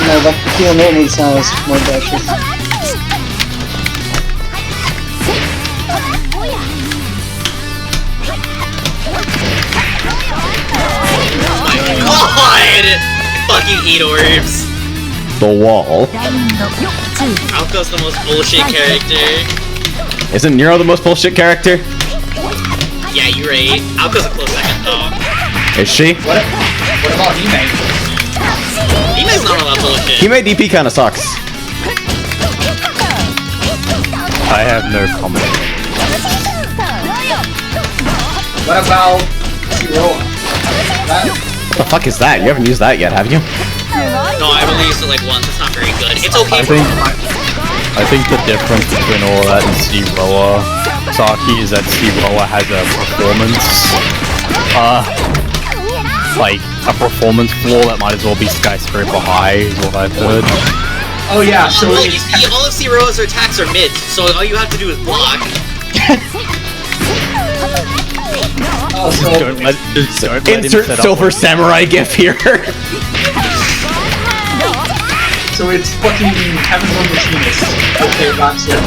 No, but the normally sounds more dashes. God! Fucking heat orbs. The wall. Alco's the most bullshit character. Isn't Nero the most bullshit character? Yeah, you're right. Alco's a close second though. Is she? What about Hime? Hime's not all that bullshit. Hime DP kinda sucks. I have no comment. What about Zero? What the fuck is that? You haven't used that yet, have you? No, I've only used it like once. It's not very good. It's okay. I think the difference between all that and Zeroa Saki is that Zeroa has a performance flaw that might as well be skyscraper high, is what I've heard. Oh yeah, so well, you see, all of Zeroa's attacks are mid, so all you have to do is block. Insert Silver Samurai gif here. So it's fucking Heaven's Own Machinist. Okay, gotcha.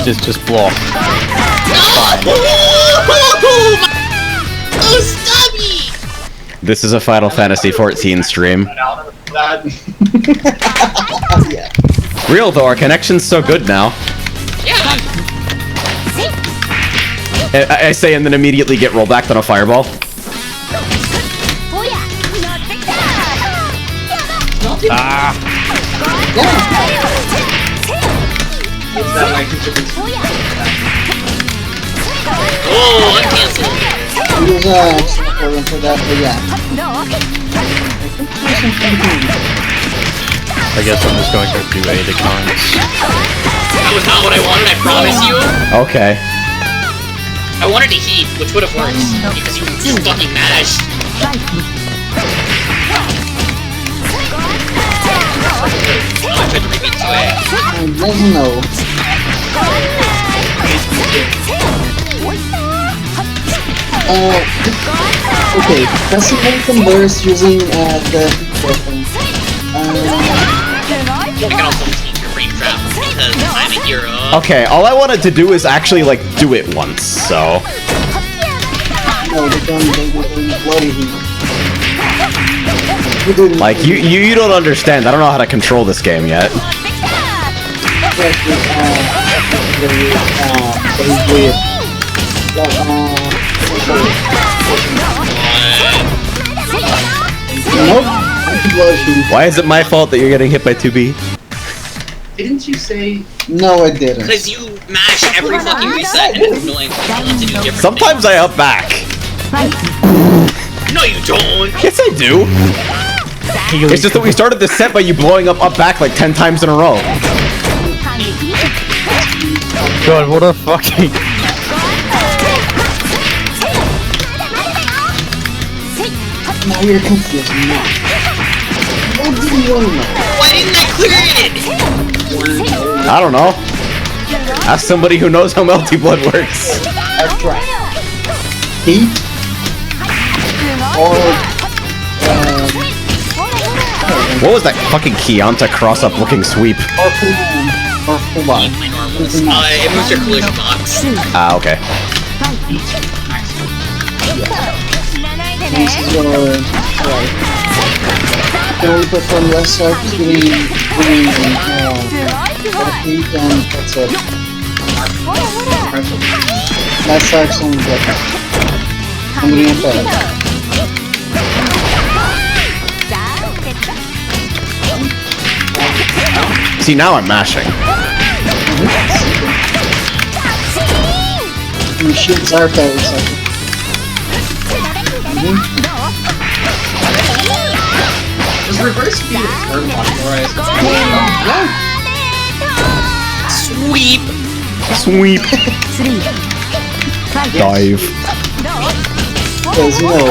Just block. Oh, stubby! This is a Final Fantasy XIV stream. Yeah. Real though, our connection's so good now. Yeah. I say and then immediately get rollbacked on a fireball. Ah! Oh, uncancelled. there's an extra program for that, but yeah. I guess I'm just going to do 8 accounts. That was not what I wanted, I promise you. Okay. I wanted to heat, which would have worked, because you fucking mashed. I tried to repeat 2A. I doesn't know. Okay, Festival can burst using the weapon. I can also teach your frame trap, because I'm a hero. Okay, all I wanted to do is actually, like, do it once, so... No, they don't bloody heat. Like, you don't understand. I don't know how to control this game yet. Nope. Why is it my fault that you're getting hit by 2B? Didn't you say? No, I didn't. Because you mash every fucking reset and it's annoying to do different Sometimes I up back. No, you don't. Yes, I do. It's just that we started the set by you blowing up back like 10 times in a row. God, what a fucking... Now you're confusing me. What do you want to know? Why didn't I clear it? I don't know. Ask somebody who knows how Melty Blood works. That's right. Heat? Or... What was that fucking Kianta cross-up looking sweep? Or full on. It moves your collision box. Ah, okay. This is your... can only perform less arcs doing heat and that's it. Less arcs on weapon. I'm doing it better. See, now I'm mashing. Your shields are better, so... Does reverse speed a turn one for us? Sweep! Sweep! Dive. Because, you know...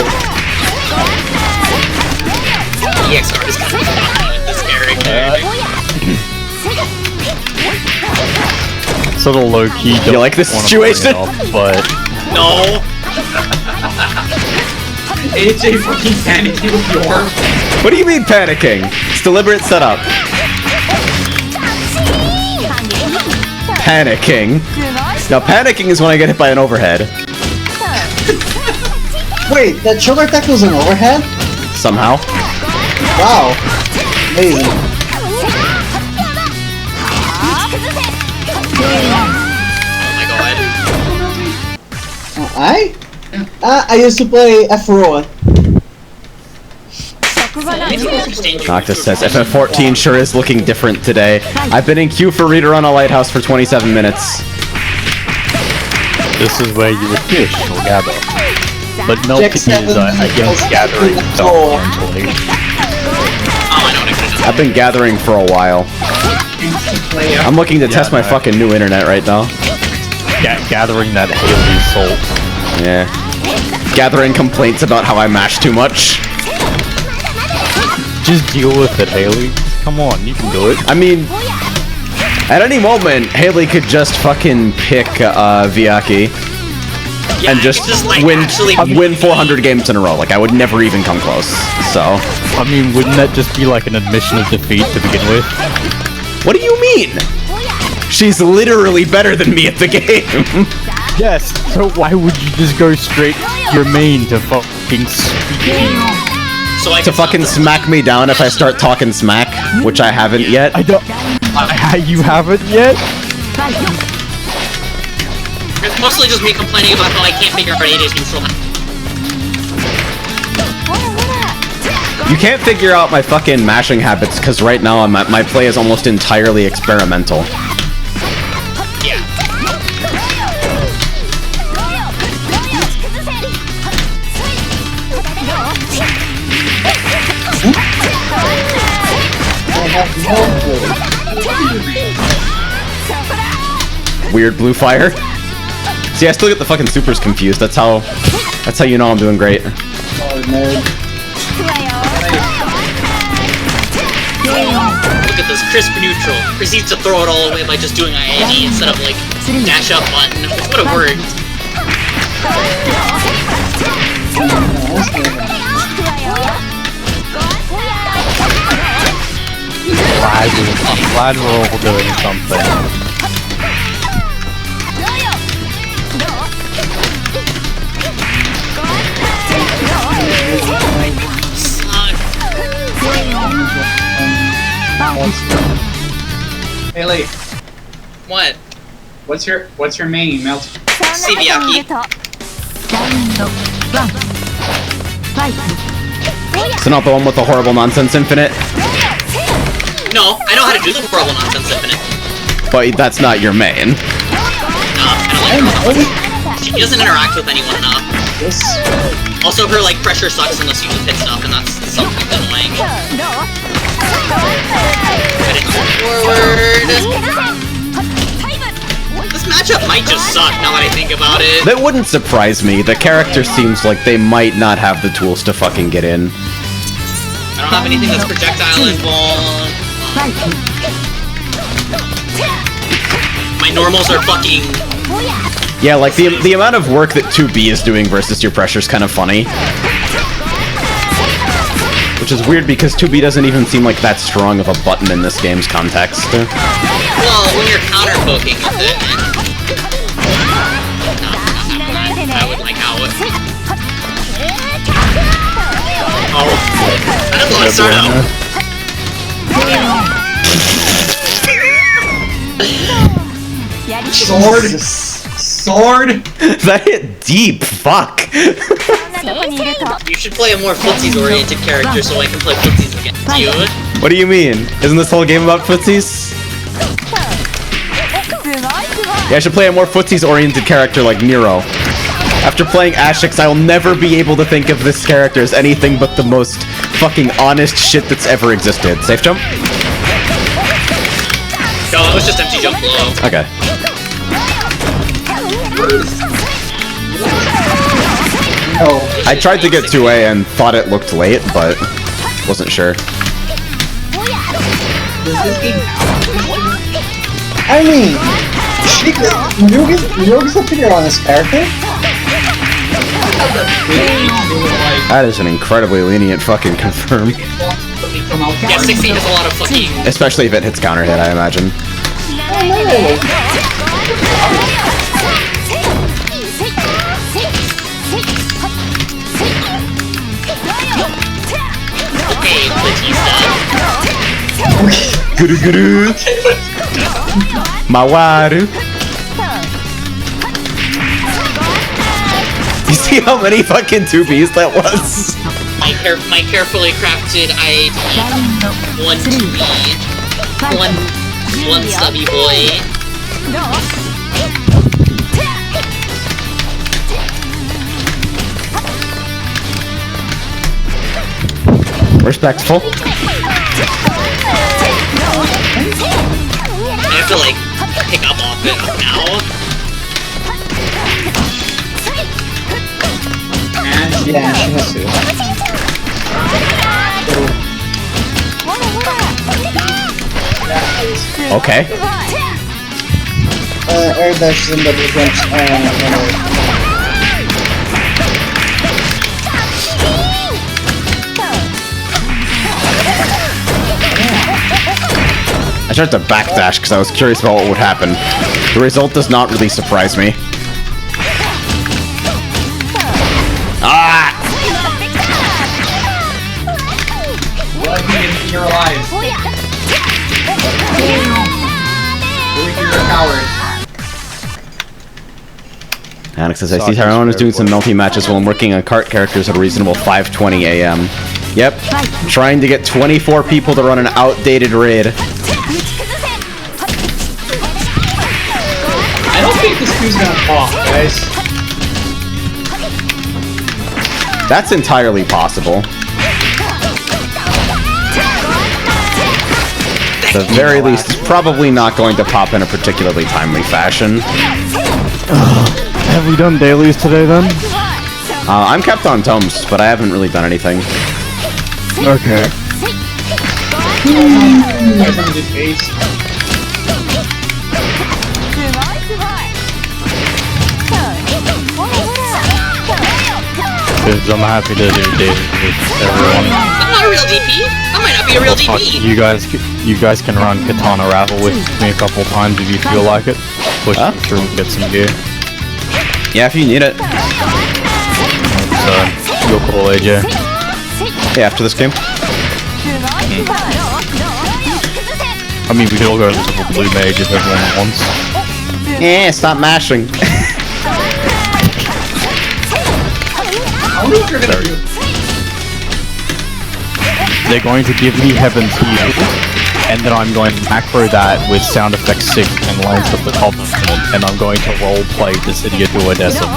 EXR is gonna be funny with this character. Sort of low-key. You like this situation? But... No! AJ fucking panicking with your... What do you mean panicking? It's deliberate setup. Panicking? Now panicking is when I get hit by an overhead. Wait, that shoulder attack was an overhead? Somehow. Wow. Amazing. Oh my god. I used to play F-Roa. Noctis says, FF14 sure is looking different today. I've been in queue for Ridorana Lighthouse for 27 minutes. This is where you would fish or gather. But Melty is against gathering self-mentally. I've been gathering for a while. I'm looking to test my fucking new internet right now. Gathering that Haley salt. Yeah. Gathering complaints about how I mash too much. Just deal with it, Haley. Come on, you can do it. I mean, at any moment, Haley could just fucking pick Viaki and just like, win 400 games in a row. Like, I would never even come close. So, I mean, wouldn't that just be like an admission of defeat to begin with? What do you mean? She's literally better than me at the game. Yes, so why would you just go straight to your main to fucking smack me down if I start talking smack, which I haven't yet? You haven't yet? It's mostly just me complaining about how I can't figure out AJ's control. You can't figure out my fucking mashing habits because right now my play is almost entirely experimental. have no clue. Weird blue fire. See, I still get the fucking supers confused. That's how you know I'm doing great. Oh, nerd. Look at this crisp neutral. Proceeds to throw it all away by just doing INE instead of like dash up button. Which would have worked. I'm glad we're all doing something. Hey, Lee. What? What's your main, Melt? Sibiaki. So not the one with the horrible nonsense infinite? No, I know how to do the horrible nonsense infinite. But that's not your main. No, I don't like her. She doesn't interact with anyone enough. Also, her like pressure sucks unless you just hit stuff, and that's something that's annoying. Forward. This matchup might just suck now that I think about it. That wouldn't surprise me. The character seems like they might not have the tools to fucking get in. I don't have anything that's projectile involved. My normals are fucking... Yeah, like the amount of work that 2B is doing versus your pressure is kind of funny. Which is weird because 2B doesn't even seem like that strong of a button in this game's context. Well, when you're counter poking with it. I would like how it... Oh. I just want to start out. Sword! That hit deep, fuck! You should play a more footsies-oriented character so I can play footsies against you. What do you mean? Isn't this whole game about footsies? Yeah, I should play a more footsies-oriented character like Nero. After playing Ashix, I'll never be able to think of this character as anything but the most fucking honest shit that's ever existed. Safe jump? No, it was just empty jump below. Okay. I tried to get 2A and thought it looked late, but wasn't sure. I mean, Ryugi's a pretty honest character. That is an incredibly lenient fucking confirm. Yeah, 16 has a lot of fucking... Especially if it hits counter hit, I imagine. Hey, Batista. Guru guru. Mawaru. You see how many fucking 2Bs that was? My carefully crafted ID. One 2B. One stubby boy. Respectful. I have to like pick up off it now. Yeah, she has to. Okay. Air dashes and double jumps. I tried to backdash because I was curious about what would happen. The result does not really surprise me. Ah! You're alive. You're a coward. Alex says, I see Tyrone is doing some melty matches while I'm working on cart characters at a reasonable 5:20 a.m. Yep, trying to get 24 people to run an outdated raid. I don't think this queue's gonna pop, guys. That's entirely possible. at the very least, it's probably not going to pop in a particularly timely fashion. Have we done dailies today then? I'm kept on tomes, but I haven't really done anything. Okay. Because I'm happy to do dailies with everyone. I'm not a real DP. I might not be a real Fuck, DP. you guys can run Katana Ravel with me a couple times if you feel like it. Push through and get some gear. Yeah, if you need it. So, your call, AJ. Yeah, after this game. I mean, we could all go to the blue mage if everyone wants. Yeah, stop mashing. They're going to give me Heaven's Heal, and then I'm going to macro that with Sound Effects 6 and Lance of the Covenant, and I'm going to roleplay the City of Duodecim.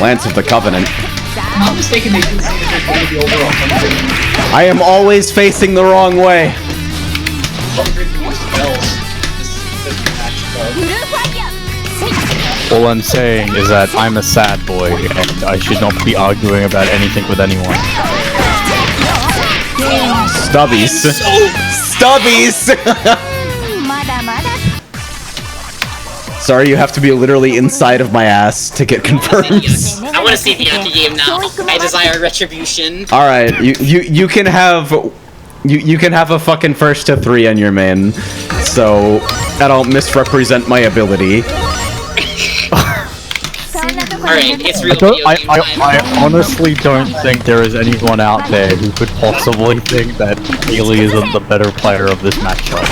Lance of the Covenant. I'm not mistaken, they did say that they're going to be over 100. I am always facing the wrong way. 100 spells this match, though. All I'm saying is that I'm a sad boy, and I should not be arguing about anything with anyone. Stubbies. Stubbies! Sorry, you have to be literally inside of my ass to get confirmed. I want to see the anti-game now. I desire retribution. Alright, you can have... You can have a fucking first to 3 on your main, so I don't misrepresent my ability. Alright, it's real I honestly don't think there is anyone out there who could possibly think that Healy isn't the better player of this matchup.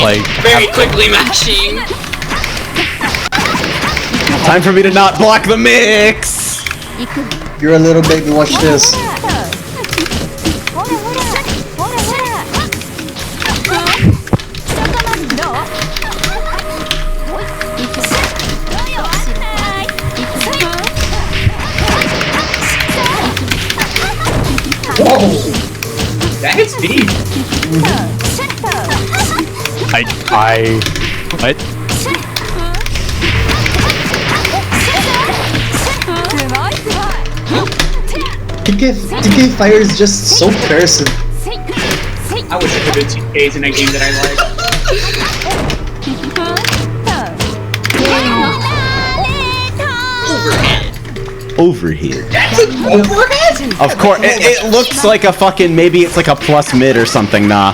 Like, very quickly mashing. Time for me to not block the mix! You're a little baby, watch this. Whoa! That hits deep. What? TK Fire is just so cursed. I wish I could have 2Ks in a game that I like. Overhead. That's an overhead? Of course, it looks like a fucking, maybe it's like a plus mid or something, nah.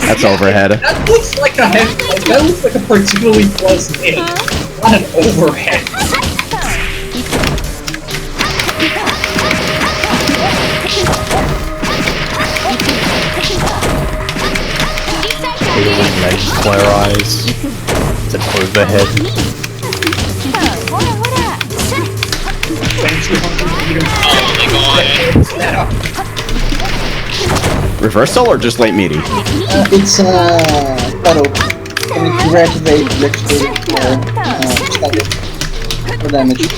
That's overhead. That looks like a head, that looks like a particularly plus mid, not an overhead. Legs flare eyes. It's an overhead. Oh my god. Reversal or just late meaty? It's auto. Can you reactivate for damage?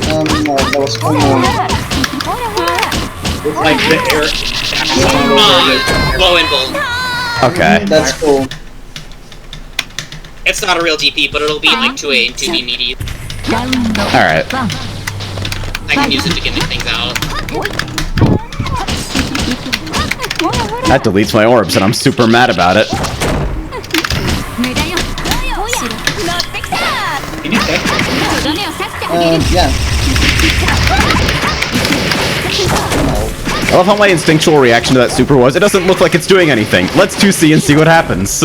No, that was With like the air. Blow and bolt. Okay. That's cool. It's not a real DP, but it'll be like 2A and 2B meaty. Alright. I can use it to get things out. That deletes my orbs and I'm super mad about it. Yeah. I love how my instinctual reaction to that super was, it doesn't look like it's doing anything. Let's 2C and see what happens.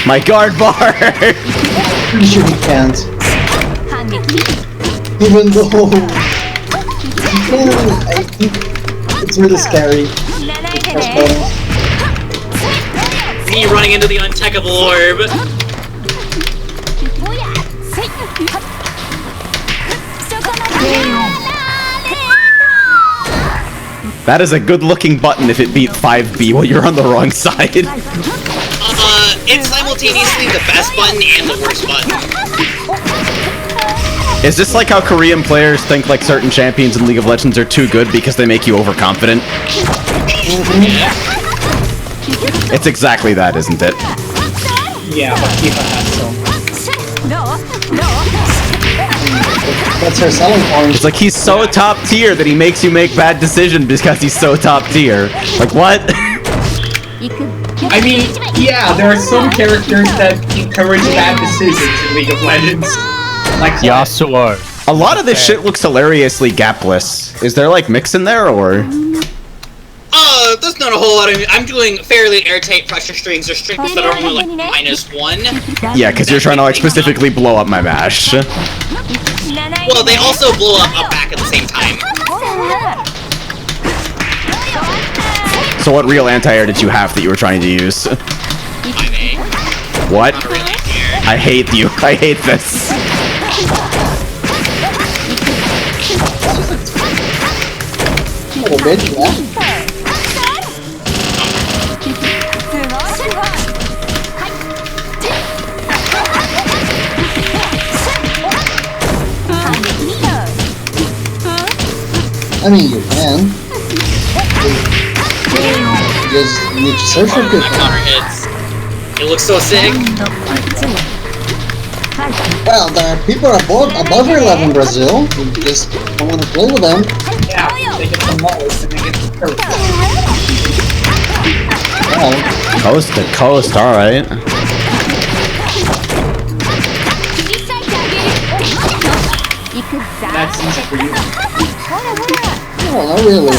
My guard bar! Pretty sure he can't. Even though he can, I think it's really scary. me running into the untechable orb. That is a good-looking button if it beat 5B while you're on the wrong side. It's simultaneously the best button and the worst button. Is this like how Korean players think like certain champions in League of Legends are too good because they make you overconfident? It's exactly that, isn't it? Yeah, but Kifa has some. That's her selling point. It's like he's so top tier that he makes you make bad decisions because he's so top tier. Like what? I mean, yeah, there are some characters that encourage bad decisions in League of Legends. Like Yasuo. A lot of this shit looks hilariously gapless. Is there like mix in there or? There's not a whole lot of. I'm doing fairly airtight pressure strings or strings that are only like -1. Yeah, because you're trying to like specifically blow up my mash. Well, they also blow up back at the same time. So what real anti-air did you have that you were trying to use? What? I hate you. I hate this. Little bitch, yeah. I mean, you can. You just need to search for people. My counter hits. It looks so sick. Well, there are people above your level in Brazil. You just don't want to play with them. Yeah, they get the most and they get the curve. Well, Coast to coast, alright. That's easy for you. well, not really.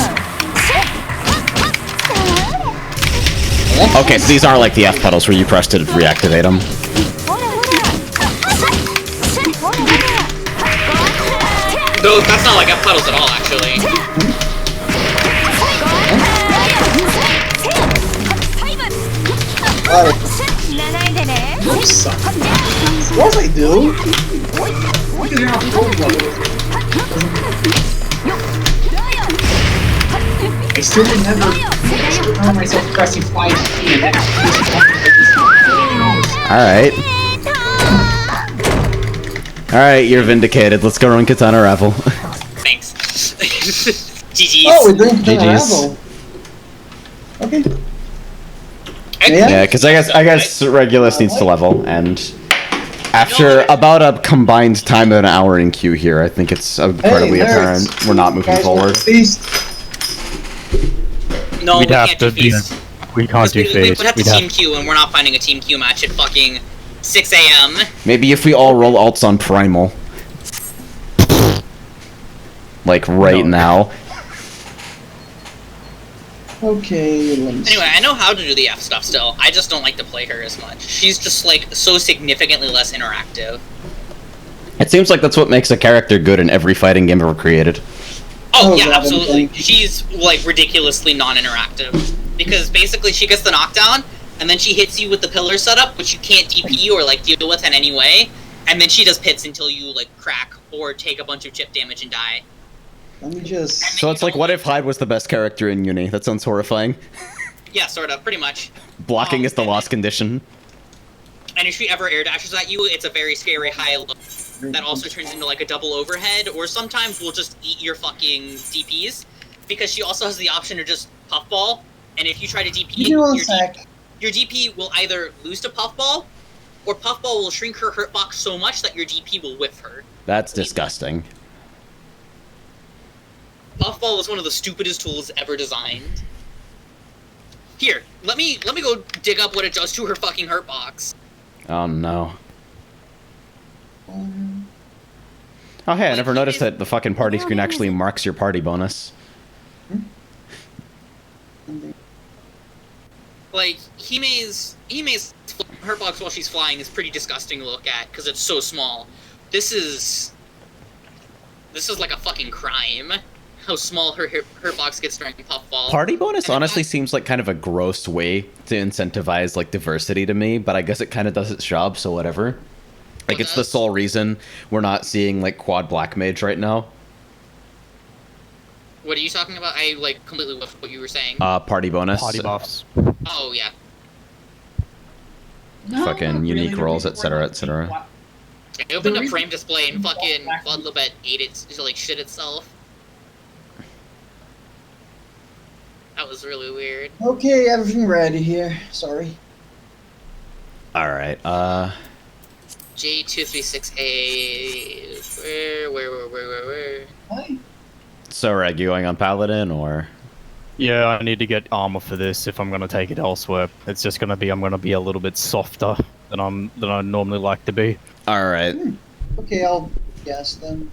Okay, so these are like the F pedals where you press to reactivate them. No, that's not like F pedals at all, actually. Oops. Of course I do. Because you're not full level. I still would never find myself pressing 5P and Alright. Alright, you're vindicated. Let's go run Katana Raffle. Thanks. GG's. Oh, we're doing Katana GG's. Raffle. Okay. Yeah, because I guess Regulus needs to level, and after about a combined time of an hour in queue here, I think it's incredibly apparent we're not moving forward. No, We'd we have can't to do be. feast. We can't do We phase. would have to team queue, and we're not finding a team queue match at fucking 6 a.m. Maybe if we all roll alts on Primal. Like, right now. Okay, let me see. Anyway, I know how to do the F stuff still. I just don't like to play her as much. She's just, like, so significantly less interactive. It seems like that's what makes a character good in every fighting game ever created. Oh, yeah, God, absolutely. She's, like, ridiculously non-interactive. Because basically she gets the knockdown, and then she hits you with the pillar setup, which you can't DP or, like, deal with in any way. And then she does pits until you, like, crack or take a bunch of chip damage and die. Let me just... So it's like, what if Hyde was the best character in Uni? That sounds horrifying. Yeah, sort of, pretty much. Blocking is the lost condition. And if she ever air dashes at you, it's a very scary high low that also turns into like a double overhead, or sometimes we'll just eat your fucking DPs, because she also has the option to just puffball, and if you try to DP, your DP will either lose to puffball, or puffball will shrink her hurt box so much that your DP will whiff her. That's disgusting. Puffball is one of the stupidest tools ever designed. Here, let me go dig up what it does to her fucking hurt box. Oh no. Oh hey, I never noticed that the fucking party screen actually marks your party bonus. Like, Hime's hurt box while she's flying is pretty disgusting to look at, because it's so small. This is like a fucking crime. how small her box gets during puffball. Party bonus honestly seems like kind of a gross way to incentivize like diversity to me, but I guess it kind of does its job, so whatever. Like it's the sole reason we're not seeing like quad black mage right now. What are you talking about? I like completely whiffed what you were saying. Party bonus. Party buffs. Oh yeah. No, fucking not unique really. rolls, etc., etc. I opened up frame display and fucking Bloodlibet ate it to like shit itself. That was really weird. Okay, everything ready here. Sorry. All right. J236A. Where? Hi. So, Reg, you going on Paladin or? Yeah, I need to get armor for this if I'm gonna take it elsewhere. It's just gonna be I'm gonna be a little bit softer than I normally like to be. All right. Okay, I'll guess then.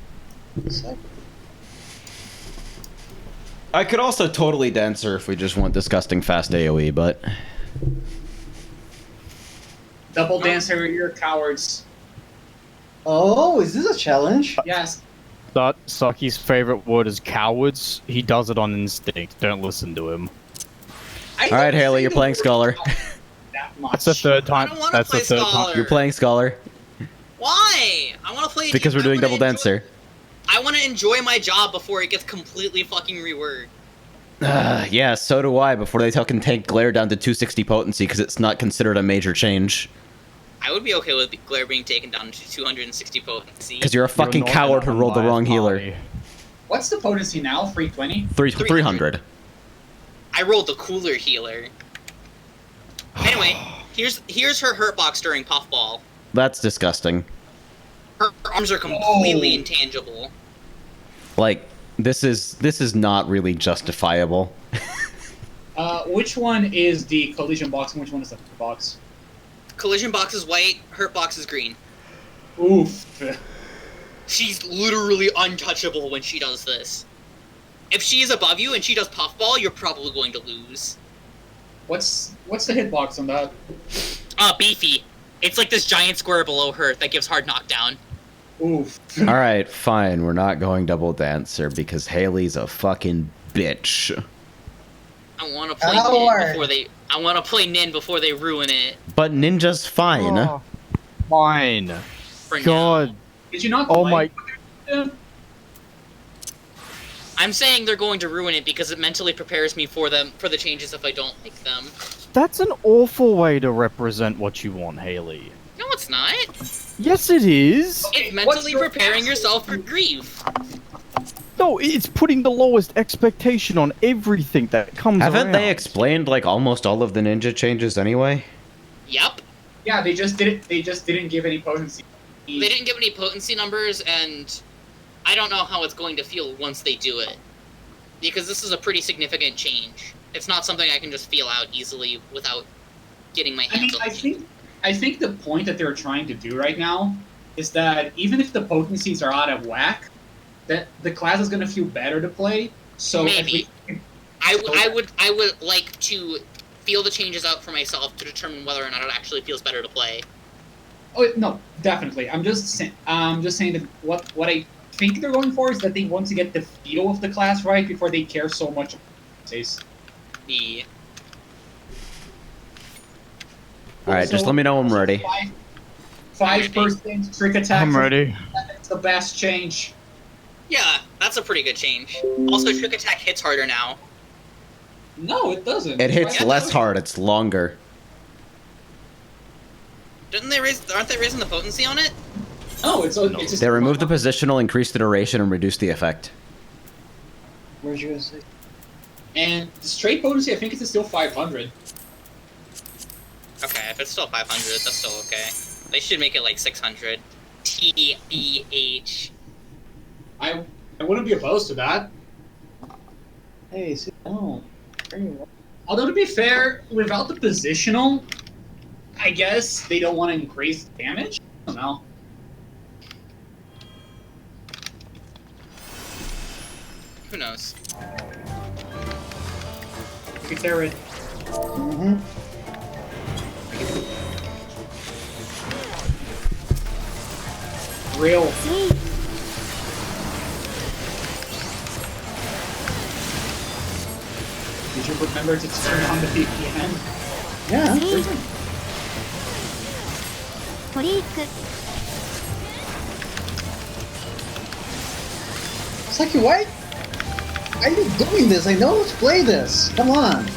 Sec. I could also totally Dancer if we just want disgusting fast AoE, but Double Dancer, you're cowards. Oh, is this a challenge? Yes. Saki's favorite word is cowards. He does it on instinct. Don't listen to him. all right, Haley, you're playing Scholar. That's the third time. That's the third Scholar. time. You're playing Scholar Why? I want to play. because we're doing Double Dancer. I want to enjoy my job before it gets completely fucking reworked. Yeah, so do I. Before they can take Glare down to 260 potency because it's not considered a major change. I would be okay with Glare being taken down to 260 potency. Because you're a fucking coward who rolled the wrong healer. What's the potency now? 320? 300. I rolled the cooler healer. Anyway, here's her hurt box during puffball. That's disgusting. Her arms are completely intangible. Like, this is not really justifiable. Which one is the collision box and which one is the box? Collision box is white, hurt box is green. Oof. She's literally untouchable when she does this. If she is above you and she does puffball, you're probably going to lose. What's the hitbox on that? Beefy. It's like this giant square below her that gives hard knockdown. Oof. All right, fine. We're not going Double Dancer because Haley's a fucking bitch. I want to play Nin before they. I want to play Nin before they ruin it. But Ninja's fine. Oh, fine. For God. now. Did you not? Oh my. I'm saying they're going to ruin it because it mentally prepares me for the changes if I don't like them. That's an awful way to represent what you want, Haley. No, it's not. Yes, it is. It's mentally preparing yourself for grief. No, it's putting the lowest expectation on everything that comes Haven't around. they explained like almost all of the ninja changes anyway? Yep. Yeah, they just didn't give any potency. They didn't give any potency numbers, and I don't know how it's going to feel once they do it. Because this is a pretty significant change. It's not something I can just feel out easily without getting my hands on it. I think the point that they're trying to do right now is that even if the potencies are out of whack, that the class is going to feel better to play. So maybe I would like to feel the changes out for myself to determine whether or not it actually feels better to play. Oh no, definitely. I'm just saying that what I think they're going for is that they want to get the feel of the class right before they care so much about taste. Yeah. Alright, just let me know when I'm ready. 5% trick attack. I'm ready. That's the best change. Yeah, that's a pretty good change. Also, trick attack hits harder now. No, it doesn't. It hits less hard, it's longer. Aren't they raising the potency on it? No, it's just They removed the positional, increased the duration, and reduced the effect. Where's you gonna say? And the straight potency, I think it's still 500. Okay, if it's still 500, that's still okay. They should make it like 600. TBH. I wouldn't be opposed to that. Hey, sit down. Although to be fair, without the positional, I guess they don't want to increase damage. I don't know. Who knows? If they're it. Mm-hmm. Real. Did you remember to turn on the VPN? Yeah. Saki, why are you doing this? I know how to play this. Come on.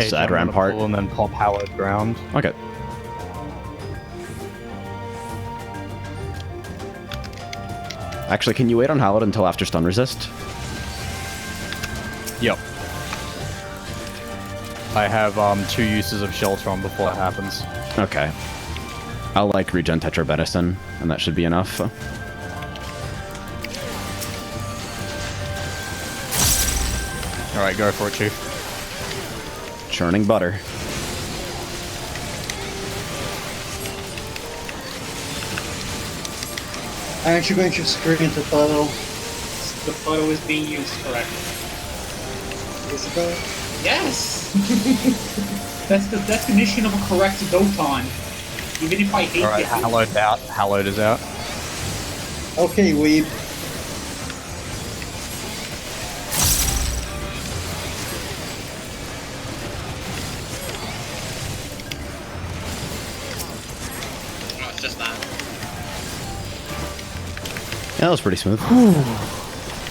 Side rampart. And then pop hallowed ground. Okay. Actually, can you wait on Hallowed until after stun resist? Yep. I have 2 uses of Sheltron before that happens. Okay. I'll like regen Tetra Medicine, and that should be enough. Alright, go for it, Chief. Churning butter. I'm actually going to screen the photo. The photo is being used correctly. Is it though? Yes! That's the definition of a correct Doton. Even if I hate Alright, it. Hallowed out. Hallowed is out. Okay, weeb. Oh, it's just that. Yeah, that was pretty smooth.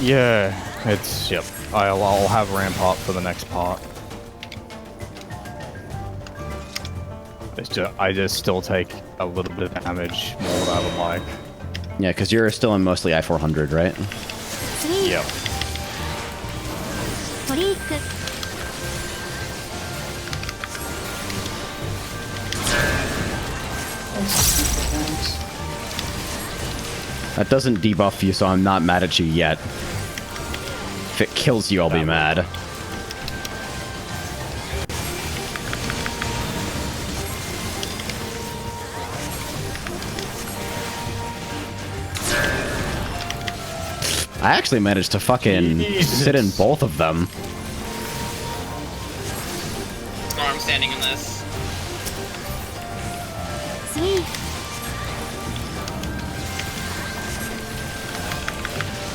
Yeah, it's, yep. I'll have ramp up for the next part. I just still take a little bit of damage more than I would like. Yeah, because you're still in mostly I-400, right? Yep. That doesn't debuff you, so I'm not mad at you yet. If it kills you, I'll be mad. I actually managed to fucking sit in both of them. Oh, I'm standing in this.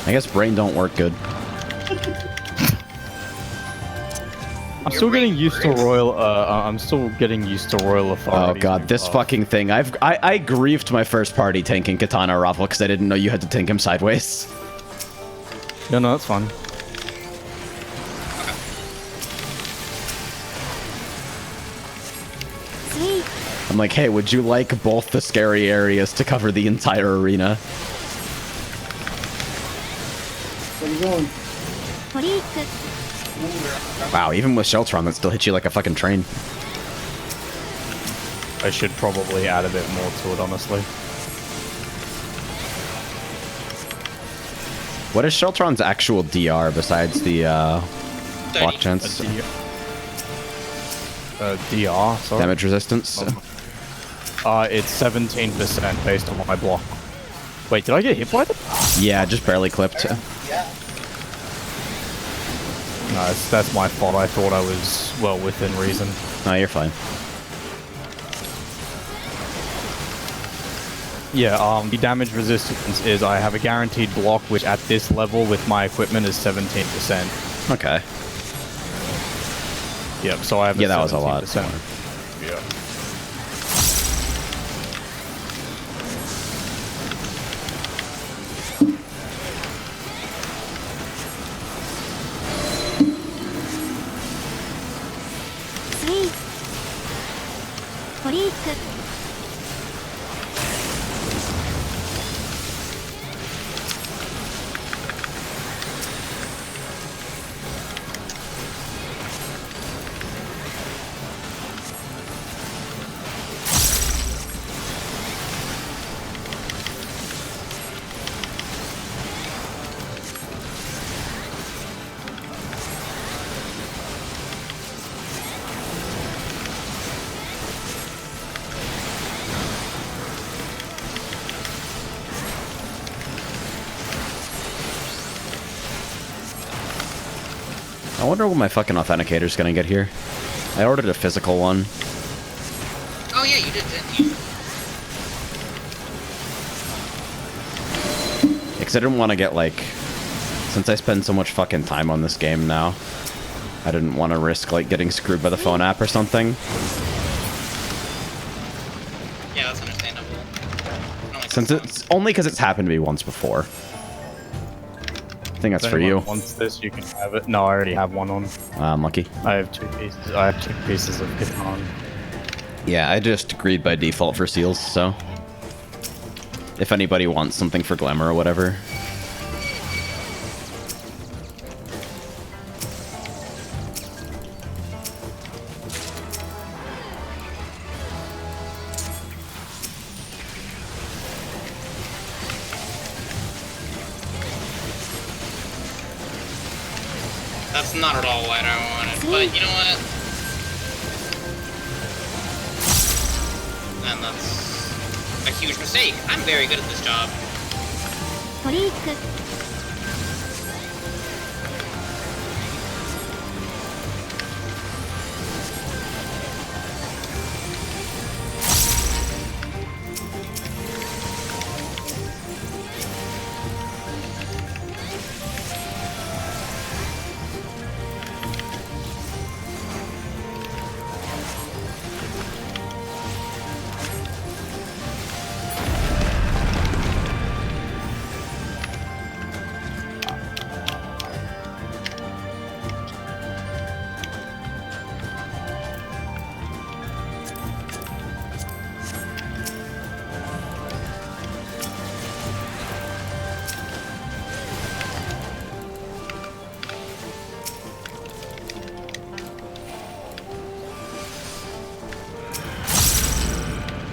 I guess brain don't work good. I'm still getting used to royal. I'm still getting used to royal authority. Oh god, this fucking thing! I grieved my first party tanking Katana Raffle because I didn't know you had to tank him sideways. No, that's fine. I'm like, hey, would you like both the scary areas to cover the entire arena? Where you going? Wow, even with Sheltron, that still hits you like a fucking train. I should probably add a bit more to it, honestly. What is Sheltron's actual DR besides the block chance? DR, sorry? Damage resistance? It's 17% based on my block. Wait, did I get hit by that? Yeah, just barely clipped. Yeah. No, that's my fault. I thought I was well within reason. No, you're fine. Yeah, the damage resistance is I have a guaranteed block, which at this level with my equipment is 17%. Okay. Yep, so I have that was a lot. Yeah. I wonder when my fucking authenticator's gonna get here. I ordered a physical one. Oh yeah, you did, didn't you? Because I didn't want to get, like... Since I spend so much fucking time on this game now, I didn't want to risk, like, getting screwed by the phone app or something. Yeah, that's understandable. Since it's... Only because it's happened to me once before. I think that's If for you. anyone wants this, you can have it. No, I already have one on. I'm lucky. I have 2 pieces. I have 2 pieces of Catan. Yeah, I just agreed by default for seals, so... If anybody wants something for glamour or whatever. That's not at all what I wanted, but you know what? And that's a huge mistake. I'm very good at this job. トリーク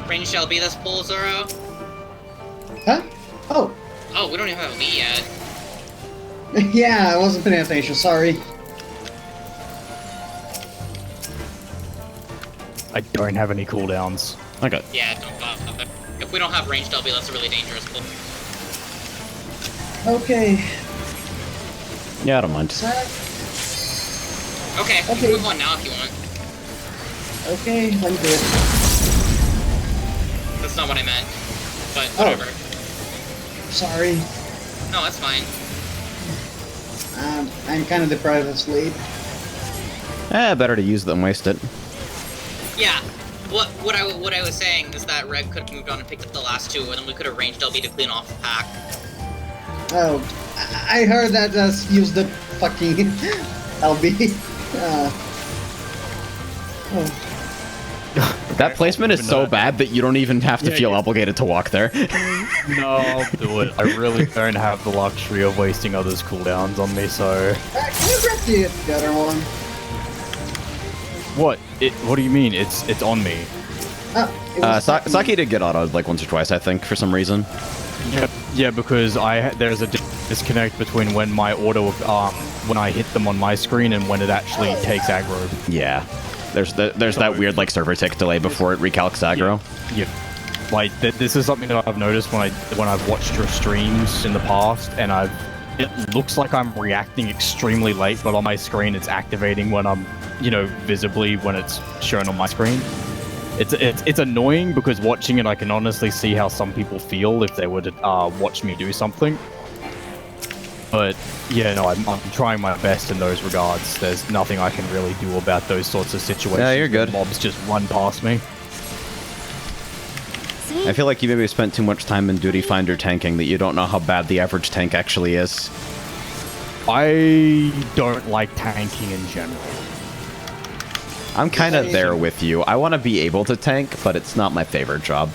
Range shall be this pull, Zoro. Huh? Oh. Oh, we don't even have a Wii yet. Yeah, I wasn't paying attention, sorry. I don't have any cooldowns. Okay. Yeah, don't bother. If we don't have ranged LB, that's a really dangerous pull. Okay. Yeah, I don't mind. Okay, you can move on now if you want. Okay, let me do it. That's not what I meant, but whatever. Sorry. No, that's fine. I'm kind of deprived of sleep. Better to use it than waste it. Yeah. What I was saying is that Reg could have moved on and picked up the last 2, and then we could have ranged LB to clean off the pack. Oh, I heard that use the fucking LB. Oh. That placement is so bad that you don't even have to feel obligated to walk there. No, I'll do it. I really don't have the luxury of wasting others' cooldowns on me, so... Can you grab the other one? What? What do you mean? It's on me. Saki did get autoed like once or twice, I think, for some reason. Yeah, because there's a disconnect between when my auto, when I hit them on my screen and when it actually takes aggro. Yeah. There's that weird like server tick delay before it recalcs aggro. Yeah. Like this is something that I've noticed when I've watched your streams in the past, and it looks like I'm reacting extremely late, but on my screen it's activating when I'm, visibly when it's shown on my screen. It's annoying because watching it, I can honestly see how some people feel if they were to watch me do something. But yeah, no, I'm trying my best in those regards. There's nothing I can really do about those sorts of situations. Yeah, you're good. Mobs just run past me. I feel like you maybe spent too much time in Duty Finder tanking that you don't know how bad the average tank actually is. I don't like tanking in general. I'm kind of there with you. I want to be able to tank, but it's not my favorite job.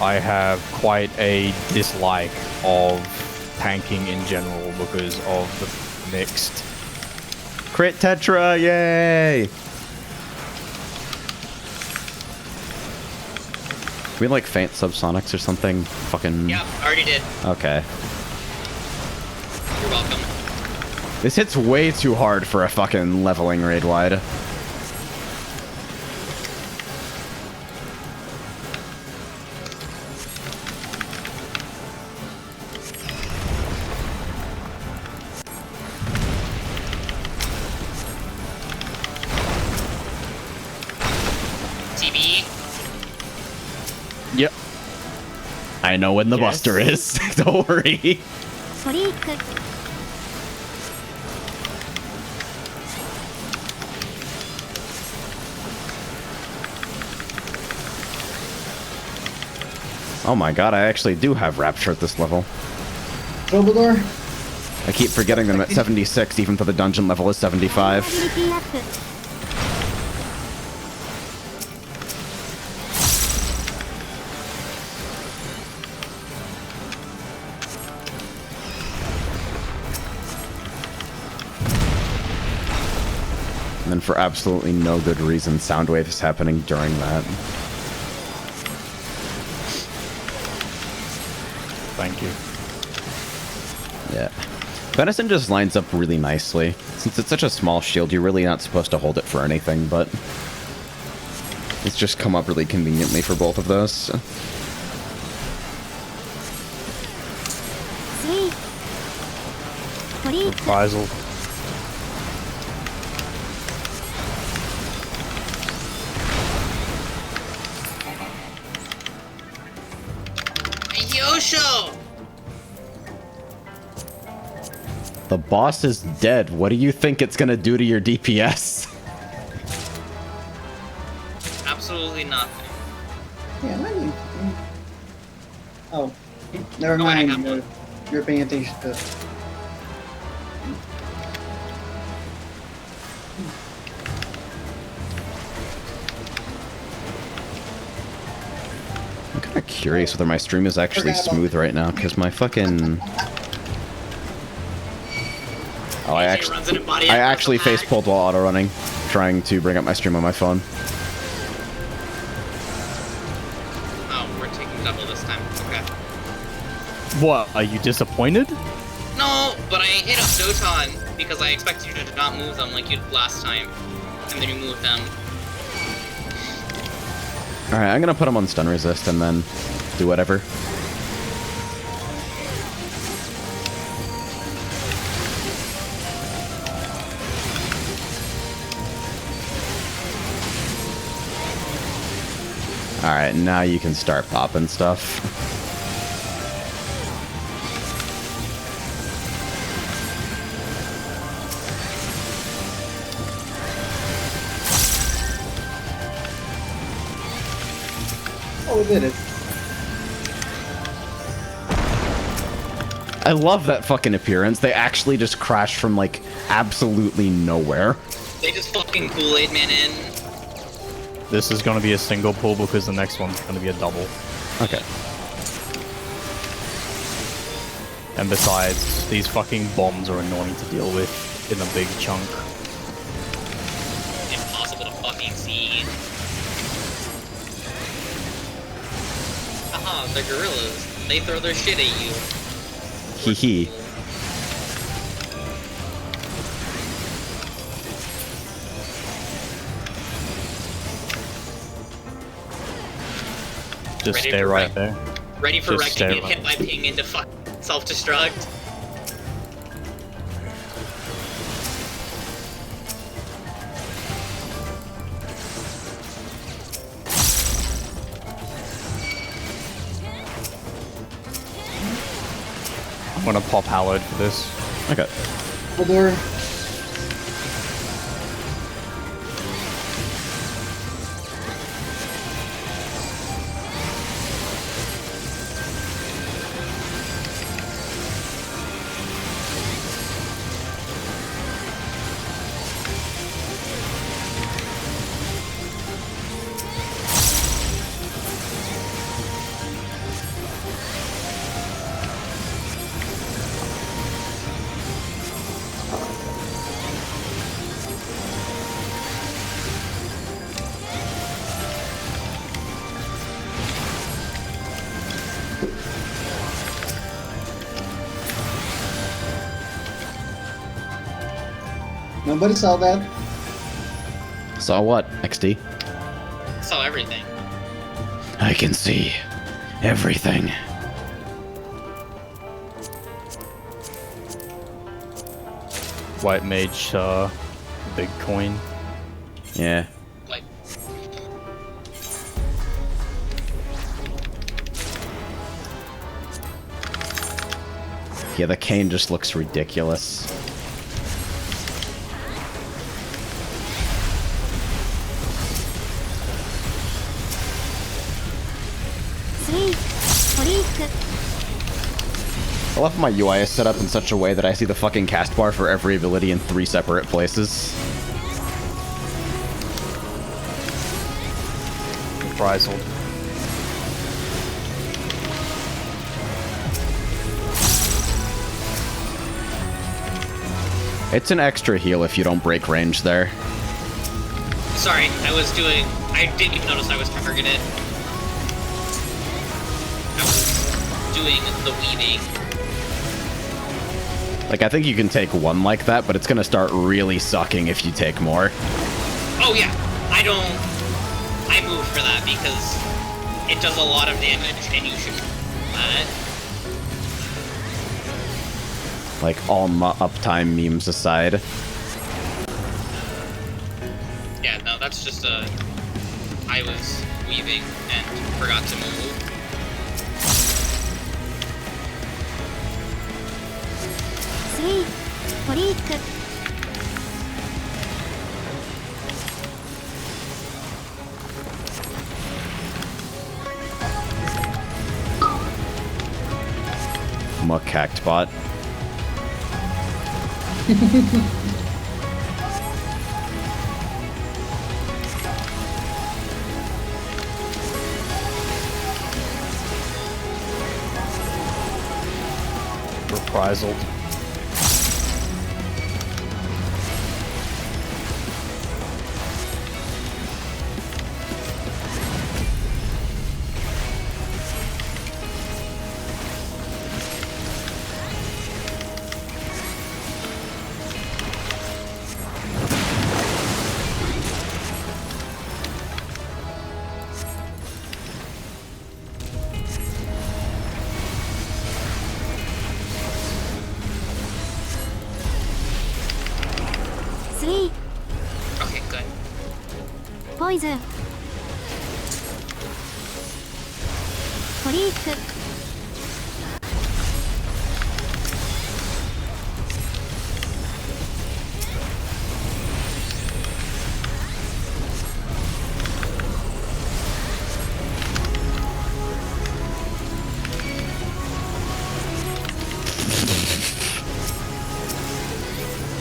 I have quite a dislike of tanking in general because of the mixed. Crit Tetra, yay! We like faint subsonics or something? Fucking... Yeah, already did. Okay. You're welcome. This hits way too hard for a fucking leveling raid wide. Yep. I know when the Yes. buster is. Don't worry. トリーク Oh my god, I actually do have Rapture at this level. Troubadour? I keep forgetting them at 76, even though the dungeon level is 75. アビリティアップ And then for absolutely no good reason, Soundwave is happening during that. Thank you. Yeah. Venison just lines up really nicely. Since it's such a small shield, you're really not supposed to hold it for anything, but it's just come up really conveniently for both of those. 3トリーク Reprisal. Yosho! The boss is dead. What do you think it's gonna do to your DPS? Absolutely nothing. Yeah, I mean. Oh, never Oh, I mind. have one. You're paying attention to. I'm kind of curious whether my stream is actually smooth right now, because my fucking... Oh, I actually face pulled while auto running, trying to bring up my stream on my phone. Oh, we're taking double this time. Okay. What? Are you disappointed? No, but I hit up Doton because I expected you to not move them like you did last time. And then you moved them. Alright, I'm gonna put him on stun resist and then do whatever. Alright, now you can start popping stuff. Oh, we did it. I love that fucking appearance. They actually just crash from, like, absolutely nowhere. They just fucking Kool-Aid Man in. This is gonna be a single pull because the next one's gonna be a double. Okay. And besides, these fucking bombs are annoying to deal with in a big chunk. Impossible to fucking see. Haha, they're gorillas. They throw their shit at you. Hee hee. Just stay right there. Ready for Just Rec to stay get right hit by ping into fuck self-destruct. I'm gonna pop Hallowed for this. Okay. Troubadour. Nobody saw that. Saw what, XD? Saw everything. I can see everything. White Mage, big coin. Yeah. Like, Yeah, the cane just looks ridiculous. I love my UI is set up in such a way that I see the fucking cast bar for every ability in 3 separate places. Frizzled. It's an extra heal if you don't break range there. Sorry, I didn't even notice I was targeted. I was doing the weaving. Like, I think you can take 1 like that, but it's gonna start really sucking if you take more. Oh yeah, I move for that because it does a lot of damage and you should that. Like, all uptime memes aside. Yeah, no, that's just I was weaving and forgot to move. Muck-hacked bot. Reprisal. Okay, good. Poison. Freak.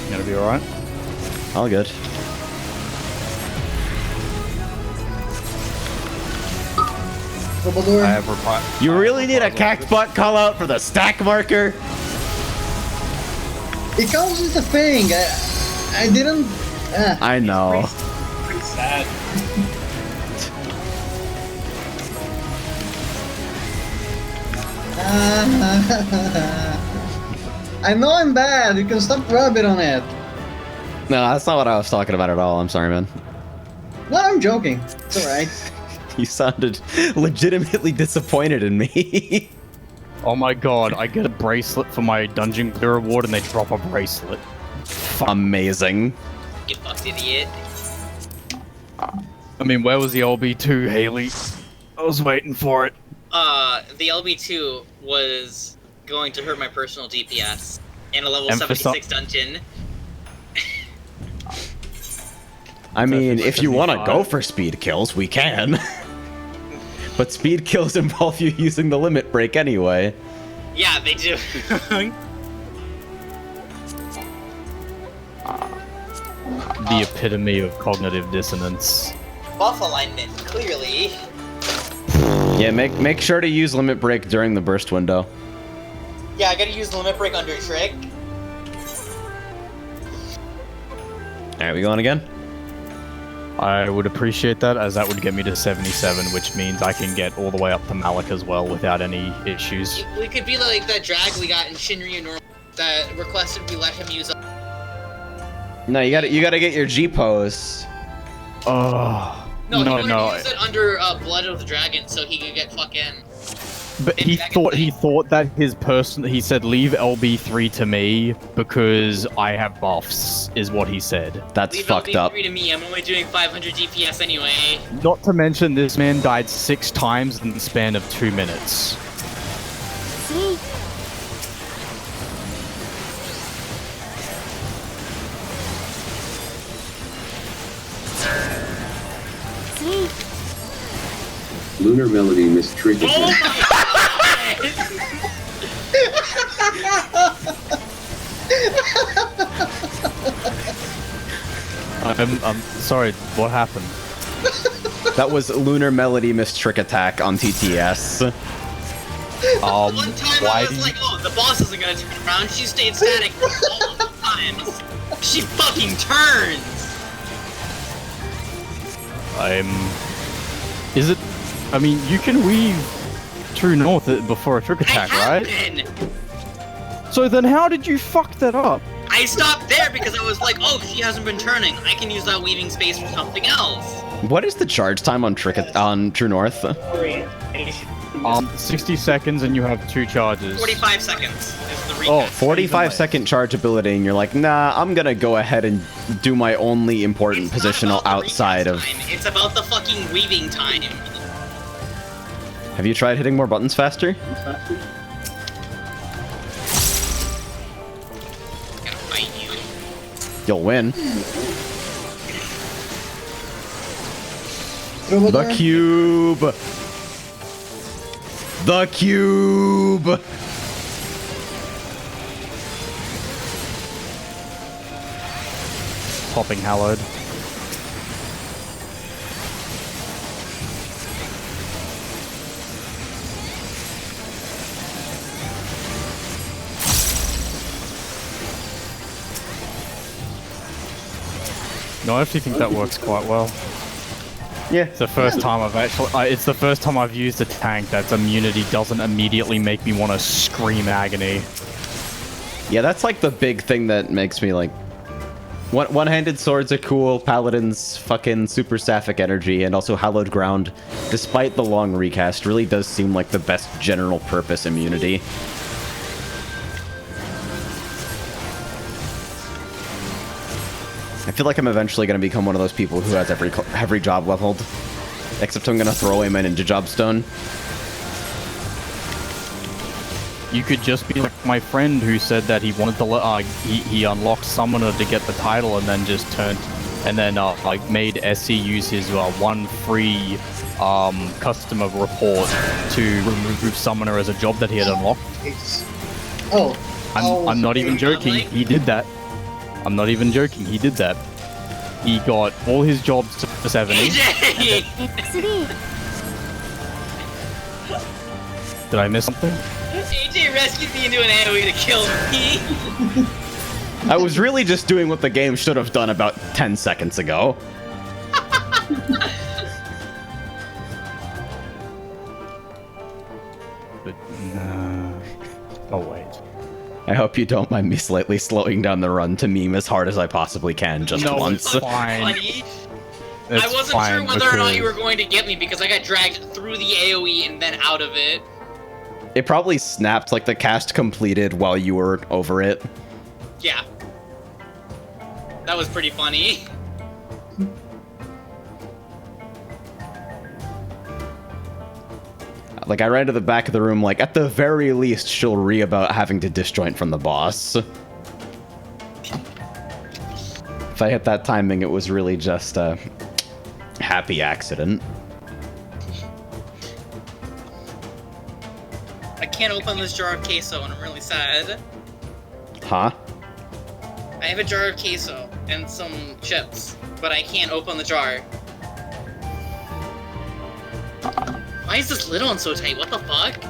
Gonna be alright? All good. Troubadour. I have You really need a cactbot call out for the stack marker? It counts as a thing. I didn't. I know. Pretty sad. I know I'm bad. You can stop rubbing on it. No, that's not what I was talking about at all. I'm sorry, man. No, I'm joking. It's alright. You sounded legitimately disappointed in me. Oh my god, I get a bracelet for my Dungeon Clear reward and they drop a bracelet. Amazing. You fucked idiot. I mean, where was the LB2, Haley? I was waiting for it. The LB2 was going to hurt my personal DPS in a level Emphasi- 76 dungeon. I mean, if you want to go for speed kills, we can. But speed kills involve you using the limit break anyway. Yeah, they do. The epitome of cognitive dissonance. Buff alignment, clearly. Yeah, make sure to use limit break during the burst window. Yeah, I gotta use the limit break under trick. Alright, we going again? I would appreciate that, as that would get me to 77, which means I can get all the way up to Malik as well without any issues. We could be like that drag we got in Shinryu Normal that requested we let him use. No, you gotta get your G pose. Oh. No, no, he wanted no. to use it under Blood of the Dragon so he could get fucking. But he thought that his person. He said, "Leave LB3 to me because I have buffs," is what he said. That's Leave fucked up. LB3 to me. I'm only doing 500 DPS anyway. Not to mention, this man died 6 times in the span of 2 minutes. Lunar Melody Miss Tricky. Oh I'm sorry, what happened? That was Lunar Melody Miss Trick Attack on TTS. One time I was like, oh, the boss isn't gonna turn around. She stayed static all the times. She fucking turns! Is it... I mean, you can weave True North before a trick attack, right? Been. So then how did you fuck that up? I stopped there because I was like, oh, she hasn't been turning. I can use that weaving space for something else. What is the charge time on True North? 60 seconds and you have 2 charges. 45 seconds is the recap. Oh, 45-second charge ability, and you're like, nah, I'm gonna go ahead and do my only important positional outside of... It's about the fucking weaving time. Have you tried hitting more buttons faster? You'll win. The cube! The cube! Popping hallowed. No, I actually think that works quite well. Yeah. It's the first time I've actually... it's the first time I've used a tank that's immunity doesn't immediately make me want to scream agony. Yeah, that's like the big thing that makes me like... One-handed swords are cool, Paladin's fucking super sapphic energy, and also Hallowed Ground, despite the long recast, really does seem like the best general purpose immunity. I feel like I'm eventually going to become one of those people who has every job leveled. Except I'm going to throw away my ninja job stone. You could just be like my friend who said that he wanted to he unlocked Summoner to get the title and then just turned and then like made SC use his one free customer report to remove Summoner as a job that he had unlocked. I'm not even joking. He did that. I'm not even joking. He did that. He got all his jobs to 70. Did I miss something? AJ rescued me into an AoE to kill me. I was really just doing what the game should have done about 10 seconds ago. But, oh wait. I hope you don't mind me slightly slowing down the run to meme as hard as I possibly can just once. It's fine. I wasn't sure whether or not you were going to get me because I got dragged through the AoE and then out of it. It probably snapped like the cast completed while you were over it. Yeah. That was pretty funny. Like, I ran to the back of the room, like, at the very least, she'll about having to disjoint from the boss. If I hit that timing, it was really just a happy accident. I can't open this jar of queso and I'm really sad. Huh? I have a jar of queso and some chips, but I can't open the jar. Why is this lid on so tight? What the fuck?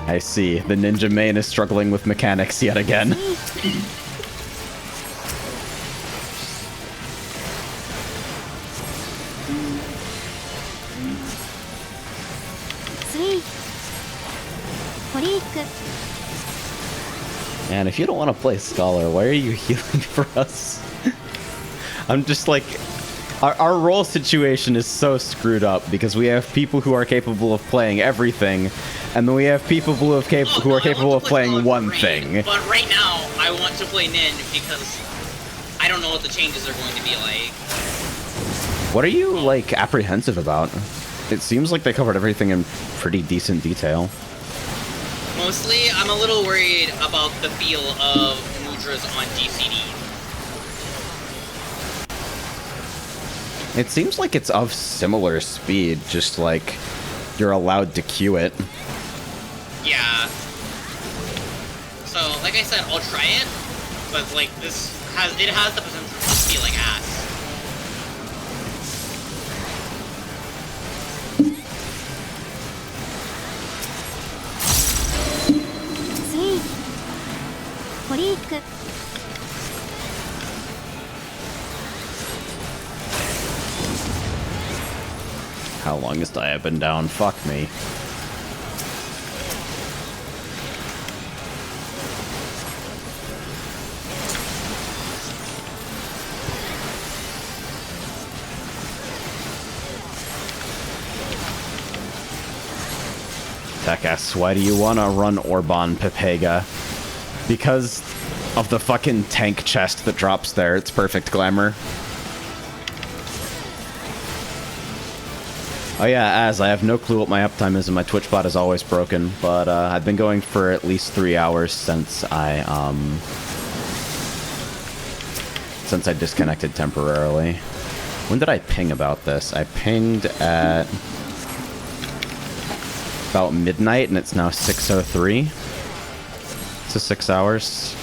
I see. The ninja main is struggling with mechanics yet again. Man, if you don't want to play Scholar, why are you healing for us? I'm just like... Our role situation is so screwed up because we have people who are capable of playing everything, and then we have people who are capable of playing one thing. But right now, I want to play Nin because I don't know what the changes are going to be like. What are you, like, apprehensive about? It seems like they covered everything in pretty decent detail. Mostly, I'm a little worried about the feel of mudras on GCD. It seems like it's of similar speed, just like you're allowed to queue it. Yeah. So, like I said, I'll try it, but like it has the potential to be like ass. How long has Dia been down? Fuck me. Tech asks, why do you want to run Orban Pepega? Because of the fucking tank chest that drops there. It's perfect glamour. Oh yeah, I have no clue what my uptime is, and my Twitch bot is always broken, but I've been going for at least 3 hours since I disconnected temporarily. When did I ping about this? I pinged at about midnight, and it's now 6:03. So 6 hours.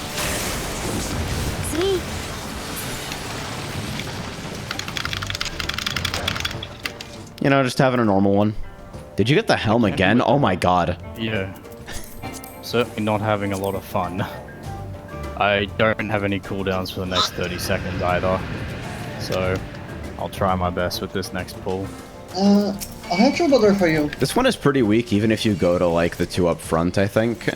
You know, just having a normal one. Did you get the helm again? Oh my god. Yeah. Certainly not having a lot of fun. I don't have any cooldowns for the next 30 seconds either. So, I'll try my best with this next pull. I have trouble there for you. This one is pretty weak, even if you go to, like, the two up front, I think.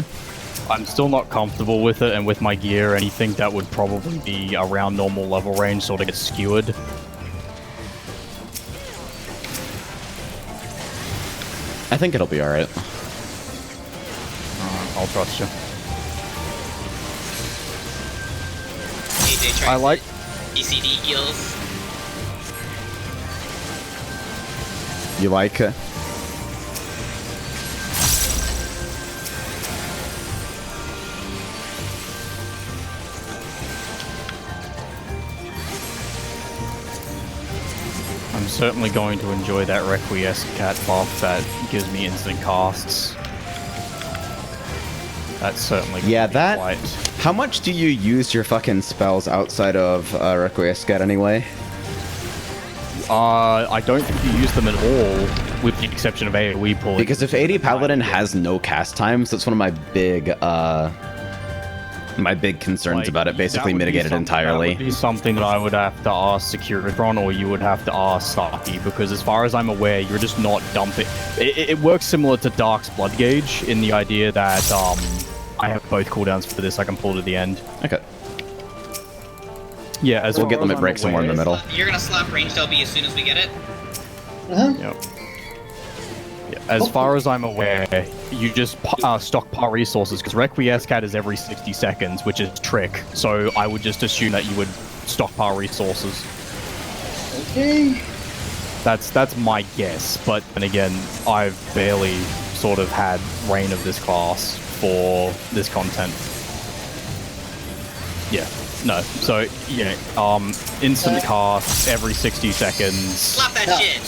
I'm still not comfortable with it, and with my gear, anything that would probably be around normal level range sort of gets skewered. I think it'll be alright. I'll trust you. AJ tries I like ECD heals. You like it? I'm certainly going to enjoy that Requiescat buff that gives me instant casts. That's certainly yeah, that. Quite... How much do you use your fucking spells outside of Requiescat anyway? I don't think you use them at all, with the exception of AoE pull. Because if AD Paladin has no cast times, that's one of my big concerns like, about it. Basically mitigated entirely. That would be something that I would have to ask Securitron, or you would have to ask Saki, because as far as I'm aware, you're just not dumping. It works similar to Dark's Blood Gauge in the idea that I have both cooldowns for this. I can pull to the end. Okay. Yeah, as we'll get them at break somewhere in the middle. You're gonna slap ranged LB as soon as we get it? Yep. Yeah, as far as I'm aware, you just stockpile resources, because Requiescat is every 60 seconds, which is trick, so I would just assume that you would stockpile resources. Okay. That's my guess, but then again, I've barely sort of had reign of this class for this content. Yeah. No, so, yeah, instant cast every 60 seconds. Slap that shit!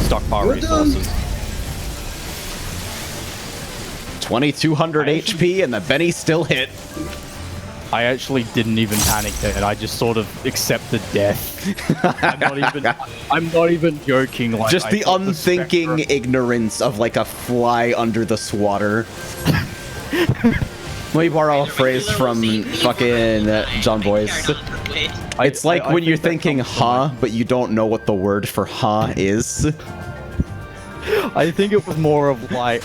Stockpile resources. 2200 HP and the Benny still hit. I actually didn't even panic then. I just sort of accepted death. I'm not even joking. Like, just the unthinking ignorance of like a fly under the swatter. Let me borrow a phrase from fucking John Boyce. It's like when you're thinking "huh," but you don't know what the word for "huh" is. I think it was more of like,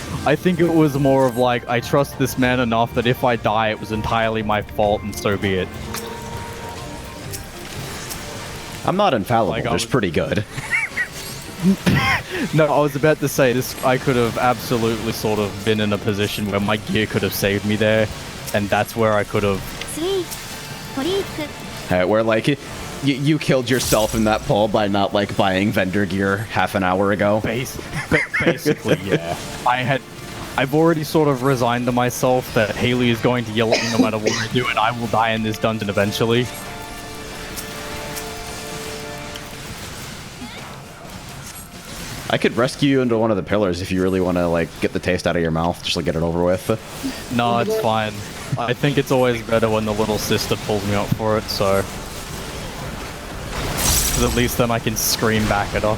I trust this man enough that if I die, it was entirely my fault, and so be it. I'm not infallible. Just pretty good. No, I was about to say this. I could have absolutely sort of been in a position where my gear could have saved me there, and that's where I could have. Where like you killed yourself in that pull by not like buying vendor gear half an hour ago. Basically, yeah. I've already sort of resigned to myself that Haley is going to yell at me no matter what I do, and I will die in this dungeon eventually. I could rescue you into one of the pillars if you really want to, like, get the taste out of your mouth. Just, like, get it over with. No, it's fine. I think it's always better when the little sister pulls me up for it, so... Because at least then I can scream back at her.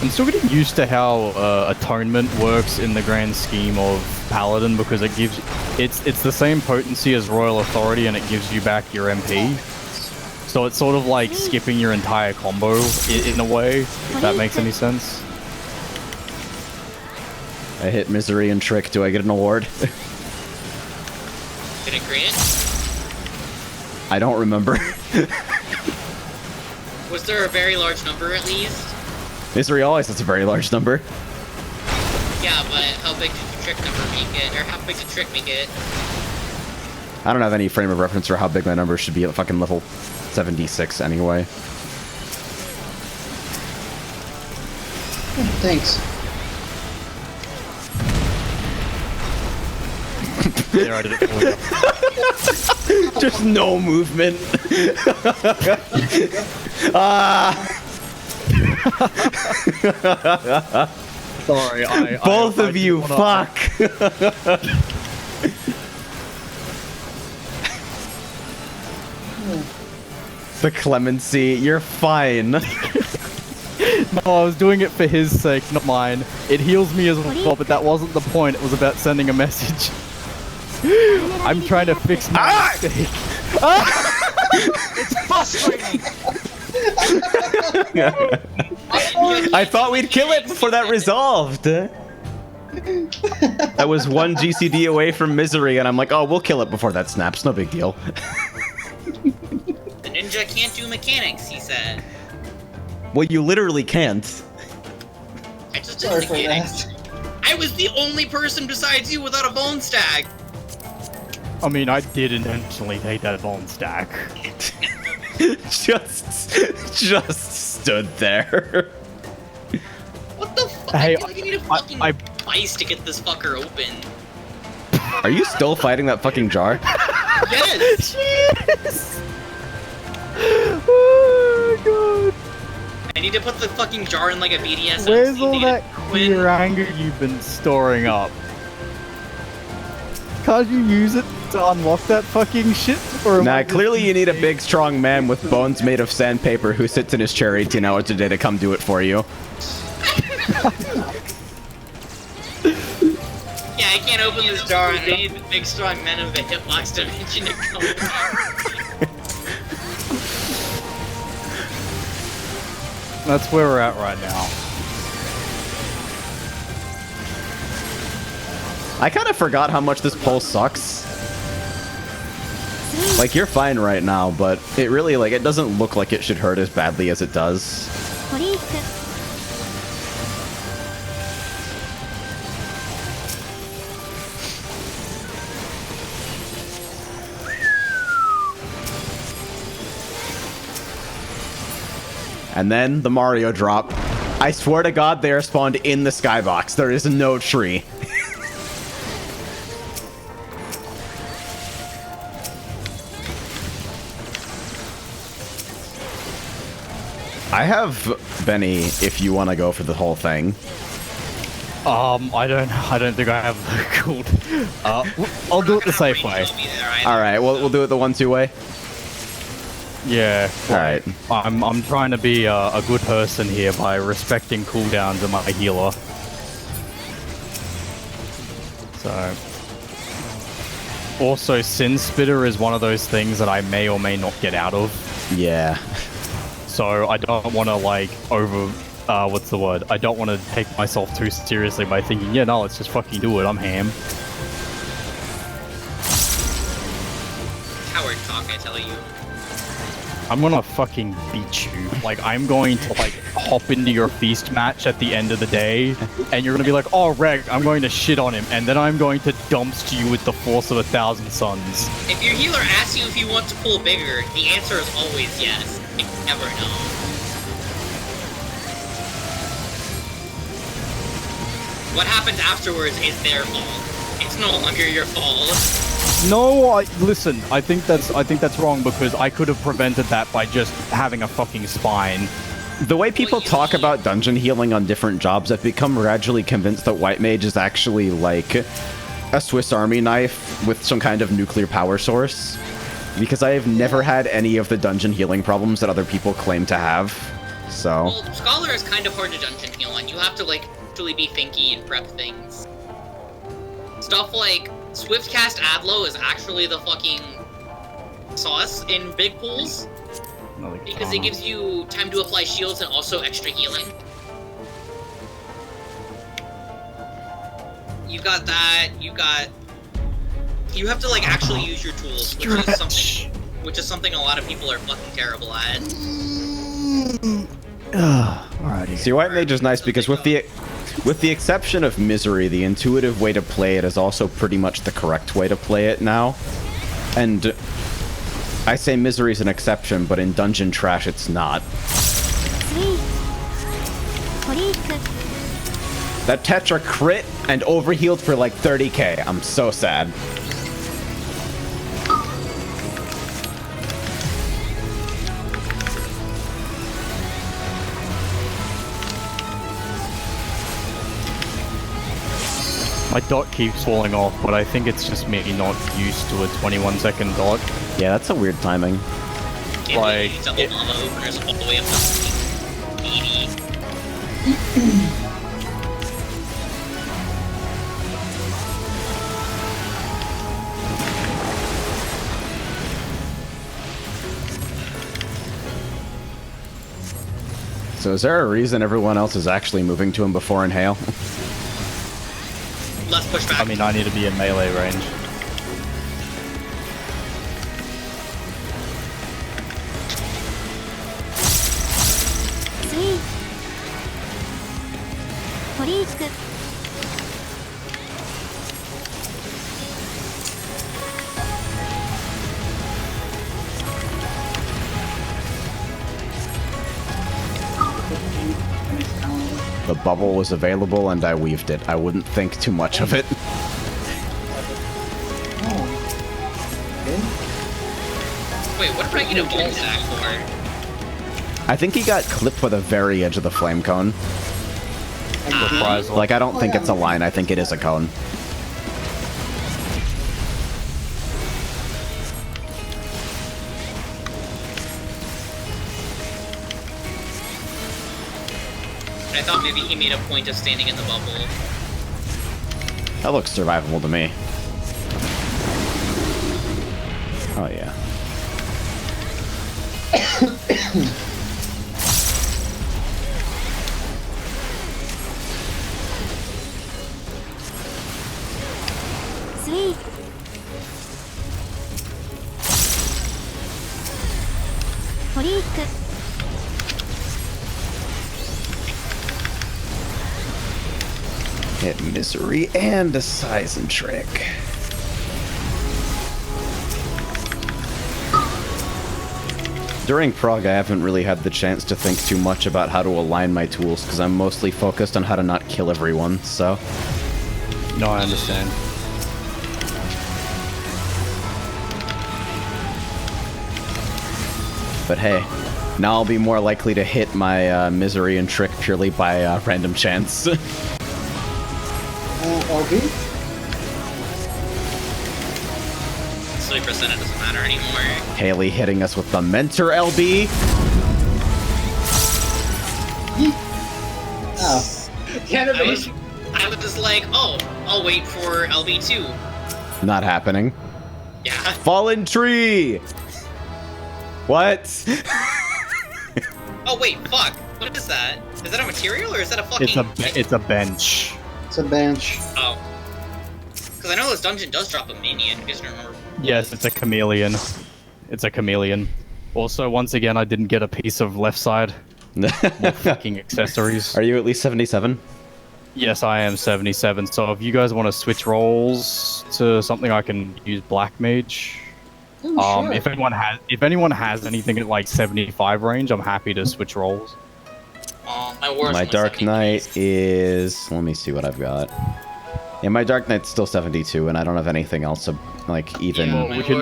I'm still getting used to how Atonement works in the grand scheme of Paladin, because it gives... It's the same potency as Royal Authority, and it gives you back your MP. So it's sort of like skipping your entire combo in a way, if that makes any sense. I hit Misery and Trick. Do I get an award? Did it crit? I don't remember. Was there a very large number at least? Misery always has a very large number. Yeah, but how big did the Trick number make it? Or how big did Trick make it? I don't have any frame of reference for how big my number should be at fucking level 76 anyway. Thanks. There, I did it for you. Just no movement. Ah. Sorry, Both of you, fuck. The clemency, you're fine. No, I was doing it for his sake, not mine. It heals me as well, but that wasn't the point. It was about sending a message. I'm trying to fix my mistake. It's frustrating! I thought we'd kill it before that resolved. That was one GCD away from Misery, and I'm like, oh, we'll kill it before that snaps. No big deal. The ninja can't do mechanics, he said. Well, you literally can't. I just did mechanics. I was the only person besides you without a bone stack. I mean, I did intentionally take that bone stack. just stood there. What the fuck? Hey, I feel like I need a fucking device to get this fucker open. Are you still fighting that fucking jar? Yes! Yes! Oh god. I need to put the fucking jar in like a BDSM. Where's all that queer anger you've been storing up? Can't you use it to unlock that fucking shit? Or Nah, clearly you need a big, strong man with bones made of sandpaper who sits in his chair 18 hours a day to come do it for you. Yeah, I can't open this jar, and I need the big, strong men of the hitbox dimension to come in. That's where we're at right now. I kind of forgot how much this pole sucks. Like, you're fine right now, but it really, like, it doesn't look like it should hurt as badly as it does. And then the Mario drop. I swear to God, they are spawned in the skybox. There is no tree. I have Benny if you want to go for the whole thing. I don't think I have the gold. I'll do it the safe way. All right, we'll do it the 1-2 way. Yeah. All right. I'm trying to be a good person here by respecting cooldowns of my healer. So. Also, Sin Spitter is one of those things that I may or may not get out of. Yeah. So I don't want to like what's the word? I don't want to take myself too seriously by thinking, yeah, no, let's just fucking do it. I'm ham. Coward talk, I tell you. I'm gonna fucking beat you. Like, I'm going to, like, hop into your feast match at the end of the day, and you're gonna be like, oh, Reg, I'm going to shit on him, and then I'm going to dumpster you with the force of 1,000 suns. If your healer asks you if you want to pull bigger, the answer is always yes. You never know. What happens afterwards is their fault. It's no longer your fault. No, listen. I think that's wrong because I could have prevented that by just having a fucking spine. The way people talk about dungeon healing on different jobs, I've become gradually convinced that White Mage is actually like a Swiss Army knife with some kind of nuclear power source. Because I have never had any of the dungeon healing problems that other people claim to have. So. Well, Scholar is kind of hard to dungeon heal on. You have to, like, actually be thinky and prep things. Stuff like Swift Cast Adlo is actually the fucking sauce in big pools. Because it gives you time to apply shields and also extra healing. You got that, you have to like actually use your tools, which is something a lot of people are fucking terrible at. Alrighty. See, White Mage is nice because with the exception of Misery, the intuitive way to play it is also pretty much the correct way to play it now. And I say Misery is an exception, but in Dungeon Trash it's not. That Tetra crit and overhealed for like 30k. I'm so sad. My dot keeps falling off, but I think it's just me not used to a 21-second dot. Yeah, that's a weird timing. Like, double mama openers all the way up to 80. So is there a reason everyone else is actually moving to him before Inhale? Less pushback. I mean, I need to be in melee range. The bubble was available and I weaved it. I wouldn't think too much of it. Wait, what did I get a bone stack for? I think he got clipped by the very edge of the flame cone. Like, I don't think it's a line, I think it is a cone. I thought maybe he made a point of standing in the bubble. That looks survivable to me. Oh yeah. Sweet. Hit Misery and a Size and Trick. During Prague, I haven't really had the chance to think too much about how to align my tools, because I'm mostly focused on how to not kill everyone, so... No, I understand. But hey, now I'll be more likely to hit my Misery and Trick purely by random chance. LB? 30% it doesn't matter anymore. Haley hitting us with the Mentor LB. Oh. I was just like, oh, I'll wait for LB2. Not happening. Yeah. Fallen Tree! What? Oh wait, fuck. What is that? Is that a material or is that a fucking... It's a bench. It's a bench. Oh. Because I know this dungeon does drop a minion, if you guys remember. Yes, it's a chameleon. It's a chameleon. Also, once again, I didn't get a piece of left side. More fucking accessories. Are you at least 77? Yes, I am 77. So if you guys want to switch roles to something, I can use Black Mage. Sure. If anyone has anything at like 75 range, I'm happy to switch roles. My Dark Knight is... Let me see what I've got. Yeah, my Dark Knight's still 72, and I don't have anything else like even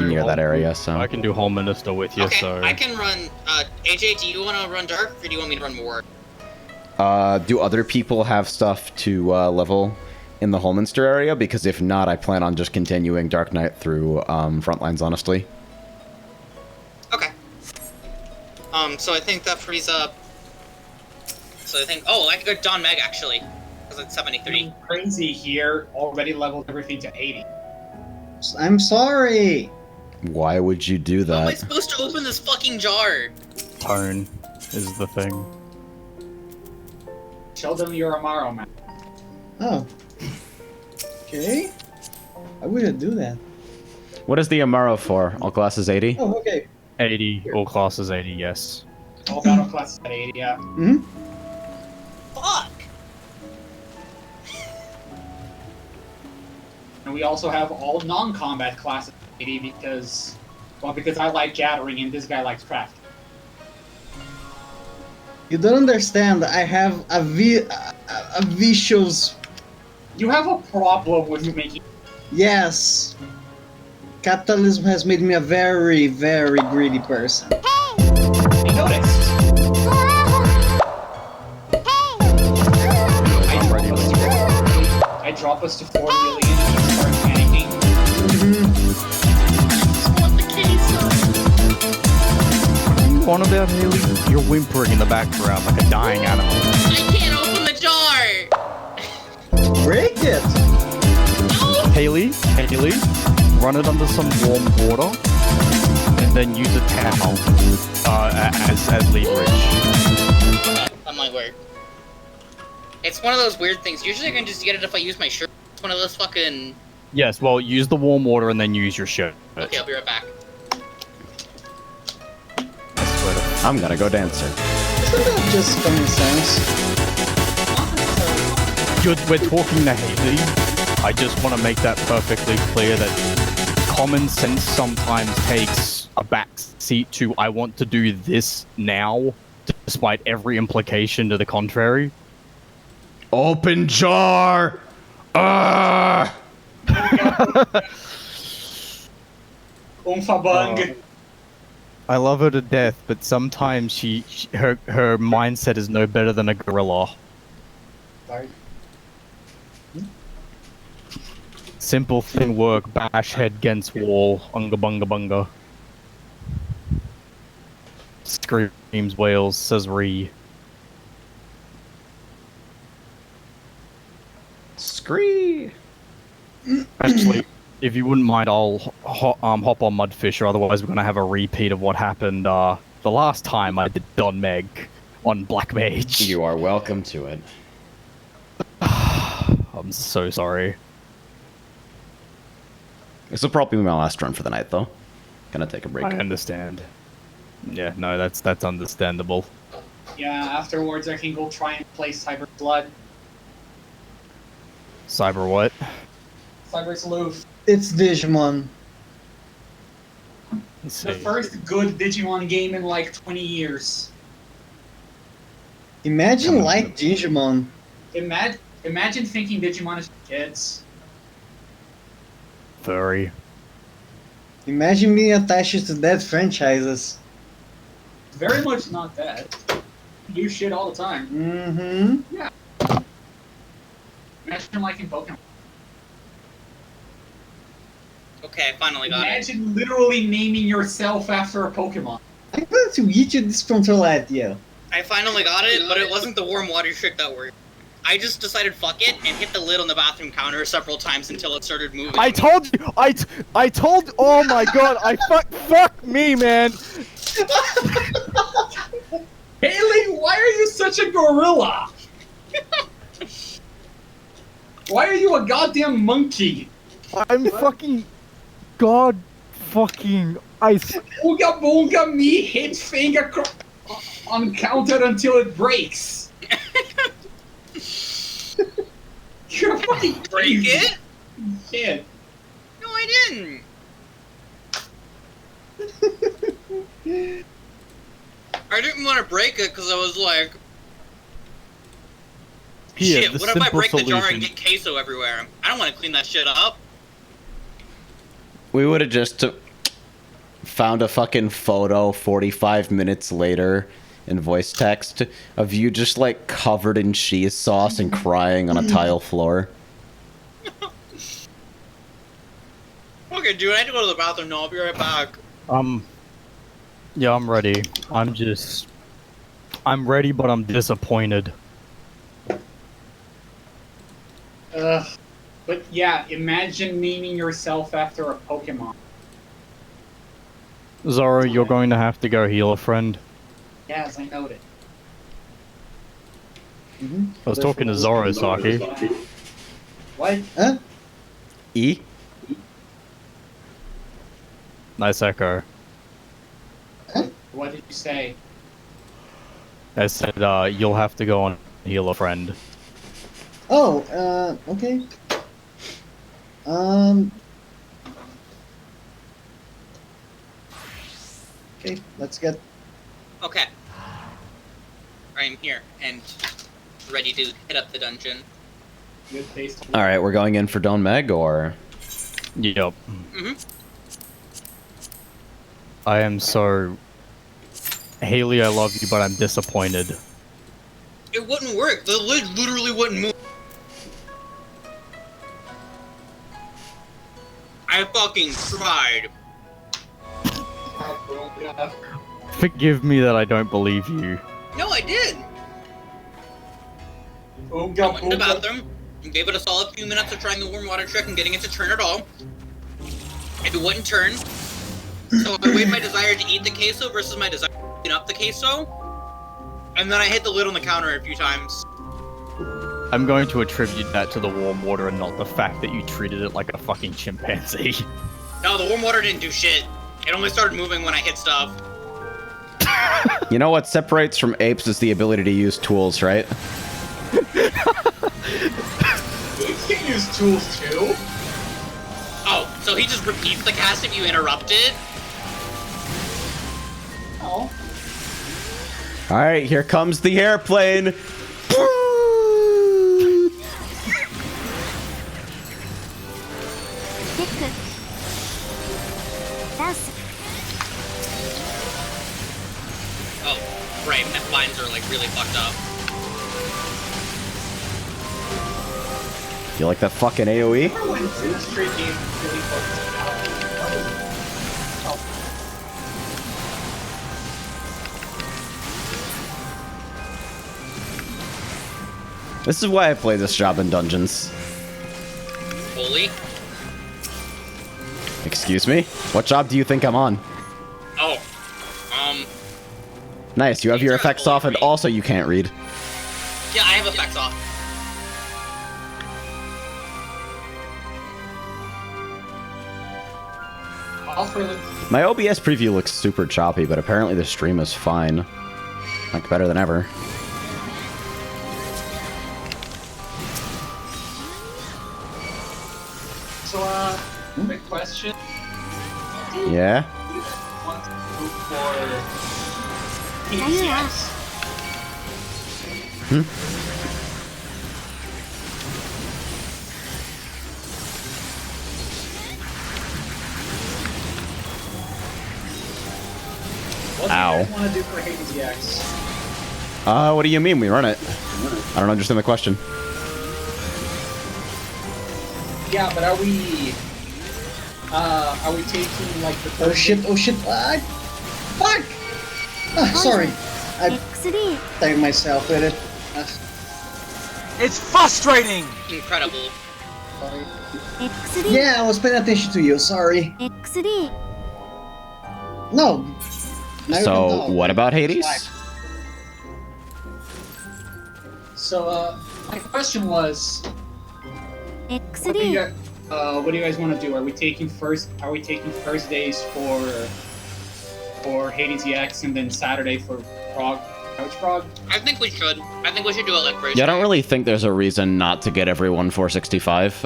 near that area. So I can do Whole Minister with you. Okay, So I can run. AJ, do you want to run Dark, or do you want me to run War? do other people have stuff to level in the Holminster area? Because if not, I plan on just continuing Dark Knight through Frontlines, honestly. Okay. So I think that frees up. So I think, I could go Don Meg actually, because it's 73. Crazy here already leveled everything to 80. I'm sorry. Why would you do How am I that? supposed to open this fucking jar? tone is the thing. Show them your Amaro, man. Oh. Okay. I wouldn't do that. What is the Amaro for? All classes 80? Oh, okay. 80, all classes 80, yes. All battle classes at 80, yeah. Mm-hmm. Fuck! And we also have all non-combat classes at 80 because I like gathering and this guy likes craft. You don't understand. I have a vicious. You have a problem with you making. Yes. Capitalism has made me a very, very greedy person. I noticed. I drop us to 4 million and you start panicking. On about Haley, you're whimpering in the background like a dying animal. I can't open the jar! Break it! Haley, run it under some warm water, and then use a towel as leverage. Okay, that might work. It's one of those weird things. Usually I can just get it if I use my shirt. It's one of those fucking... Yes, well, use the warm water and then use your shirt. Okay, I'll be right back. I'm gonna go dancer. Isn't that just common sense? We're talking to Haley. I just want to make that perfectly clear that common sense sometimes takes a back seat to I want to do this now, despite every implication to the contrary. Open jar! Oomphabung. I love her to death, but sometimes her mindset is no better than a gorilla. Sorry. Simple thing work, bash head against wall, unga bunga bunga. Screams, wails, says re. Scree! Actually, if you wouldn't mind, I'll hop on Mudfisher, otherwise we're gonna have a repeat of what happened the last time I did Don Meg on Black Mage. You are welcome to it. I'm so sorry. This will probably be my last run for the night, though. Gonna take a break. I understand. Yeah, no, that's understandable. Yeah, afterwards I can go try and play Cyber Blood. Cyber what? Cyber Sleuth. It's Digimon. The first good Digimon game in like 20 years. Imagine like Digimon. Imagine thinking Digimon is for kids. Furry. Imagine being attached to dead franchises. Very much not that. Do shit all the time. Mm-hmm. Yeah. Imagine liking Pokemon. Okay, I finally got it. Imagine literally naming yourself after a Pokemon. I'm going to get you this control idea. I finally got it, but it wasn't the warm water trick that worked. I just decided fuck it and hit the lid on the bathroom counter several times until it started moving. I told you! I told. Oh my god! Fuck me, man! Haley, why are you such a gorilla? Why are you a goddamn monkey? I'm fucking. God fucking ice. Ooga boonga me hit finger on counter until it breaks. You're fucking break crazy. it? Yeah. No, I didn't. I didn't want to break it because I was like... Here, Shit, the what if I simple break the jar solution. and get queso everywhere? I don't want to clean that shit up. We would have just found a fucking photo 45 minutes later in voice text of you just like covered in cheese sauce and crying on a tile floor. Okay, dude, I have to go to the bathroom now. I'll be right back. Yeah, I'm ready. I'm ready, but I'm disappointed. But yeah, imagine naming yourself after a Pokemon. Zoro, you're going to have to go heal a friend. Yes, I noted. I was talking to Zoro, Saki. What? Huh? E? Nice echo. What did you say? I said, you'll have to go and heal a friend. Oh, okay. Okay, let's get... Okay. I'm here and ready to hit up the dungeon. Alright, we're going in for Don Meg, or? Yup. Mm-hmm. I am so... Haley, I love you, but I'm disappointed. It wouldn't work. The lid literally wouldn't move. I fucking tried. Forgive me that I don't believe you. No, I did. I went in the bathroom and gave it a solid few minutes of trying the warm water trick and getting it to turn at all. It wouldn't turn. So I weighed my desire to eat the queso versus my desire to clean up the queso. And then I hit the lid on the counter a few times. I'm going to attribute that to the warm water and not the fact that you treated it like a fucking chimpanzee. No, the warm water didn't do shit. It only started moving when I hit stuff. You know what separates from apes is the ability to use tools, right? Apes can use tools too. Oh, so he just repeats the cast if you interrupt it? Oh. Alright, here comes the airplane! Oh, right, my lines are like really fucked up. You like that fucking AoE? This is why I play this job in dungeons. Holy? Excuse me? What job do you think I'm on? Oh. Nice, you have your effects off and also you can't read. Yeah, I have effects off. My OBS preview looks super choppy, but apparently the stream is fine. Like, better than ever. So, quick question. Yeah? Want to go for PCS? What do you Ow. guys want to do for Hades EX? What do you mean we run it? I don't understand the question. Yeah, but are we taking like the Oh shit, oh shit, fuck! Sorry, I tagged myself with it. It's frustrating! Incredible. Yeah, I was paying attention to you, sorry. No. Now you can So, talk. what about Hades? So, my question was, what do you guys want to do? Are we taking first days for Hades EX and then Saturday for Frog? Couch Frog? I think we should. I think we should do it like first. Yeah, I don't really think there's a reason not to get everyone 465.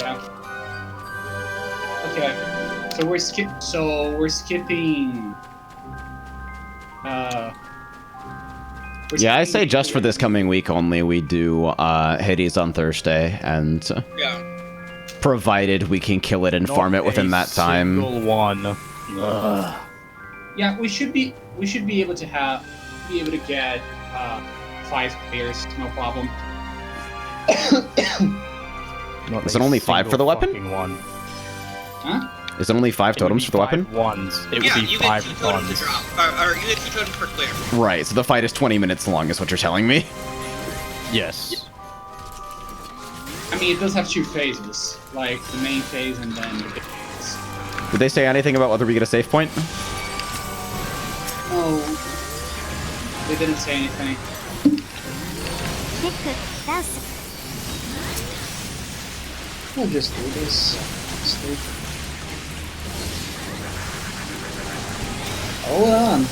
Yeah. Okay. So we're skipping. Yeah, I say just for this coming week only, we do Hades on Thursday, and provided we can kill it and farm it within that time. One. Yeah, we should be able to get 5 players, no problem. Is it only 5 for the weapon? One. Huh? Is it only 5 totems for the weapon? Ones. It would be you 5 get 2 totems ones. to drop, or you get 2 totems per clear. Right, so the fight is 20 minutes long, is what you're telling me? Yes. I mean, it does have 2 phases, like the main phase and then the big phase. Did they say anything about whether we get a save point? Oh, they didn't say anything. We'll just do this. Honestly. Hold on.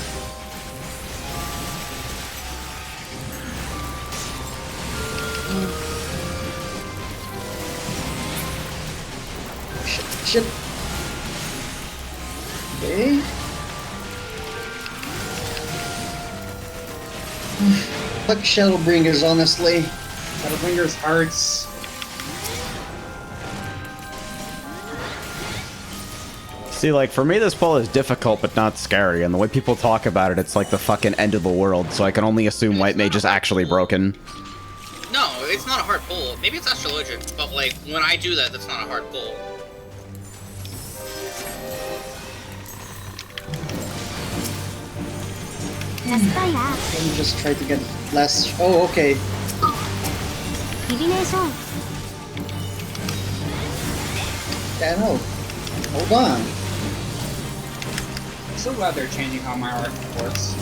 Shit. Okay. Fuck Shadowbringers, honestly. Shadowbringers hurts. See, like, for me, this pull is difficult but not scary, and the way people talk about it, it's like the fucking end of the world, so I can only assume White Mage is actually broken. No, it's not a hard pull. Maybe it's Astrologian, but like, when I do that, that's not a hard pull. Let me just try to get less. Oh, okay. Yeah, no. Hold on. I'm so glad they're changing how my arc works.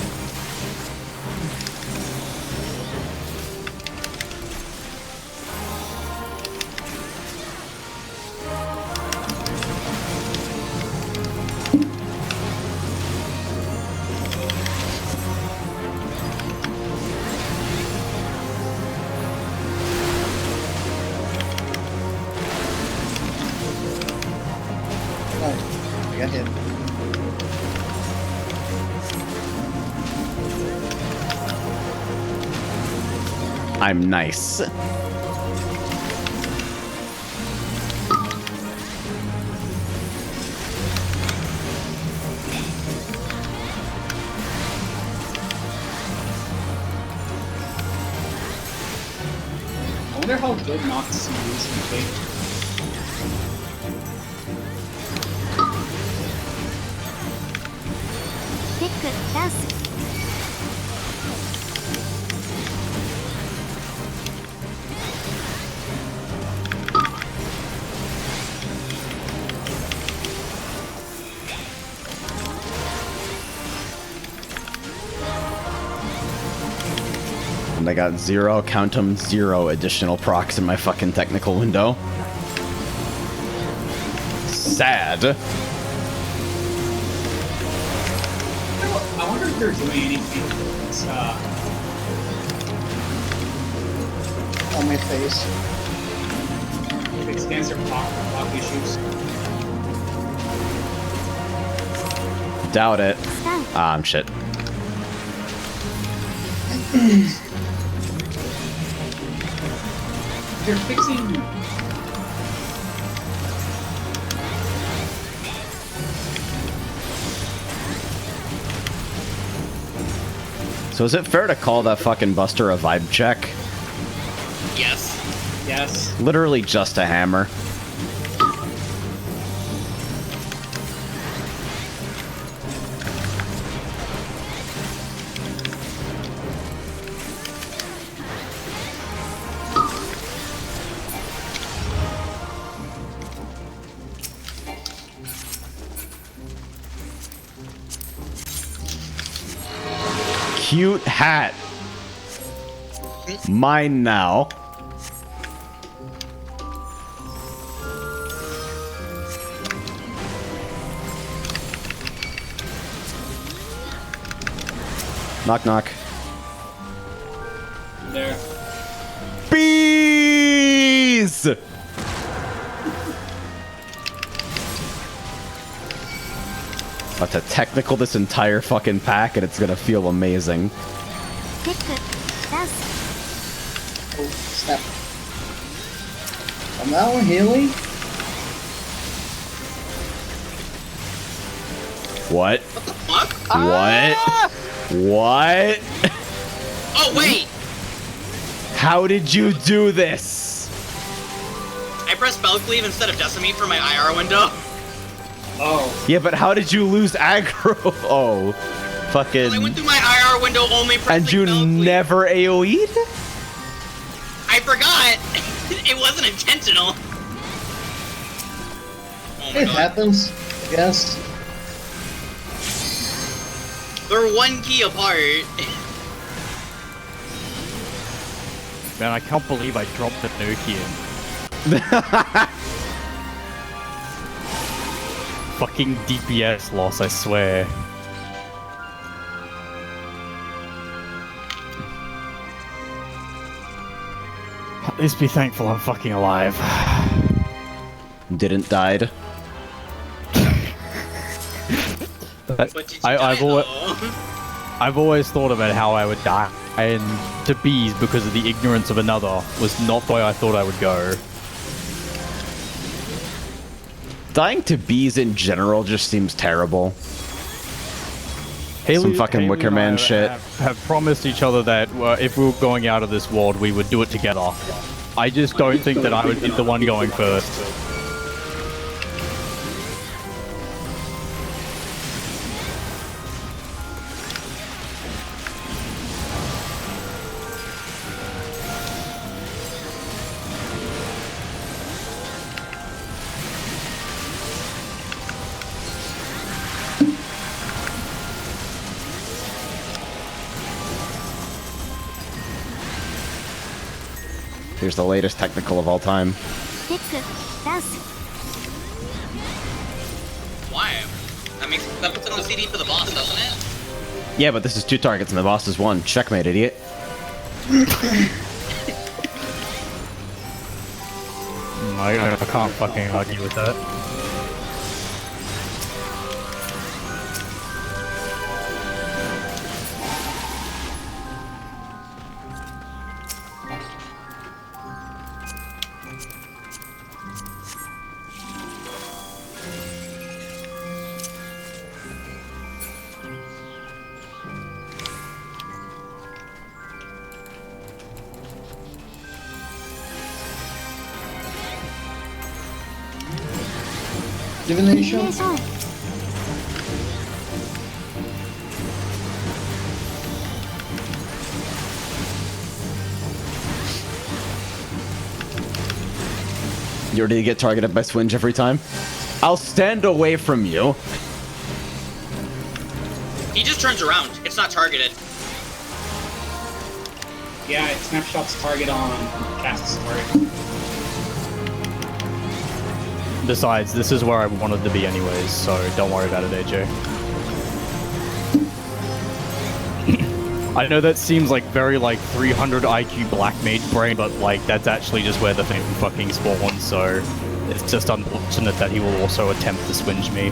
Oh, I got hit. I'm nice. I wonder how good Nox is in Fate. And I got 0, count 'em, 0 additional procs in my fucking technical window. Sad. I wonder if they're doing anything with On my face. if it stands their clock issues. Doubt it. Ah, I'm shit. They're fixing. So is it fair to call that fucking Buster a vibe check? Yes. Yes. Literally just a hammer. Cute hat. Mine now. Knock knock. There. Bees! About to technical this entire fucking pack and it's gonna feel amazing. Oh, snap. I'm now healing. What? Fuck? What? What? Oh wait! How did you do this? I pressed spell cleave instead of decimate for my IR window. Oh. Yeah, but how did you lose aggro? Oh, fucking. I went through my IR window only pressing And you spell cleave. never AoE'd? I forgot! It wasn't intentional. Oh my It god. happens, I guess. They're one key apart. Man, I can't believe I dropped the Nokia. Fucking DPS loss, I swear. At least be thankful I'm fucking alive. Didn't died. I've always thought about how I would die, and to bees because of the ignorance of another was not the way I thought I would go. Dying to bees in general just seems terrible. Some fucking Haley Wicker and Man I shit. have promised each other that if we were going out of this world, we would do it together. I just don't think that I would be the one going first. Here's the latest technical of all time. Why? That puts it on the CD for the boss, doesn't it? Yeah, but this is 2 targets and the boss is 1. Checkmate, idiot. I can't fucking argue with that. Divination. You already get targeted by Swinge every time? I'll stand away from you. He just turns around. It's not targeted. Yeah, it snapshots target on cast start. Besides, this is where I wanted to be anyways, so don't worry about it, AJ. I know that seems like very like 300 IQ Black Mage brain, but like that's actually just where the thing fucking spawns, so it's just unfortunate that he will also attempt to swinge me.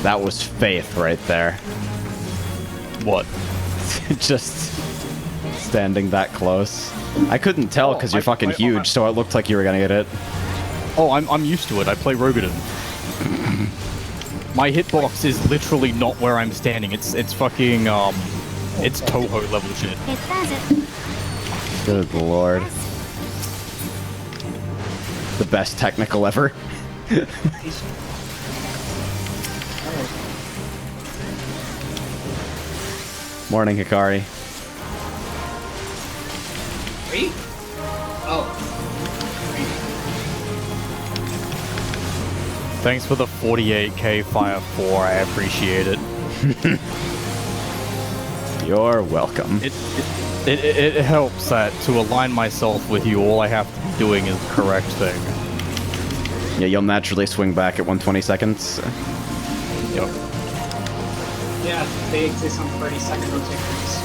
That was faith right there. What? Just standing that close. I couldn't tell because you're fucking huge, so it looked like you were gonna get it. Oh, I'm used to it. I play Rogadin. My hitbox is literally not where I'm standing. It's fucking it's Toho level shit. Good lord. The best technical ever. Morning, Hikari. Three? Oh. Thanks for the 48k Fire 4. I appreciate it. You're welcome. It helps that to align myself with you, all I have to be doing is the correct thing. Yeah, you'll naturally swing back at 120 seconds. Yep. Yeah, they exist on 30-second rotations.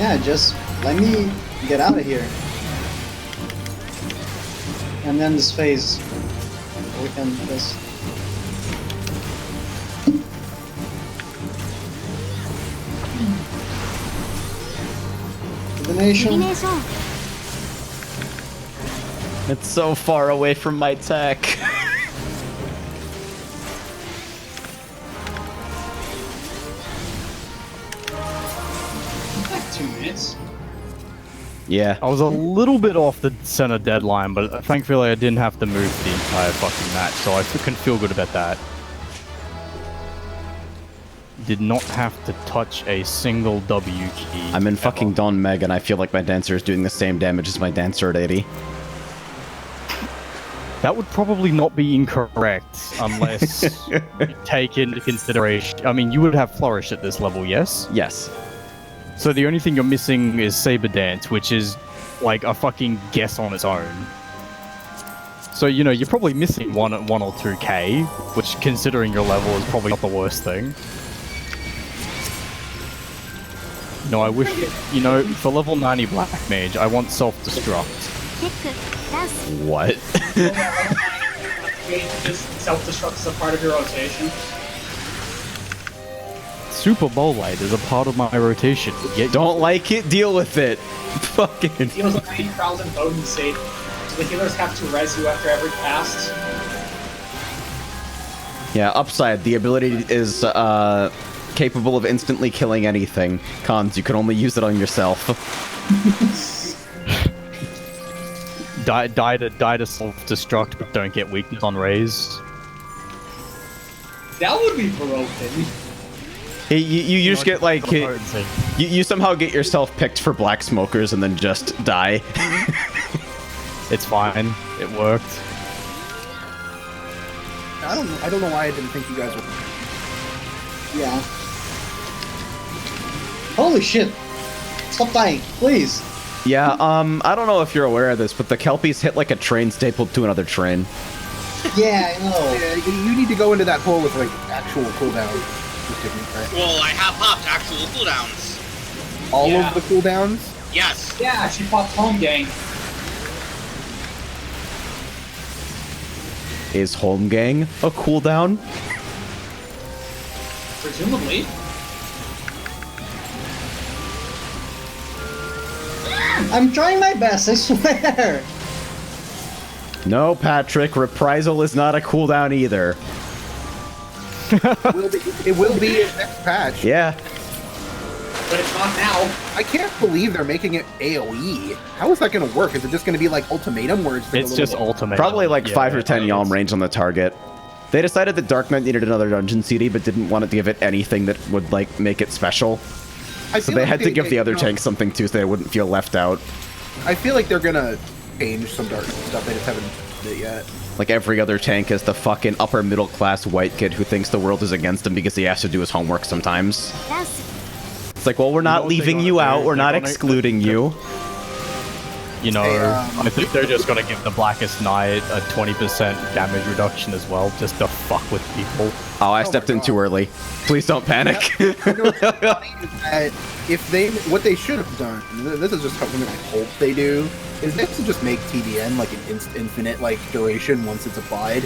Yeah, just let me get out of here. And then this phase. We can just... Divination. It's so far away from my tech. Like 2 minutes. Yeah. I was a little bit off the center deadline, but thankfully I didn't have to move the entire fucking match, so I can feel good about that. Did not have to touch a single W key. I'm in fucking Don Meg, and I feel like my dancer is doing the same damage as my dancer at 80. That would probably not be incorrect, unless you take into consideration... I mean, you would have Flourish at this level, yes? Yes. So the only thing you're missing is Saber Dance, which is like a fucking guess on its own. So, you know, you're probably missing 1 or 2k, which, considering your level, is probably not the worst thing. No, I wish, you know, for level 90 Black Mage, I want Self-Destruct. What? Just self-destruct as a part of your rotation. Super Bowl Light is a part of my rotation. Don't like it? Deal with it. Fucking. It deals 90,000 potency, so the healers have to res you after every cast. Yeah, upside. The ability is capable of instantly killing anything. Cons, you can only use it on yourself. Die to self-destruct, but don't get weakness on raise. That would be broken. Hey, you just get like you somehow get yourself picked for black smokers and then just die. It's fine. It worked. I don't know why I didn't think you guys were. Yeah. Holy shit! Stop dying, please. Yeah, I don't know if you're aware of this, but the Kelpies hit like a train stapled to another train. Yeah, I know. Yeah, you need to go into that hole with like actual cooldown. Well, I have popped actual cooldowns. All of the cooldowns? Yes. Yeah, she popped Home Gang. Is Home Gang a cooldown? Presumably. I'm trying my best, I swear. No, Patrick, Reprisal is not a cooldown either. It will be in next patch. Yeah. But it's not now. I can't believe they're making it AoE. How is that going to work? Is it just going to be like Ultimatum, where it's just Ultimatum? Probably like 5 or 10 Yalm range on the target. They decided that Dark Knight needed another dungeon CD, but didn't want to give it anything that would like make it special. So they had to give the other tanks something too, so they wouldn't feel left out. I feel like they're gonna change some Dark stuff. They just haven't did it yet. Like every other tank is the fucking upper middle class white kid who thinks the world is against him because he has to do his homework sometimes. It's like, well, we're not leaving you out, we're not excluding you. You know, I think they're just gonna give the Blackest Knight a 20% damage reduction as well, just to fuck with people. Oh, I stepped in too early. Please don't panic. You know what's funny is that what they should have done, and this is just something I hope they do, is they should just make TDN like an infinite like duration once it's applied.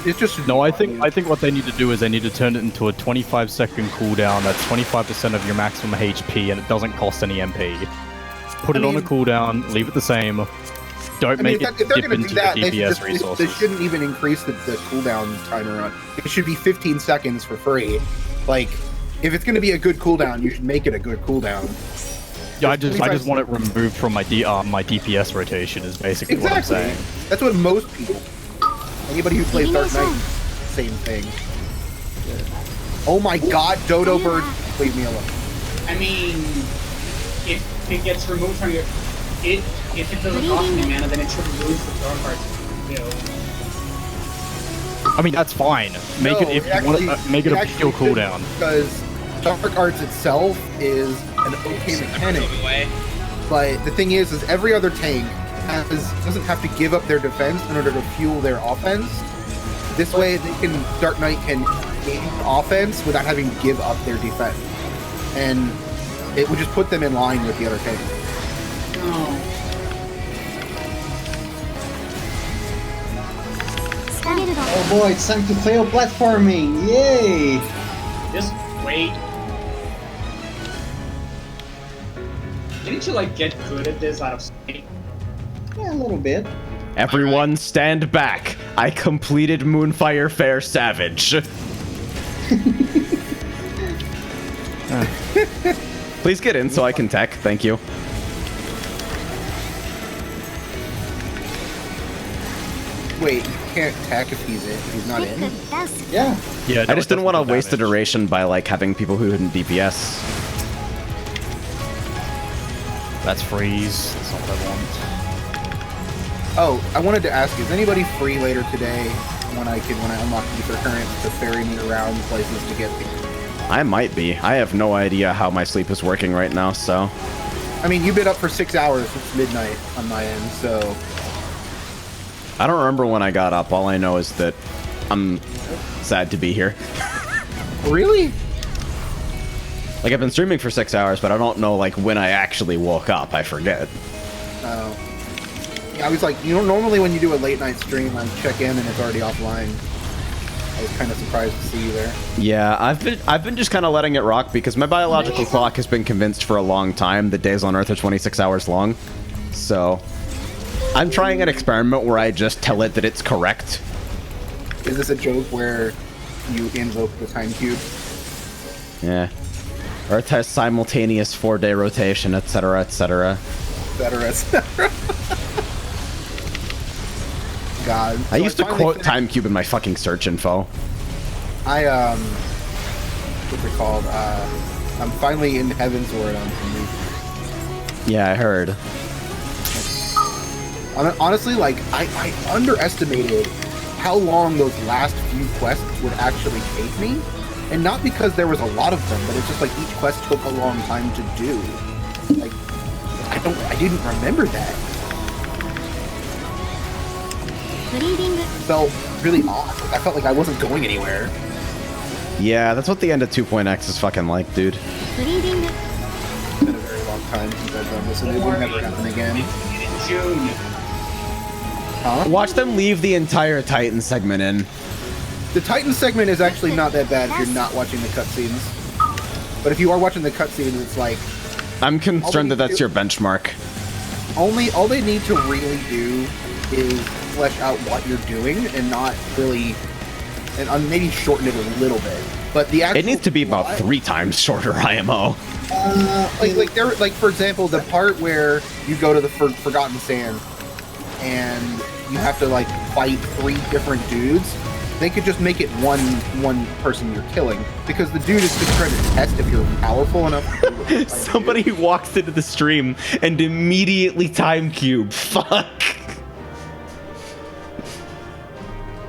It's just no. I think what they need to do is they need to turn it into a 25-second cooldown. That's 25% of your maximum HP, and it doesn't cost any MP. Put it on a cooldown. Leave it the same. Don't make it dip into the DPS resources. They shouldn't even increase the cooldown timer on. It should be 15 seconds for free. Like, if it's going to be a good cooldown, you should make it a good cooldown. Yeah, I just want it removed from my my DPS rotation. Is basically what I'm saying. That's what most people. Anybody who plays Dark Knight, same thing. Oh my God, Dodo Bird, leave me alone. I mean, if it gets removed from your, if it doesn't cost any mana, then it should lose the throw cards. I mean, that's fine. Make it if you want to make it a pure cooldown. Because Dark Arts itself is an okay mechanic, but the thing is every other tank doesn't have to give up their defense in order to fuel their offense. This way, Dark Knight can gain offense without having to give up their defense. And It would just put them in line with the other tank. Oh boy, it's time to fail platforming! Yay! Just wait. Didn't you like get good at this out of sight? Yeah, a little bit. Everyone stand back. I completed Moonfire Fair Savage. Please get in so I can tech. Thank you. Wait, you can't attack if he's not in? Yeah. Yeah. I just didn't want to waste the duration by like having people who couldn't DPS. That's freeze. That's not what I want. Oh, I wanted to ask, is anybody free later today when I unlock ether currents to ferry me around places to get the... I might be. I have no idea how my sleep is working right now, so... I mean, you've been up for 6 hours since midnight on my end, so... I don't remember when I got up. All I know is that I'm sad to be here. Really? Like, I've been streaming for 6 hours, but I don't know, like, when I actually woke up. I forget. Oh. Yeah, I was like, you know, normally when you do a late night stream, I check in and it's already offline. I was kind of surprised to see you there. Yeah, I've been just kind of letting it rock because my biological clock has been convinced for a long time that days on Earth are 26 hours long. So, I'm trying an experiment where I just tell it that it's correct. Is this a joke where you invoke the time cube? Yeah. Earth has simultaneous 4-day rotation, etc., etc. Etc. God. I used to quote time cube in my fucking search info. What's it called? I'm finally in Heaven's Word on some Yeah, I heard. Honestly, like, I underestimated how long those last few quests would actually take me. And not because there was a lot of them, but it's just like each quest took a long time to do. Like, I didn't remember that. It felt really odd. I felt like I wasn't going anywhere. Yeah, that's what the end of 2.x is fucking like, dude. It's been a very long time since I've done this, and it will never happen again. In June. Huh? Watch them leave the entire Titan segment in. The Titan segment is actually not that bad if you're not watching the cutscenes. But if you are watching the cutscenes, it's like... I'm concerned that that's your benchmark. All they need to really do is flesh out what you're doing and not really... And maybe shorten it a little bit. But the actual... It needs to be about 3 times shorter IMO. Like for example, the part where you go to the Forgotten Sand and you have to like fight 3 different dudes. They could just make it one person you're killing, because the dude is just trying to test if you're powerful enough. Somebody walks into the stream and immediately time cube. Fuck.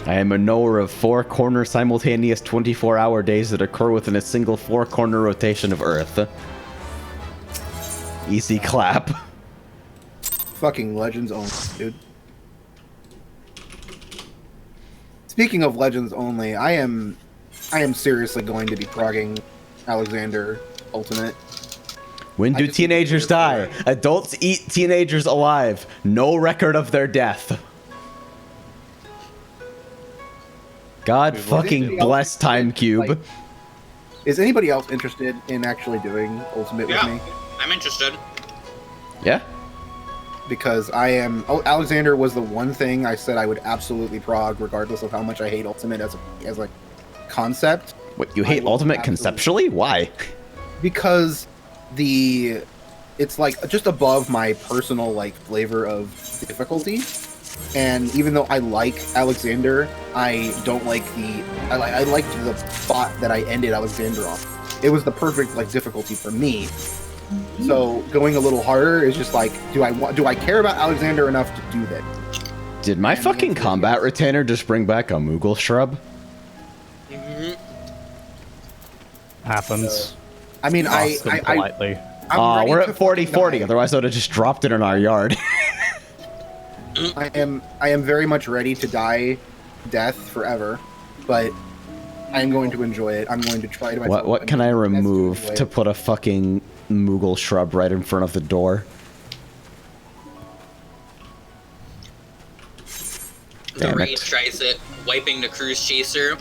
I am a knower of 4-corner simultaneous 24-hour days that occur within a single 4-corner rotation of Earth. Easy clap. Fucking Legends only, dude. Speaking of Legends only, I am seriously going to be progging Alexander Ultimate. When do teenagers die? Adults eat teenagers alive. No record of their death. God fucking bless Time Cube. Is anybody else interested in actually doing Ultimate with me? I'm interested. Yeah? Because I am... Oh, Alexander was the one thing I said I would absolutely prog, regardless of how much I hate Ultimate as a concept. What, you hate Ultimate conceptually? Why? Because it's like just above my personal like flavor of difficulty. And even though I like Alexander, I don't like I liked the spot that I ended Alexander on. It was the perfect like difficulty for me. So going a little harder is just like, do I care about Alexander enough to do that? Did my fucking combat retainer just bring back a Moogle shrub? Happens. So, I mean, politely. We're at 40-40, otherwise I would have just dropped it in our yard. I am very much ready to die death forever, but I am going to enjoy it. I'm going to try to... What can I remove to put a fucking Moogle shrub right in front of the door. The Rage tries it, wiping the Cruise Chaser.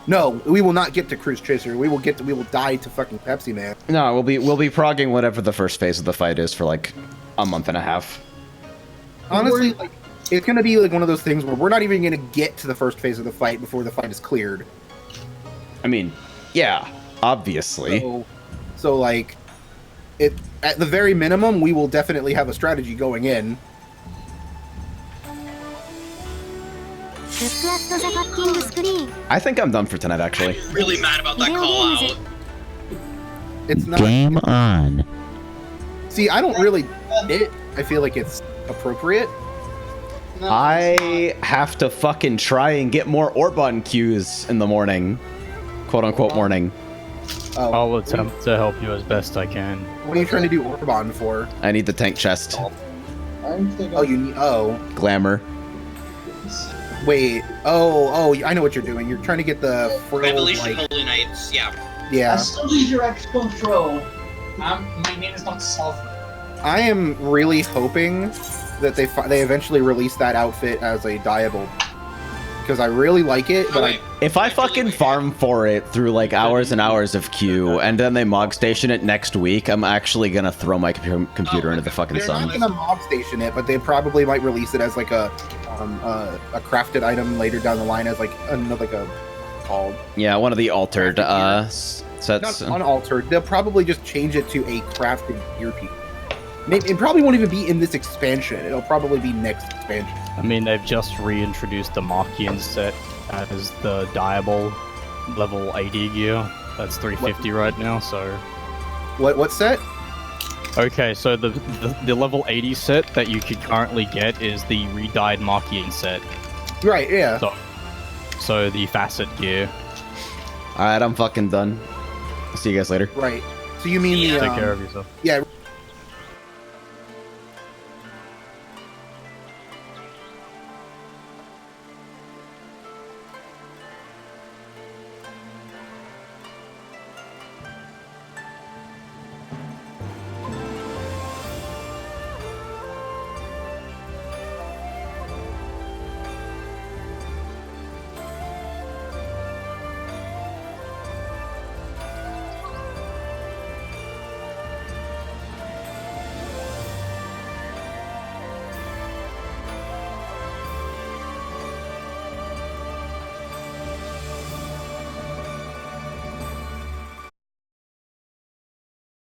No, we will not get to Cruise Chaser. We will die to fucking Pepsi Man. No, we'll be progging whatever the first phase of the fight is for like a month and a half. Honestly, like, it's gonna be like one of those things where we're not even gonna get to the first phase of the fight before the fight is cleared. I mean, yeah, obviously. So like, at the very minimum, we will definitely have a strategy going in. I think I'm done for tonight, actually. I'm really mad about that call out. It's not Game on. See, I don't really it. I feel like it's appropriate. I have to fucking try and get more Orban queues in the morning. Quote unquote morning. I'll attempt to help you as best I can. What are you trying to do Orban for? I need the tank chest. Oh, you need. Oh. Glamour. Wait. Oh, I know what you're doing. You're trying to get the Revelation Holy Knights, yeah. Yeah. I still need your X control. My name is not Sulfur. I am really hoping that they eventually release that outfit as a dyeable. Because I really like it, but if I fucking farm for it through like hours and hours of queue, and then they mog station it next week, I'm actually gonna throw my computer into the fucking they're sun. not gonna mog station it, but they probably might release it as like a crafted item later down the line as like a called. Yeah, one of the altered sets. Not unaltered. They'll probably just change it to a crafted gear piece. Maybe, it probably won't even be in this expansion. It'll probably be next expansion. I mean, they've just reintroduced the Markian set as the dyeable level 80 gear. That's 350 right now, so... What set? Okay, so the level 80 set that you can currently get is the re-dyed Markian set. Right, yeah. So the facet gear. Alright, I'm fucking done. See you guys later. Right. So you mean the... Take care of yourself. Yeah,